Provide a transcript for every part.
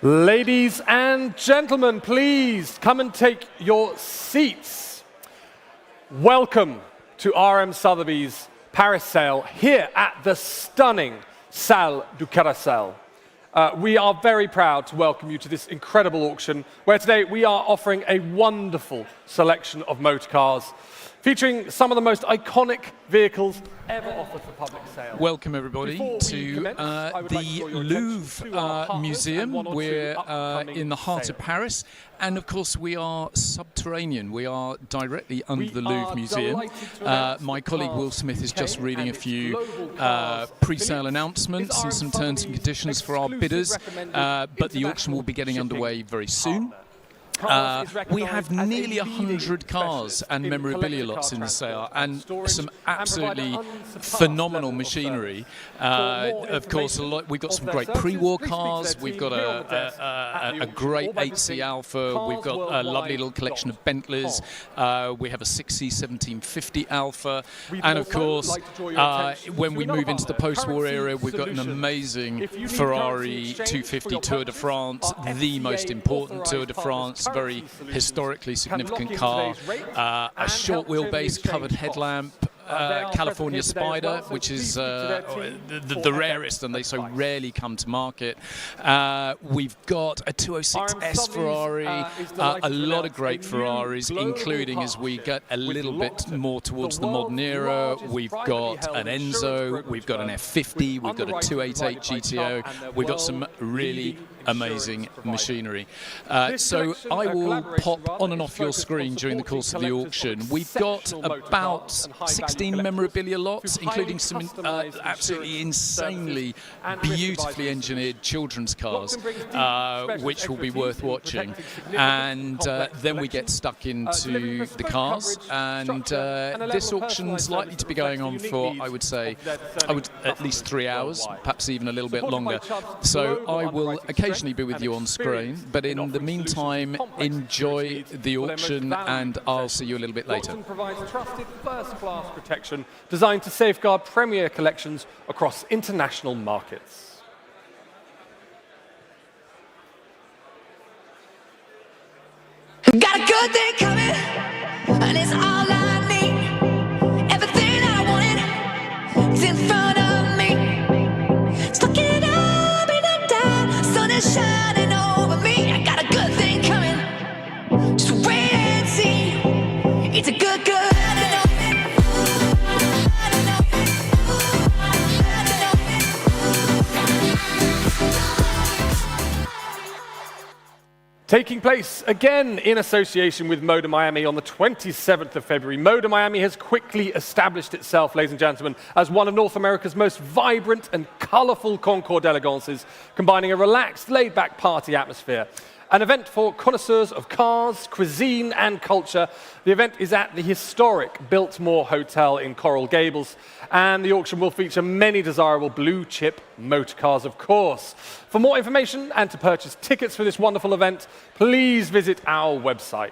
Ladies and gentlemen, please come and take your seats. Welcome to RM Sotheby's Paris sale here at the stunning Salles du Carrousel. We are very proud to welcome you to this incredible auction, where today we are offering a wonderful selection of motor cars, featuring some of the most iconic vehicles ever offered for public sale. Welcome everybody to the Louvre Museum. We're in the heart of Paris, and of course we are subterranean. We are directly under the Louvre Museum. My colleague Will Smith is just reading a few pre-sale announcements and some terms and conditions for our bidders, but the auction will be getting underway very soon. We have nearly 100 cars and memorabilia lots in the sale, and some absolutely phenomenal machinery. Of course, we've got some great pre-war cars. We've got a great 8C Alpha. We've got a lovely little collection of Bentleys. We have a 6C 1750 Alpha, and of course, when we move into the post-war era, we've got an amazing Ferrari 250 Tour de France, the most important Tour de France. Very historically significant car, a short wheelbase covered headlamp, California Spider, which is the rarest, and they so rarely come to market. We've got a 206S Ferrari, a lot of great Ferraris, including, as we get a little bit more towards the modern era, we've got an Enzo, we've got an F50, we've got a 288 GTO, we've got some really amazing machinery. So I will pop on and off your screen during the course of the auction. We've got about 16 memorabilia lots, including some absolutely insanely beautifully engineered children's cars, which will be worth watching. And then we get stuck into the cars, and this auction's likely to be going on for, I would say, at least 3 hours, perhaps even a little bit longer. So I will occasionally be with you on screen, but in the meantime, enjoy the auction, and I'll see you a little bit later. Auction provides trusted first-class protection designed to safeguard premier collections across international markets. Got a good thing coming, and it's all I need. Everything that I wanted is in front of me. Stuck it up in the dark, sun is shining over me. I got a good thing coming, just wait and see. It's a good. Taking place again in association with Motor Miami on the 27th of February, Motor Miami has quickly established itself, ladies and gentlemen, as one of North America's most vibrant and colorful concours d'elegances, combining a relaxed, laid-back party atmosphere. An event for connoisseurs of cars, cuisine, and culture. The event is at the historic Biltmore Hotel in Coral Gables, and the auction will feature many desirable blue-chip motor cars, of course. For more information and to purchase tickets for this wonderful event, please visit our website.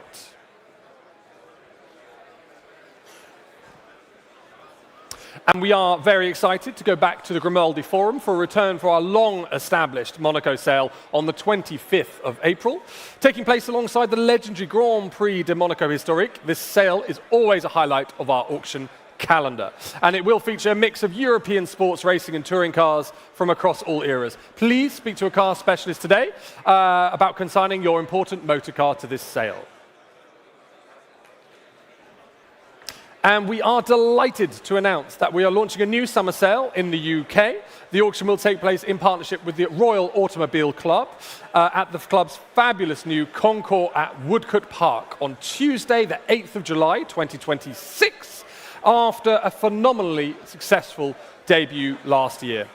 And we are very excited to go back to the Grimaldi Forum for a return for our long-established Monaco sale on the 25th of April. Taking place alongside the legendary Grand Prix de Monaco Historique, this sale is always a highlight of our auction calendar. And it will feature a mix of European sports racing and touring cars from across all eras. Please speak to a car specialist today about consigning your important motor car to this sale. And we are delighted to announce that we are launching a new summer sale in the UK. The auction will take place in partnership with the Royal Automobile Club at the club's fabulous new concours at Woodcote Park on Tuesday, the 8th of July, 2026, after a phenomenally successful debut last year.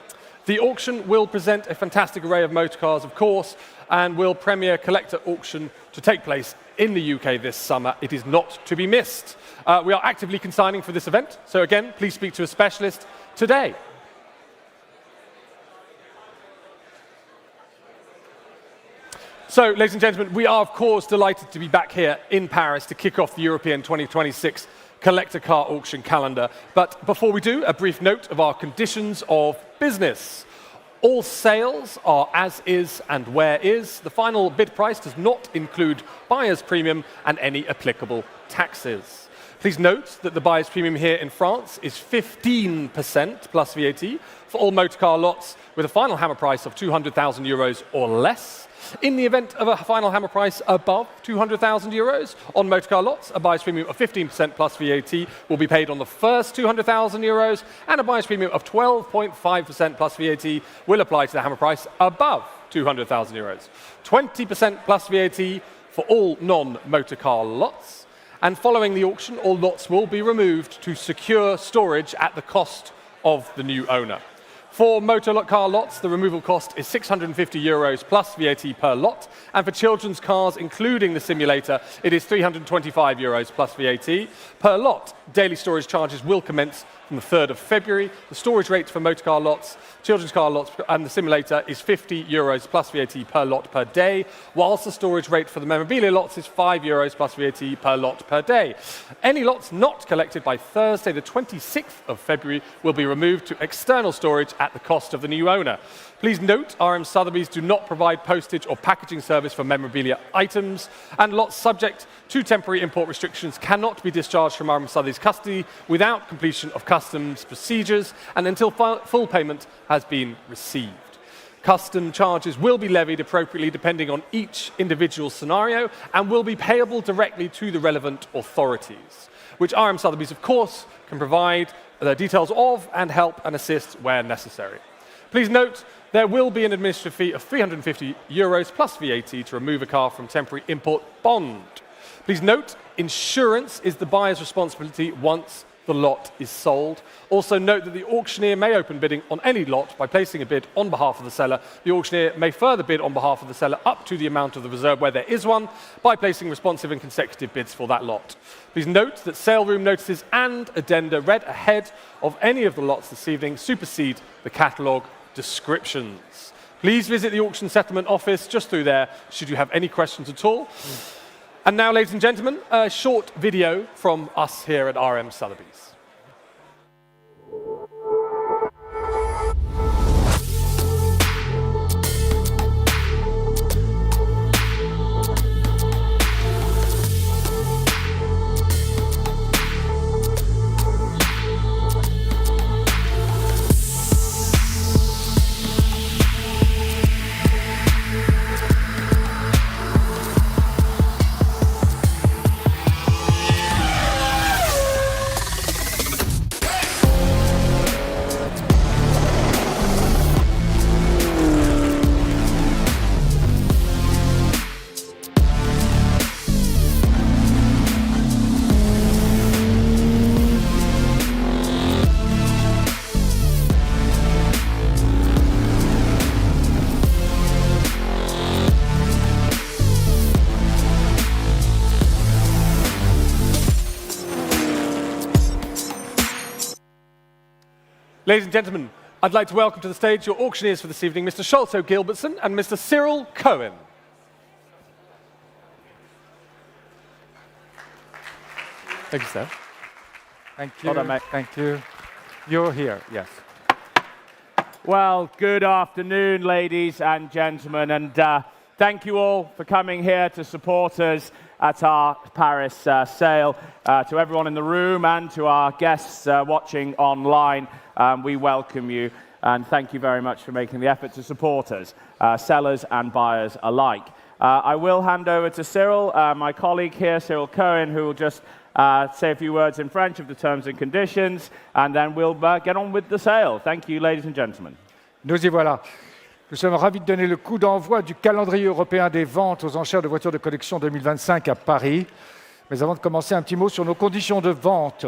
The auction will present a fantastic array of motor cars, of course, and will premiere collector auction to take place in the UK this summer. It is not to be missed. We are actively consigning for this event, so again, please speak to a specialist today. So, ladies and gentlemen, we are, of course, delighted to be back here in Paris to kick off the European 2026 collector car auction calendar. But before we do, a brief note of our conditions of business. All sales are as is and where is. The final bid price does not include buyer's premium and any applicable taxes. Please note that the buyer's premium here in France is 15% plus VAT for all motorcar lots with a final hammer price of €200,000 or less. In the event of a final hammer price above €200,000 on motorcar lots, a buyer's premium of 15% plus VAT will be paid on the first €200,000, and a buyer's premium of 12.5% plus VAT will apply to the hammer price above €200,000. 20% plus VAT for all non-motorcar lots. And following the auction, all lots will be removed to secure storage at the cost of the new owner. For motorcar lots, the removal cost is €650 plus VAT per lot, and for children's cars, including the simulator, it is €325 plus VAT per lot. Daily storage charges will commence from the 3rd of February. The storage rate for motorcar lots, children's car lots, and the simulator is €50 plus VAT per lot per day, whilst the storage rate for the memorabilia lots is €5 plus VAT per lot per day. Any lots not collected by Thursday, the 26th of February, will be removed to external storage at the cost of the new owner. Please note, RM Sotheby's do not provide postage or packaging service for memorabilia items, and lots subject to temporary import restrictions cannot be discharged from RM Sotheby's custody without completion of customs procedures and until full payment has been received. Custom charges will be levied appropriately depending on each individual scenario and will be payable directly to the relevant authorities, which RM Sotheby's, of course, can provide the details of and help and assist where necessary. Please note, there will be an administrative fee of €350 plus VAT to remove a car from temporary import bond. Please note, insurance is the buyer's responsibility once the lot is sold. Also note that the auctioneer may open bidding on any lot by placing a bid on behalf of the seller. The auctioneer may further bid on behalf of the seller up to the amount of the reserve where there is one by placing responsive and consecutive bids for that lot. Please note that sale room notices and addenda read ahead of any of the lots this evening supersede the catalogue descriptions. Please visit the auction settlement office just through there should you have any questions at all. And now, ladies and gentlemen, a short video from us here at RM Sotheby's. Ladies and gentlemen, I'd like to welcome to the stage your auctioneers for this evening, Mr. Sholto Gilbertson and Mr. Cyril Cohen. Thank you, sir. Thank you. Hold on, mate. Thank you. You're here, yes. Well, good afternoon, ladies and gentlemen, and thank you all for coming here to support us at our Paris sale. To everyone in the room and to our guests watching online, we welcome you and thank you very much for making the effort to support us, sellers and buyers alike. I will hand over to Cyril, my colleague here, Cyril Cohen, who will just say a few words in French of the terms and conditions, and then we'll get on with the sale. Thank you, ladies and gentlemen. Nous y voilà. Nous sommes ravis de donner le coup d'envoi du calendrier européen des ventes aux enchères de voitures de collection 2025 à Paris. Mais avant de commencer, un petit mot sur nos conditions de vente.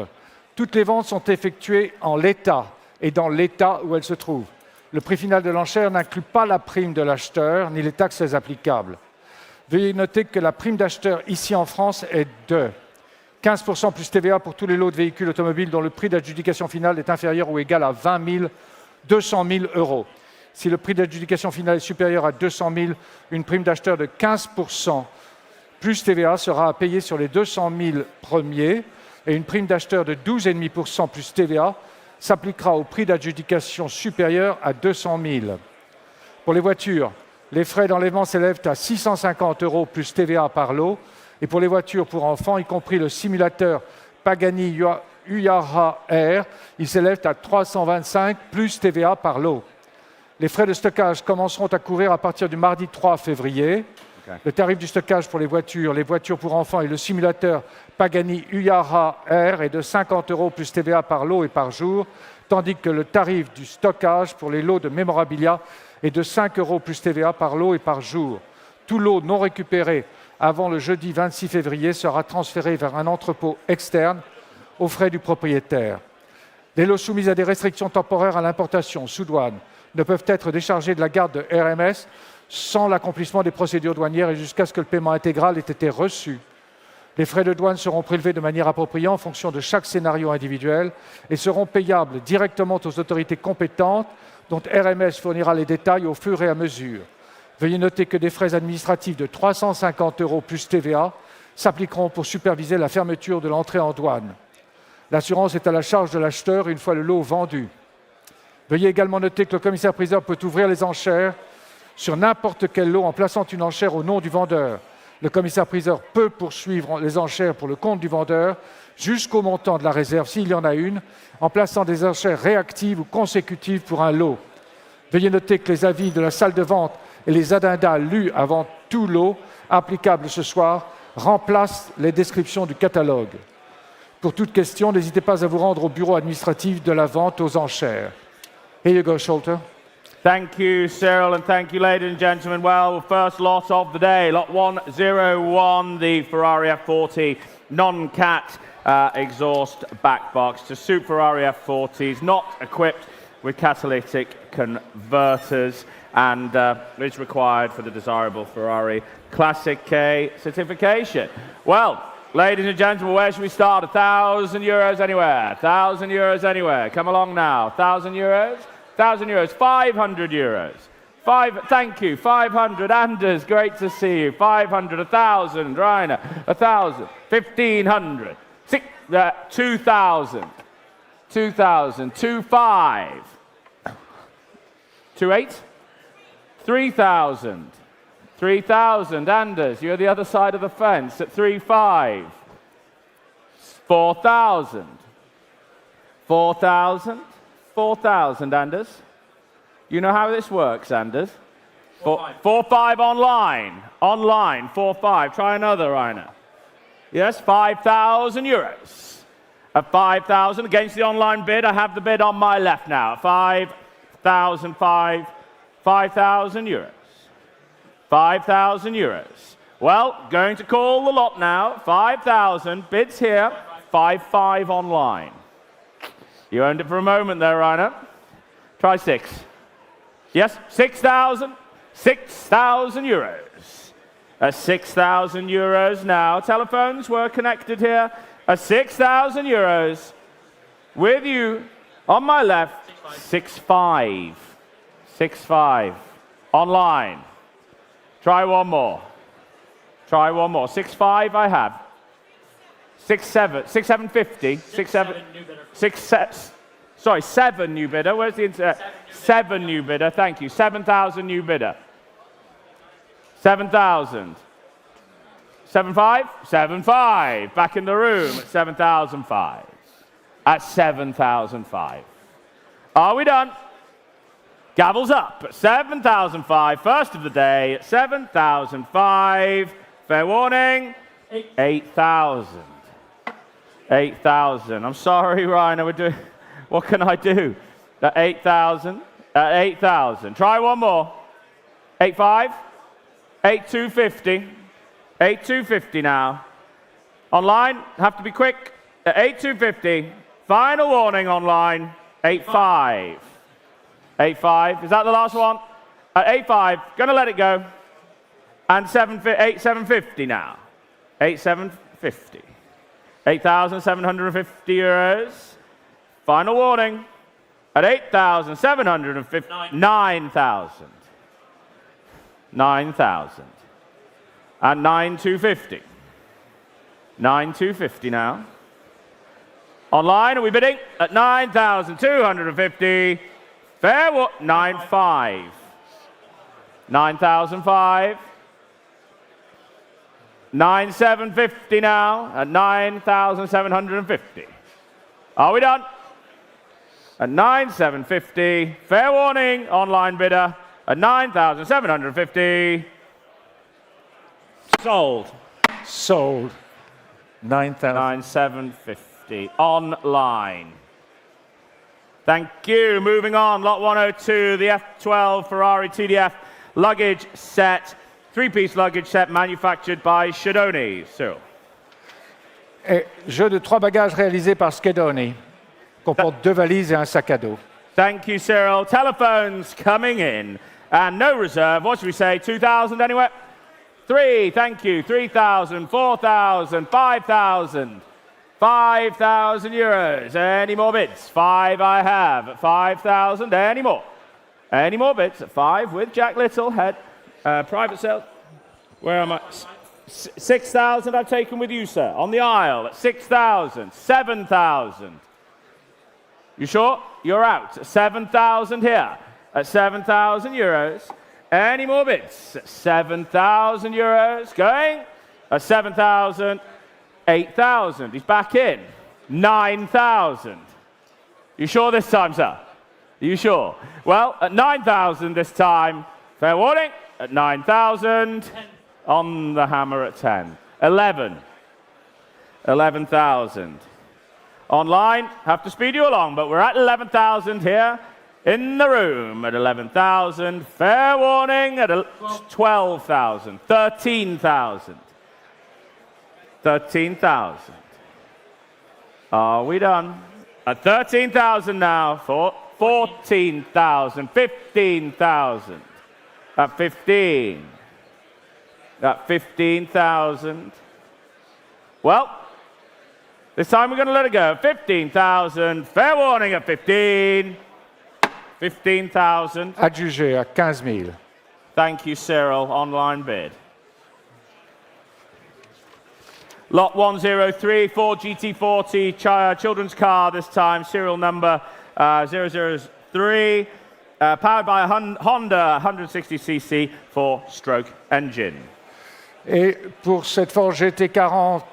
Toutes les ventes sont effectuées en l'état et dans l'état où elles se trouvent. Le prix final de l'enchère n'inclut pas la prime de l'acheteur ni les taxes applicables. Veuillez noter que la prime d'acheteur ici en France est de 15% plus TVA pour tous les lots de véhicules automobiles dont le prix d'adjudication finale est inférieur ou égal à 20 200 000 €. Si le prix d'adjudication finale est supérieur à 200 000, une prime d'acheteur de 15% plus TVA sera à payer sur les 200 000 premiers et une prime d'acheteur de 12,5% plus TVA s'appliquera au prix d'adjudication supérieur à 200 000. Pour les voitures, les frais d'enlèvement s'élèvent à 650 € plus TVA par lot. Et pour les voitures pour enfants, y compris le simulateur Pagani Huayra R, ils s'élèvent à 325 plus TVA par lot. Les frais de stockage commenceront à courir à partir du mardi 3 février. Okay. Le tarif du stockage pour les voitures pour enfants et le simulateur Pagani Huayra R est de 50 € plus TVA par lot et par jour, tandis que le tarif du stockage pour les lots de Memorabilia est de 5 € plus TVA par lot et par jour. Tout lot non récupéré avant le jeudi 26 février sera transféré vers un entrepôt externe aux frais du propriétaire. Les lots soumis à des restrictions temporaires à l'importation sous douane ne peuvent être déchargés de la garde de RMS sans l'accomplissement des procédures douanières et jusqu'à ce que le paiement intégral ait été reçu. Les frais de douane seront prélevés de manière appropriée en fonction de chaque scénario individuel et seront payables directement aux autorités compétentes dont RMS fournira les détails au fur et à mesure. Veuillez noter que des frais administratifs de 350 € plus TVA s'appliqueront pour superviser la fermeture de l'entrée en douane. L'assurance est à la charge de l'acheteur une fois le lot vendu. Veuillez également noter que le commissaire-priseur peut ouvrir les enchères sur n'importe quel lot en plaçant une enchère au nom du vendeur. Le commissaire-priseur peut poursuivre les enchères pour le compte du vendeur jusqu'au montant de la réserve, s'il y en a une, en plaçant des enchères réactives ou consécutives pour un lot. Veuillez noter que les avis de la salle de vente et les addenda lus avant tout lot applicable ce soir remplacent les descriptions du catalogue. Pour toute question, n'hésitez pas à vous rendre au bureau administratif de la vente aux enchères. Here you go, Sholto. Thank you, Cyril, and thank you, ladies and gentlemen. Well, first lot of the day, lot 101, the Ferrari F40 non-cat exhaust back box to Super Ferrari F40s, not equipped with catalytic converters, and is required for the desirable Ferrari Classic K certification. Well, ladies and gentlemen, where should we start? €1,000 anywhere. €1,000 anywhere. Come along now. €1,000. €1,000. €500. Thank you. 500. Anders, great to see you. 500. 1,000. Rainer. 1,000. 1,500. 2,000. 2,000. 2,500. 2,800. 3,000. 3,000. Anders, you're the other side of the fence at 3,500. 4,000. 4,000. 4,000, Anders. You know how this works, Anders? 4,500 online. Online, 4,500. Try another, Rainer. Yes, €5,000. At 5,000 against the online bid, I have the bid on my left now. 5,000. €5,000. €5,000. Well, going to call the lot now. 5,000. Bids here. 5,500 online. You owned it for a moment there, Rainer. Try 6. Yes, 6,000. €6,000. €6,000 now. Telephones were connected here. €6,000. With you on my left. 6,500. 6,500. Online. Try one more. Try one more. 6,500 I have. 6,750. 7 new bidder. Where's the internet? 7 new bidder. Thank you. 7,000 new bidder. 7,000. 7,500? 7,500. Back in the room at 7,500. At 7,500. Are we done? Gavels up at 7,500. First of the day at 7,500. Fair warning. 8,000. 8,000. I'm sorry, Rainer. We're doing. What can I do? At 8,000. At 8,000. Try one more. 8,500. 8,250. 8,250 now. Online. Have to be quick. At 8,250. Final warning online. 8,500. 8,500. Is that the last one? At 8,500. Gonna let it go. And 8,750 now. 8,750. €8,750. Final warning. At 8,750. 9,000. 9,000. And 9,250. 9,250 now. Online, are we bidding? At 9,250. Fair what? 9,500. 9,005. 9,750 now at 9,750. Are we done? At 9,750. Fair warning, online bidder. At 9,750. Sold. Sold. 9,750 online. Thank you. Moving on, lot 102, the F12 Ferrari TDF luggage set. Three-piece luggage set manufactured by Schedoni. Cyril. Et jeu de 3 bagages réalisé par Schedoni, comporte 2 valises et un sac à dos. Thank you, Cyril. Telephones coming in. And no reserve. What should we say? 2,000 anywhere? 3, thank you. 3,000, 4,000, 5,000. 5,000 euros. Any more bids? 5 I have. 5,000. Any more? Any more bids? 5 with Jack Little. Head. Private sales. Where am I? 6,000 I've taken with you, sir. On the aisle at 6,000. 7,000. You sure? You're out. 7,000 here. At 7,000 euros. Any more bids? 7,000 euros. Going. At 7,000. 8,000. He's back in. 9,000. You sure this time, sir? Are you sure? Well, at 9,000 this time. Fair warning. At 9,000. On the hammer at 10. 11. 11,000. Online, have to speed you along, but we're at 11,000 here in the room at 11,000. Fair warning at 12,000. 13,000. 13,000. Are we done? At 13,000 now. 14,000. 15,000. At 15. At 15,000. Well, this time we're going to let it go. 15,000. Fair warning at 15. 15,000. Adjugé à 15 000. Thank you, Cyril. Online bid. Lot 103, Ford GT40 children's car this time. Serial number 003. Powered by a Honda 160cc 4-stroke engine. Et pour cette Ford GT40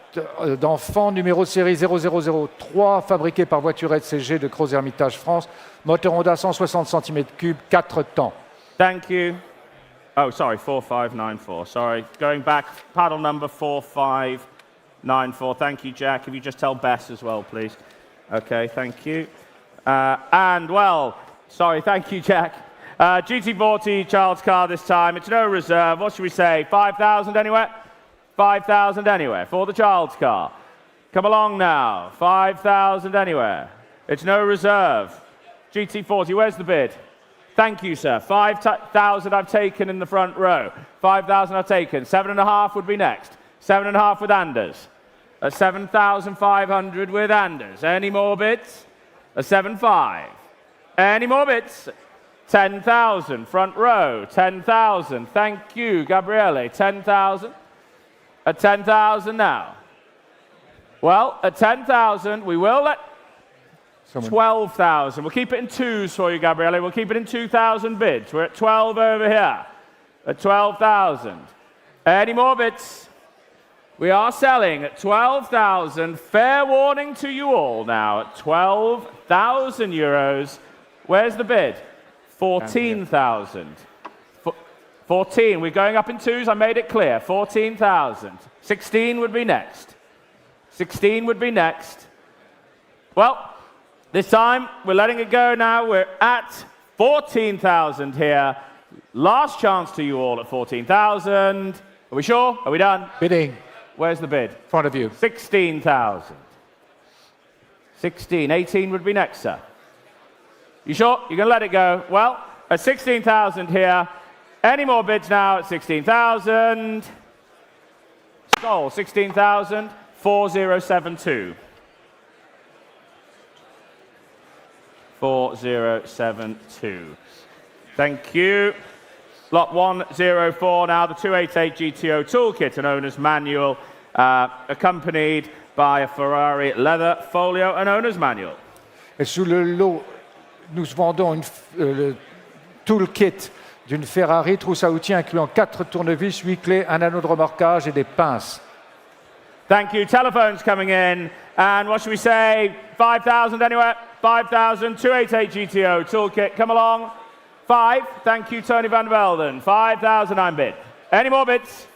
d'enfant, numéro de série 0003, fabriqué par Voiturette CG de Crozes-Hermitage France, moteur Honda 160 cm3, 4 temps. Thank you. Oh, sorry, 4594. Sorry. Going back, paddle number 4594. Thank you, Jack. If you just tell Bess as well, please. Okay, thank you. And, well, sorry, thank you, Jack. GT40 child's car this time. It's no reserve. What should we say? 5,000 anywhere? 5,000 anywhere for the child's car. Come along now. 5,000 anywhere. It's no reserve. GT40, where's the bid? Thank you, sir. 5,000 I've taken in the front row. 5,000 I've taken. 7.5 would be next. 7.5 with Anders. At 7,500 with Anders. Any more bids? A 7.5. Any more bids? 10,000. Front row. 10,000. Thank you, Gabriele. 10,000. At 10,000 now. Well, at 10,000, we will let 12,000. We'll keep it in twos for you, Gabriele. We'll keep it in 2,000 bids. We're at 12 over here. At 12,000. Any more bids? We are selling at 12,000. Fair warning to you all now. At 12,000 euros. Where's the bid? 14,000. 14. We're going up in twos. I made it clear. 14,000. 16 would be next. 16 would be next. Well, this time we're letting it go now. We're at 14,000 here. Last chance to you all at 14,000. Are we sure? Are we done? Bidding. Where's the bid? In front of you. 16,000. 16. 18 would be next, sir. You sure? You're going to let it go? Well, at 16,000 here. Any more bids now at 16,000? Sold. 16,000. 4072. 4072. Thank you. Lot 104 now, the 288 GTO toolkit and owner's manual, accompanied by a Ferrari leather folio and owner's manual. Et sous le lot, nous vendons le toolkit d'une Ferrari, trousse à outils incluant 4 tournevis, 8 clés, un anneau de remorquage et des pinces. Thank you. Telephones coming in. And what should we say? 5,000 anywhere? 5,000. 288 GTO. Toolkit. Come along. 5. Thank you, Tony van Velden. 5,000 I'm bid. Any more bids?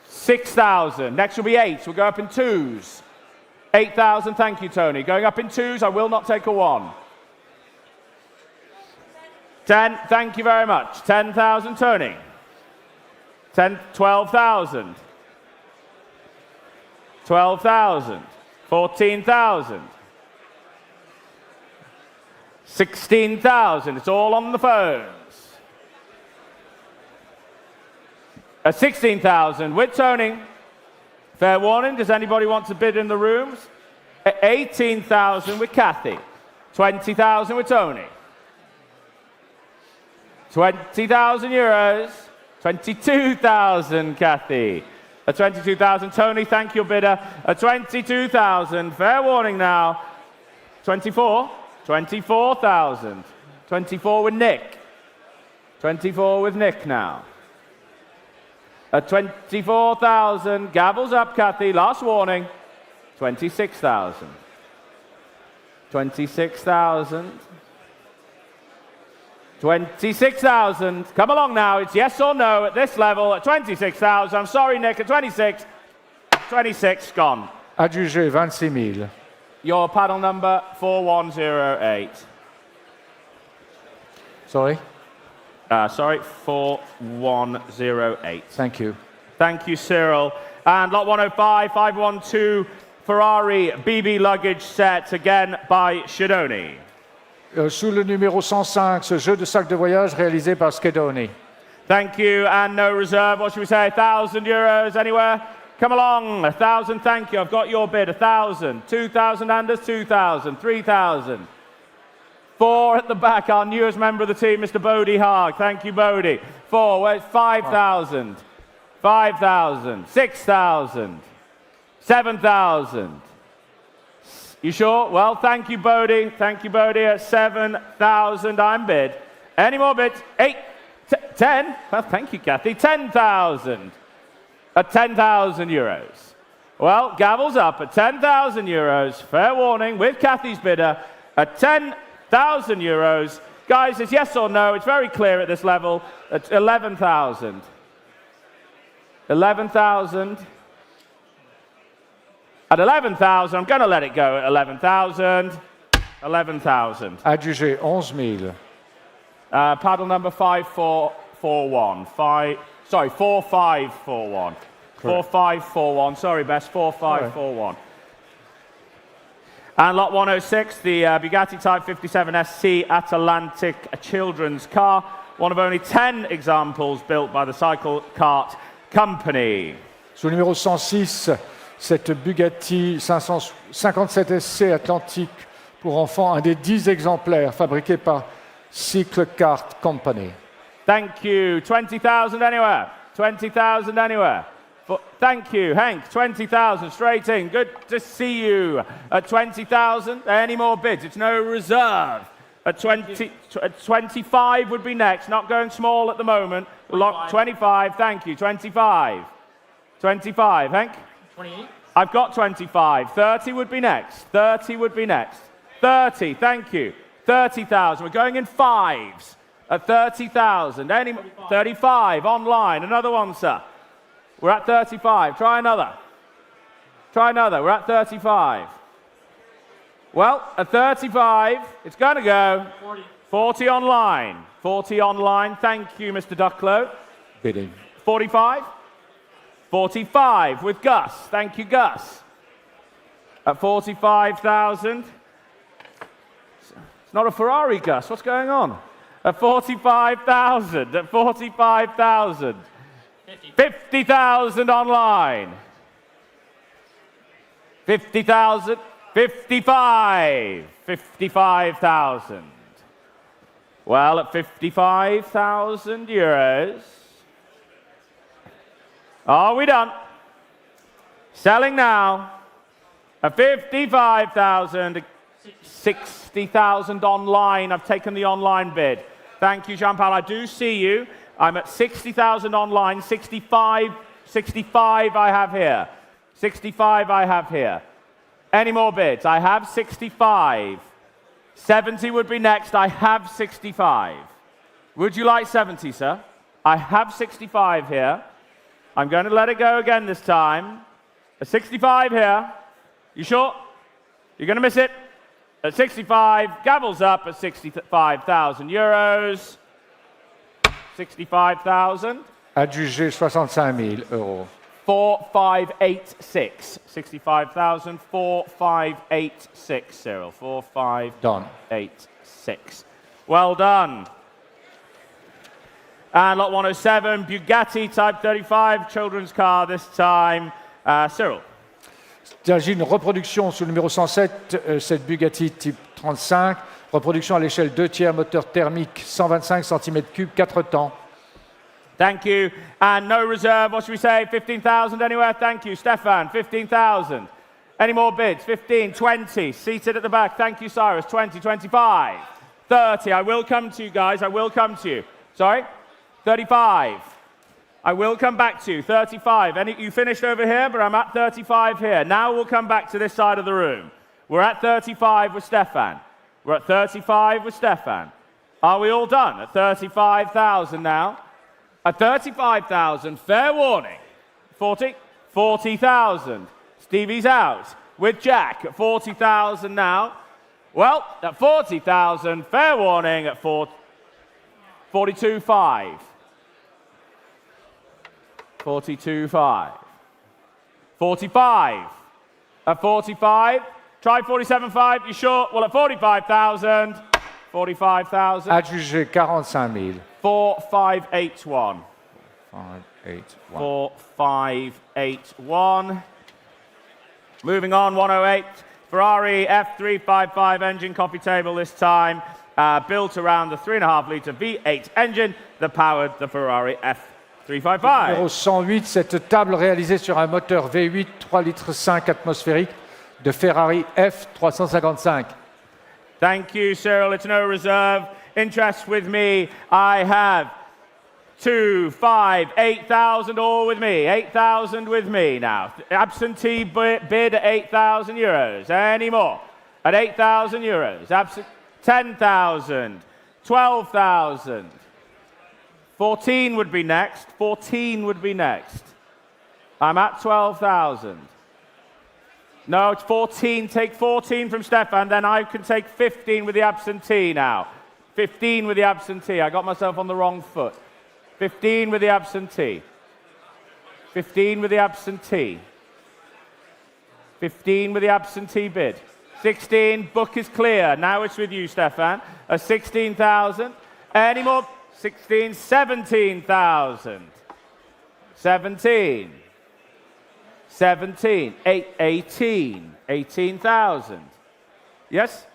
6,000. Next will be 8. We'll go up in 2s. 8,000. Thank you, Tony. Going up in 2s. I will not take a 1. 10. Thank you very much. 10,000, Tony. 12,000. 12,000, 14,000, 16,000. It's all on the phones. 16,000 with Tony. Fair warning, does anybody want to bid in the rooms? 18,000 with Kathy. 20,000 with Tony. 20,000 euros. 22,000, Kathy. 22,000. Tony, thank you, bidder. 22,000. Fair warning now. 24. 24,000. 24 with Nick. 24 with Nick now. 24,000. Gavels up, Kathy. Last warning. 26,000. 26,000. 26,000. Come along now. It's yes or no at this level at 26,000. I'm sorry, Nick, at 26. 26, gone. Adjugé 26 000. Your paddle number 4108. Sorry? Sorry, 4108. Thank you. Thank you, Cyril. And lot 105, 512 Ferrari BB luggage set, again by Shadoni. Sous le numéro 105, ce jeu de sac de voyage réalisé par Schedoni. Thank you, and no reserve. What should we say? 1,000 euros anywhere? Come along. 1,000, thank you. I've got your bid. 1,000. 2,000 Anders, 2,000. 3,000. 4 at the back. Our newest member of the team, Mr. Bodie Haag. Thank you, Bodie. 4. Where's 5,000? 5,000. 6,000. 7,000. You sure? Well, thank you, Bodie. Thank you, Bodie. At 7,000, I'm bid. Any more bids? 8, 10. Well, thank you, Kathy. 10,000. At 10,000 euros. Well, gavel's up at 10,000 euros. Fair warning with Kathy's bidder at 10,000 euros. Guys, it's yes or no. It's very clear at this level. At 11,000. 11,000. At 11,000, I'm going to let it go at 11,000. 11,000. Adjugé 11 000. Paddle number 5441. 4541. 4541. Sorry, Bess. 4541. Right. And lot 106, the Bugatti Type 57 SC Atlantic children's car. One of only 10 examples built by the Cycle Kart Company. Sous le numéro 106, cette Bugatti 557 SC Atlantique pour enfants, un des 10 exemplaires fabriqués par Cycle Kart Company. Thank you. 20,000 anywhere. 20,000 anywhere. Thank you, Henk. 20,000 straight in. Good to see you. At 20,000, any more bids? It's no reserve. At 25 would be next. Not going small at the moment. Lock 25. Thank you. 25. 25, Henk. 28. I've got 25. 30 would be next. 30 would be next. 30. Thank you. 30,000. We're going in fives. At 30,000. 35 online. Another one, sir. We're at 35. Try another. Try another. We're at 35. Well, at 35, it's going to go 40. 40 online. 40 online. Thank you, Mr. Ducklow. Bidding. 45. 45 with Gus. Thank you, Gus. At 45,000. It's not a Ferrari, Gus. What's going on? At 45,000. At 45,000. 50,000 online. 50,000. 55. 55,000. Well, at 55,000 euros. Are we done? Selling now. At 55,000. 60,000 online. I've taken the online bid. Thank you, Jean-Paul. I do see you. I'm at 60,000 online. 65 I have here. 65 I have here. Any more bids? I have 65. 70 would be next. I have 65. Would you like 70, sir? I have 65 here. I'm going to let it go again this time. A 65 here. You sure? You're going to miss it? At 65, gavels up at 65,000 euros. 65,000. Adjugé 65 000 euros. 4586. 65,000. 4586, Cyril. 4586. Well done. And lot 107, Bugatti Type 35, children's car this time. Cyril. Il s'agit d'une reproduction sous le numéro 107, cette Bugatti type 35. Reproduction à l'échelle 2 tiers, moteur thermique, 125 cm3, 4 temps. Thank you. And no reserve, what should we say? 15,000 anywhere? Thank you. Stefan, 15,000. Any more bids? 15, 20. Seated at the back. Thank you, Cyrus. 20, 25. 30. I will come to you, guys. I will come to you. Sorry? 35. I will come back to you. 35. You finished over here, but I'm at 35 here. Now we'll come back to this side of the room. We're at 35 with Stefan. We're at 35 with Stefan. Are we all done? At 35,000 now. At 35,000, fair warning. 40? 40,000. Stevie's out with Jack at 40,000 now. Well, at 40,000, fair warning at 42.5. 42.5. 45. At 45. Try 47.5. You sure? Well, at 45,000. 45,000. Adjugé 45 000. 4581. 581. 4581. Moving on, 108. Ferrari F355 engine coffee table this time. Built around the 3.5 litre V8 engine that powered the Ferrari F355. Numéro 108, cette table réalisée sur un moteur V8 3 litres 5 atmosphérique de Ferrari F355. Thank you, Cyril. It's no reserve. Interest with me. I have 2, 5, 8,000 all with me. 8,000 with me now. Absentee bid at 8,000 euros. Any more? At 8,000 euros. 10,000. 12,000. 14 would be next. 14 would be next. I'm at 12,000. No, it's 14. Take 14 from Stefan, then I can take 15 with the absentee now. 15 with the absentee. I got myself on the wrong foot. 15 with the absentee. 15 with the absentee. 15 with the absentee bid. 16, book is clear. Now it's with you, Stefan. 16,000. Any more? 16, 17,000. 17. 17, 18, 18,000. Yes?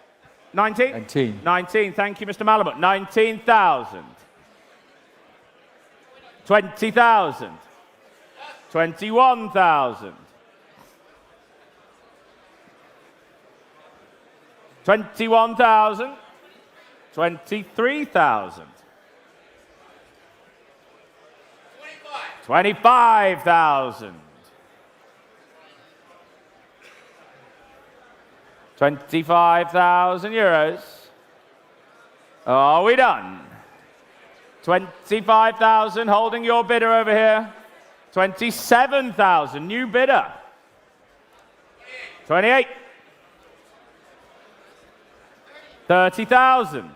19? 19. 19, thank you, Mr. Malamut. 19,000. 20,000. 21,000. 21,000. 23,000. 25,000. 25,000 euros. Are we done? 25,000, holding your bidder over here. 27,000, new bidder. 28. 30,000.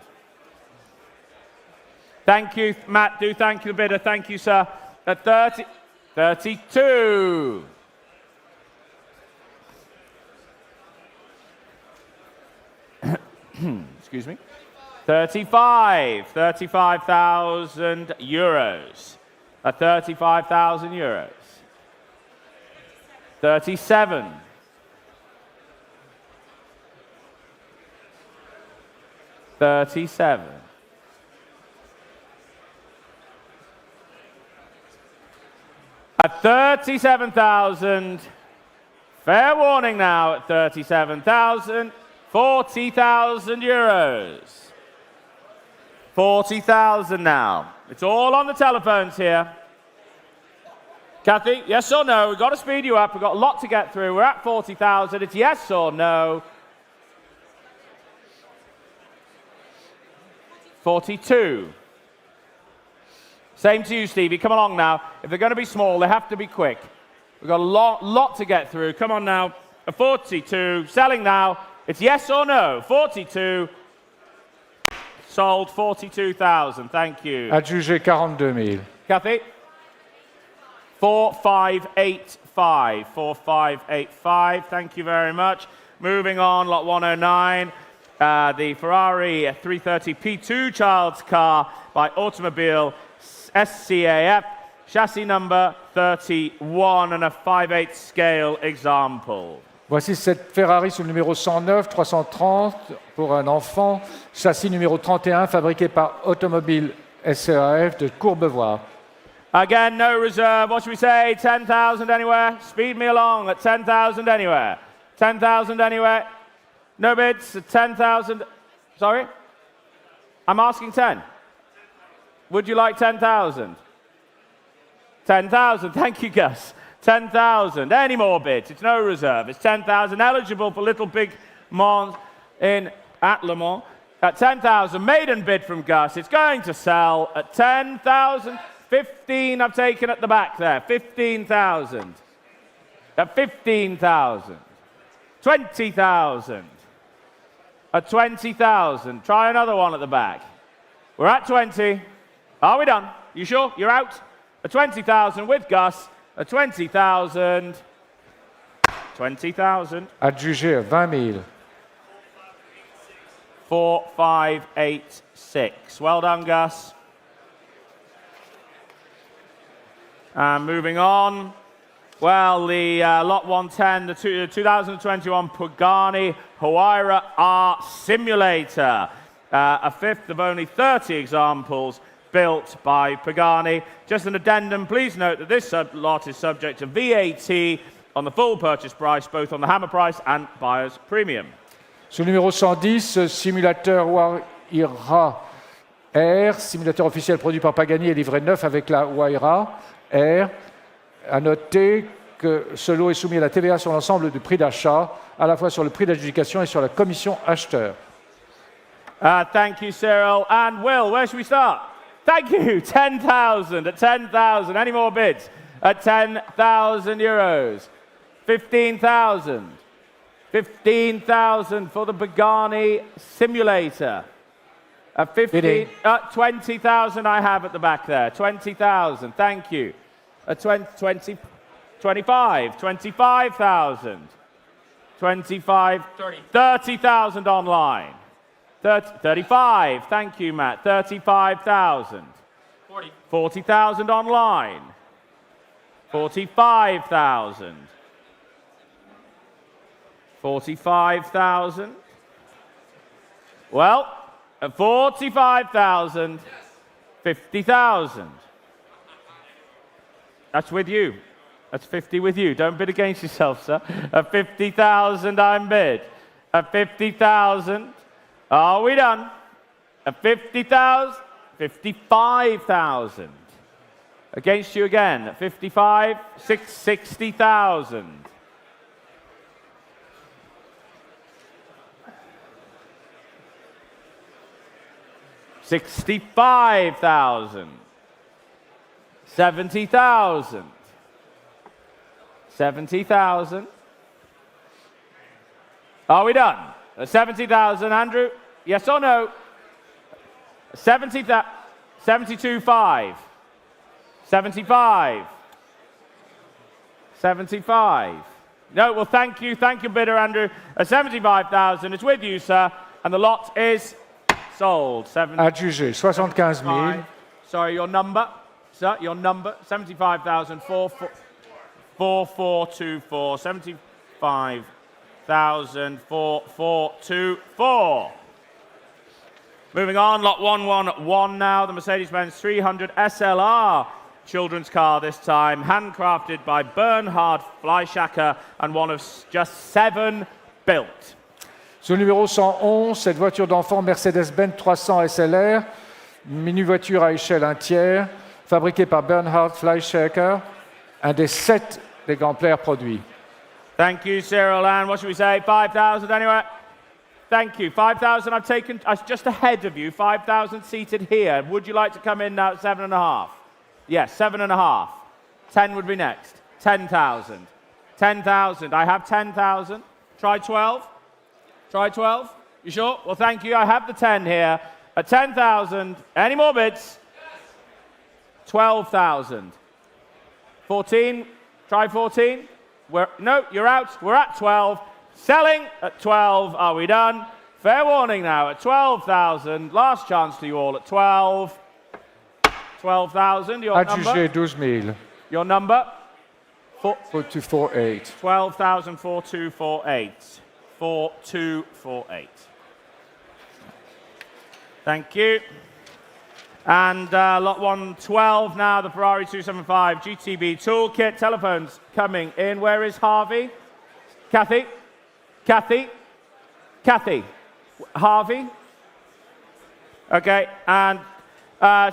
Thank you, Matt. Do thank you, the bidder. Thank you, sir. At 30, 32. Excuse me. 35. 35,000 euros. At 35,000 euros. 37. 37. At 37,000, fair warning now at 37,000, 40,000 euros. 40,000 now. It's all on the telephones here. Kathy, yes or no? We've got to speed you up. We've got a lot to get through. We're at 40,000. It's yes or no. 42. Same to you, Stevie. Come along now. If they're going to be small, they have to be quick. We've got a lot to get through. Come on now. A 42. Selling now. It's yes or no. 42. Sold 42,000. Thank you. Adjugé 42 000. Kathy? 4585. 4585. Thank you very much. Moving on, lot 109. The Ferrari 330 P2 child's car by Automobile SCAF. Chassis number 31 and a 5/8 scale example. Voici cette Ferrari sous le numéro 109, 330 pour un enfant. Châssis numéro 31, fabriqué par Automobile SCAF de Courbevoie. Again, no reserve. What should we say? 10,000 anywhere? Speed me along at 10,000 anywhere. 10,000 anywhere? No bids? 10,000? Sorry? I'm asking 10. Would you like 10,000? 10,000. Thank you, Gus. 10,000. Any more bids? It's no reserve. It's 10,000. Eligible for Little Big Mans at Le Mans. At 10,000. Maiden bid from Gus. It's going to sell at 10,000. 15 I've taken at the back there. 15,000. At 15,000. 20,000. At 20,000. Try another one at the back. We're at 20. Are we done? You sure? You're out? At 20,000 with Gus. At 20,000. 20,000. Adjugé à 20 000. 4586. Well done, Gus. And moving on. Well, the lot 110, the 2021 Pagani Huayra R Simulator. A fifth of only 30 examples built by Pagani. Just an addendum, please note that this lot is subject to VAT on the full purchase price, both on the hammer price and buyer's premium. Sur le numéro 110, simulateur Huayra R, simulateur officiel produit par Pagani et livré neuf avec la Huayra R. À noter que ce lot est soumis à la TVA sur l'ensemble du prix d'achat, à la fois sur le prix d'adjudication et sur la commission acheteur. Thank you, Cyril. And Will, where should we start? Thank you. 10,000 at 10,000. Any more bids? At 10,000 euros. 15,000. 15,000 for the Pagani Simulator. 20,000 I have at the back there. 20,000. Thank you. 25. 25,000. 25. 30,000 online. 35. Thank you, Matt. 35,000. 40,000 online. 45,000. 45,000. Well, at 45,000, 50,000. That's with you. That's 50 with you. Don't bid against yourself, sir. At 50,000, I'm bid. At 50,000, are we done? At 50,000, 55,000. Against you again. At 55, 60,000. 65,000. 70,000. 70,000. Are we done? 70,000, Andrew? Yes or no? 72,5. 75. 75. No, well, thank you, bidder, Andrew. 75,000. It's with you, sir, and the lot is sold. Adjugé, 75 000. Sorry, your number, sir, your number. 75,000. 4424. 75,000. 4424. Moving on, lot 111 now. The Mercedes-Benz 300 SLR children's car this time, handcrafted by Bernhard Fleischacker and one of just 7 built. Sur le numéro 111, cette voiture d'enfant Mercedes-Benz 300 SLR, mini-voiture à échelle 1/3, fabriquée par Bernhard Fleischhacker, un des 7 exemplaires produits. Thank you, Cyril. And what should we say? 5,000 anywhere? Thank you. 5,000 I've taken, just ahead of you, 5,000 seated here. Would you like to come in now at 7.5? Yes, 7.5. 10 would be next. 10,000. 10,000. I have 10,000. Try 12. Try 12. You sure? Well, thank you. I have the 10 here. At 10,000. Any more bids? 12,000. 14. Try 14. No, you're out. We're at 12. Selling at 12. Are we done? Fair warning now at 12,000. Last chance to you all at 12. 12,000. Your Adjugé number? 12 000. Your number? 4248. 12,000, 4248. 4248. Thank you. And lot 112 now, the Ferrari 275 GTB Toolkit. Telephones coming in. Where is Harvey? Kathy? Kathy? Kathy? Harvey? Okay, and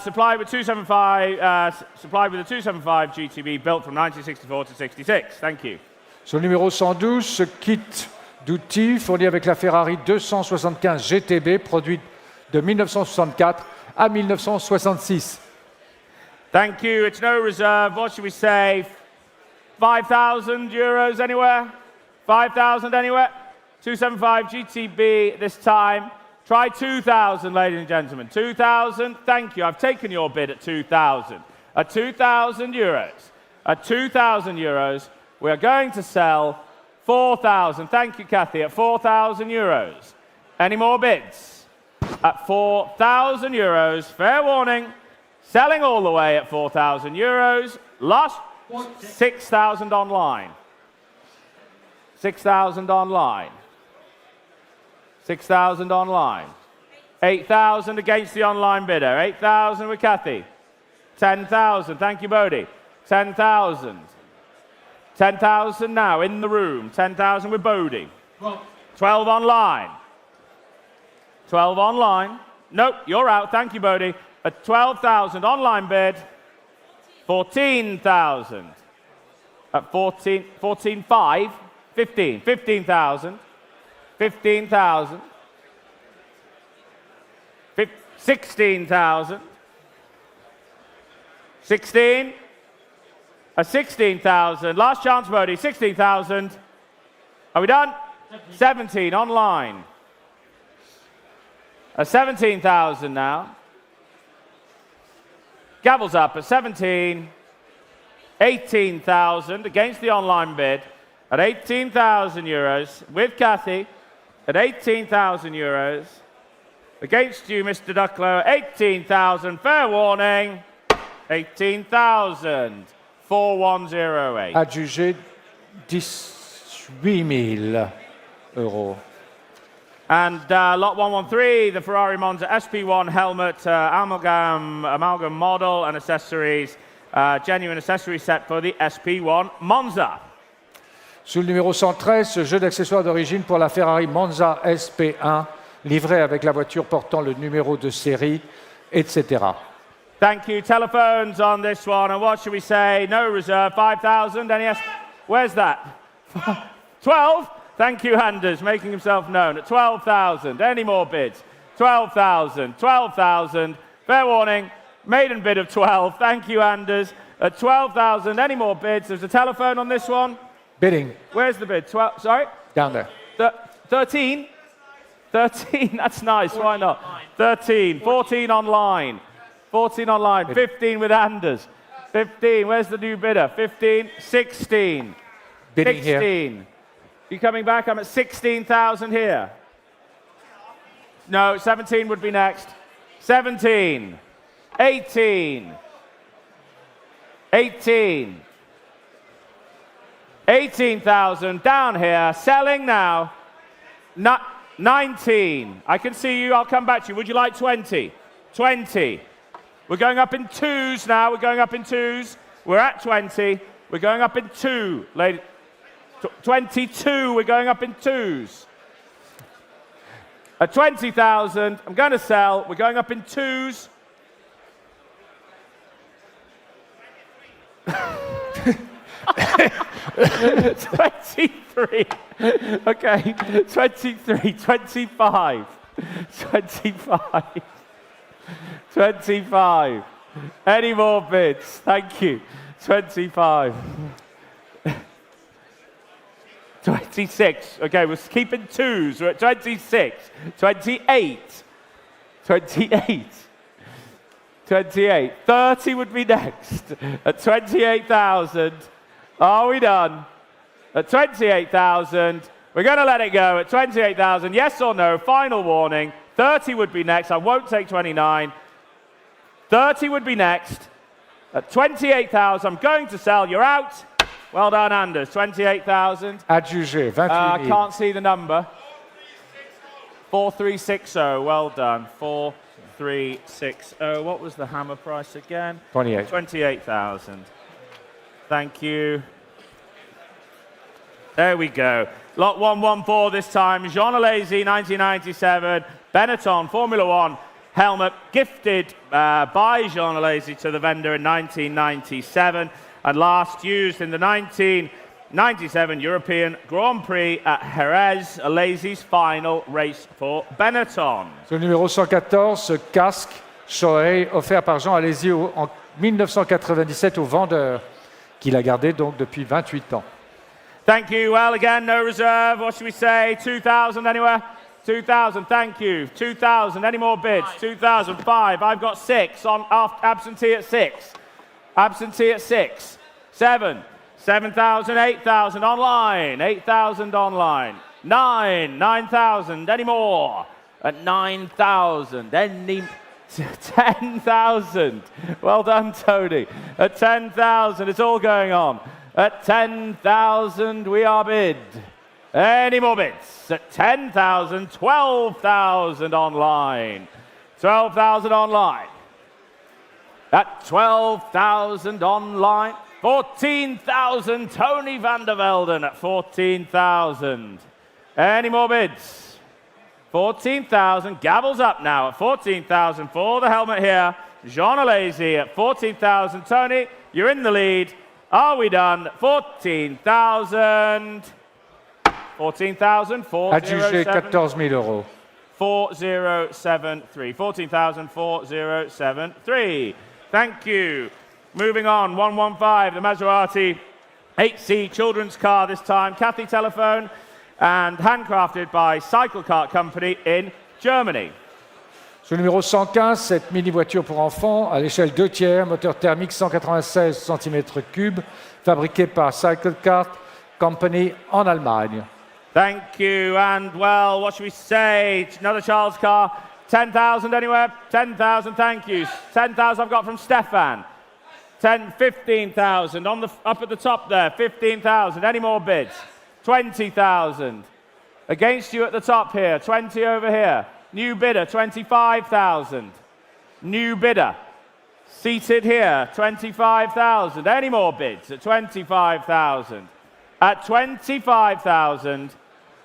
supplied with 275, supplied with a 275 GTB built from 1964 to 66. Thank you. Sur le numéro 112, ce kit d'outils fourni avec la Ferrari 275 GTB, produite de 1964 à 1966. Thank you. It's no reserve. What should we say? 5,000 euros anywhere? 5,000 anywhere? 275 GTB this time. Try 2,000, ladies and gentlemen. 2,000. Thank you. I've taken your bid at 2,000. At 2,000 euros. At 2,000 euros, we are going to sell 4,000. Thank you, Kathy. At 4,000 euros. Any more bids? At 4,000 euros. Fair warning. Selling all the way at 4,000 euros. Last 6,000 online. 6,000 online. 6,000 online. 8,000 against the online bidder. 8,000 with Kathy. 10,000. Thank you, Bodhi. 10,000. 10,000 now in the room. 10,000 with Bodhi. 12 online. 12 online. Nope, you're out. Thank you, Bodhi. A 12,000 online bid. 14,000. At 14,5. 15. 15,000. 15,000. 16,000. 16. A 16,000. Last chance, Bodhi. 16,000. Are we done? 17 online. A 17,000 now. Gavel's up at 17. 18,000 against the online bid. At 18,000 euros with Kathy. At 18,000 euros. Against you, Mr. Ducklow. 18,000. Fair warning. 18,000. 4108. Adjugé 18 000 euros. And lot 113, the Ferrari Monza SP1 helmet, amalgam model and accessories, genuine accessory set for the SP1 Monza. Sous le numéro 113, ce jeu d'accessoires d'origine pour la Ferrari Monza SP1, livré avec la voiture portant le numéro de série, etc. Thank you. Telephones on this one, and what should we say? No reserve, 5,000. Any Where's that? 12? Thank you, Anders, making himself known. At 12,000. Any more bids? 12,000. 12,000. Fair warning. Maiden bid of 12. Thank you, Anders. At 12,000. Any more bids? There's a telephone on this one. Bidding. Where's the bid? 12. Sorry? Down there. 13? 13. That's nice. 14, why not? 13. 14 online. 14 online. 15 with Anders. 15. Where's the new bidder? 15. 16. Bidding 16. here. You coming back? I'm at 16,000 here. No, 17 would be next. 17. 18. 18. 18,000 down here. Selling now. 19. I can see you. I'll come back to you. Would you like 20? 20. We're going up in twos now. We're going up in twos. We're at 20. We're going up in two, ladies. 22, we're going up in twos. At 20,000, I'm going to sell. We're going up in twos. 23. Okay, 23, 25, 25, 25. Any more bids? Thank you. 25. 26. Okay, we're keeping twos. We're at 26. 28. 28. 28. 30 would be next. At 28,000. Are we done? At 28,000. We're going to let it go at 28,000. Yes or no? Final warning. 30 would be next. I won't take 29. 30 would be next. At 28,000, I'm going to sell. You're out. Well done, Anders. 28,000. Adjugé, 28 I 000. can't see the number. 4360. Well done. 4360. What was the hammer price again? 28. 28,000. Thank you. There we go. Lot 114 this time. Jean Alesi, 1997. Benetton Formula One helmet gifted by Jean Alesi to the vendor in 1997 and last used in the 1997 European Grand Prix at Jerez, Alesi's final race for Benetton. Sur le numéro 114, ce casque Shoei offert par Jean Alesi en 1997 au vendeur, qu'il a gardé donc depuis 28 ans. Thank you. Well, again, no reserve. What should we say? 2,000 anywhere? 2,000. Thank you. 2,000. Any more bids? 2,005. I've got 6 on absentee at 6. Absentee at 6. 7. 7,000. 8,000 online. 8,000 online. 9. 9,000. Any more? At 9,000. Any 10,000. Well done, Tony. At 10,000. It's all going on. At 10,000, we are bid. Any more bids? At 10,000, 12,000 online. 12,000 online. At 12,000 online. 14,000, Tony van der Velden at 14,000. Any more bids? 14,000, gavels up now at 14,000 for the helmet here. Jean Alesi at 14,000. Tony, you're in the lead. Are we done? 14,000. 14,000. Adjugé 14 000 euros. 4073. 14,000. 4073. Thank you. Moving on. 115. The Maserati 8C children's car this time. Kathy telephone and handcrafted by Cycle Kart Company in Germany. Sur le numéro 115, cette mini-voiture pour enfants à l'échelle 2 tiers, moteur thermique 196 cm3, fabriquée par Cycle Kart Company en Allemagne. Thank you. And, well, what should we say? Another child's car. 10,000 anywhere? 10,000, thank you. 10,000 I've got from Stefan. 15,000 on the up at the top there. 15,000. Any more bids? 20,000. Against you at the top here. 20 over here. New bidder, 25,000. New bidder. Seated here, 25,000. Any more bids at 25,000? At 25,000.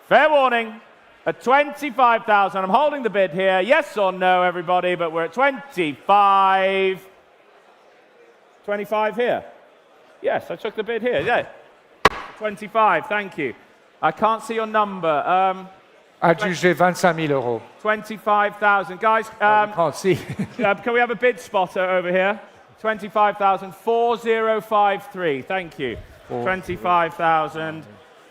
Fair warning. At 25,000. I'm holding the bid here. Yes or no, everybody, but we're at 25. 25 here. Yes, I took the bid here. Yeah. 25, thank you. I can't see your number. Adjugé 25 000 euros. 25,000. Guys, Can't see. can we have a bid spotter over here? 25,000. 4053. Thank you. 25,000.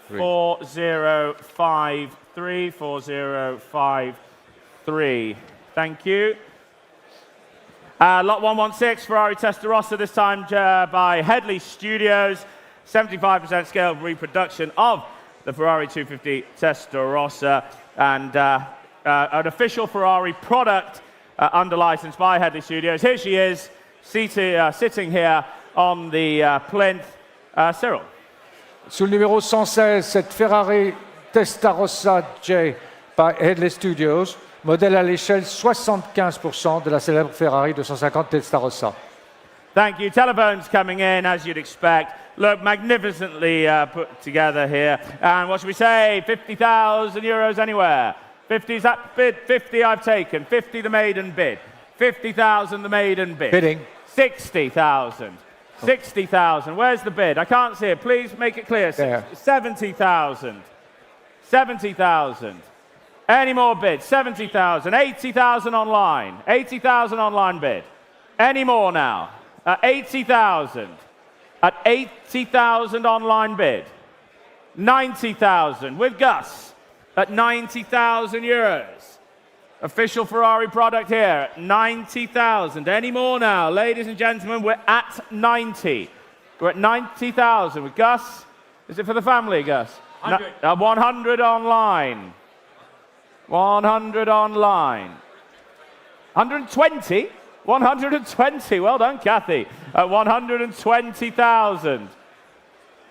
4053. 4053. Thank you. Lot 116, Ferrari Testarossa, this time by Headley Studios. 75% scale reproduction of the Ferrari 250 Testarossa, and an official Ferrari product under license by Headley Studios. Here she is, sitting here on the plinth. Cyril. Sur le numéro 116, cette Ferrari Testarossa J by Headley Studios, modèle à l'échelle 75% de la célèbre Ferrari 250 Testarossa. Thank you. Telephones coming in, as you'd expect. Look, magnificently put together here. And what should we say? 50,000 euros anywhere. 50 is that bid? 50 I've taken. 50 the maiden bid. 50,000 the maiden bid. Bidding. 60,000. 60,000. Where's the bid? I can't see it. Please make it clear. There. 70,000. 70,000. Any more bids? 70,000. 80,000 online. 80,000 online bid. Any more now? At 80,000. At 80,000 online bid. 90,000 with Gus at 90,000 euros. Official Ferrari product here at 90,000. Any more now? Ladies and gentlemen, we're at 90. We're at 90,000 with Gus. Is it for the family, Gus? 100. 100 online. 100 online. 120? 120. Well done, Kathy. At 120,000.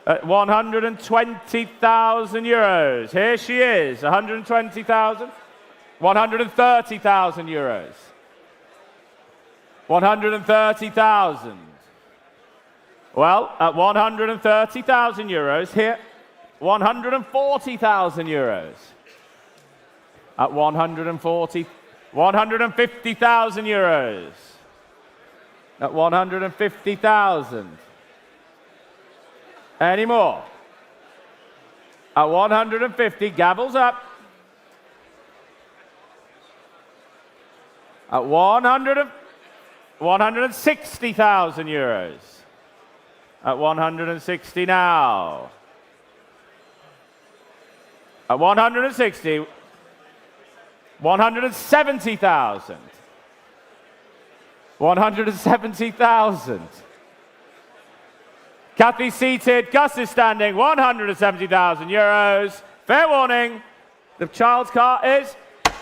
At 120,000 euros. Here she is. 120,000. 130,000 euros. 130,000. Well, at 130,000 euros, here, 140,000 euros. At 150,000 euros. At 150,000. Any more? At 150, gavels up. At 160,000 euros. At 160 now. At 160, 170,000. 170,000. Kathy seated, Gus is standing, 170,000 euros. Fair warning, the child's car is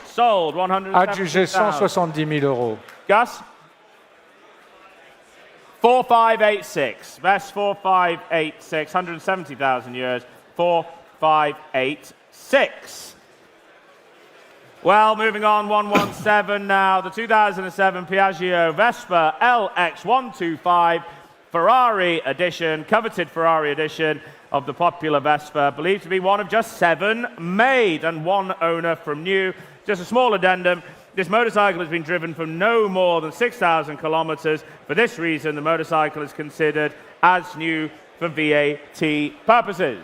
sold, 170,000. Adjugé 170 000 euros. Gus? 4586. Best 4586. 170,000 euros. 4586. Well, moving on, 117 now. The 2007 Piaggio Vespa LX125 Ferrari edition, coveted Ferrari edition of the popular Vespa, believed to be one of just 7 made and 1 owner from new. Just a small addendum. This motorcycle has been driven from no more than 6,000 kilometers. For this reason, the motorcycle is considered as new for VAT purposes.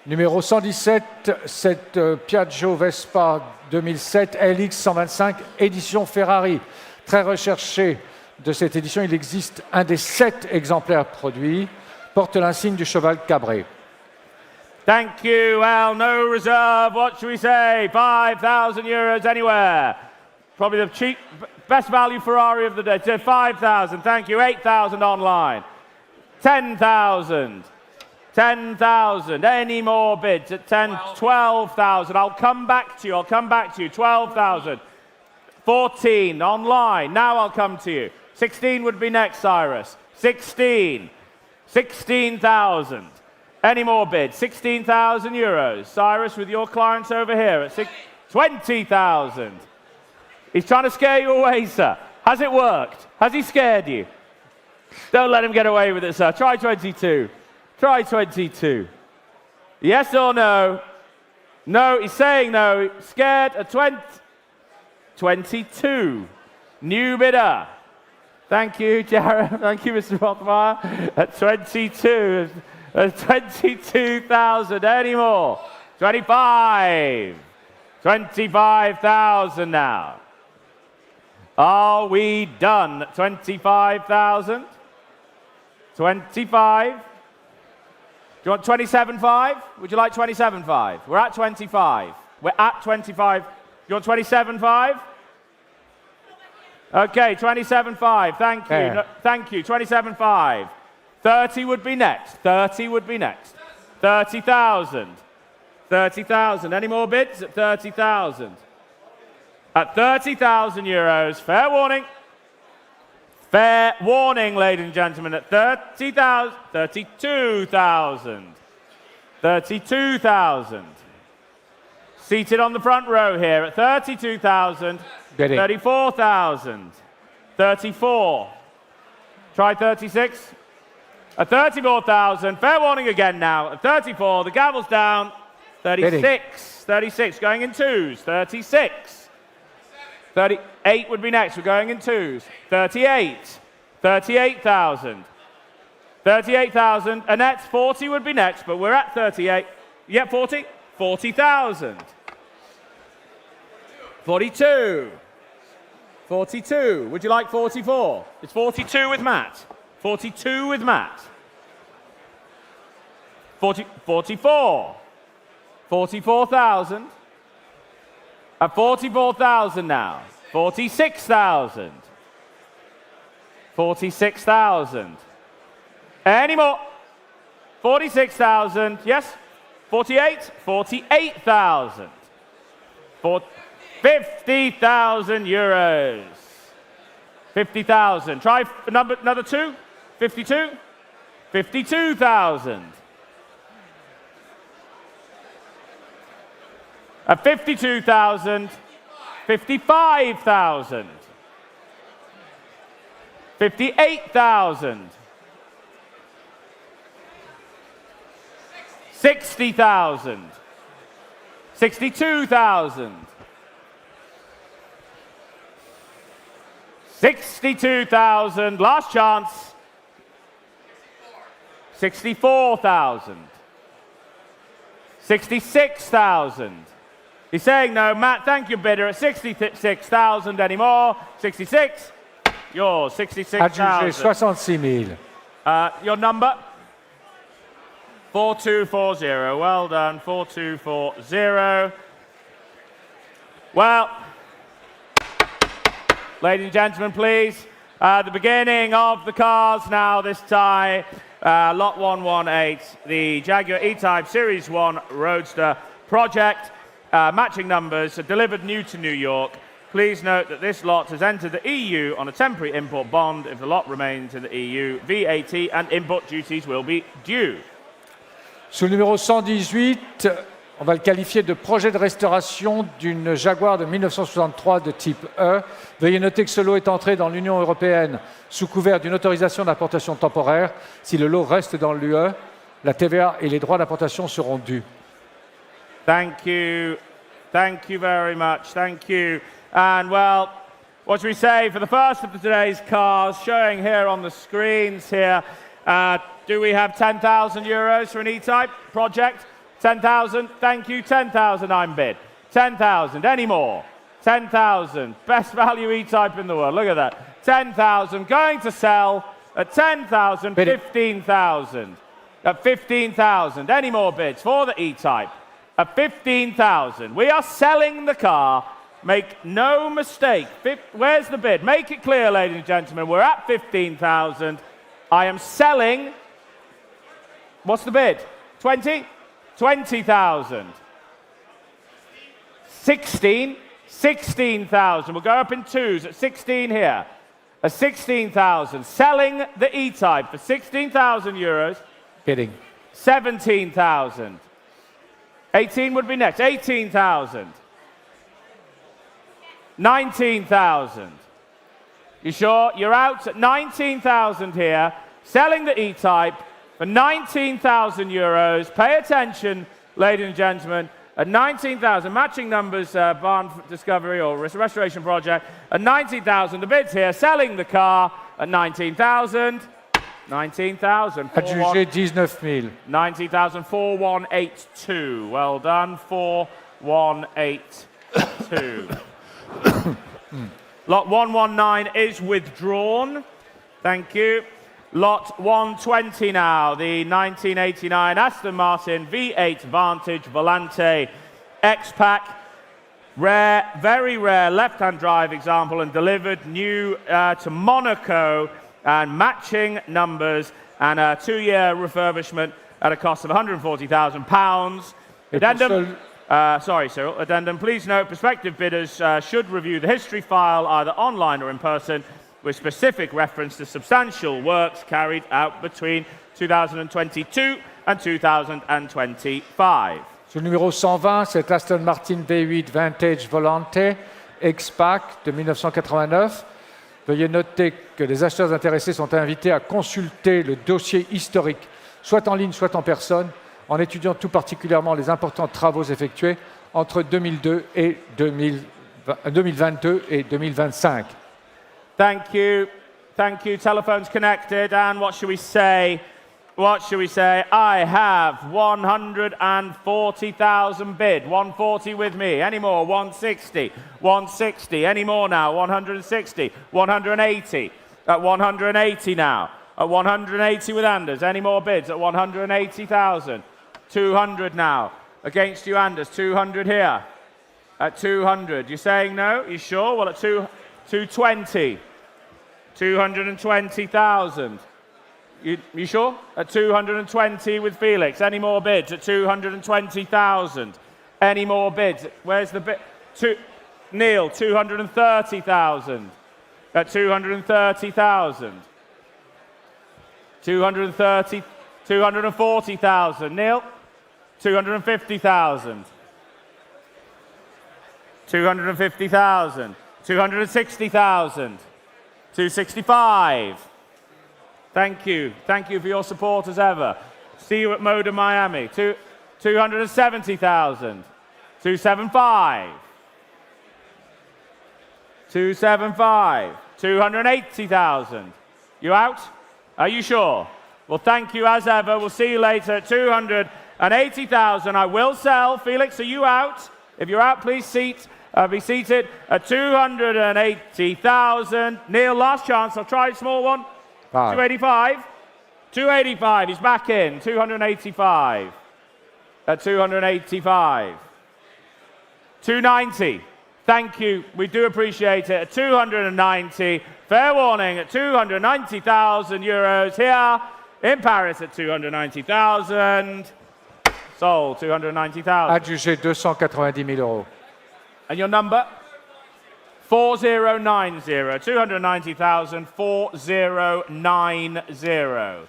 Numéro 117, cette Piaggio Vespa 2007 LX 125 édition Ferrari. Très recherché de cette édition, il existe un des 7 exemplaires produits, porte l'insigne du cheval cabré. Thank you. Well, no reserve. What should we say? 5,000 euros anywhere. Probably the cheap, best value Ferrari of the day. 5,000. Thank you. 8,000 online. 10,000. 10,000. Any more bids at 10? 12,000. I'll come back to you. I'll come back to you. 12,000. 14 online. Now I'll come to you. 16 would be next, Cyrus. 16. 16,000. Any more bids? 16,000 euros. Cyrus, with your clients over here at 20,000. He's trying to scare you away, sir. Has it worked? Has he scared you? Don't let him get away with it, sir. Try 22. Try 22. Yes or no? No, he's saying no. Scared at 22. New bidder. Thank you, Jared. Thank you, Mr. Rothmeyer. At 22. At 22,000. Any more? 25. 25,000 now. Are we done? 25,000? 25? Do you want 27.5? Would you like 27.5? We're at 25. We're at 25. You want 27.5? Okay, 27.5. Thank you. Yeah. No, thank you. 27.5. 30 would be next. 30 would be next. 30,000. 30,000. Any more bids at 30,000? At 30,000 euros. Fair warning. Fair warning, ladies and gentlemen. At 30,000. 32,000. 32,000. Seated on the front row here at 32,000. 34,000. 34. Try 36. At 34,000. Fair warning again now. At 34. The gavel's down. 36. 36. Going in twos. 36. 38 would be next. We're going in twos. 38. 38,000. 38,000. Annette's 40 would be next, but we're at 38. Yeah, 40? 40,000. 42. 42. Would you like 44? It's 42 with Matt. 42 with Matt. 44. 44,000. At 44,000 now. 46,000. 46,000. Any more? 46,000. Yes? 48? 48,000. 50,000 euros. 50,000. Try another two. 52? 52,000. At 52,000. 55,000. 58,000. 60,000. 62,000. 62,000. Last chance. 64,000. 66,000. He's saying no. Matt, thank you, bidder. At 66,000 anymore. 66. Yours. 66,000. Adjugé 66 000. Your number? 4240. Well done. 4240. Well, ladies and gentlemen, please. The beginning of the cars now this time. Lot 118, the Jaguar E-Type Series 1 Roadster project. Matching numbers are delivered new to New York. Please note that this lot has entered the EU on a temporary import bond. If the lot remains in the EU, VAT and import duties will be due. Sous le numéro 118, on va le qualifier de projet de restauration d'une Jaguar de 1963 de type E. Veuillez noter que ce lot est entré dans l'Union européenne sous couvert d'une autorisation d'importation temporaire. Si le lot reste dans l'UE, la TVA et les droits d'importation seront dus. Thank you. Thank you very much. Thank you. And well, what should we say for the first of today's cars showing here on the screens here? Do we have 10,000 euros for an E-Type project? 10,000. Thank you. 10,000 I'm bid. 10,000. Any more? 10,000. Best value E-Type in the world. Look at that. 10,000. Going to sell at 10,000. 15,000. At 15,000. Any more bids for the E-Type? At 15,000. We are selling the car. Make no mistake. Where's the bid? Make it clear, ladies and gentlemen. We're at 15,000. I am selling. What's the bid? 20? 20,000. 16? 16,000. We'll go up in twos at 16 here. At 16,000. Selling the E-Type for 16,000 euros. Bidding. 17,000. 18 would be next. 18,000. 19,000. You sure? You're out at 19,000 here. Selling the E-Type for 19,000 euros. Pay attention, ladies and gentlemen. At 19,000, matching numbers, barn discovery or restoration project. At 19,000, the bid's here. Selling the car at 19,000. 19,000. Adjugé 19 000. 19,000. 4182. Well done. 4182. Lot 119 is withdrawn. Thank you. Lot 120 now, the 1989 Aston Martin V8 Vantage Volante X-Pack. Rare, very rare left-hand drive example and delivered new to Monaco and matching numbers and a 2-year refurbishment at a cost of £140,000. Addendum. Sorry, Cyril. Addendum. Please note, prospective bidders should review the history file either online or in person, with specific reference to substantial works carried out between 2022 and 2025. Sur le numéro 120, c'est Aston Martin V8 Vantage Volante X-Pack de 1989. Veuillez noter que les acheteurs intéressés sont invités à consulter le dossier historique, soit en ligne, soit en personne, en étudiant tout particulièrement les importants travaux effectués entre 2022 et 2025. Thank you. Thank you. Telephones connected. And what should we say? what should we say? I have 140,000 bid. 140 with me. Any more? 160. 160. Any more now? 160. 180. At 180 now. At 180 with Anders. Any more bids? At 180,000. 200 now. Against you, Anders. 200 here. At 200. You're saying no? You sure? Well, at 220. 220,000. You sure? At 220 with Felix. Any more bids? At 220,000. Any more bids? Where's the bid? Neil, 230,000. At 230,000. 240,000. Neil, 250,000. 250,000. 260,000. 265. Thank you. Thank you for your support as ever. See you at Moda Miami. 270,000. 275. 275. 280,000. You out? Are you sure? Well, thank you as ever. We'll see you later at 280,000. I will sell. Felix, are you out? If you're out, please be seated at 280,000. Neil, last chance. I'll try a small one. 285. 285. He's back in. 285. At 285. 290. Thank you. We do appreciate it. At 290. Fair warning at 290,000 euros here in Paris at 290,000. Sold. 290,000. Adjugé 290 000 euros. And your number? 4090. 290,000. 4090.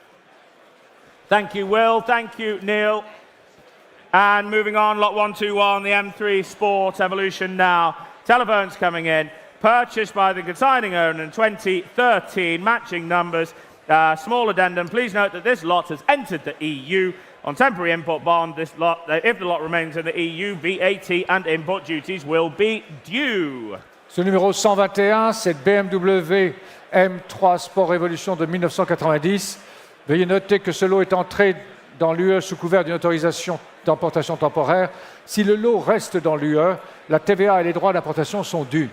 Thank you, Will. Thank you, Neil. And moving on, lot 121, the M3 Sport Evolution now. Telephones coming in. Purchased by the consigning owner in 2013. Matching numbers. Small addendum. Please note that this lot has entered the EU on temporary import bond. This lot, if the lot remains in the EU, VAT and import duties will be due. Ce numéro 121, c'est BMW M3 Sport Evolution de 1990. Veuillez noter que ce lot est entré dans l'UE sous couvert d'une autorisation d'importation temporaire. Si le lot reste dans l'UE, la TVA et les droits d'importation sont dus.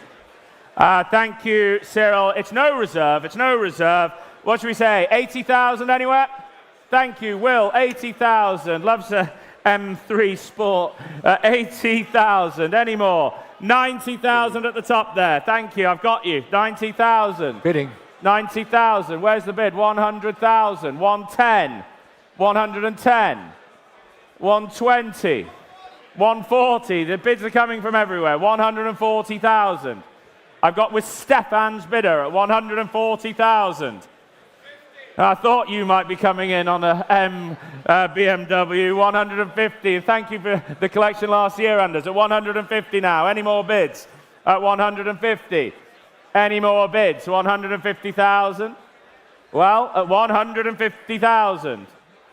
Thank you, Cyril. It's no reserve. It's no reserve. What should we say? 80,000 anywhere? Thank you, Will. 80,000. Loves M3 Sport. 80,000. Any more? 90,000 at the top there. Thank you. I've got you. 90,000. Bidding. 90,000. Where's the bid? 100,000. 110. 110. 120. 140. The bids are coming from everywhere. 140,000. I've got with Stefan's bidder at 140,000. I thought you might be coming in on a BMW 150. Thank you for the collection last year, Anders. At 150 now. Any more bids? At 150. Any more bids? 150,000. Well, at 150,000.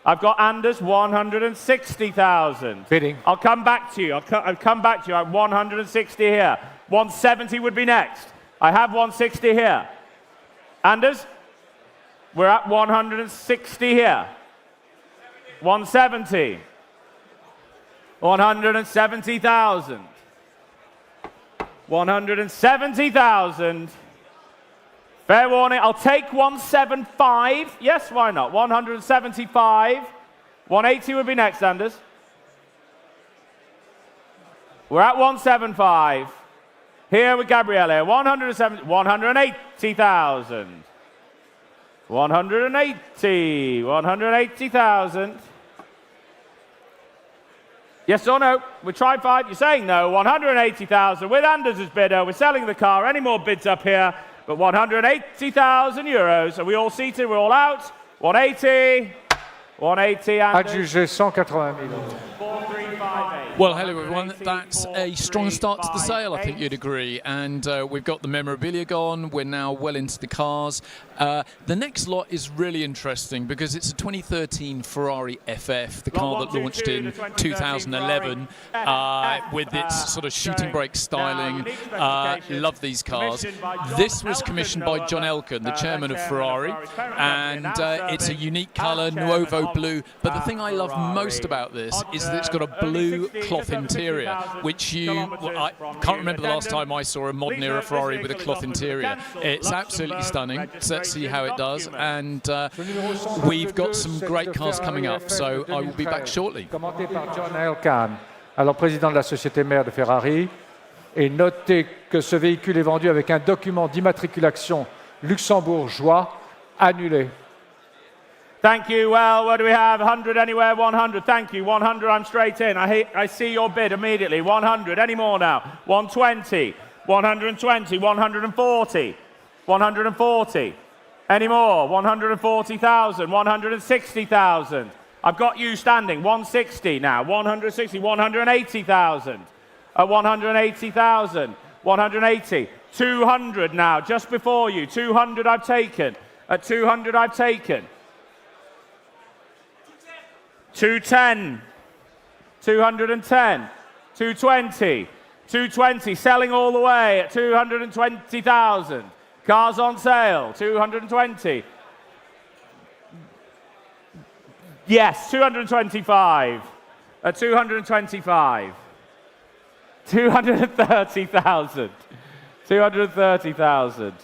I've got Anders 160,000. Bidding. I'll come back to you. I'll come back to you. I'm 160 here. 170 would be next. I have 160 here. Anders, we're at 160 here. 170. 170,000. 170,000. Fair warning, I'll take 175. Yes, why not? 175. 180 would be next, Anders. We're at 175. Here with Gabriele. 180,000. 180. 180,000. Yes or no? We tried 5. You're saying no. 180,000 with Anders as bidder. We're selling the car. Any more bids up here? But 180,000 euros. Are we all seated? We're all out. 180. 180. Anders. Adjugé 180 000 euros. 435. Well, hello everyone. That's a strong start to the sale, I think you'd agree. And we've got the memorabilia gone. We're now well into the cars. The next lot is really interesting because it's a 2013 Ferrari FF, the car that launched in 2011 with its sort of shooting brake styling. Love these cars. This was commissioned by John Elkann, the chairman of Ferrari, and it's a unique colour, Nuovo blue. But the thing I love most about this is that it's got a blue cloth interior, which I can't remember the last time I saw a modern era Ferrari with a cloth interior. It's absolutely stunning. So let's see how it does. And we've got some great cars coming up, so I will be back shortly. Commenté par John Elkann, alors président de la société mère de Ferrari. Et notez que ce véhicule est vendu avec un document d'immatriculation luxembourgeois annulé. Thank you. Well, what do we have? 100 anywhere, 100. Thank you. 100, I'm straight in. I see your bid immediately. 100. Any more now? 120. 120. 140. 140. Any more? 140,000. 160,000. I've got you standing. 160 now. 160. 180,000. 180,000. 180. 200 now. Just before you. 200 I've taken. At 200 I've taken. 210, 210, 220, 220, selling all the way at 220,000. Cars on sale, 220. Yes, 225, at 225. 230,000, 230,000,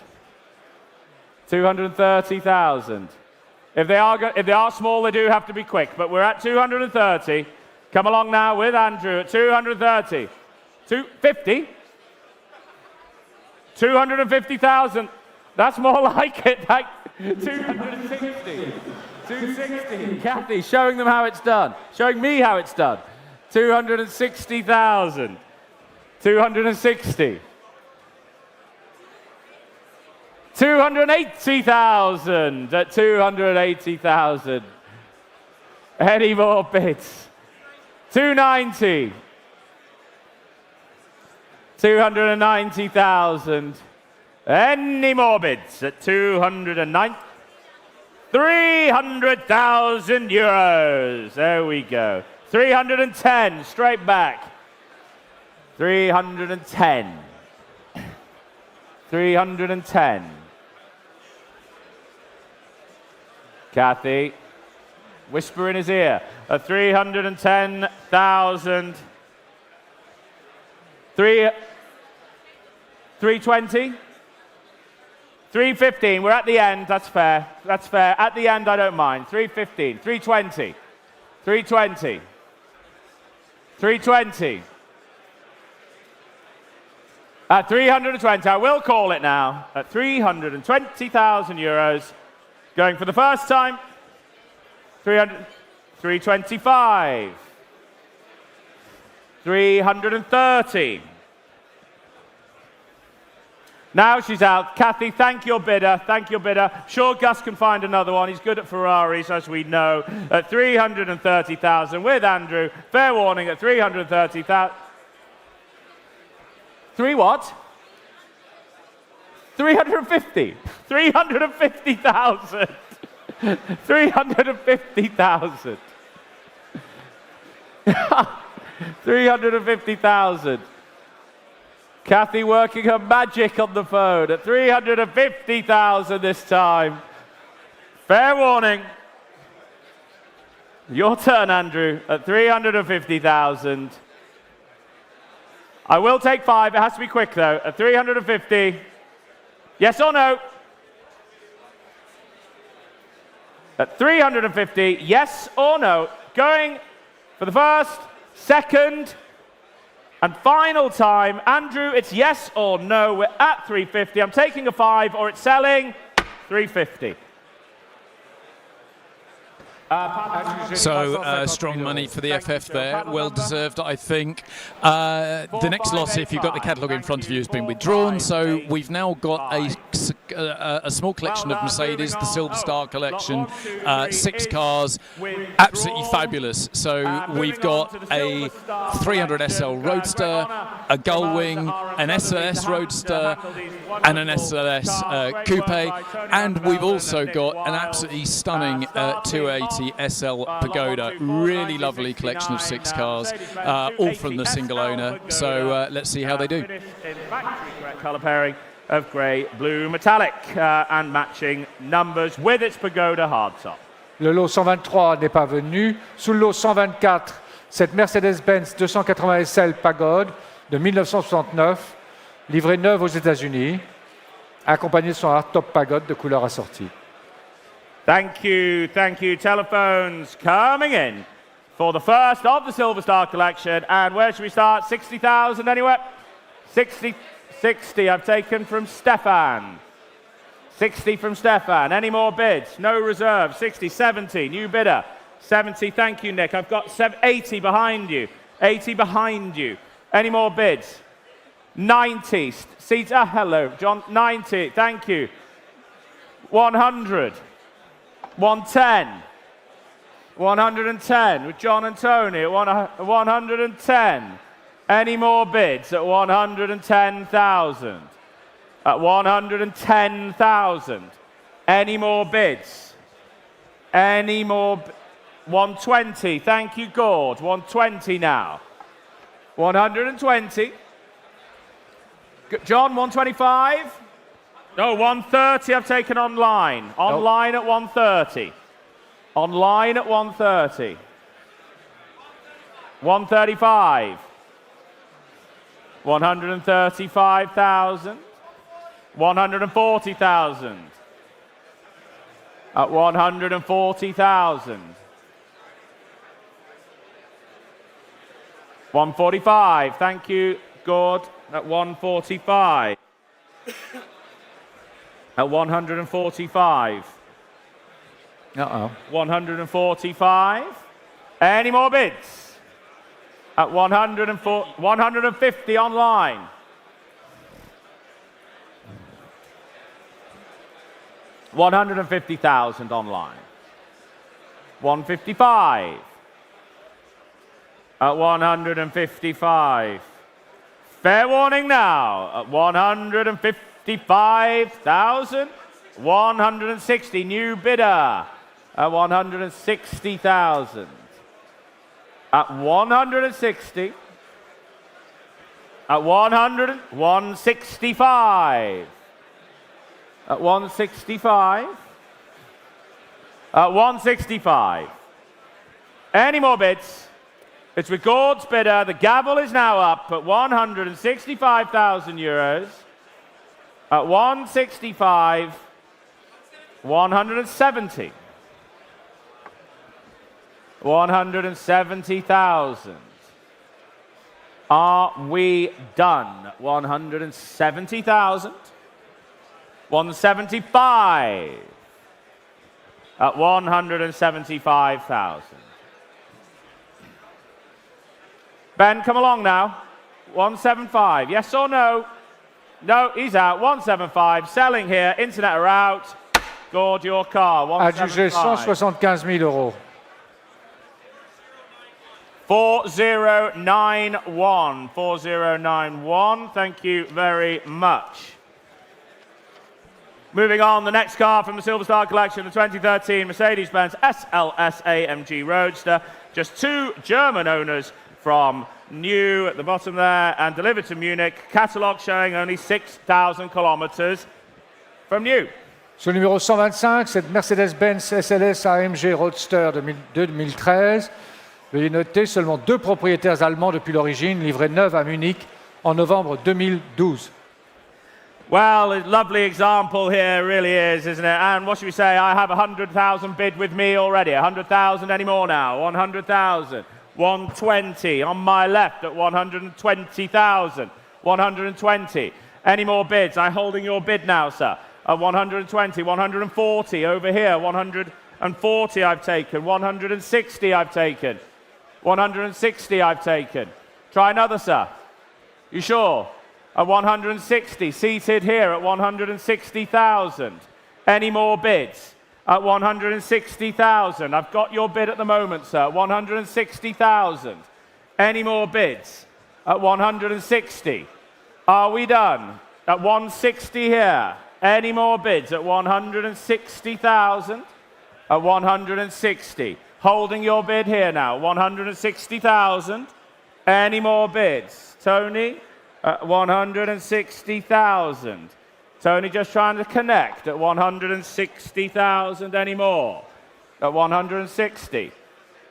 230,000. If they are small, they do have to be quick. But we're at 230. Come along now with Andrew at 230. 250. 250,000. That's more like it. 260. 260. Kathy, showing them how it's done. Showing me how it's done. 260,000. 260. 280,000 at 280,000. Any more bids? 290. 290,000. Any more bids at 209? 300,000 euros. There we go. 310, straight back. 310. 310. Kathy, whisper in his ear. 310,000. 320. 315. We're at the end. That's fair. That's fair. At the end, I don't mind. 315. 320. 320. 320. At 320, I will call it now. At 320,000 euros. Going for the first time. 325. 330. Now she's out. Kathy, thank your bidder. Thank your bidder. Sure, Gus can find another one. He's good at Ferraris, as we know. At 330,000 with Andrew. Fair warning at 330,000. 3 what? 350. 350,000. 350,000. 350,000. Kathy working her magic on the phone at 350,000 this time. Fair warning. Your turn, Andrew, at 350,000. I will take 5. It has to be quick, though. At 350. Yes or no? At 350. Yes or no? Going for the first, second, and final time. Andrew, it's yes or no. We're at 350. I'm taking a 5, or it's selling 350. So strong money for the FF there, well deserved, I think. The next lot, if you've got the catalogue in front of you, has been withdrawn, so we've now got a a small collection of Mercedes, the Silver Star collection, 6 cars, absolutely fabulous. So we've got a 300 SL Roadster, a Gullwing, an SLS Roadster, and an SLS Coupe, and we've also got an absolutely stunning 280 SL Pagoda. Really lovely collection of 6 cars, all from the single owner. So let's see how they do. Correct colour pairing of grey, blue, metallic, and matching numbers with its Pagoda hardtop. Le lot 123 n'est pas venu. Sous le lot 124, cette Mercedes-Benz 280 SL Pagode de 1969, livrée neuve aux États-Unis, accompagnée de son hardtop Pagode de couleur assortie. Thank you, thank you. Telephones coming in for the first of the Silver Star collection. And where should we start? 60,000 anywhere? 60 I've taken from Stefan. 60 from Stefan. Any more bids? No reserve. 60, 70. New bidder. 70. Thank you, Nick. I've got 80 behind you. 80 behind you. Any more bids? 90. Seats. Hello, John. 90. Thank you. 100. 110. 110 with John and Tony at 110. Any more bids at 110,000? At 110,000. Any more bids? Any more? 120. Thank you, Gord. 120 now. 120. John, 125? No, 130 I've taken online. Online at 130. Online at 130. 135. 135,000. 140,000. At 140,000. 145. Thank you, Gord. At 145. At 145. 145. Any more bids? At 150 online. 150,000 online. 155. At 155. Fair warning now. At 155,000. 160. New bidder. At 160,000. At 160. At 165. At 165. At 165. Any more bids? It's with Gord's bidder. The gavel is now up at 165,000 euros. At 165. 170. 170,000. Are we done? 170,000. 175. At 175,000. Ben, come along now. 175. Yes or no? No, he's out. 175. Selling here. Internet are out. Gord, your car. Adjugé 175 000 euros. 4091. 4091. Thank you very much. Moving on, the next car from the Silver Star collection, the 2013 Mercedes-Benz SLS AMG Roadster. Just 2 German owners from new at the bottom there and delivered to Munich. Catalogue showing only 6,000 kilometers from new. Sur le numéro 125, cette Mercedes-Benz SLS AMG Roadster de 2013. Veuillez noter seulement 2 propriétaires allemands depuis l'origine, livrée neuve à Munich en novembre 2012. Well, a lovely example here, really is, isn't it? And what should we say? I have 100,000 bid with me already. 100,000 anymore now. 100,000. 120 on my left at 120,000. 120. Any more bids? I'm holding your bid now, sir. 120, 140 over here. 140 I've taken. 160 I've taken. 160 I've taken. Try another, sir. You sure? At 160, seated here at 160,000. Any more bids? At 160,000. I've got your bid at the moment, sir. 160,000. Any more bids? At 160. Are we done? At 160 here. Any more bids? At 160,000. At 160. Holding your bid here now. 160,000. Any more bids? Tony? At 160,000. Tony just trying to connect at 160,000 anymore. At 160.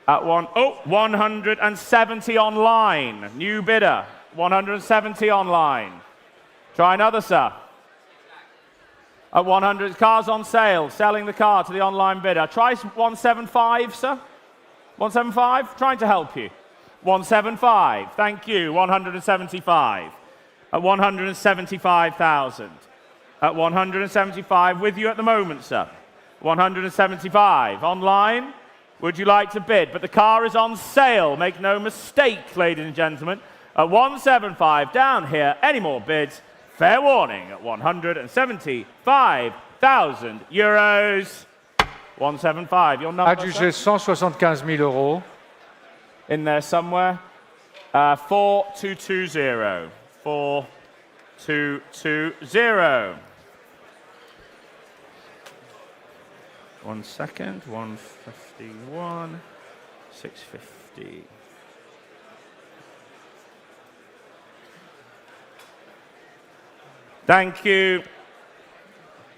At 170 online. New bidder. 170 online. Try another, sir. At 100, cars on sale. Selling the car to the online bidder. Try 175, sir. 175. Trying to help you. 175. Thank you. 175. At 175,000. At 175, with you at the moment, sir. 175. Online, would you like to bid? But the car is on sale. Make no mistake, ladies and gentlemen. At 175, down here. Any more bids? Fair warning. At 175,000 euros. 175. Your number, Adjugé 175 000 euros. in there somewhere. 4220. 4220. 1 second. 151. 650. Thank you.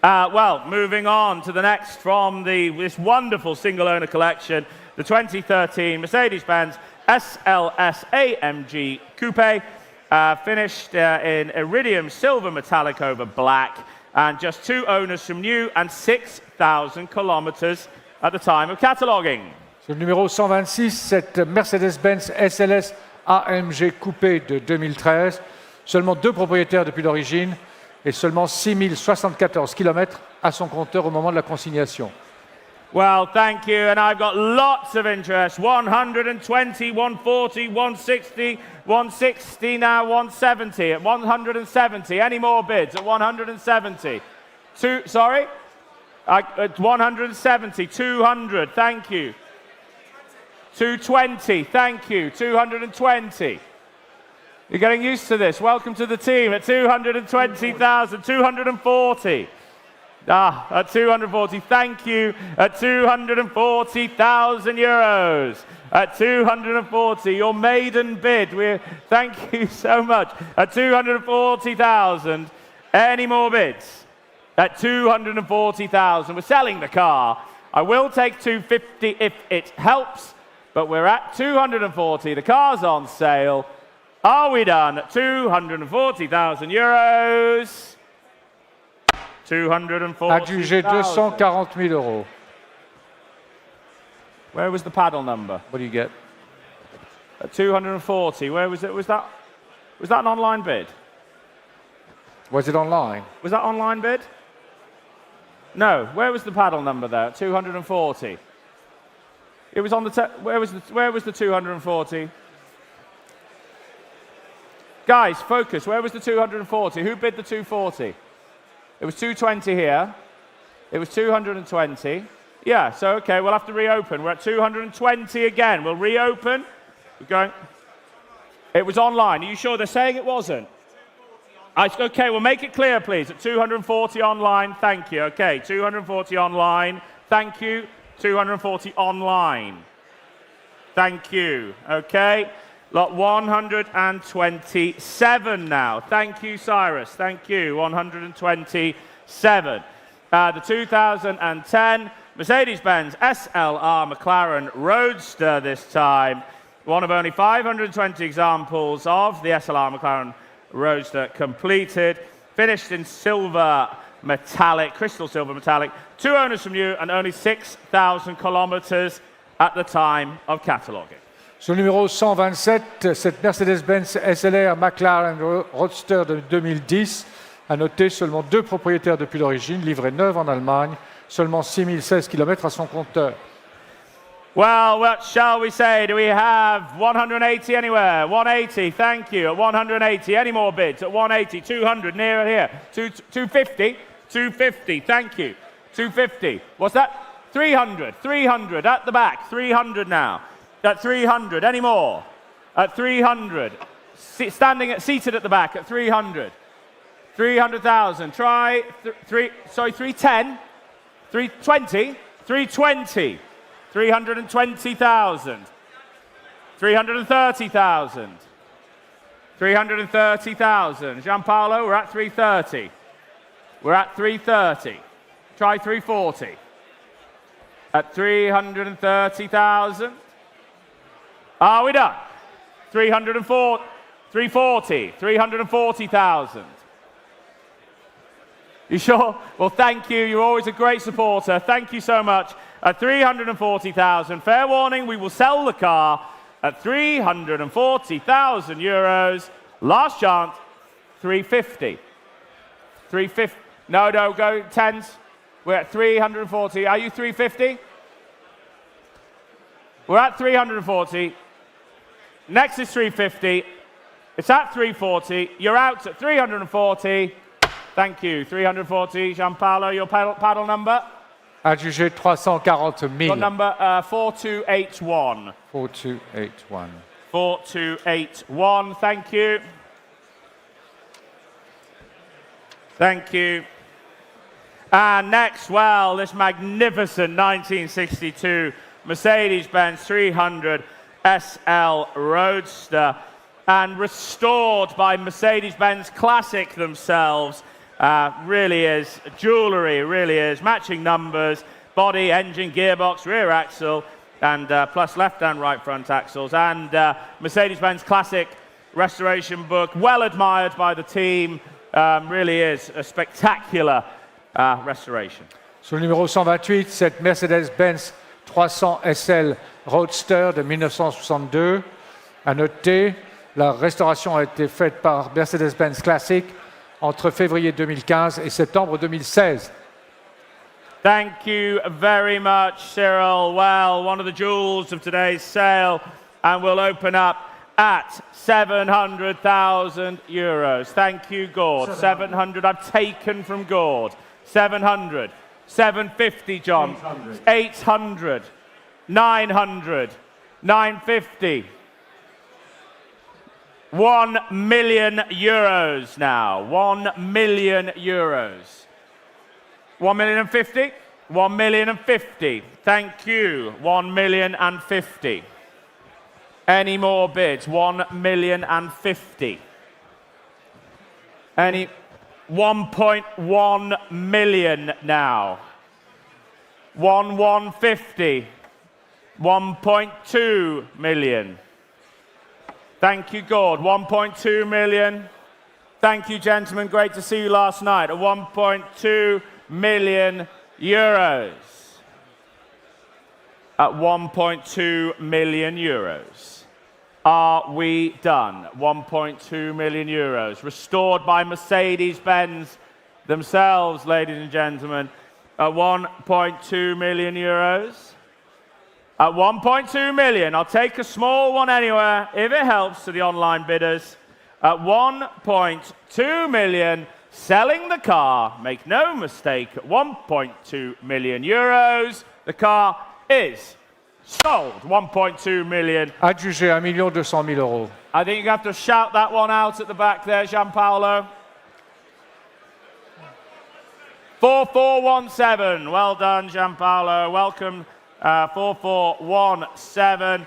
Well, moving on to the next from this wonderful single-owner collection, the 2013 Mercedes-Benz SLS AMG Coupe, finished in iridium silver metallic over black, and just 2 owners from new and 6,000 kilometers at the time of cataloguing. Sur le numéro 126, cette Mercedes-Benz SLS AMG Coupé de 2013, seulement 2 propriétaires depuis l'origine et seulement 6074 km à son compteur au moment de la consignation. Well, thank you, and I've got lots of interest. 120, 140, 160, 160 now, 170. At 170, any more bids? At 170. Sorry? At 170, 200, thank you. 220, thank you. 220. You're getting used to this. Welcome to the team. At 220,000, 240. At 240, thank you. At 240,000 euros. At 240, your maiden bid. Thank you so much. At 240,000, any more bids? At 240,000, we're selling the car. I will take 250 if it helps, but we're at 240. The car's on sale. Are we done? 240,000 euros. 240,000. Adjugé 240 000 euros. Where was the paddle number? What do you get? At 240. Where was it? Was that an online bid? Was it online? Was that online bid? No. Where was the paddle number there? 240. It was on the. Where was the 240? Guys, focus. Where was the 240? Who bid the 240? It was 220 here. It was 220. Yeah, so okay, we'll have to reopen. We're at 220 again. We'll reopen. We're going. It was online. Are you sure? They're saying it wasn't. Okay, we'll make it clear, please. At 240 online. Thank you. Okay, 240 online. Thank you. 240 online. Thank you. Okay. Lot 127 now. Thank you, Cyrus. Thank you. 127. The 2010 Mercedes-Benz SLR McLaren Roadster this time. One of only 520 examples of the SLR McLaren Roadster completed. Finished in silver metallic, crystal silver metallic. 2 owners from new and only 6,000 kilometers at the time of cataloguing. Sur le numéro 127, cette Mercedes-Benz SLR McLaren Roadster de 2010 a noté seulement 2 propriétaires depuis l'origine, livrée neuve en Allemagne, seulement 6016 km à son compteur. Well, what shall we say? Do we have 180 anywhere? 180, thank you. At 180, any more bids? At 180, 200, near here. 250, 250, thank you. 250, what's that? 300, 300, at the back, 300 now. At 300, any more? At 300, seated at the back at 300. 300,000, try, 310, 320, 320. 320,000, 330,000, 330,000. Gianpaolo, we're at 330. We're at 330. Try 340. At 330,000. Are we done? 340, 340,000. You sure? Well, thank you. You're always a great supporter. Thank you so much. At 340,000, fair warning, we will sell the car at 340,000 euros. Last chance, 350. 350. No, go tens. We're at 340. Are you 350? We're at 340. Next is 350. It's at 340. You're out at 340. Thank you. 340. Gianpaolo, your paddle number? Adjugé 340 000. Your number 4281. 4281. 4281. Thank you. Thank you. And next, well, this magnificent 1962 Mercedes-Benz 300 SL Roadster, and restored by Mercedes-Benz Classic themselves. Really is jewellery, really is. Matching numbers, body, engine, gearbox, rear axle, and plus left and right front axles. And Mercedes-Benz Classic restoration book, well admired by the team. Really is a spectacular restoration. Sur le numéro 128, cette Mercedes-Benz 300 SL Roadster de 1962. À noter, la restauration a été faite par Mercedes-Benz Classic entre février 2015 et septembre 2016. Thank you very much, Cyril. Well, one of the jewels of today's sale, and we'll open up at 700,000 euros. Thank you, Gord. 700 I've taken from Gord. 700. 750, John. 800. 900. 950. 1 million euros now. 1 million euros. 1,050,000. 1,050,000. Thank you. 1,050,000. Any more bids? 1,050,000. Any? 1.1 million now. 1,150,000. 1.2 million. Thank you, Gord. 1.2 million. Thank you, gentlemen. Great to see you last night. At 1.2 million euros. At 1.2 million euros. Are we done? 1.2 million euros. Restored by Mercedes-Benz themselves, ladies and gentlemen. At 1.2 million euros. At 1.2 million, I'll take a small one anywhere, if it helps to the online bidders. At 1.2 million, selling the car, make no mistake, at 1.2 million euros, the car is sold. 1.2 million. Adjugé 1,200,000 euros. I think you have to shout that one out at the back there, Gianpaolo. 4417. Well done, Gianpaolo. Welcome. 4417.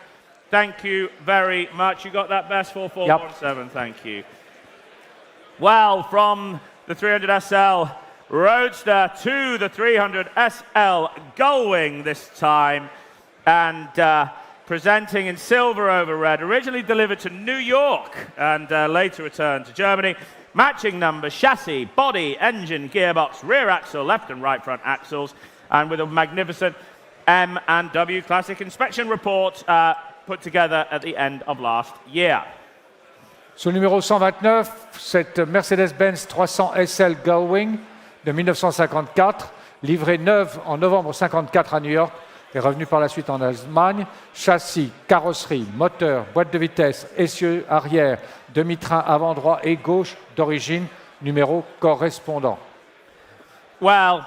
Thank you very much. You got that best? 4417. Yep. Thank you. Well, from the 300 SL Roadster to the 300 SL Gullwing this time, and presenting in silver over red, originally delivered to New York and later returned to Germany. Matching numbers, chassis, body, engine, gearbox, rear axle, left and right front axles, and with a magnificent M&W Classic inspection report put together at the end of last year. Sur le numéro 129, cette Mercedes-Benz 300 SL Gullwing de 1954, livrée neuve en novembre 1954 à New York, est revenu par la suite en Allemagne. Châssis, carrosserie, moteur, boîte de vitesse, essieu arrière, demi-train avant droit et gauche d'origine, numéro correspondant. Well,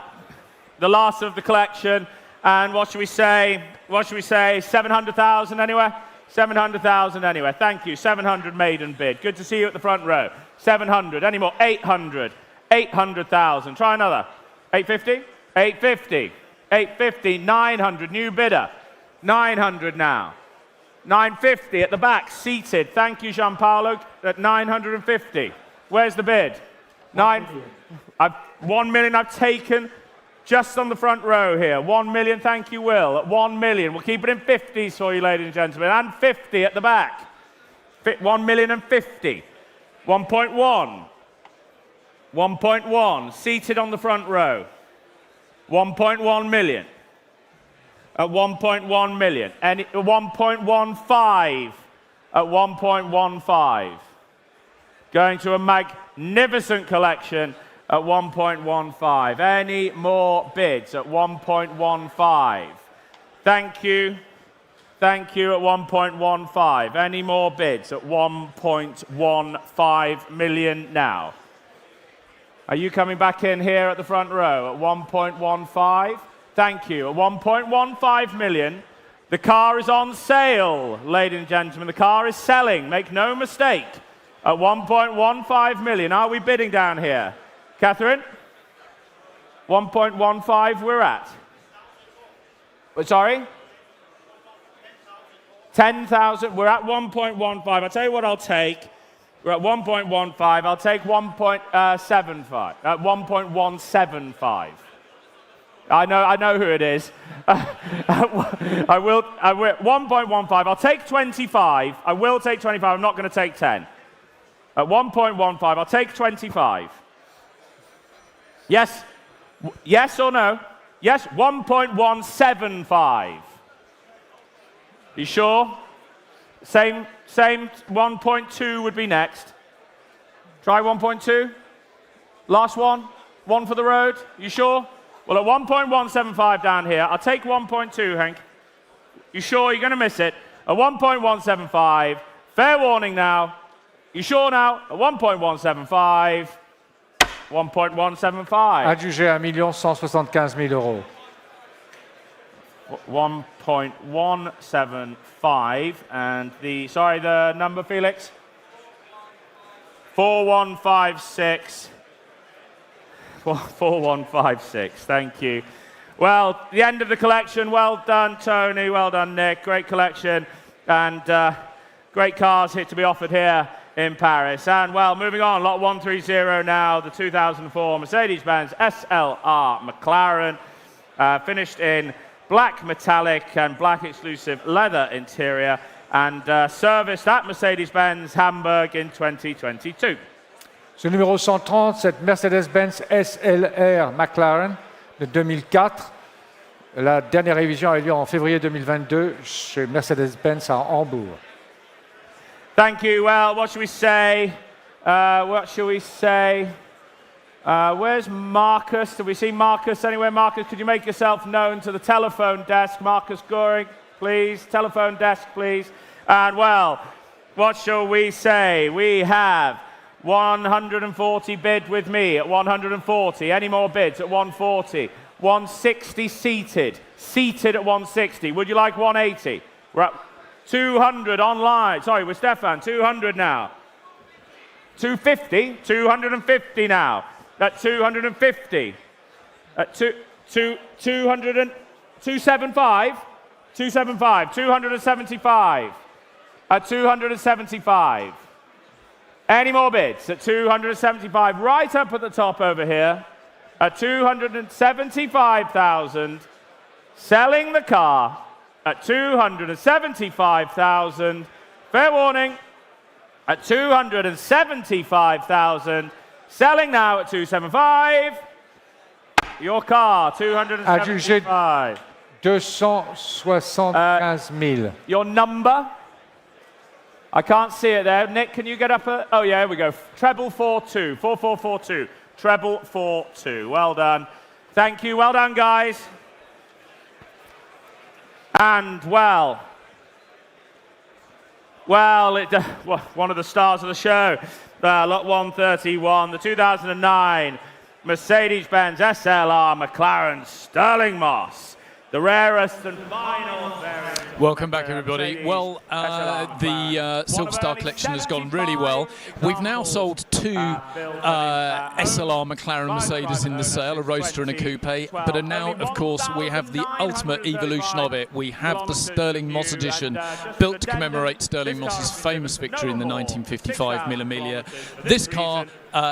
the last of the collection, and what should we say? 700,000 anywhere? 700,000 anywhere. Thank you. 700 maiden bid. Good to see you at the front row. 700. Any more? 800. 800,000. Try another. 850? 850. 850. 900. New bidder. 900 now. 950 at the back. Seated. Thank you, Gianpaolo. At 950. Where's the bid? 1 million I've taken. Just on the front row here. 1 million, thank you, Will. At 1 million. We'll keep it in 50s for you, ladies and gentlemen. And 50 at the back. 1 million and 50. 1.1. 1.1. Seated on the front row. 1.1 million. At 1.1 million. And 1.15. At 1.15. Going to a magnificent collection. At 1.15. Any more bids at 1.15? Thank you. Thank you at 1.15. Any more bids at 1.15 million now? Are you coming back in here at the front row at 1.15? Thank you. At 1.15 million, the car is on sale, ladies and gentlemen. The car is selling. Make no mistake. At 1.15 million. Are we bidding down here? Catherine? 1.15 we're at. Sorry? 10,000. We're at 1.15. I'll tell you what I'll take. We're at 1.15. I'll take 1.75. 1.175. I know who it is. I will 1.15. I'll take 25. I will take 25. I'm not going to take 10. At 1.15, I'll take 25. Yes? Yes or no? Yes? 1.175. You sure? Same 1.2 would be next. Try 1.2. Last one. One for the road. You sure? Well, at 1.175 down here, I'll take 1.2, Hank. You sure you're going to miss it? At 1.175. Fair warning now. You sure now? At 1.175. 1.175. Adjugé à 1 175 000 euros. 1.175 and the number, Felix? 4156. 4156, thank you. Well, the end of the collection. Well done, Tony. Well done, Nick. Great collection and great cars here to be offered here in Paris. And well, moving on, lot 130 now, the 2004 Mercedes-Benz SLR McLaren, finished in black metallic and black exclusive leather interior and serviced at Mercedes-Benz Hamburg in 2022. Ce numéro 130, cette Mercedes-Benz SLR McLaren de 2004. La dernière révision a eu lieu en février 2022 chez Mercedes-Benz à Hambourg. Thank you. Well, what should we say? Where's Marcus? Do we see Marcus anywhere? Marcus, could you make yourself known to the telephone desk? Marcus Goring, please. Telephone desk, please. And well, what shall we say? We have 140 bid with me at 140. Any more bids at 140? 160 seated. Seated at 160. Would you like 180? We're at 200 online. Sorry, with Stefan. 200 now. 250. 250 now. At 250. At 275. 275. 275. At 275. Any more bids at 275? Right up at the top over here. At 275,000. Selling the car at 275,000. Fair warning. At 275,000. Selling now at 275. Your car, 275. 275 000. Your number? I can't see it there. Nick, can you get up? Oh, yeah, here we go. Treble 42. 4442. Treble 42. Well done. Thank you. Well done, guys. And, well, one of the stars of the show, lot 131, the 2009 Mercedes-Benz SLR McLaren Sterling Moss, the rarest and final variant. Welcome back, everybody. Well, the Silver Star collection has gone really well. We've now sold two SLR McLaren Mercedes in the sale, a Roadster and a Coupe, but now, of course, we have the ultimate evolution of it. We have the Sterling Moss edition, built to commemorate Sterling Moss's famous victory in the 1955 Memorabilia. This car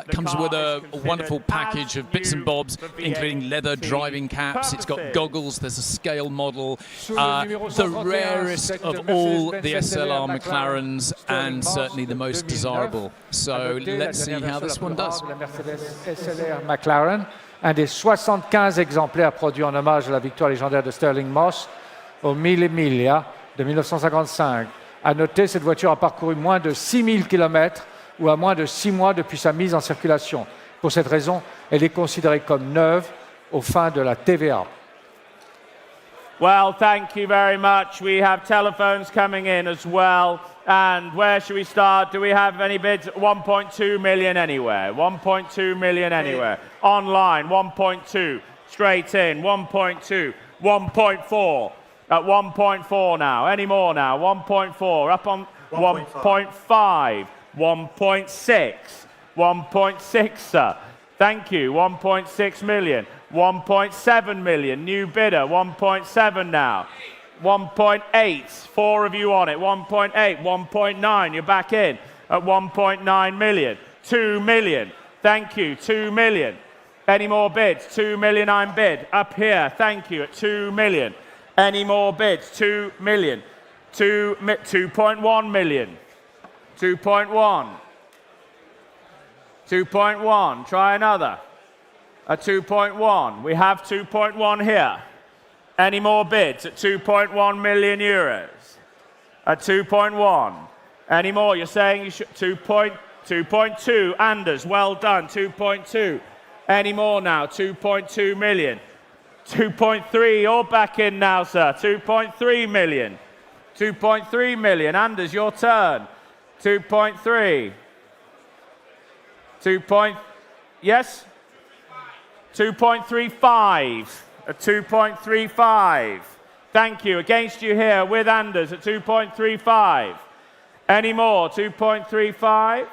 comes with a wonderful package of bits and bobs, including leather driving caps. It's got goggles. There's a scale model. The rarest of all the SLR McLarens, and certainly the most desirable. So let's see how this one does. La Mercedes SLR McLaren, un des 75 exemplaires produits en hommage à la victoire légendaire de Sterling Moss au Memorabilia de 1955. À noter, cette voiture a parcouru moins de 6000 km ou à moins de 6 mois depuis sa mise en circulation. Pour cette raison, elle est considérée comme neuve aux fins de la TVA. Well, thank you very much. We have telephones coming in as well. And where should we start? Do we have any bids? 1.2 million anywhere. 1.2 million anywhere. Online, 1.2. Straight in, 1.2. 1.4. At 1.4 now. Any more now? 1.4. Up on 1.5. 1.6. 1.6, sir. Thank you. 1.6 million. 1.7 million. New bidder. 1.7 now. 1.8. 4 of you on it. 1.8. 1.9. You're back in at 1.9 million. 2 million. Thank you. 2 million. Any more bids? 2 million I'm bid. Up here. Thank you. At 2 million. Any more bids? 2 million. 2.1 million. 2.1. 2.1. Try another. A 2.1. We have 2.1 here. Any more bids at 2.1 million euros? At 2.1. Any more? You're saying you should 2.2. Anders, well done. 2.2. Any more now? 2.2 million. 2.3. You're back in now, sir. 2.3 million. 2.3 million. Anders, your turn. 2.3. 2. Yes? 2.35. A 2.35. Thank you. Against you here with Anders at 2.35. Any more? 2.35.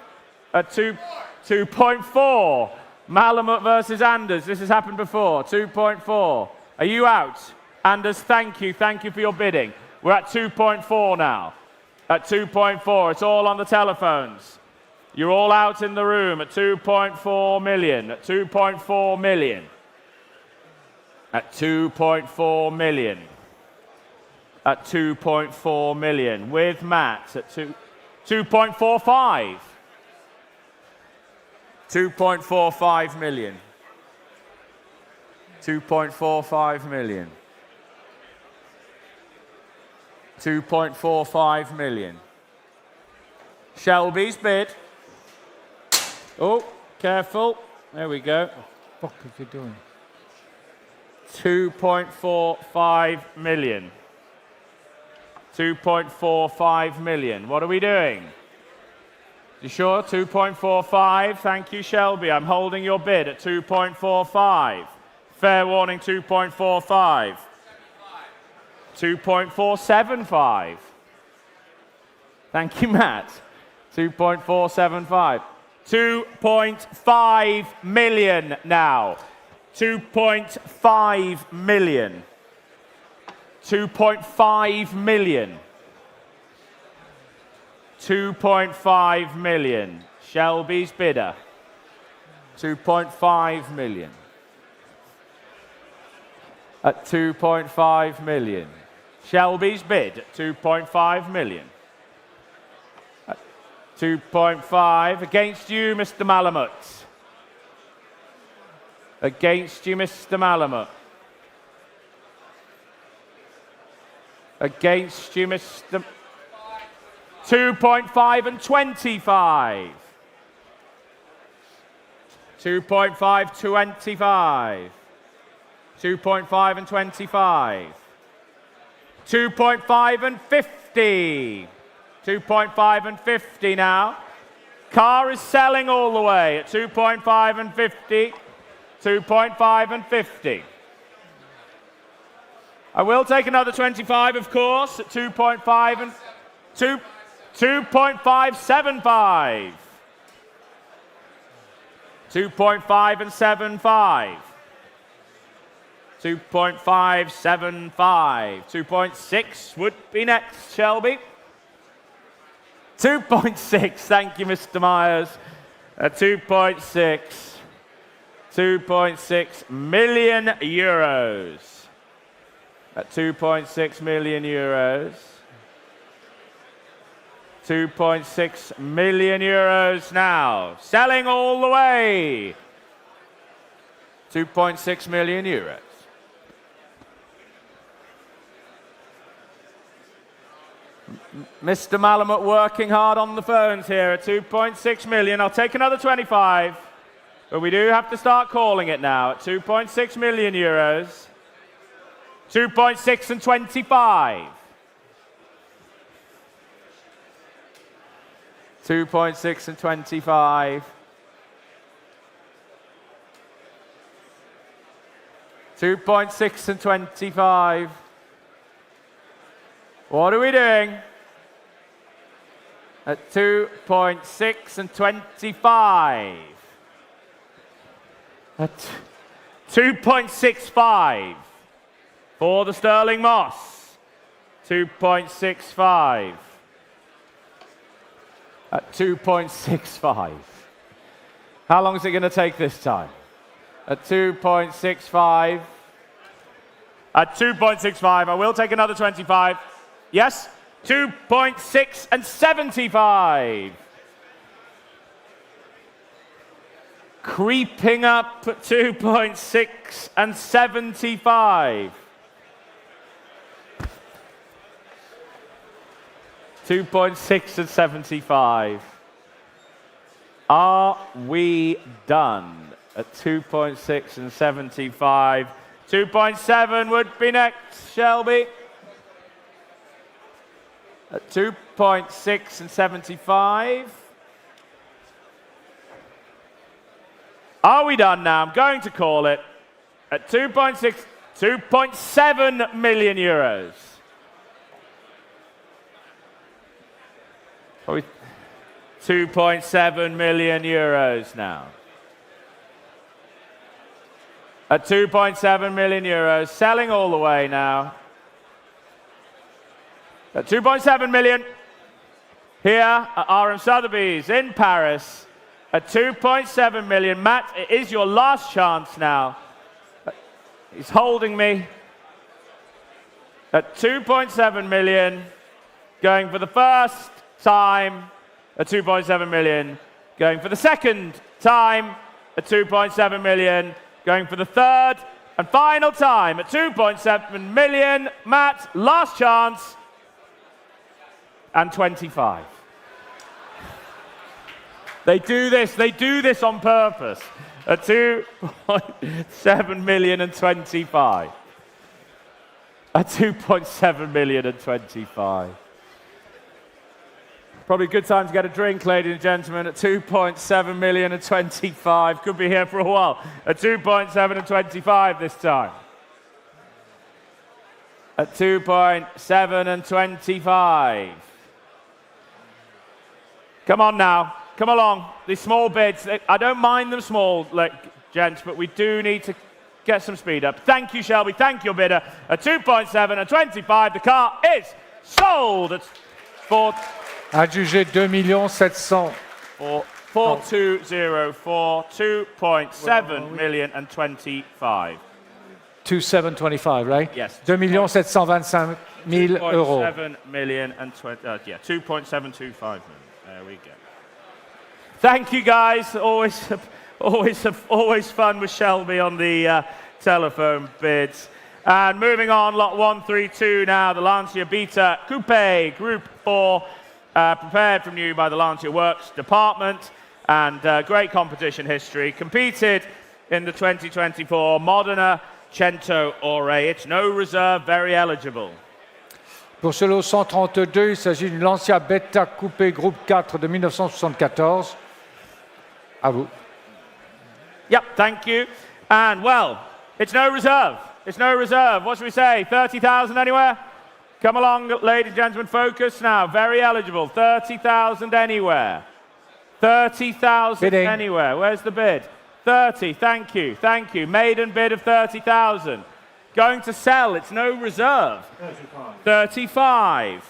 At 2.4. Malamut versus Anders. This has happened before. 2.4. Are you out? Anders, thank you. Thank you for your bidding. We're at 2.4 now. At 2.4. It's all on the telephones. You're all out in the room at 2.4 million. At 2.4 million. At 2.4 million. At 2.4 million. With Matt at 2.45. 2.45 million. 2.45 million. 2.45 million. Shelby's bid. Oh, careful. There we go. What are you doing? 2.45 million. 2.45 million. What are we doing? You sure? 2.45. Thank you, Shelby. I'm holding your bid at 2.45. Fair warning, 2.45. 2.475. Thank you, Matt. 2.475. 2.5 million now. 2.5 million. 2.5 million. 2.5 million. Shelby's bidder. 2.5 million. At 2.5 million. Shelby's bid at 2.5 million. 2.5 against you, Mr. Malamut. Against you, Mr. Malamut. Against you, Mr. 2.5 and 25. 2.5, 25. 2.5 and 25. 2.5 and 50. 2.5 and 50 now. Car is selling all the way at 2.5 and 50. 2.5 and 50. I will take another 25, of course, at 2.5 and 2.575. 2.5 and 75. 2.575. 2.6 would be next, Shelby. 2.6, thank you, Mr. Myers. 2.6. 2.6 million euros. At 2.6 million euros. 2.6 million euros now. Selling all the way. 2.6 million euros. Mr. Malamut working hard on the phones here at 2.6 million. I'll take another 25. But we do have to start calling it now at 2.6 million euros. 2.6 and 25. 2.6 and 25. 2.6 and 25. What are we doing? At 2.6 and 25. At 2.65 for the Sterling Moss. 2.65. At 2.65. How long is it going to take this time? At 2.65. At 2.65, I will take another 25. Yes? 2.6 and 75. Creeping up at 2.6 and 75. 2.6 and 75. Are we done at 2.6 and 75? 2.7 would be next, Shelby. At 2.6 and 75. Are we done now? I'm going to call it at 2.6, 2.7 million euros. 2.7 million euros now. At 2.7 million euros, selling all the way now. At 2.7 million, here at RM Sotheby's in Paris. At 2.7 million. Matt, it is your last chance now. He's holding me. At 2.7 million, going for the first time at 2.7 million, going for the second time at 2.7 million, going for the third and final time at 2.7 million. Matt, last chance, and 25. They do this on purpose at 2.7 million and 25. At 2.7 million and 25. Probably a good time to get a drink, ladies and gentlemen, at 2.7 million and 25. Could be here for a while. At 2.7 and 25 this time. At 2.7 and 25. Come on now. Come along. These small bids, I don't mind them small, gents, but we do need to get some speed up. Thank you, Shelby. Thank you, bidder. At 2.7 and 25, the car is sold. It's for... Adjugé 2,700,000. 4204, 2.7 million and 25. 2,725, right? Yes. 2,725,000 euros. 2.7 million and 2.725 million. There we go. Thank you, guys. Always fun with Shelby on the telephone bids. And moving on, lot 132 now, the Lancia Beta Coupe Group 4. Prepared from new by the Lancia Works department, and great competition history. Competed in the 2024 Modena Cento Ore. It's no reserve, very eligible. Pour ce lot 132, il s'agit d'une Lancia Beta Coupé Groupe 4 de 1974. À vous. Yep, thank you. And, well, it's no reserve. It's no reserve. What should we say? 30,000 anywhere? Come along, ladies and gentlemen. Focus now. Very eligible. 30,000 anywhere. 30,000 anywhere. Where's the bid? 30. Thank you. Thank you. Maiden bid of 30,000. Going to sell. It's no reserve. 35.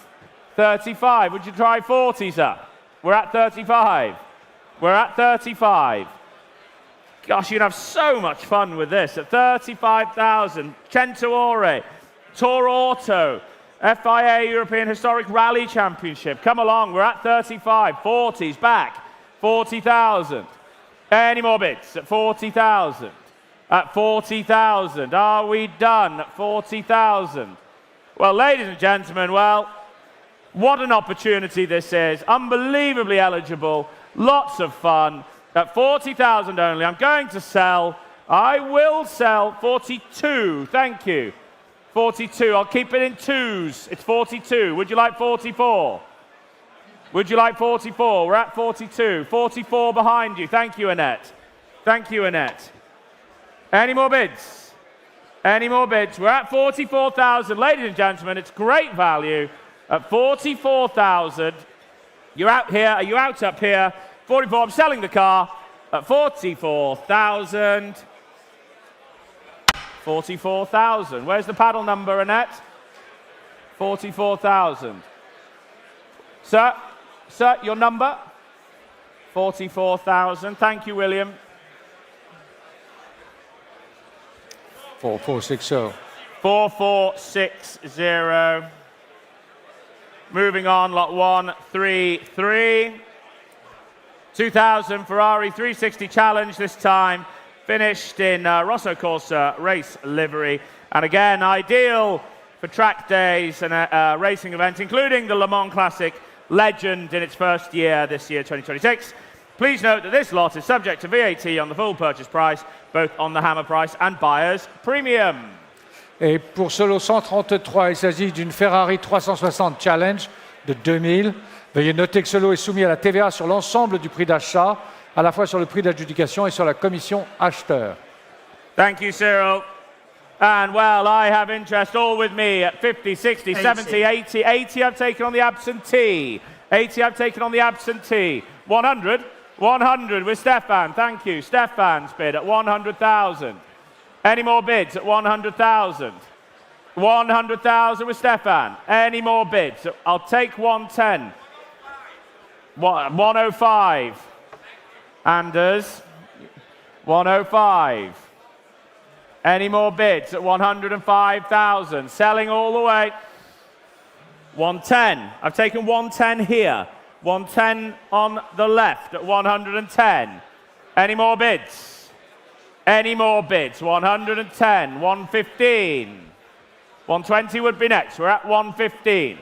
35. Would you try 40, sir? We're at 35. We're at 35. Gosh, you'd have so much fun with this. At 35,000, Centauri, Tour Auto, FIA European Historic Rally Championship. Come along, we're at 35. 40's back. 40,000. Any more bids? At 40,000. At 40,000. Are we done? At 40,000. Well, ladies and gentlemen, well, what an opportunity this is. Unbelievably eligible. Lots of fun. At 40,000 only, I'm going to sell. I will sell 42. Thank you. 42. I'll keep it in twos. It's 42. Would you like 44? Would you like 44? We're at 42. 44 behind you. Thank you, Annette. Thank you, Annette. Any more bids? Any more bids? We're at 44,000. Ladies and gentlemen, it's great value. At 44,000. You're out here. Are you out up here? 44, I'm selling the car at 44,000. 44,000. Where's the paddle number, Annette? 44,000. Sir, your number? 44,000. Thank you, William. 4460. 4460. Moving on, lot 133. 2000 Ferrari 360 Challenge, this time finished in Rosso Corsa race livery. And again, ideal for track days and a racing event, including the Le Mans Classic Legend in its first year, this year, 2026. Please note that this lot is subject to VAT on the full purchase price, both on the hammer price and buyer's premium. Et pour ce lot 133, il s'agit d'une Ferrari 360 Challenge de 2000. Veuillez noter que ce lot est soumis à la TVA sur l'ensemble du prix d'achat, à la fois sur le prix d'adjudication et sur la commission acheteur. Thank you, Cyril. And, well, I have interest all with me at 50, 60, 70, 80. 80 I've taken on the absentee. 80 I've taken on the absentee. 100? 100 with Stefan. Thank you. Stefan's bid at 100,000. Any more bids at 100,000? 100,000 with Stefan. Any more bids? I'll take 110. 105. Anders. 105. Any more bids at 105,000? Selling all the way. 110. I've taken 110 here. 110 on the left at 110. Any more bids? Any more bids? 110. 115. 120 would be next. We're at 115.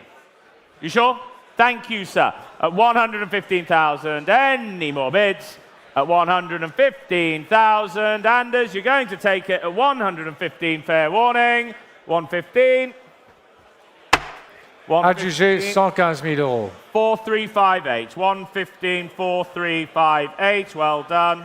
You sure? Thank you, sir. At 115,000. Any more bids? At 115,000. Anders, you're going to take it at 115. Fair warning. 115. Adjugé 115 000 euros. 4358. 115, 4358. Well done.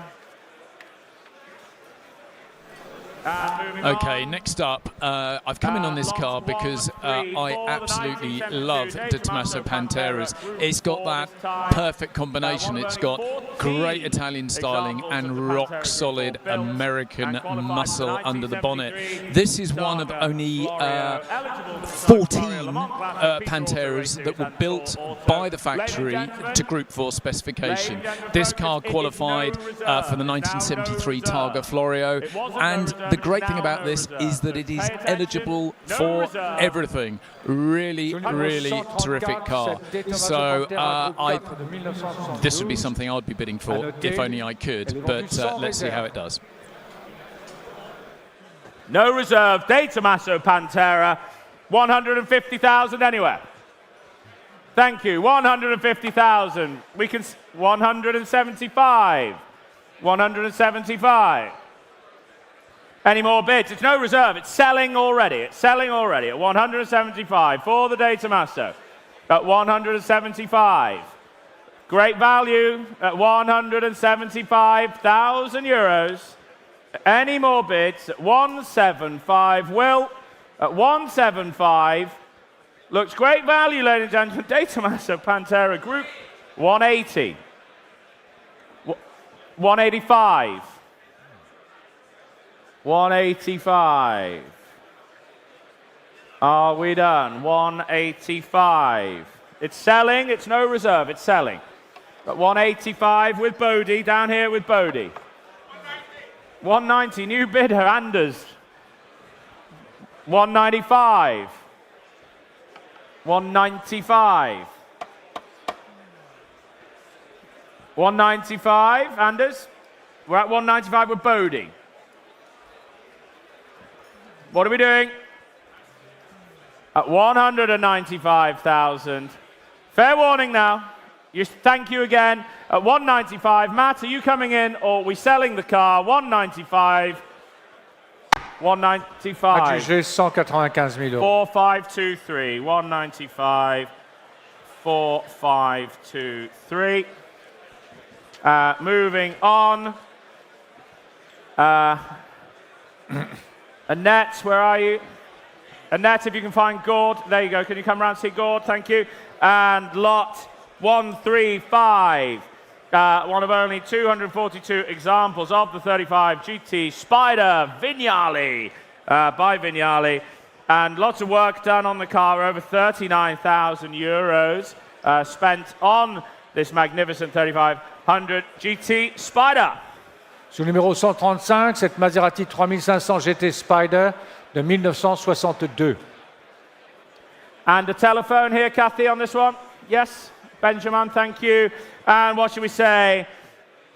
Okay, next up, I've come in on this car because I absolutely love De Tomaso Pantera's. It's got that perfect combination. It's got great Italian styling and rock solid American muscle under the bonnet. This is one of only 14 Panteras that were built by the factory to Group 4 specification. This car qualified for the 1973 Targa Florio, and the great thing about this is that it is eligible for everything. Really, really terrific car. So this would be something I would be bidding for if only I could, but let's see how it does. No reserve, De Tomaso Pantera, 150,000 anywhere. Thank you, 150,000. We can, 175. 175. Any more bids? It's no reserve. It's selling already. It's selling already at 175 for the De Tomaso. At 175. Great value at 175,000 euros. Any more bids at 175? Will at 175. Looks great value, ladies and gentlemen. De Tomaso Pantera Group 180. 185. 185. Are we done? 185. It's selling. It's no reserve. It's selling. At 185 with Bodie. Down here with Bodie. 190. New bidder, Anders. 195. 195. 195, Anders. We're at 195 with Bodie. What are we doing? At 195,000. Fair warning now. Thank you again. At 195. Matt, are you coming in or are we selling the car? 195. 195. Adjugé 195 000 euros. 4523. 195. 4523. Moving on. Annette, where are you? Annette, if you can find Gord. There you go. Can you come around and see Gord? Thank you. And lot 135. One of only 242 examples of the 35 GT Spider Vignale by Vignale. And lots of work done on the car. Over 39,000 euros spent on this magnificent 3500 GT Spider. Sur le numéro 135, cette Maserati 3500 GT Spider de 1962. And a telephone here, Kathy, on this one? Yes? Benjamin, thank you. And what should we say?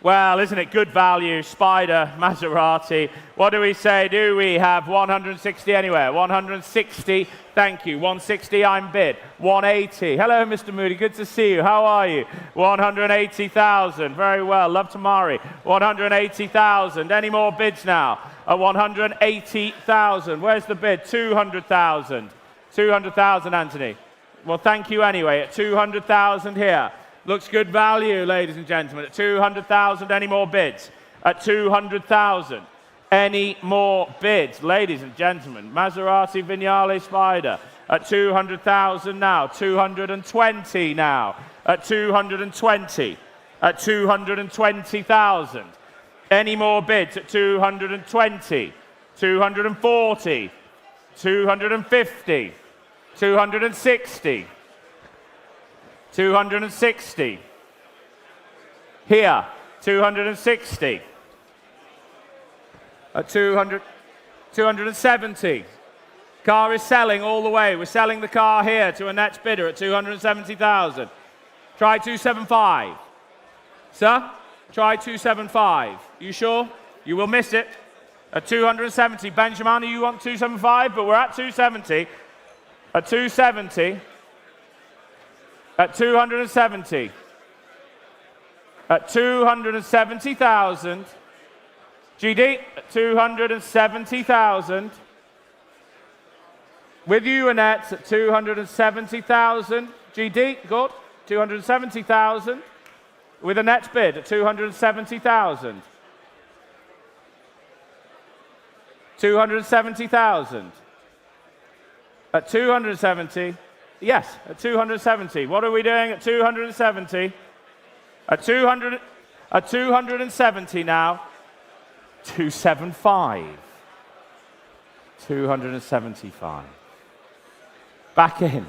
Well, isn't it good value? Spider, Maserati. What do we say? Do we have 160 anywhere? 160, thank you. 160, I'm bid. 180. Hello, Mr. Moody, good to see you. How are you? 180,000. Very well. Love Tamari. 180,000. Any more bids now? At 180,000. Where's the bid? 200,000. 200,000, Anthony. Well, thank you anyway. At 200,000 here. Looks good value, ladies and gentlemen. At 200,000, any more bids? At 200,000, any more bids? Ladies and gentlemen, Maserati Vignale Spider at 200,000 now. 220 now. At 220. At 220,000. Any more bids at 220? 240. 250. 260. 260. Here, 260. At 270. Car is selling all the way. We're selling the car here to Annette's bidder at 270,000. Try 275. Sir, try 275. You sure? You will miss it. At 270. Benjamin, you want 275? But we're at 270. At 270. At 270. At 270,000. GD, at 270,000. With you, Annette, at 270,000. GD, good. 270,000. With Annette's bid at 270,000. 270,000. At 270. Yes, at 270. What are we doing at 270? At 270 now. 275. 275. Back in.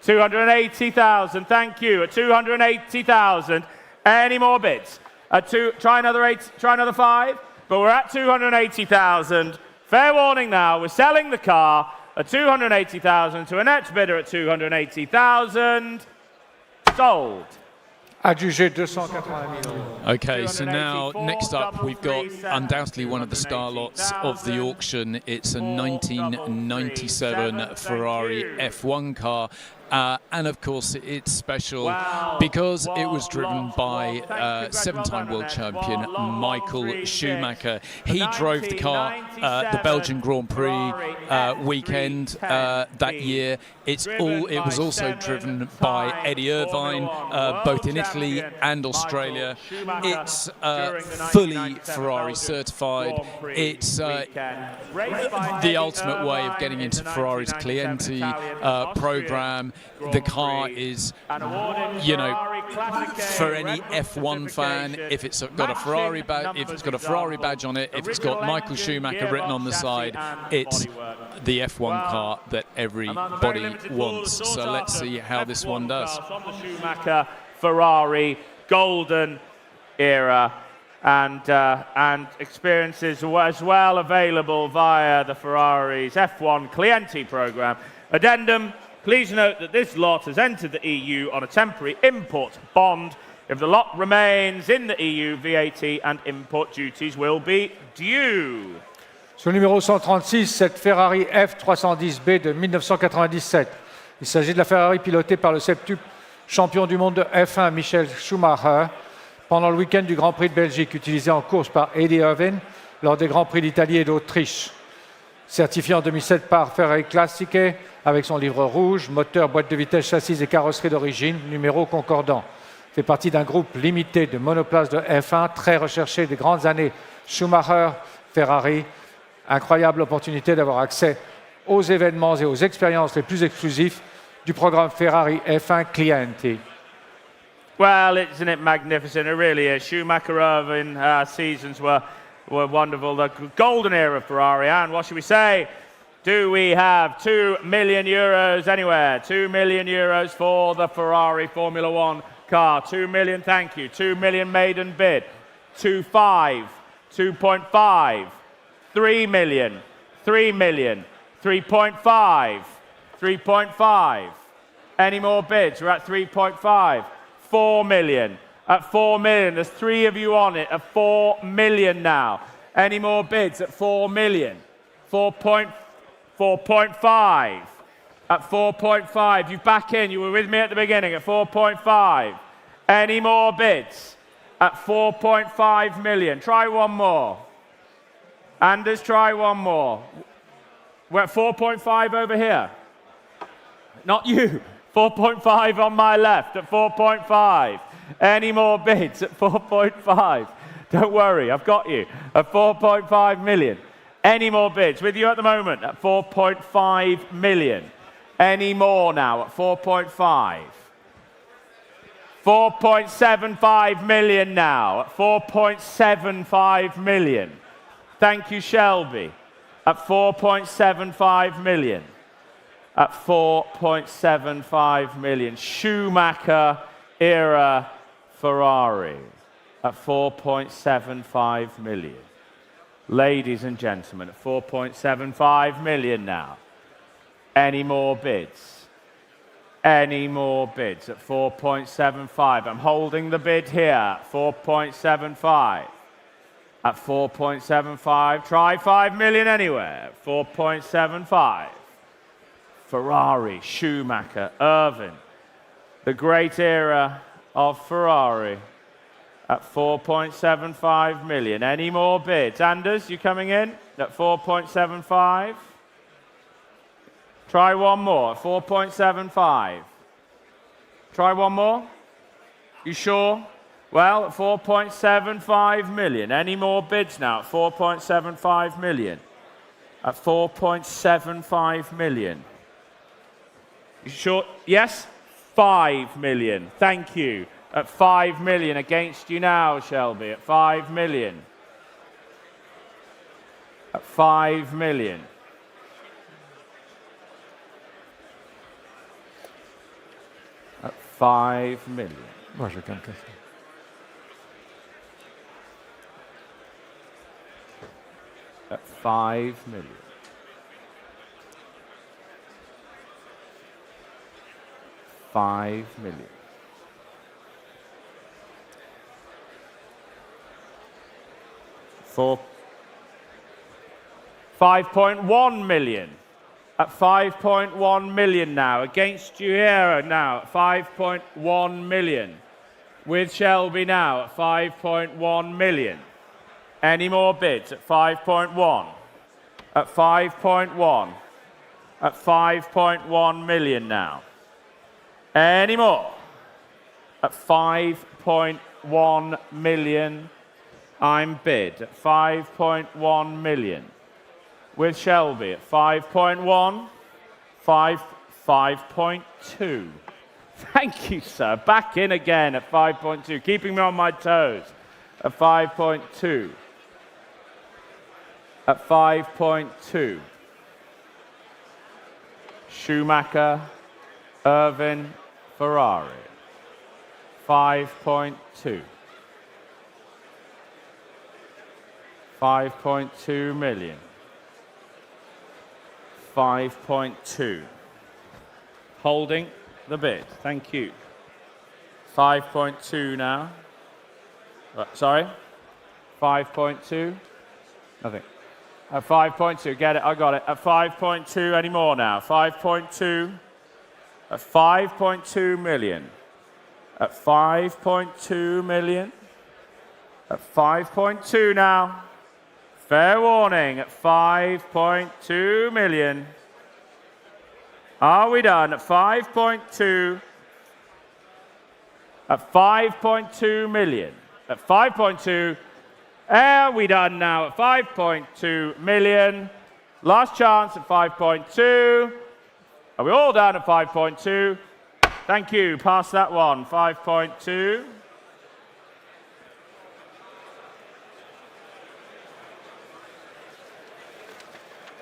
280,000. Thank you. At 280,000. Any more bids? Try another 8. Try another 5. But we're at 280,000. Fair warning now. We're selling the car at 280,000 to Annette's bidder at 280,000. Sold. Adjugé 280 000 euros. Okay, so now next up we've got undoubtedly one of the star lots of the auction. It's a 1997 Ferrari F1 car. And of course, it's special because it was driven by 7-time world champion Michael Schumacher. He drove the car the Belgian Grand Prix weekend that year. It was also driven by Eddie Irvine, both in Italy and Australia. It's fully Ferrari certified. It's the ultimate way of getting into Ferrari's Clienti program. The car is, you know, for any F1 fan, if it's got a Ferrari badge, if it's got a Ferrari badge on it, if it's got Michael Schumacher written on the side, it's the F1 car that everybody wants. So let's see how this one does. On the Schumacher Ferrari golden era, and experiences as well available via the Ferrari's F1 Clienti program. Addendum: please note that this lot has entered the EU on a temporary import bond. If the lot remains in the EU, VAT and import duties will be due. Sur le numéro 136, cette Ferrari F310B de 1997. Il s'agit de la Ferrari pilotée par le septuple champion du monde de F1 Michael Schumacher pendant le week-end du Grand Prix de Belgique, utilisée en course par Eddie Irvine lors des Grands Prix d'Italie et d'Autriche. Certifié en 2007 par Ferrari Classique avec son livre rouge, moteur, boîte de vitesse, châssis et carrosserie d'origine, numéro concordant. Fait partie d'un groupe limité de monoplaces de F1 très recherché des grandes années Schumacher-Ferrari. Incroyable opportunité d'avoir accès aux événements et aux expériences les plus exclusifs du programme Ferrari F1 Clienti. Well, isn't it magnificent? It really is. Schumacher-Irvine seasons were wonderful. The golden era of Ferrari. And what should we say? Do we have 2 million euros anywhere? 2 million euros for the Ferrari Formula One car. 2 million, thank you. 2 million maiden bid. 2.5, 2.5, 3 million, 3 million, 3.5, 3.5. Any more bids? We're at 3.5. 4 million. At 4 million. There's 3 of you on it at 4 million now. Any more bids at 4 million? 4.5. At 4.5. You back in. You were with me at the beginning at 4.5. Any more bids? At 4.5 million. Try one more. Anders, try one more. We're at 4.5 over here. Not you. 4.5 on my left at 4.5. Any more bids at 4.5? Don't worry, I've got you. At 4.5 million. Any more bids? With you at the moment at 4.5 million. Any more now at 4.5? 4.75 million now at 4.75 million. Thank you, Shelby. At 4.75 million. At 4.75 million. Schumacher era Ferrari at 4.75 million. Ladies and gentlemen, at 4.75 million now. Any more bids? Any more bids at 4.75? I'm holding the bid here. 4.75. At 4.75. Try 5 million anywhere. 4.75. Ferrari, Schumacher, Irvine. The great era of Ferrari at 4.75 million. Any more bids? Anders, you coming in at 4.75? Try one more, 4.75. Try one more? You sure? Well, at 4.75 million. Any more bids now at 4.75 million? At 4.75 million. You sure? Yes? 5 million. Thank you. At 5 million. Against you now, Shelby. At 5 million. At 5 million. At 5 million. Moi, je gagne que ça. At 5 million. $5 million. For 5.1 million at 5.1 million now. Against you here now at 5.1 million. With Shelby now at 5.1 million. Any more bids at 5.1? At 5.1. At 5.1 million now. Any more? At 5.1 million. I'm bid at 5.1 million. With Shelby at 5.1. 5.2. Thank you, sir. Back in again at 5.2. Keeping me on my toes. At 5.2. At 5.2. Schumacher, Irvin, Ferrari. 5.2. 5.2 million. 5.2. Holding the bid. Thank you. 5.2 now. Sorry? 5.2? Nothing. At 5.2. Get it? I got it. At 5.2. Any more now? 5.2. At 5.2 million. At 5.2 million. At 5.2 now. Fair warning. At 5.2 million. Are we done? At 5.2. At 5.2 million. At 5.2. Are we done now? At 5.2 million. Last chance at 5.2. Are we all done at 5.2? Thank you. Pass that one. 5.2.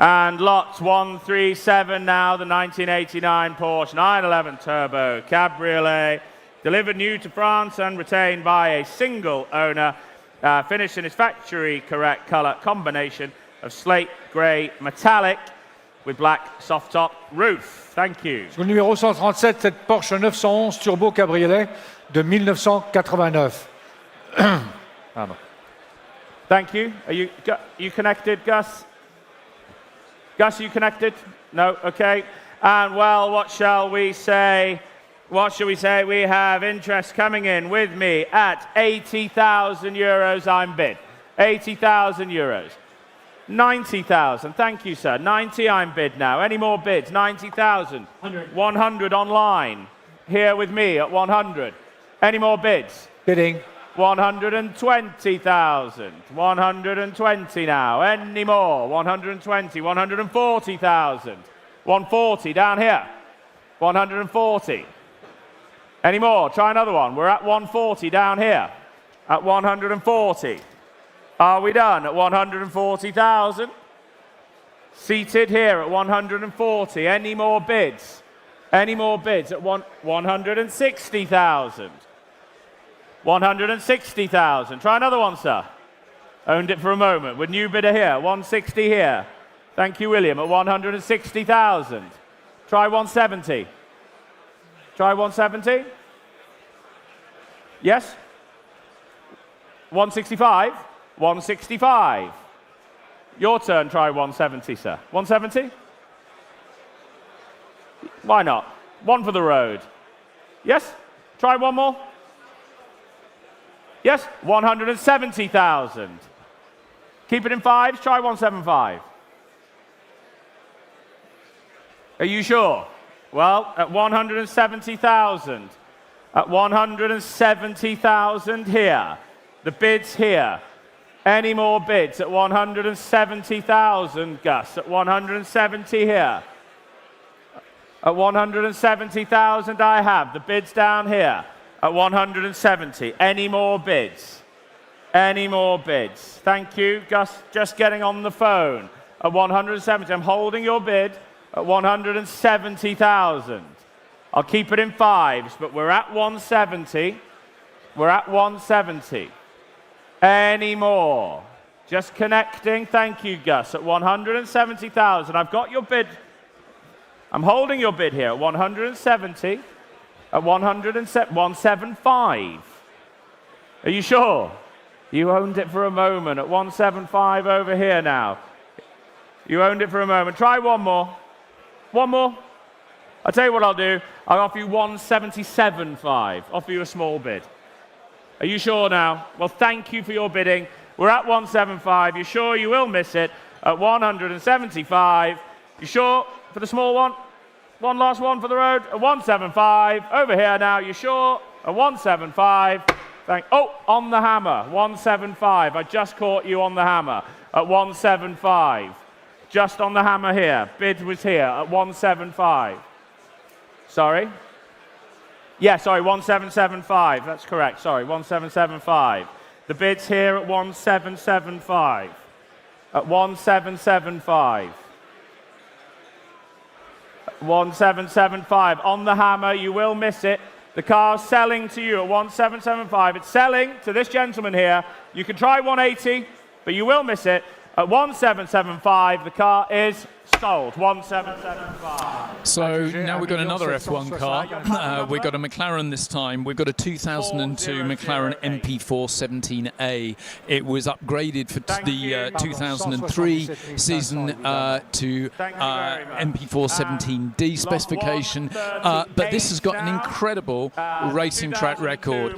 And lots 137 now, the 1989 Porsche 911 Turbo Cabriolet, delivered new to France and retained by a single owner, finished in its factory correct color combination of slate grey metallic with black soft top roof. Thank you. Sur le numéro 137, cette Porsche 911 Turbo Cabriolet de 1989. Pardon. Thank you. Are you connected, Gus? Gus, are you connected? No? Okay. And well, what shall we say? What shall we say? We have interest coming in with me at 80,000 euros. I'm bid. 80,000 euros. 90,000. Thank you, sir. 90, I'm bid now. Any more bids? 90,000. 100 online. Here with me at 100. Any more bids? Bidding. 120,000. 120 now. Any more? 120. 140,000. 140 down here. 140. Any more? Try another one. We're at 140 down here. At 140. Are we done at 140,000? Seated here at 140. Any more bids? Any more bids at 160,000? 160,000. Try another one, sir. Owned it for a moment. With new bidder here. 160 here. Thank you, William. At 160,000. Try 170. Try 170. Yes? 165. 165. Your turn. Try 170, sir. 170? Why not? One for the road. Yes? Try one more. Yes? 170,000. Keep it in fives. Try 175. Are you sure? Well, at 170,000. At 170,000 here. The bid's here. Any more bids at 170,000, Gus? At 170 here. At 170,000 I have. The bid's down here. At 170. Any more bids? Any more bids? Thank you, Gus. Just getting on the phone. At 170. I'm holding your bid at 170,000. I'll keep it in fives, but we're at 170. We're at 170. Any more? Just connecting. Thank you, Gus. At 170,000. I've got your bid. I'm holding your bid here at 170. At 175. Are you sure? You owned it for a moment. At 175 over here now. You owned it for a moment. Try one more. One more. I'll tell you what I'll do. I'll offer you 177.5. Offer you a small bid. Are you sure now? Well, thank you for your bidding. We're at 175. You sure you will miss it at 175? You sure for the small one? One last one for the road at 175. Over here now. You sure at 175? Oh, on the hammer. 175. I just caught you on the hammer at 175. Just on the hammer here. Bid was here at 175. Sorry? Yeah, sorry, 1775. That's correct. Sorry, 1775. The bid's here at 1775. At 1775. 1775. On the hammer, you will miss it. The car's selling to you at 1775. It's selling to this gentleman here. You can try 180, but you will miss it. At 1775, the car is sold. 1775. So now we've got another F1 car. We've got a McLaren this time. We've got a 2002 McLaren MP4 17A. It was upgraded for the 2003 season to MP4 17D specification. But this has got an incredible racing track record.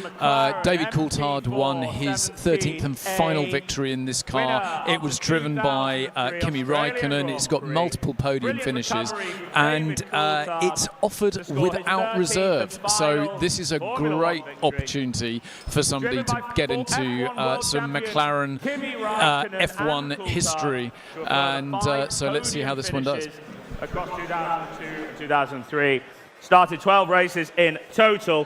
David Coulthard won his 13th and final victory in this car. It was driven by Kimi Raikkonen. It's got multiple podium finishes, and it's offered without reserve. So this is a great opportunity for somebody to get into some McLaren F1 history, and so let's see how this one does. Across 2002 and 2003, started 12 races in total,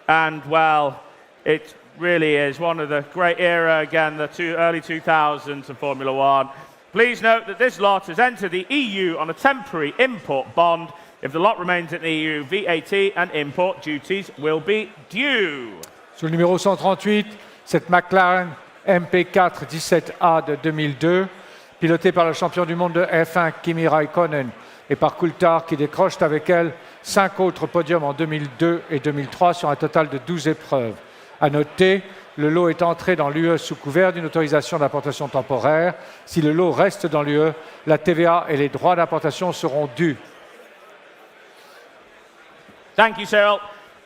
and well, it really is one of the great era, again, the early 2000s of Formula One. Please note that this lot has entered the EU on a temporary import bond. If the lot remains in the EU, VAT and import duties will be due. Sur le numéro 138, cette McLaren MP4 17A de 2002, pilotée par le champion du monde de F1 Kimi Raikkonen et par Coulthard qui décroche avec elle 5 autres podiums en 2002 et 2003 sur un total de 12 épreuves. À noter, le lot est entré dans l'UE sous couvert d'une autorisation d'importation temporaire. Si le lot reste dans l'UE, la TVA et les droits d'importation seront dus. Thank you, Cyril.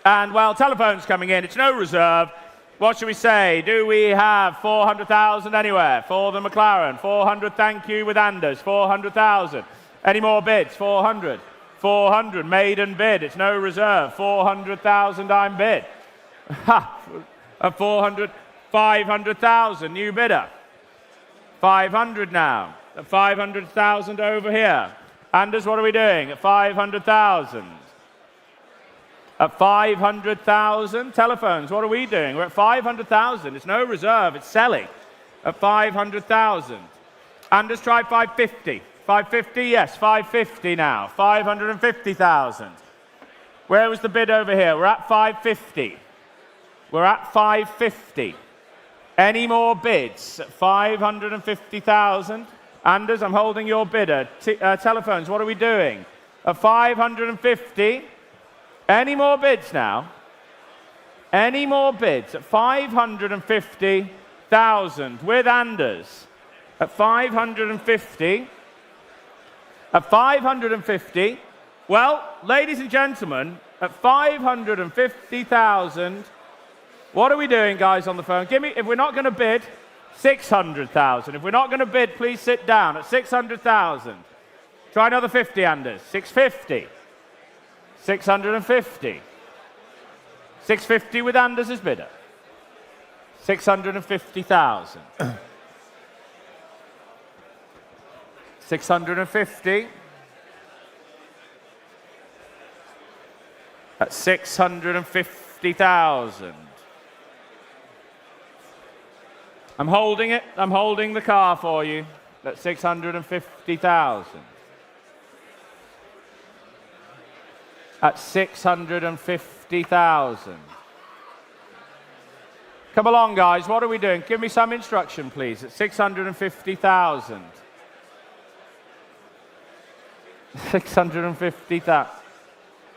And well, telephones coming in. It's no reserve. What should we say? Do we have 400,000 anywhere for the McLaren? 400, thank you, with Anders. 400,000. Any more bids? 400. 400, maiden bid. It's no reserve. 400,000, I'm bid. Ha! At 400, 500,000, new bidder. 500 now. At 500,000 over here. Anders, what are we doing? At 500,000. At 500,000. Telephones, what are we doing? We're at 500,000. It's no reserve, it's selling. At 500,000. Anders, try 550. 550, yes, 550 now. 550,000. Where was the bid over here? We're at 550. We're at 550. Any more bids? 550,000. Anders, I'm holding your bidder. Telephones, what are we doing? At 550. Any more bids now? Any more bids? At 550,000 with Anders. At 550. At 550. Well, ladies and gentlemen, at 550,000. What are we doing, guys, on the phone? Give me, if we're not going to bid, 600,000. If we're not going to bid, please sit down at 600,000. Try another 50, Anders. 650. 650. 650 with Anders as bidder. 650,000. 650. At 650,000. I'm holding it. I'm holding the car for you. That's 650,000. At 650,000. Come along, guys. What are we doing? Give me some instruction, please. At 650,000. 650,000.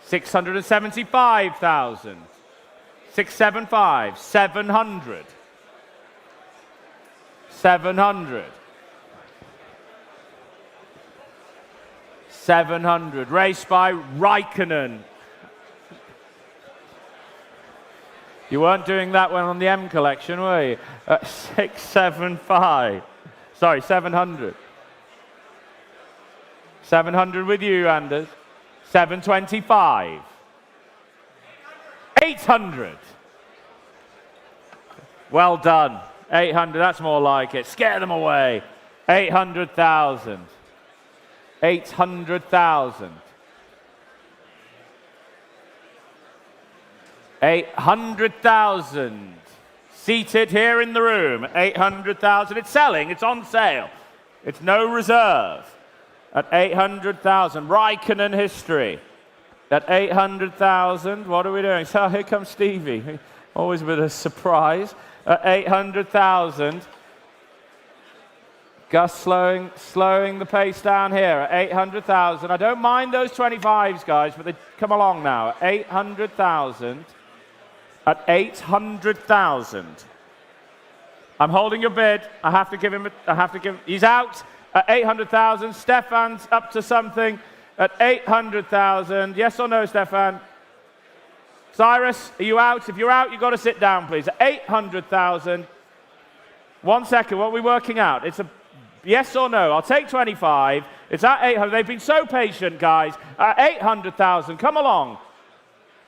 675,000. 675. 700. 700. 700. Raced by Raikkonen. You weren't doing that one on the M collection, were you? 675. Sorry, 700. 700 with you, Anders. 725. 800. Well done. 800, that's more like it. Scare them away. 800,000. 800,000. 800,000. Seated here in the room. 800,000. It's selling. It's on sale. It's no reserve. At 800,000. Raikkonen history. At 800,000. What are we doing? So here comes Stevie. Always a bit of a surprise. At 800,000. Gus slowing the pace down here at 800,000. I don't mind those 25s, guys, but they come along now. At 800,000. At 800,000. I'm holding your bid. I have to give him. He's out at 800,000. Stefan's up to something at 800,000. Yes or no, Stefan? Cyrus, are you out? If you're out, you've got to sit down, please. At 800,000. 1 second. What are we working out? It's a yes or no? I'll take 25. It's at 800. They've been so patient, guys. At 800,000. Come along.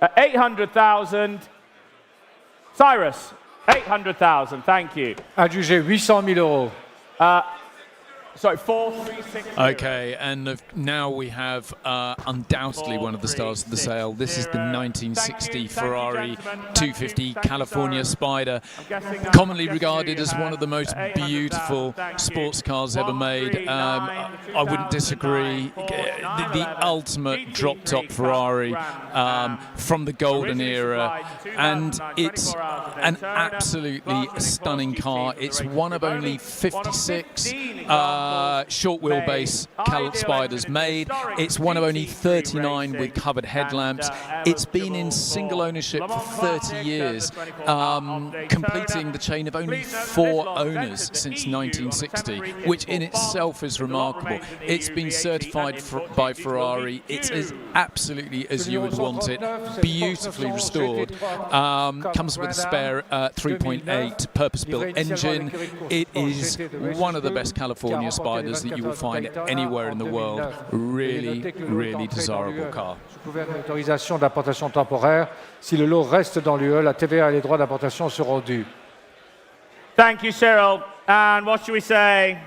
At 800,000. Cyrus, 800,000. Thank you. Adjugé 800 000 euros. Sorry, 4360. Okay, and now we have undoubtedly one of the stars of the sale. This is the 1960 Ferrari 250 California Spider, commonly regarded as one of the most beautiful sports cars ever made. I wouldn't disagree. The ultimate drop-top Ferrari from the golden era, and it's an absolutely stunning car. It's one of only 56 short wheelbase Spiders made. It's one of only 39 with covered headlamps. It's been in single ownership for 30 years, completing the chain of only 4 owners since 1960, which in itself is remarkable. It's been certified by Ferrari. It's absolutely as you would want it, beautifully restored. Comes with a spare 3.8 purpose-built engine. It is one of the best California Spiders that you will find anywhere in the world. Really, really desirable car. Sous couvert d'une autorisation d'importation temporaire, si le lot reste dans l'UE, la TVA et les droits d'importation seront dus. Thank you, Cyril. And what should we say?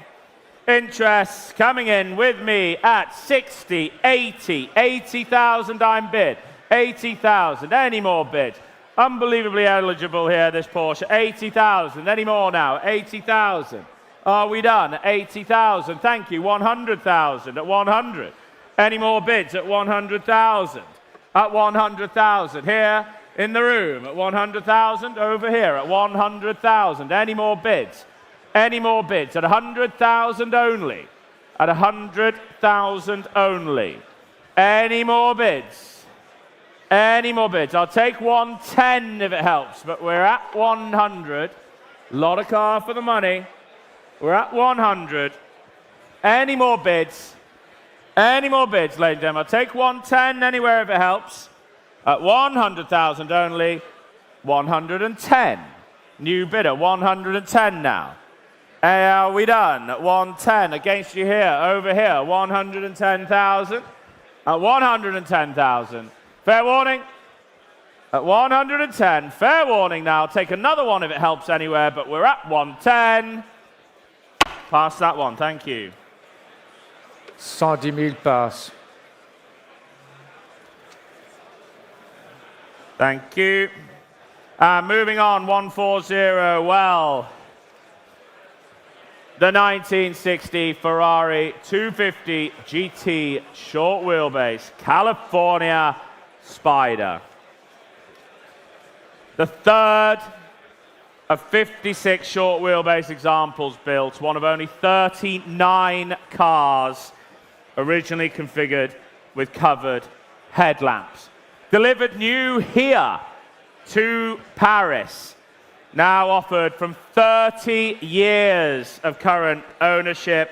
Interest coming in with me at 60, 80, 80,000 I'm bid. 80,000. Any more bids? Unbelievably eligible here, this Porsche. 80,000. Any more now? 80,000. Are we done? 80,000. Thank you. 100,000 at 100. Any more bids at 100,000? At 100,000. Here in the room at 100,000. Over here at 100,000. Any more bids? Any more bids? At 100,000 only. At 100,000 only. Any more bids? Any more bids? I'll take 110 if it helps, but we're at 100. Lot of car for the money. We're at 100. Any more bids? Any more bids, ladies and gentlemen? I'll take 110 anywhere if it helps. At 100,000 only. 110. New bidder, 110 now. Are we done? At 110. Against you here, over here. 110,000. At 110,000. Fair warning. At 110. Fair warning now. Take another one if it helps anywhere, but we're at 110. Pass that one, thank you. 110 000 passe. Thank you. Moving on, 140. Well, the 1960 Ferrari 250 GT short wheelbase California Spider. The third of 56 short wheelbase examples built, one of only 39 cars originally configured with covered headlamps. Delivered new here to Paris, now offered from 30 years of current ownership.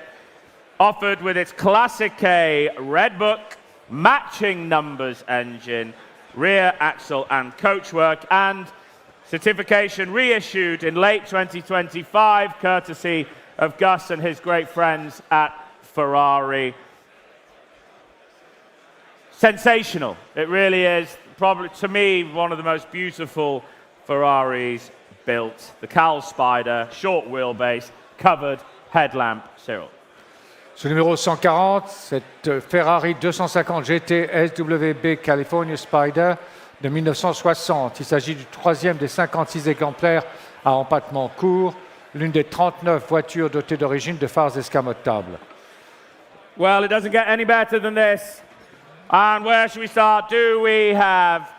offered with its Classic K Red Book, matching numbers engine, rear axle and coachwork, and certification reissued in late 2025, courtesy of Gus and his great friends at Ferrari. Sensational. It really is. Probably, to me, one of the most beautiful Ferraris built. The Cal Spider, short wheelbase, covered headlamp. Cyril. Ce numéro 140, cette Ferrari 250 GT SWB California Spider de 1960. Il s'agit du troisième des 56 exemplaires à empattement court, l'une des 39 voitures dotées d'origine de phares escamotables. Well, it doesn't get any better than this. And where should we start? Do we have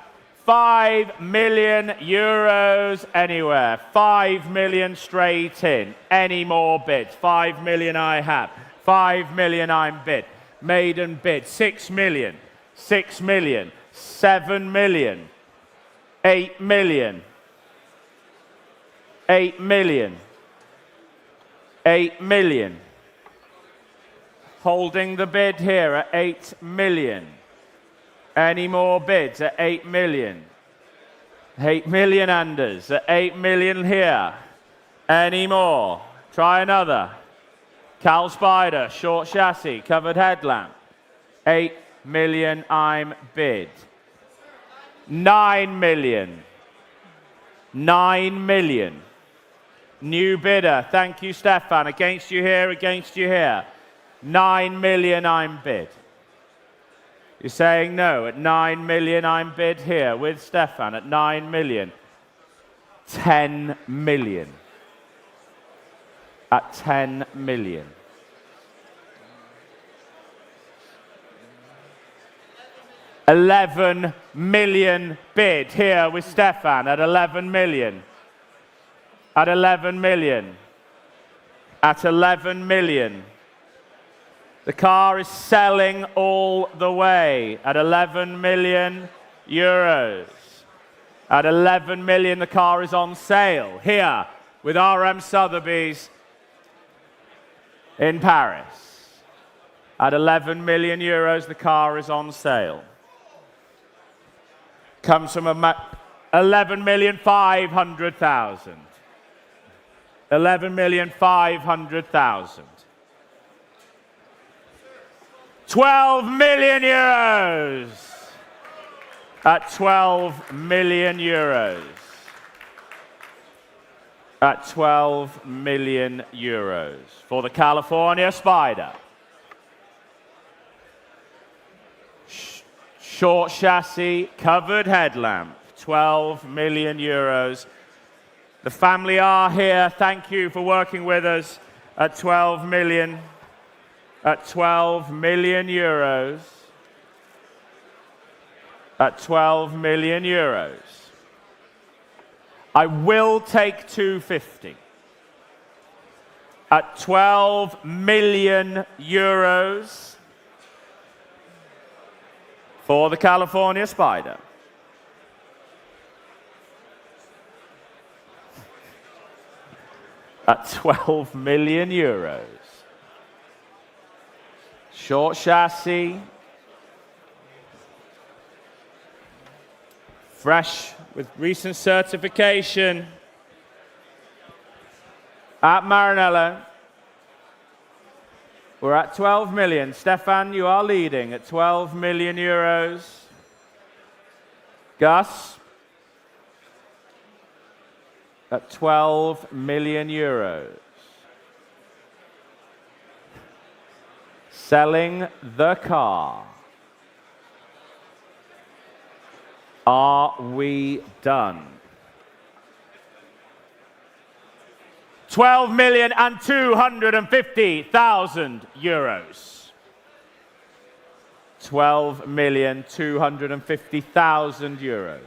5 million euros anywhere? 5 million straight in. Any more bids? 5 million I have. 5 million I'm bid. Maiden bid. 6 million. 6 million. 7 million. 8 million. 8 million. 8 million. Holding the bid here at 8 million. Any more bids at 8 million? 8 million Anders at 8 million here. Any more? Try another. Cal Spider, short chassis, covered headlamp. 8 million I'm bid. 9 million. 9 million. New bidder. Thank you, Stefan. Against you here, against you here. 9 million I'm bid. You're saying no. At 9 million I'm bid here with Stefan. At 9 million. 10 million. At 10 million. $11 million bid here with Stefan at 11 million. At 11 million. At 11 million. The car is selling all the way at 11 million euros. At 11 million, the car is on sale here with RM Sotheby's in Paris. At 11 million euros, the car is on sale. Comes from 11,500,000. 11,500,000. 12 million euros. At 12 million euros. At 12 million euros for the California Spider. Short chassis, covered headlamp, 12 million euros. The family are here. Thank you for working with us at 12 million. At 12 million euros. At 12 million euros. I will take 250. At 12 million euros for the California Spider. At 12 million euros. Short chassis. Fresh with recent certification. At Maranello. We're at 12 million. Stefan, you are leading at 12 million euros. Gus? At 12 million euros. Selling the car. Are we done? 12,250,000 euros. 12,250,000 euros.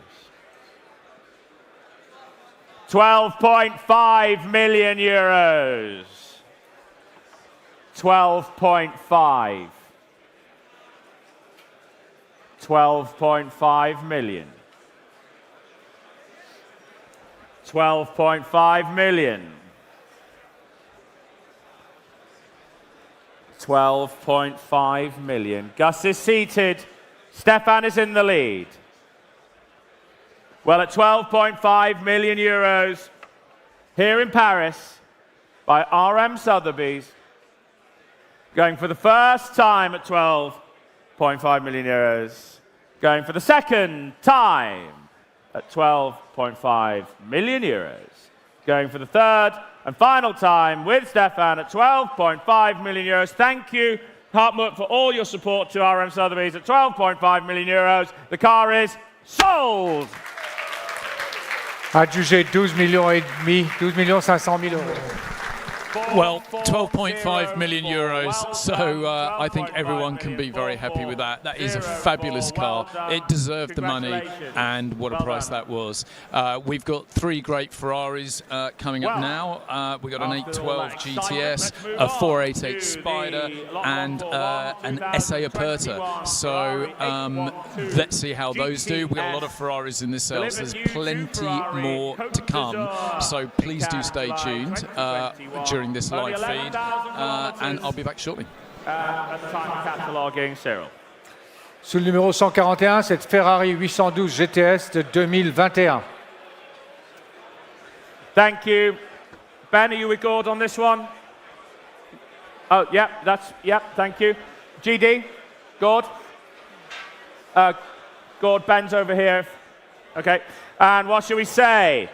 12.5 million euros. 12.5. 12.5 million. 12.5 million. 12.5 million. Gus is seated. Stefan is in the lead. Well, at 12.5 million euros, here in Paris, by RM Sotheby's, going for the first time at 12.5 million euros, going for the second time at 12.5 million euros, going for the third and final time with Stefan at 12.5 million euros. Thank you, Hartmut, for all your support to RM Sotheby's at 12.5 million euros. The car is sold! Adjugé 12 millions et demi, 12 millions 500 000 euros. Well, 12.5 million euros, so I think everyone can be very happy with that. That is a fabulous car. It deserved the money, and what a price that was. We've got 3 great Ferraris coming up now. We've got an 812 GTS, a 488 Spider, and an SA Aperta. So let's see how those do. We've got a lot of Ferraris in this sale, so there's plenty more to come. So please do stay tuned during this live feed, and I'll be back shortly. At the time of cataloguing, Cyril. Sous le numéro 141, cette Ferrari 812 GTS de 2021. Thank you. Ben, are you with Gord on this one? Oh, yeah, thank you. GD, Gord? Gord, Ben's over here. Okay, and what should we say?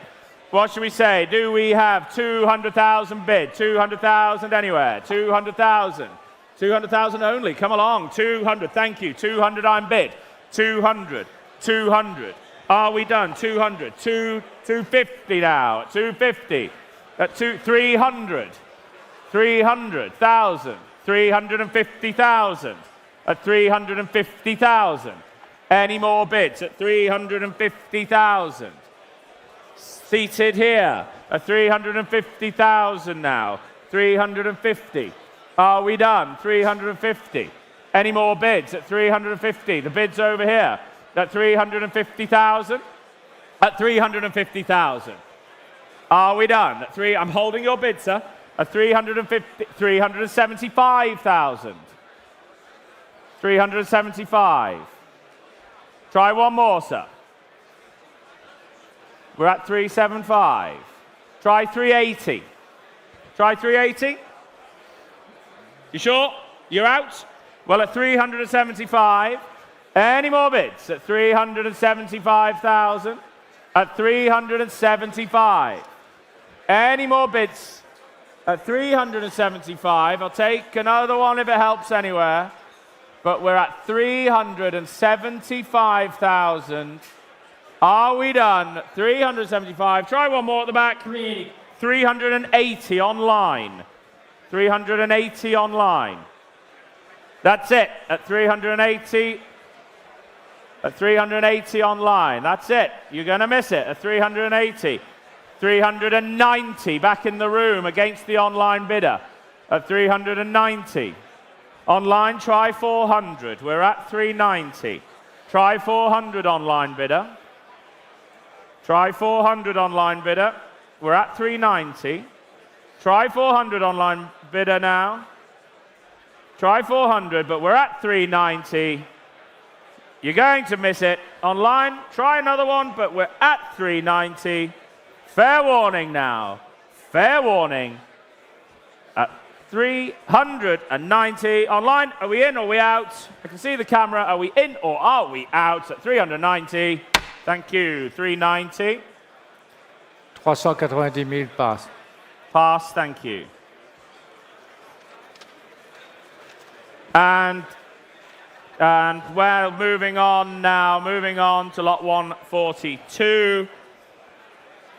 What should we say? Do we have 200,000 bid? 200,000 anywhere? 200,000? 200,000 only. Come along. 200. Thank you. 200 I'm bid. 200. 200. Are we done? 200. 250 now. 250. At 300. 300,000. 350,000. At 350,000. Any more bids at 350,000? Seated here at 350,000 now. 350. Are we done? 350. Any more bids at 350? The bids over here at 350,000. At 350,000. Are we done? At I'm holding your bid, sir. At 350. 375,000. 375. Try one more, sir. We're at 375. Try 380. Try 380. You sure? You're out? Well, at 375. Any more bids at 375,000? At 375. Any more bids at 375? I'll take another one if it helps anywhere. But we're at 375,000. Are we done? 375. Try one more at the back. 380 online. 380 online. That's it. At 380. At 380 online. That's it. You're going to miss it. At 380. 390 back in the room against the online bidder. At 390. Online, try 400. We're at 390. Try 400 online bidder. Try 400 online bidder. We're at 390. Try 400 online bidder now. Try 400, but we're at 390. You're going to miss it. Online, try another one, but we're at 390. Fair warning now. Fair warning. At 390. Online, are we in or are we out? I can see the camera. Are we in or are we out? At 390. Thank you. 390. 390 000 pass. Pass, thank you. And well, moving on now, moving on to lot 142.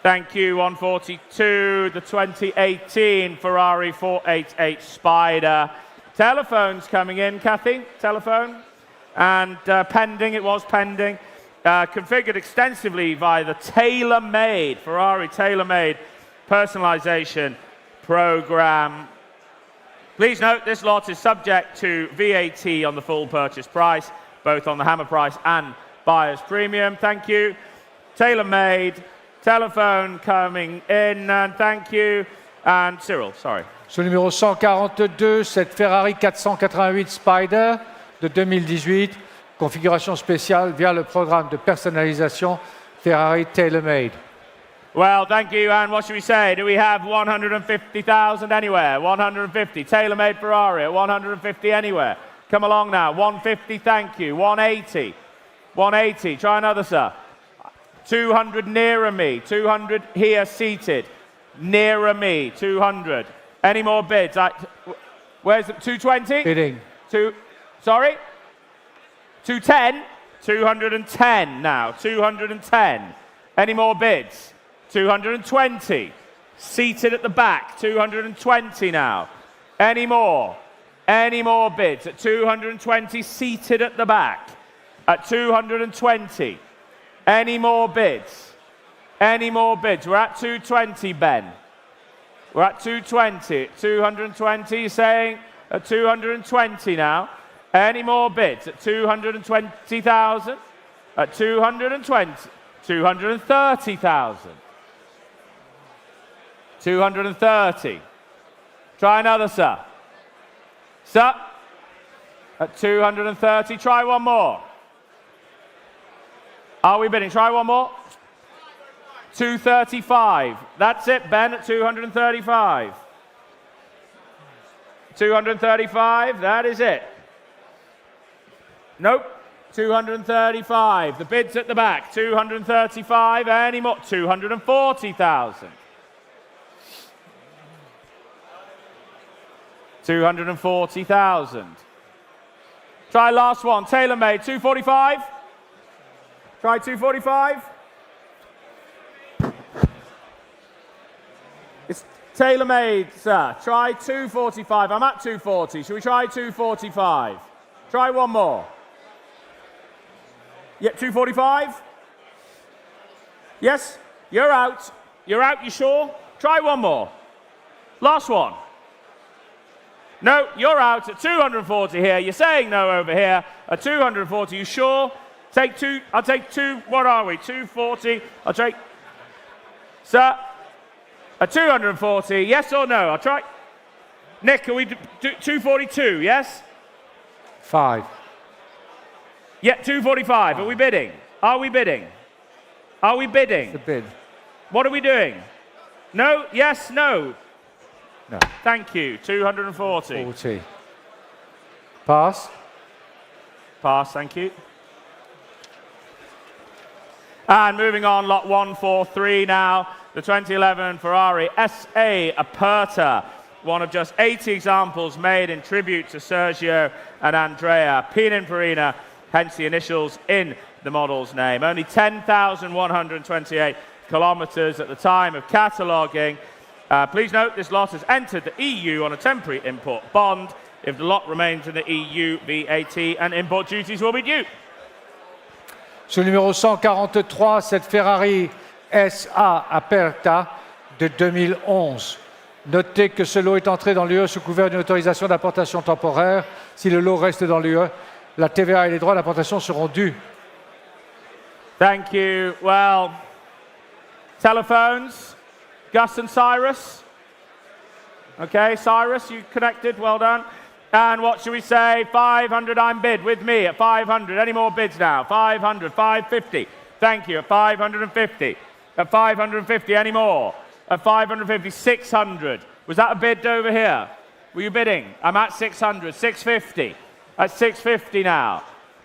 Thank you, 142, the 2018 Ferrari 488 Spider. Telephones coming in, Kathy, telephone. And pending, it was pending. Configured extensively via the tailor-made, Ferrari tailor-made personalization program. Please note this lot is subject to VAT on the full purchase price, both on the hammer price and buyer's premium. Thank you. Tailor-made, telephone coming in, and thank you. And Cyril, sorry. Sur le numéro 142, cette Ferrari 488 Spider de 2018, configuration spéciale via le programme de personnalisation Ferrari TaylorMade. Well, thank you, and what should we say? Do we have 150,000 anywhere? 150. TaylorMade Ferrari at 150 anywhere. Come along now. 150, thank you. 180. 180. Try another, sir. 200 nearer me. 200 here seated. Nearer me. 200. Any more bids? Where's it? 220? Bidding. Sorry? 210? 210 now. 210. Any more bids? 220. Seated at the back. 220 now. Any more? Any more bids? At 220, seated at the back. At 220. Any more bids? Any more bids? We're at 220, Ben. We're at 220. 220, you're saying? At 220 now. Any more bids? At 220,000? At 220. 230,000. 230. Try another, sir. Sir? At 230. Try one more. Are we bidding? Try one more. 235. That's it, Ben, at 235. 235, that is it. Nope. 235. The bid's at the back. 235. Any more? 240,000. 240,000. Try last one. TaylorMade. 245. Try 245. It's TaylorMade, sir. Try 245. I'm at 240. Should we try 245? Try one more. Yeah, 245? Yes? You're out. You're out, you sure? Try one more. Last one. No, you're out at 240 here. You're saying no over here. At 240, you sure? Take two. I'll take two. What are we? 240. I'll take. Sir, at 240, yes or no? I'll try. Nick, are we 242, yes? 5. Yeah, 245. Are we bidding? Are we bidding? Are we bidding? The bid. What are we doing? No? Yes? No? No. Thank you. 240. 40. Pass. Pass, thank you. And moving on, lot 143 now. The 2011 Ferrari SA Aperta. One of just 80 examples made in tribute to Sergio and Andrea Pininfarina, hence the initials in the model's name. Only 10,128 kilometers at the time of cataloguing. Please note this lot has entered the EU on a temporary import bond. If the lot remains in the EU, VAT and import duties will be due. Sur le numéro 143, cette Ferrari SA Aperta de 2011. Notez que ce lot est entré dans l'UE sous couvert d'une autorisation d'importation temporaire. Si le lot reste dans l'UE, la TVA et les droits d'importation seront dus. Thank you. Well, telephones, Gus and Cyrus. Okay, Cyrus, you connected, well done. And what should we say? 500, I'm bid with me at 500. Any more bids now? 500, 550. Thank you, at 550. At 550, any more? At 550, 600. Was that a bid over here? Were you bidding? I'm at 600, 650. At 650 now.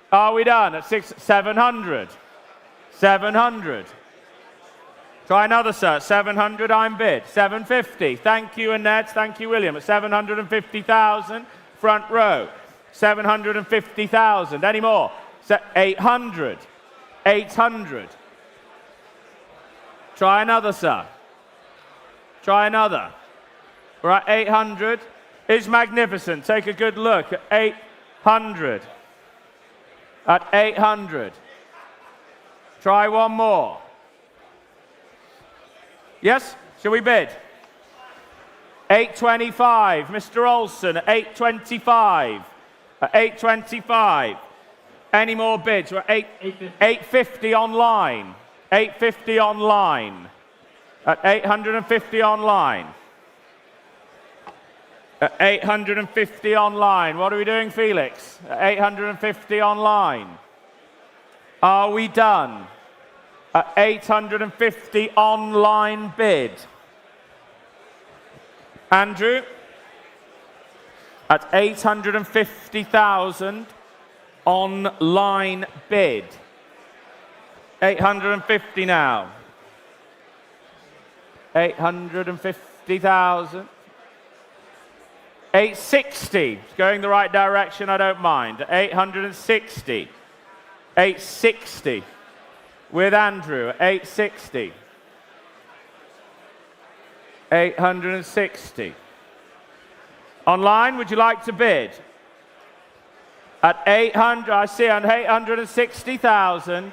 Are we done? At 700. 700. Try another, sir. 700, I'm bid. 750. Thank you, Annette. Thank you, William. At 750,000, front row. 750,000. Any more? 800. 800. Try another, sir. Try another. We're at 800. It's magnificent. Take a good look at 800. At 800. Try one more. Yes? Shall we bid? 825. Mr. Olsen at 825. At 825. Any more bids? We're at 850 online. 850 online. At 850 online. At 850 online. What are we doing, Felix? At 850 online. Are we done? At 850 online bid. Andrew? At 850,000 online bid. 850 now. 850,000. 860. It's going the right direction, I don't mind. 860. 860. With Andrew, 860. 860. Online, would you like to bid? At 800, I see on 860,000.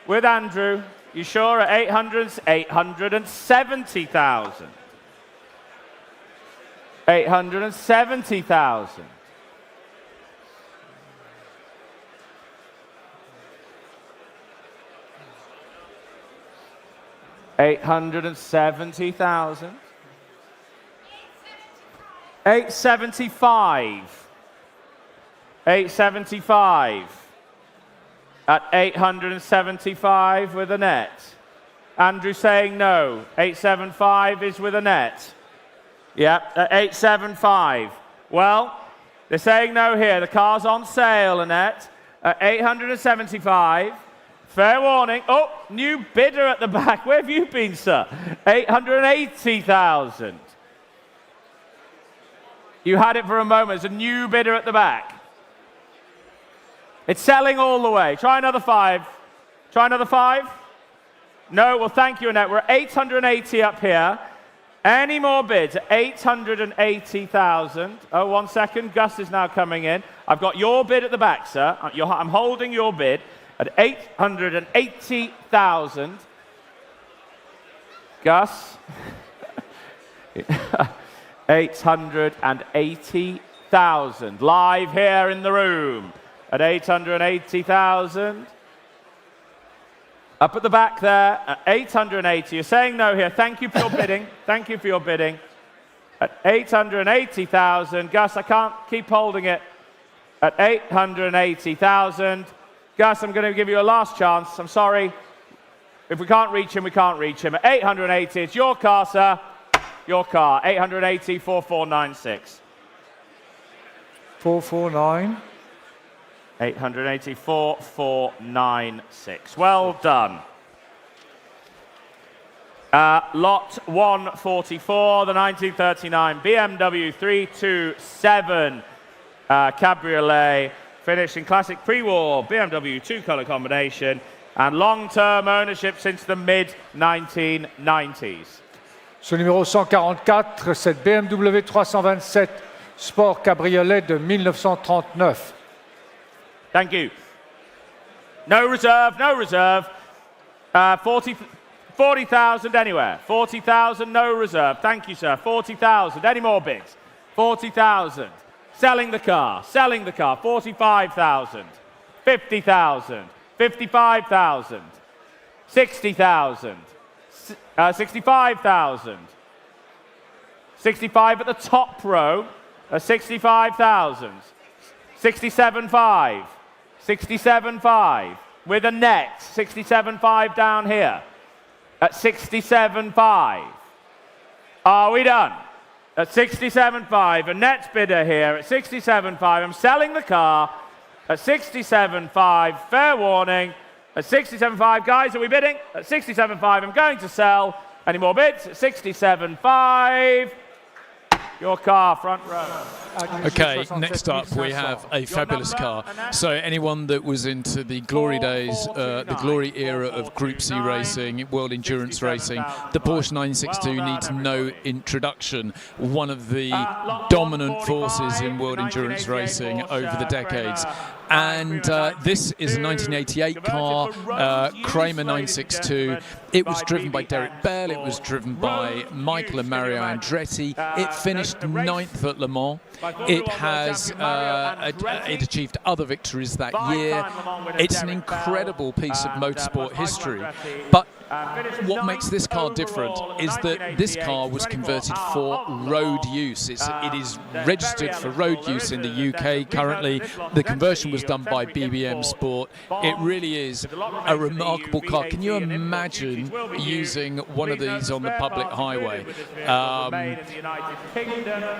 With Andrew, you sure at 870,000. 870,000. $870,000. 875. 875. At 875 with a net. Andrew saying no. 875 is with a net. Yeah, at 875. Well, they're saying no here. The car's on sale, Annette. At 875. Fair warning. Oh, new bidder at the back. Where have you been, sir? 880,000. You had it for a moment. There's a new bidder at the back. It's selling all the way. Try another 5. Try another 5. No, well, thank you, Annette. We're at 880 up here. Any more bids? 880,000. Oh, 1 second. Gus is now coming in. I've got your bid at the back, sir. I'm holding your bid at 880,000. Gus. 880,000. Live here in the room at 880,000. Up at the back there at 880. You're saying no here. Thank you for your bidding. Thank you for your bidding. At 880,000. Gus, I can't keep holding it. At 880,000. Gus, I'm going to give you a last chance. I'm sorry. If we can't reach him, we can't reach him. At 880, it's your car, sir. Your car. 880, 4496. 449. 880, 4496. Well done. Lot 144, the 1939 BMW 327 Cabriolet, finished in classic pre-war BMW two-color combination and long-term ownership since the mid-1990s. Ce numéro 144, cette BMW 327 Sport Cabriolet de 1939. Thank you. No reserve, no reserve. 40,000 anywhere. 40,000, no reserve. Thank you, sir. 40,000. Any more bids? 40,000. Selling the car. Selling the car. 45,000. 50,000. 55,000. 60,000. 65,000. 65 at the top row. 65,000. 67.5. 67.5 with a net. 67.5 down here at 67.5. Are we done? At 67.5, a net bidder here at 67.5. I'm selling the car at 67.5. Fair warning. At 67.5, guys, are we bidding? At 67.5, I'm going to sell. Any more bids? At 67.5. Your car, front row. Okay, next up we have a fabulous car. So anyone that was into the glory days, the glory era of Group C racing, World Endurance Racing, the Porsche 962 needs no introduction. One of the dominant forces in World Endurance Racing over the decades. And this is a 1988 car, Kramer 962. It was driven by Derek Bell, it was driven by Michael and Mario Andretti. It finished 9th at Le Mans. It has it achieved other victories that year. It's an incredible piece of motorsport history. But What makes this car different is that this car was converted for road use. It is registered for road use in the UK currently. The conversion was done by BBM Sport. It really is a remarkable car. Can you imagine using one of these on the public highway?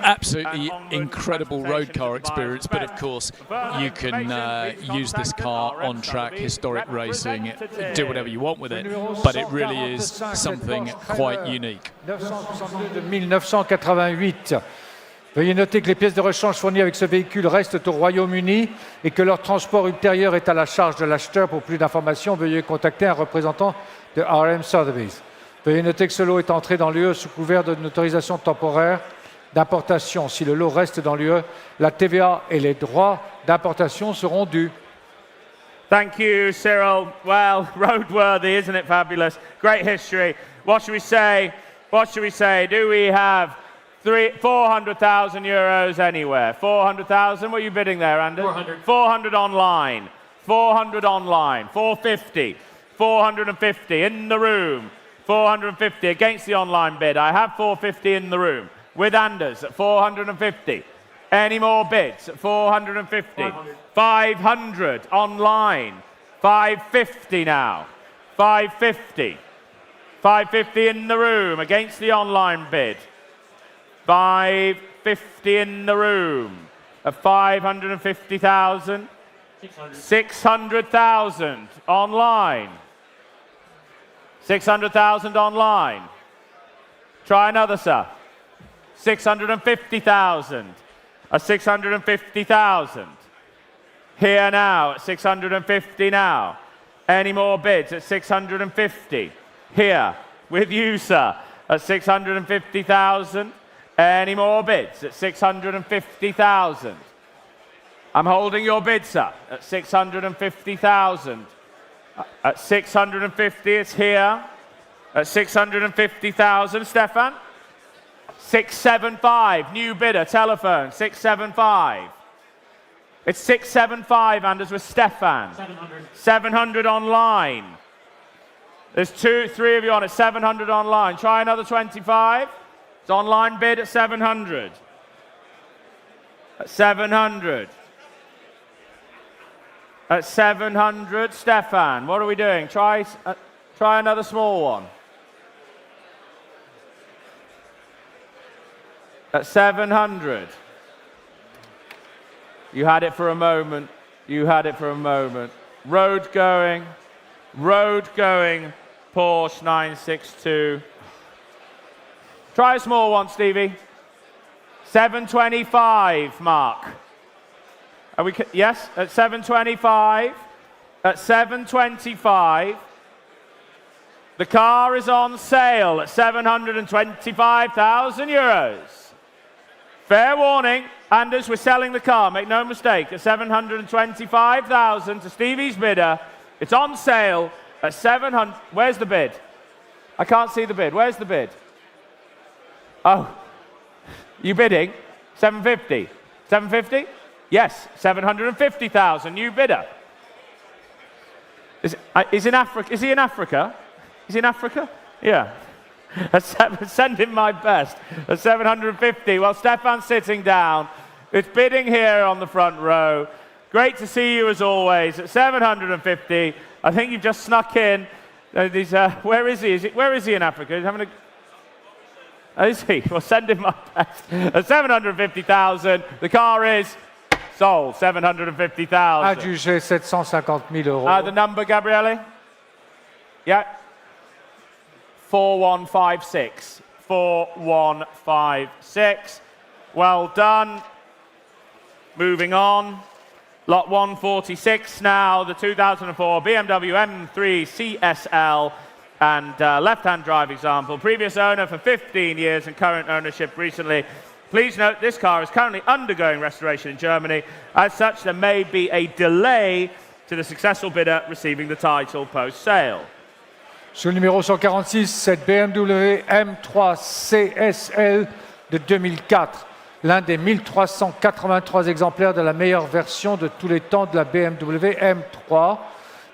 Absolutely incredible road car experience, but of course you can use this car on track, historic racing, do whatever you want with it, but it really is something quite unique. 962 de 1988. Veuillez noter que les pièces de rechange fournies avec ce véhicule restent au Royaume-Uni et que leur transport ultérieur est à la charge de l'acheteur. Pour plus d'informations, veuillez contacter un représentant de RM Sotheby. Veuillez noter que ce lot est entré dans l'UE sous couvert d'une autorisation temporaire d'importation. Si le lot reste dans l'UE, la TVA et les droits d'importation seront dus. Thank you, Cyril. Well, roadworthy, isn't it fabulous? Great history. What should we say? What should we say? Do we have 400,000 euros anywhere? 400,000? What are you bidding there, Anders? 400. 400 online. 400 online. 450. 450 in the room. 450 against the online bid. I have 450 in the room with Anders at 450. Any more bids at 450? 500 online. 550 now. 550. 550 in the room against the online bid. 550 in the room at 550,000. 600,000 online. 600,000 online. Try another, sir. 650,000. At 650,000. Here now at 650 now. Any more bids at 650? Here with you, sir, at 650,000. Any more bids at 650,000? I'm holding your bid, sir, at 650,000. At 650, it's here. At 650,000, Stefan. 675, new bidder, telephone, 675. It's 675, Anders, with Stefan. 700. 700 online. There's 3 of you on it, 700 online. Try another 25. It's online bid at 700. At 700. At 700, Stefan, what are we doing? Try another small one. At 700. You had it for a moment. You had it for a moment. Road going Porsche 962. Try a small one, Stevie. 725, Mark. Are we? Yes, at 725. At 725. The car is on sale at 725,000 euros. Fair warning, Anders, we're selling the car, make no mistake, at 725,000 to Stevie's bidder. It's on sale at 700. Where's the bid? I can't see the bid. Where's the bid? Oh, you bidding? 750. 750? Yes, 750,000. New bidder. Is in Africa? Is he in Africa? Is he in Africa? Yeah. Send him my best. At 750. Well, Stefan's sitting down. It's bidding here on the front row. Great to see you as always. At 750. I think you've just snuck in. Where is he? Where is he in Africa? He's having a. Is he? Well, send him my best. At 750,000. The car is sold. 750,000. Adjugé 750 000 euros. The number, Gabriele? Yeah. 4156. 4156. Well done. Moving on. Lot 146 now. The 2004 BMW M3 CSL and left-hand drive example. Previous owner for 15 years and current ownership recently. Please note this car is currently undergoing restoration in Germany. As such, there may be a delay to the successful bidder receiving the title post-sale. Sur le numéro 146, cette BMW M3 CSL de 2004, l'un des 1383 exemplaires de la meilleure version de tous les temps de la BMW M3.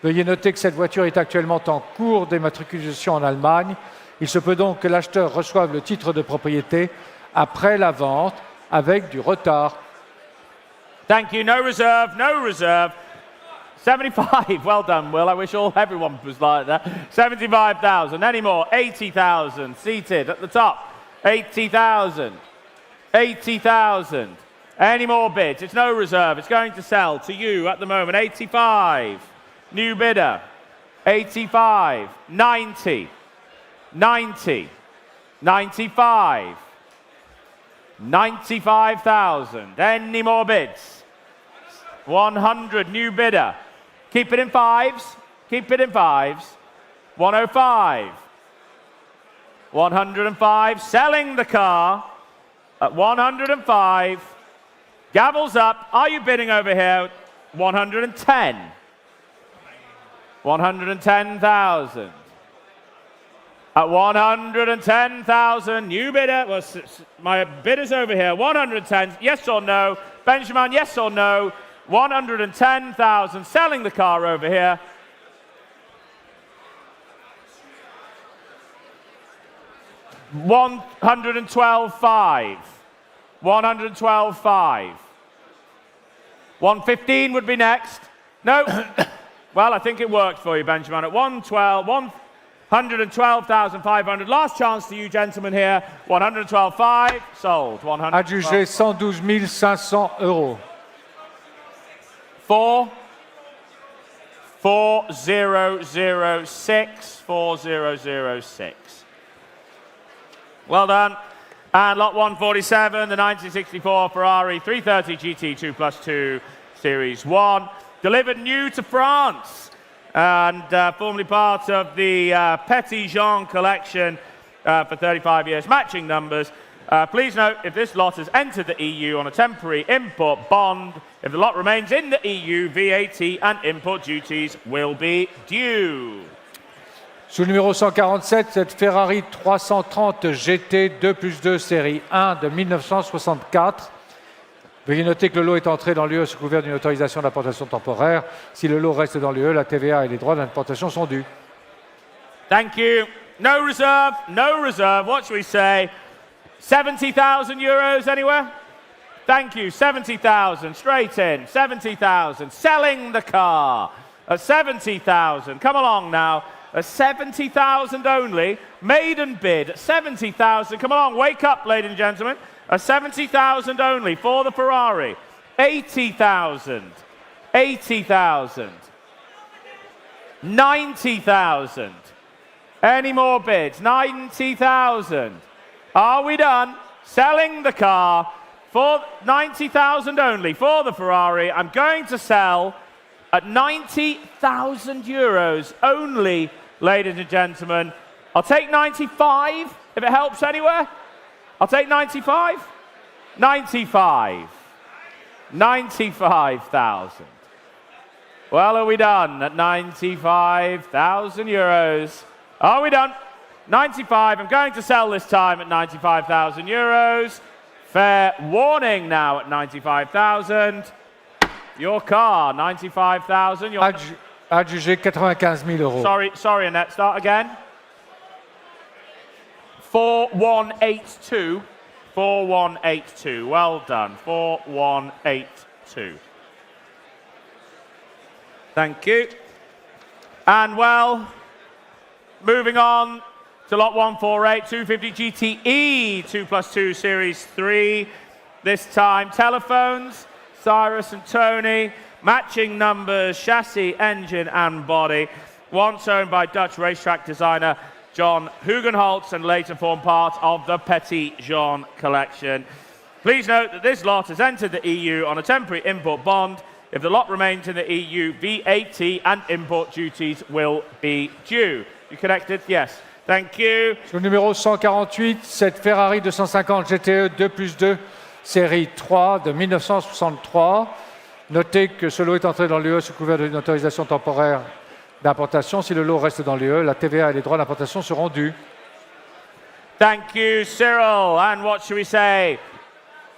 Veuillez noter que cette voiture est actuellement en cours d'immatriculation en Allemagne. Il se peut donc que l'acheteur reçoive le titre de propriété après la vente avec du retard. Thank you. No reserve, no reserve. 75. Well done, Will. I wish everyone was like that. 75,000. Any more? 80,000. Seated at the top. 80,000. 80,000. Any more bids? It's no reserve. It's going to sell to you at the moment. 85. New bidder. 85. 90. 90. 95. 95,000. Any more bids? 100. New bidder. Keep it in fives. Keep it in fives. 105. 105. Selling the car at 105. Gavels up. Are you bidding over here? 110. 110,000. At 110,000, new bidder. Well, my bidder's over here. 110. Yes or no? Benjamin, yes or no? 110,000. Selling the car over here. $112,500. 112,500. 115 would be next. No. Well, I think it worked for you, Benjamin. At 112,500. Last chance to you, gentlemen here. 112,500. Sold. Adjugé 112 500 euros. 4006. 4006. Well done. And lot 147, the 1964 Ferrari 330 GT 2+2 Series 1. Delivered new to France and formerly part of the Petit Jean collection for 35 years. Matching numbers. Please note, if this lot has entered the EU on a temporary import bond, if the lot remains in the EU, VAT and import duties will be due. Sous le numéro 147, cette Ferrari 330 GT 2+2 série 1 de 1964. Veuillez noter que le lot est entré dans l'UE sous couvert d'une autorisation d'importation temporaire. Si le lot reste dans l'UE, la TVA et les droits d'importation sont dus. Thank you. No reserve, no reserve. What should we say? 70,000 euros anywhere? Thank you. 70,000. Straight in. 70,000. Selling the car at 70,000. Come along now. At 70,000 only. Maiden bid at 70,000. Come along. Wake up, ladies and gentlemen. At 70,000 only for the Ferrari. 80,000. 80,000. 90,000. Any more bids? 90,000. Are we done? Selling the car for 90,000 only for the Ferrari. I'm going to sell at 90,000 euros only, ladies and gentlemen. I'll take 95 if it helps anywhere. I'll take 95. 95. 95,000. Well, are we done at 95,000 euros? Are we done? 95. I'm going to sell this time at 95,000 euros. Fair warning now at 95,000. Your car, 95,000. Adjugé 95 000 euros. Sorry, Annette. Start again. 4182. 4182. Well done. 4182. Thank you. And well, moving on to lot 148, 250 GTE 2+2 Series 3. This time telephones, Cyrus and Tony, matching numbers, chassis, engine and body. Once owned by Dutch racetrack designer John Hugenholtz and later formed part of the Petit Jean collection. Please note that this lot has entered the EU on a temporary import bond. If the lot remains in the EU, VAT and import duties will be due. You connected? Yes. Thank you. Sur le numéro 148, cette Ferrari 250 GTE 2+2 série 3 de 1963. Notez que ce lot est entré dans l'UE sous couvert d'une autorisation temporaire d'importation. Si le lot reste dans l'UE, la TVA et les droits d'importation seront dus. Thank you, Cyril. And what should we say?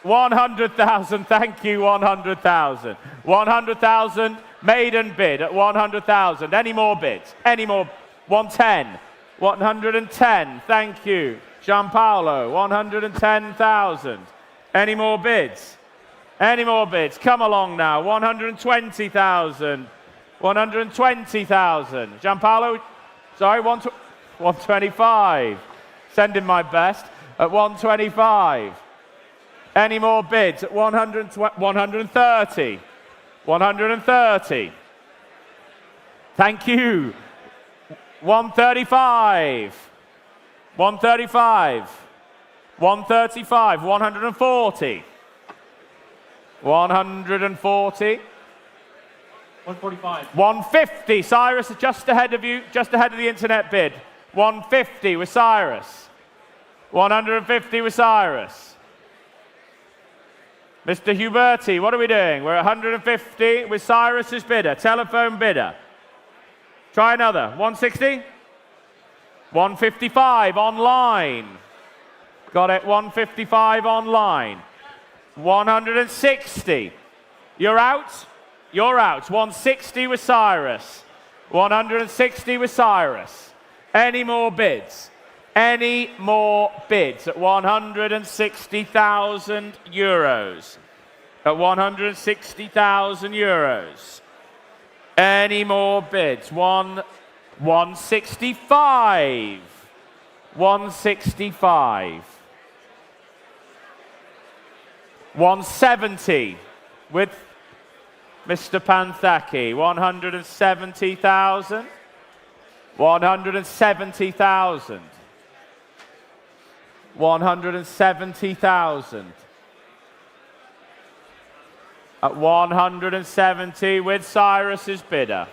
100,000. Thank you, 100,000. 100,000. Maiden bid at 100,000. Any more bids? Any more? 110. 110. Thank you. Gianpaolo, 110,000. Any more bids? Any more bids? Come along now. 120,000. 120,000. Gianpaolo, sorry, 125. Sending my best at 125. Any more bids at 130? 130. Thank you. 135. 135. 135. 140. 140. 145. 150. Cyrus is just ahead of you, just ahead of the internet bid. 150 with Cyrus. 150 with Cyrus. Mr. Huberti, what are we doing? We're at 150 with Cyrus's bidder, telephone bidder. Try another. 160? 155 online. Got it. 155 online. 160. You're out? You're out. 160 with Cyrus. 160 with Cyrus. Any more bids? Any more bids at 160,000 euros? At 160,000 euros. Any more bids? 165. 165. 170 with Mr. Panthaki. 170,000. 170,000. 170,000. At 170 with Cyrus's bidder.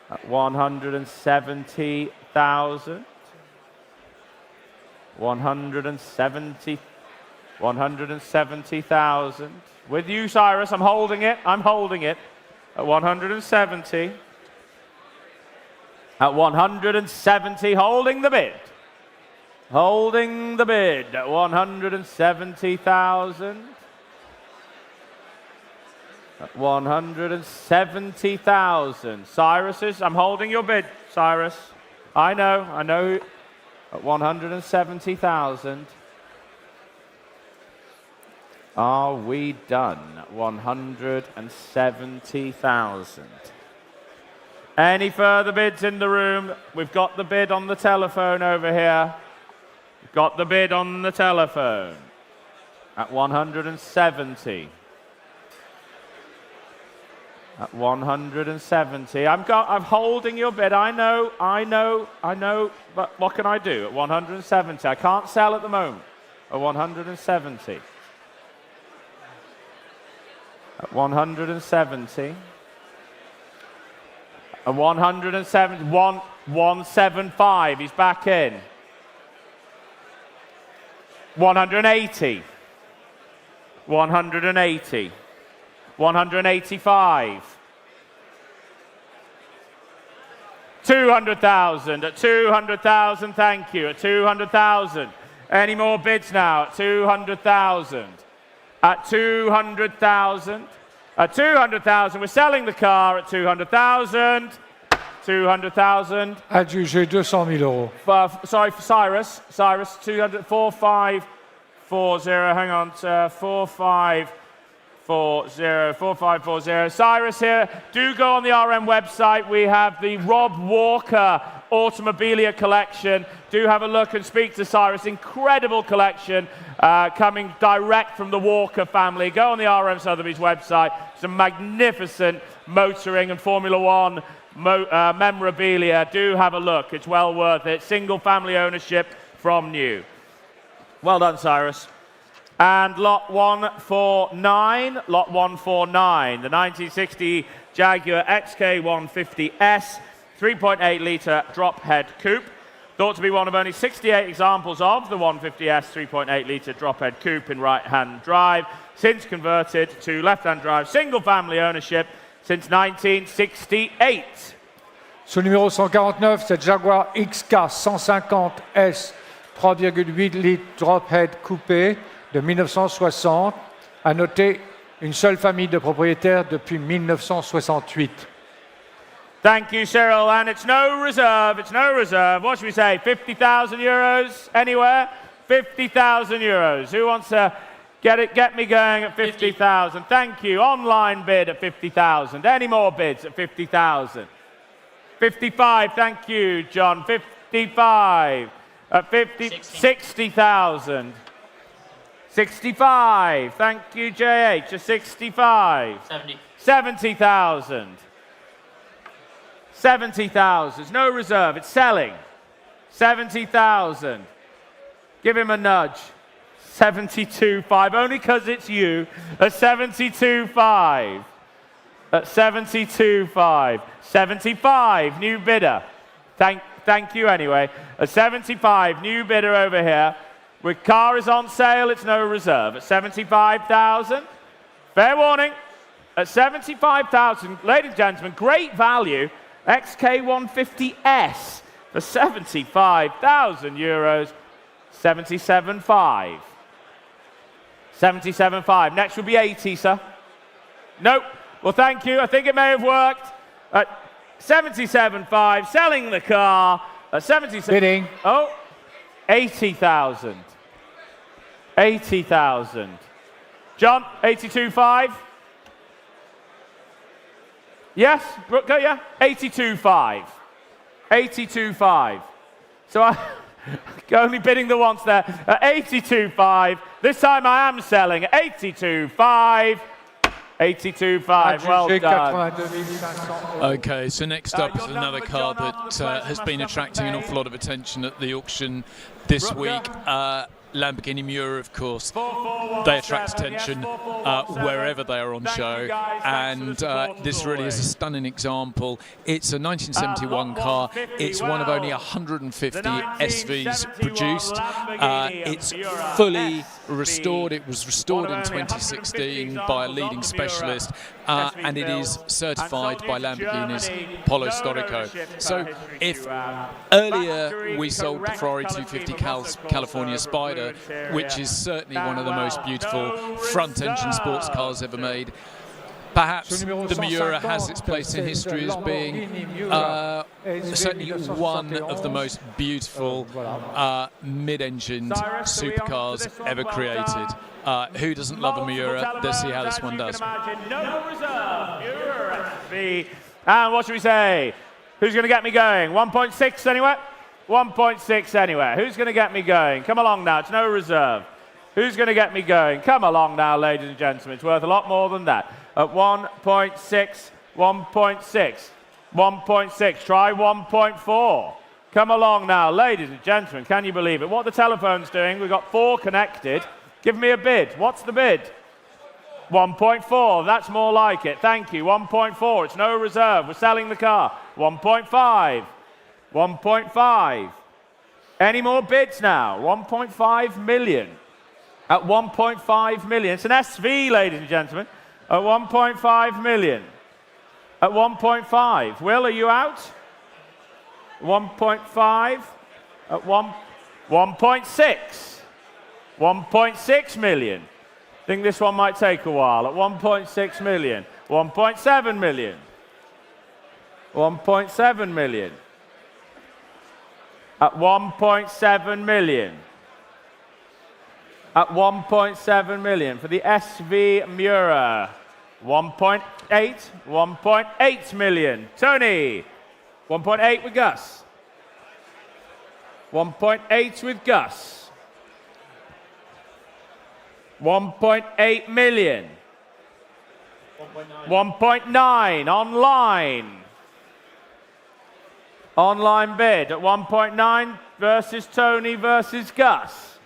At 170,000. 170,000. With you, Cyrus, I'm holding it. I'm holding it. At 170. At 170, holding the bid. Holding the bid at 170,000. At 170,000. Cyrus's, I'm holding your bid, Cyrus. I know. At 170,000. Are we done? 170,000. Any further bids in the room? We've got the bid on the telephone over here. We've got the bid on the telephone. At 170. At 170. I'm holding your bid. I know. But what can I do? At 170. I can't sell at the moment. At 170. At 170. At 170. 175. He's back in. 180. 180. 185. 200,000. At 200,000, thank you. At 200,000. Any more bids now? At 200,000. At 200,000. At 200,000. We're selling the car at 200,000. 200,000. Adjugé 200 000 euros. Sorry, for Cyrus. Cyrus, 200, 4540. Hang on, 4540. 4540. Cyrus here. Do go on the RM website. We have the Rob Walker Automobilia collection. Do have a look and speak to Cyrus. Incredible collection coming direct from the Walker family. Go on the RM Sotheby's website. Some magnificent motoring and Formula One memorabilia. Do have a look. It's well worth it. Single family ownership from new. Well done, Cyrus. And lot 149, lot 149, the 1960 Jaguar XK150S, 3.8 litre drop head coupe. Thought to be one of only 68 examples of the 150S 3.8 litre drop head coupe in right-hand drive, since converted to left-hand drive, single family ownership since 1968. Sous le numéro 149, cette Jaguar XK 150S 3,8 litres drop head coupé de 1960. À noter une seule famille de propriétaires depuis 1968. Thank you, Cyril. And it's no reserve. It's no reserve. What should we say? 50,000 euros anywhere? 50,000 euros. Who wants to get me going at 50,000? Thank you. Online bid at 50,000. Any more bids at 50,000? 55. Thank you, John. 55. At 60,000. 65. Thank you, JH. At 65. 70,000. 70,000. There's no reserve. It's selling. 70,000. Give him a nudge. 72.5. Only because it's you. At 72.5. At 72.5. 75. New bidder. Thank you anyway. At 75. New bidder over here. With car is on sale. It's no reserve. At 75,000. Fair warning. At 75,000. Ladies and gentlemen, great value. XK150S for 75,000 euros, 77.5. 77.5. Next will be 80, sir. Nope. Well, thank you. I think it may have worked. At 77.5, selling the car at 77. Bidding. Oh, 80,000. 80,000. John, 82.5. Yes, Brooke, yeah? 82.5. 82.5. So I'm only bidding the once there. At 82.5. This time I am selling at 82.5. 82.5. Well done. Okay, so next up is another car that has been attracting an awful lot of attention at the auction this week. Lamborghini Miura, of course, they attract attention wherever they are on show, and this really is a stunning example. It's a 1971 car. It's one of only 150 SVs produced. It's fully restored. It was restored in 2016 by a leading specialist, and it is certified by Lamborghini's Polo Storico. So if earlier we sold the Ferrari 250 California Spider, which is certainly one of the most beautiful front-engine sports cars ever made, perhaps the Miura has its place in history as being certainly one of the most beautiful mid-engined supercars ever created. Who doesn't love a Miura? Let's see how this one does. And what should we say? Who's going to get me going? 1.6 anywhere? 1.6 anywhere. Who's going to get me going? Come along now. It's no reserve. Who's going to get me going? Come along now, ladies and gentlemen. It's worth a lot more than that. At 1.6, 1.6, 1.6. Try 1.4. Come along now, ladies and gentlemen. Can you believe it? What the telephone's doing, we've got 4 connected. Give me a bid. What's the bid? 1.4. That's more like it. Thank you. 1.4. It's no reserve. We're selling the car. 1.5. 1.5. Any more bids now? 1.5 million. At 1.5 million. It's an SV, ladies and gentlemen. At 1.5 million. At 1.5. Will, are you out? 1.5. At 1.6. 1.6 million. I think this one might take a while. At 1.6 million. 1.7 million. 1.7 million. At 1.7 million. At 1.7 million for the SV Miura. 1.8. 1.8 million. Tony. 1.8 with Gus. 1.8 with Gus. 1.8 million. 1.9 online. Online bid at 1.9 versus Tony versus Gus.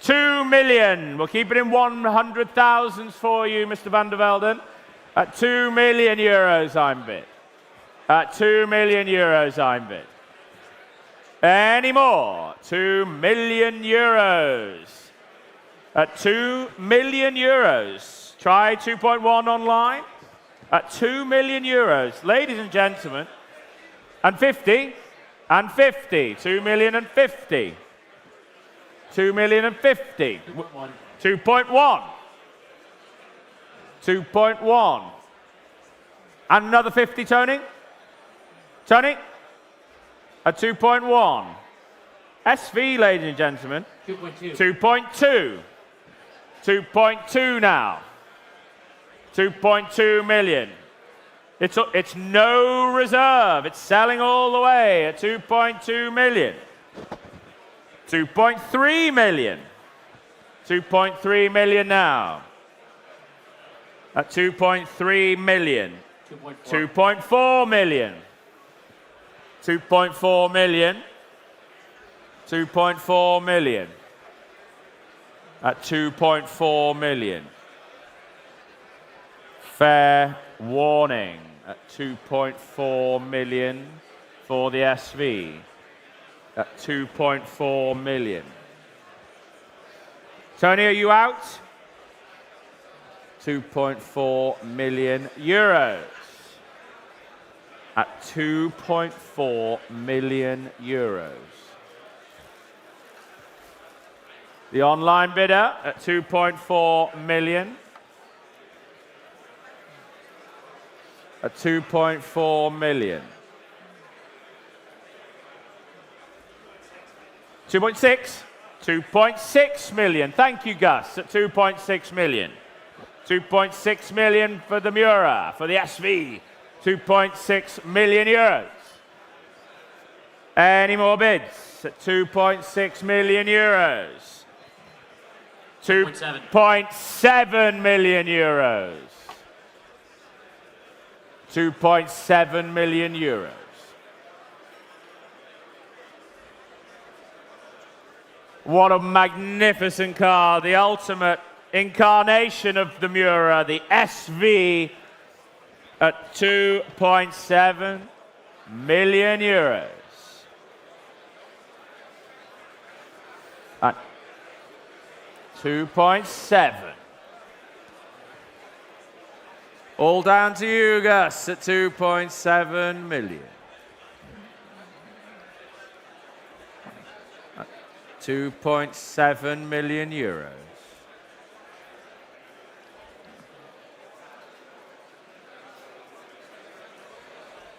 2 million. We'll keep it in 100,000s for you, Mr. van der Velden. At 2 million euros I'm bid. At 2 million euros I'm bid. Any more? 2 million euros. At 2 million euros. Try 2.1 online. At 2 million euros. Ladies and gentlemen. And 50. And 50. 2 million and 50. 2 million and 50. 2.1. 2.1. And another 50, Tony? Tony? At 2.1. SV, ladies and gentlemen. 2.2. 2.2. 2.2 now. 2.2 million. It's no reserve. It's selling all the way at 2.2 million. 2.3 million. 2.3 million now. At 2.3 million. 2.4 million. 2.4 million. 2.4 million. At 2.4 million. Fair warning at 2.4 million for the SV. At 2.4 million. Tony, are you out? 2.4 million euros. At 2.4 million euros. The online bidder at 2.4 million. At 2.4 million. 2.6. 2.6 million. Thank you, Gus. At 2.6 million. 2.6 million for the Mura, for the SV. 2.6 million euros. Any more bids? At 2.6 million euros. 2.7 million euros. 2.7 million euros. What a magnificent car, the ultimate incarnation of the Mura, the SV at 2.7 million euros. At 2.7. All down to you, Gus, at 2.7 million. 2.7 million euros.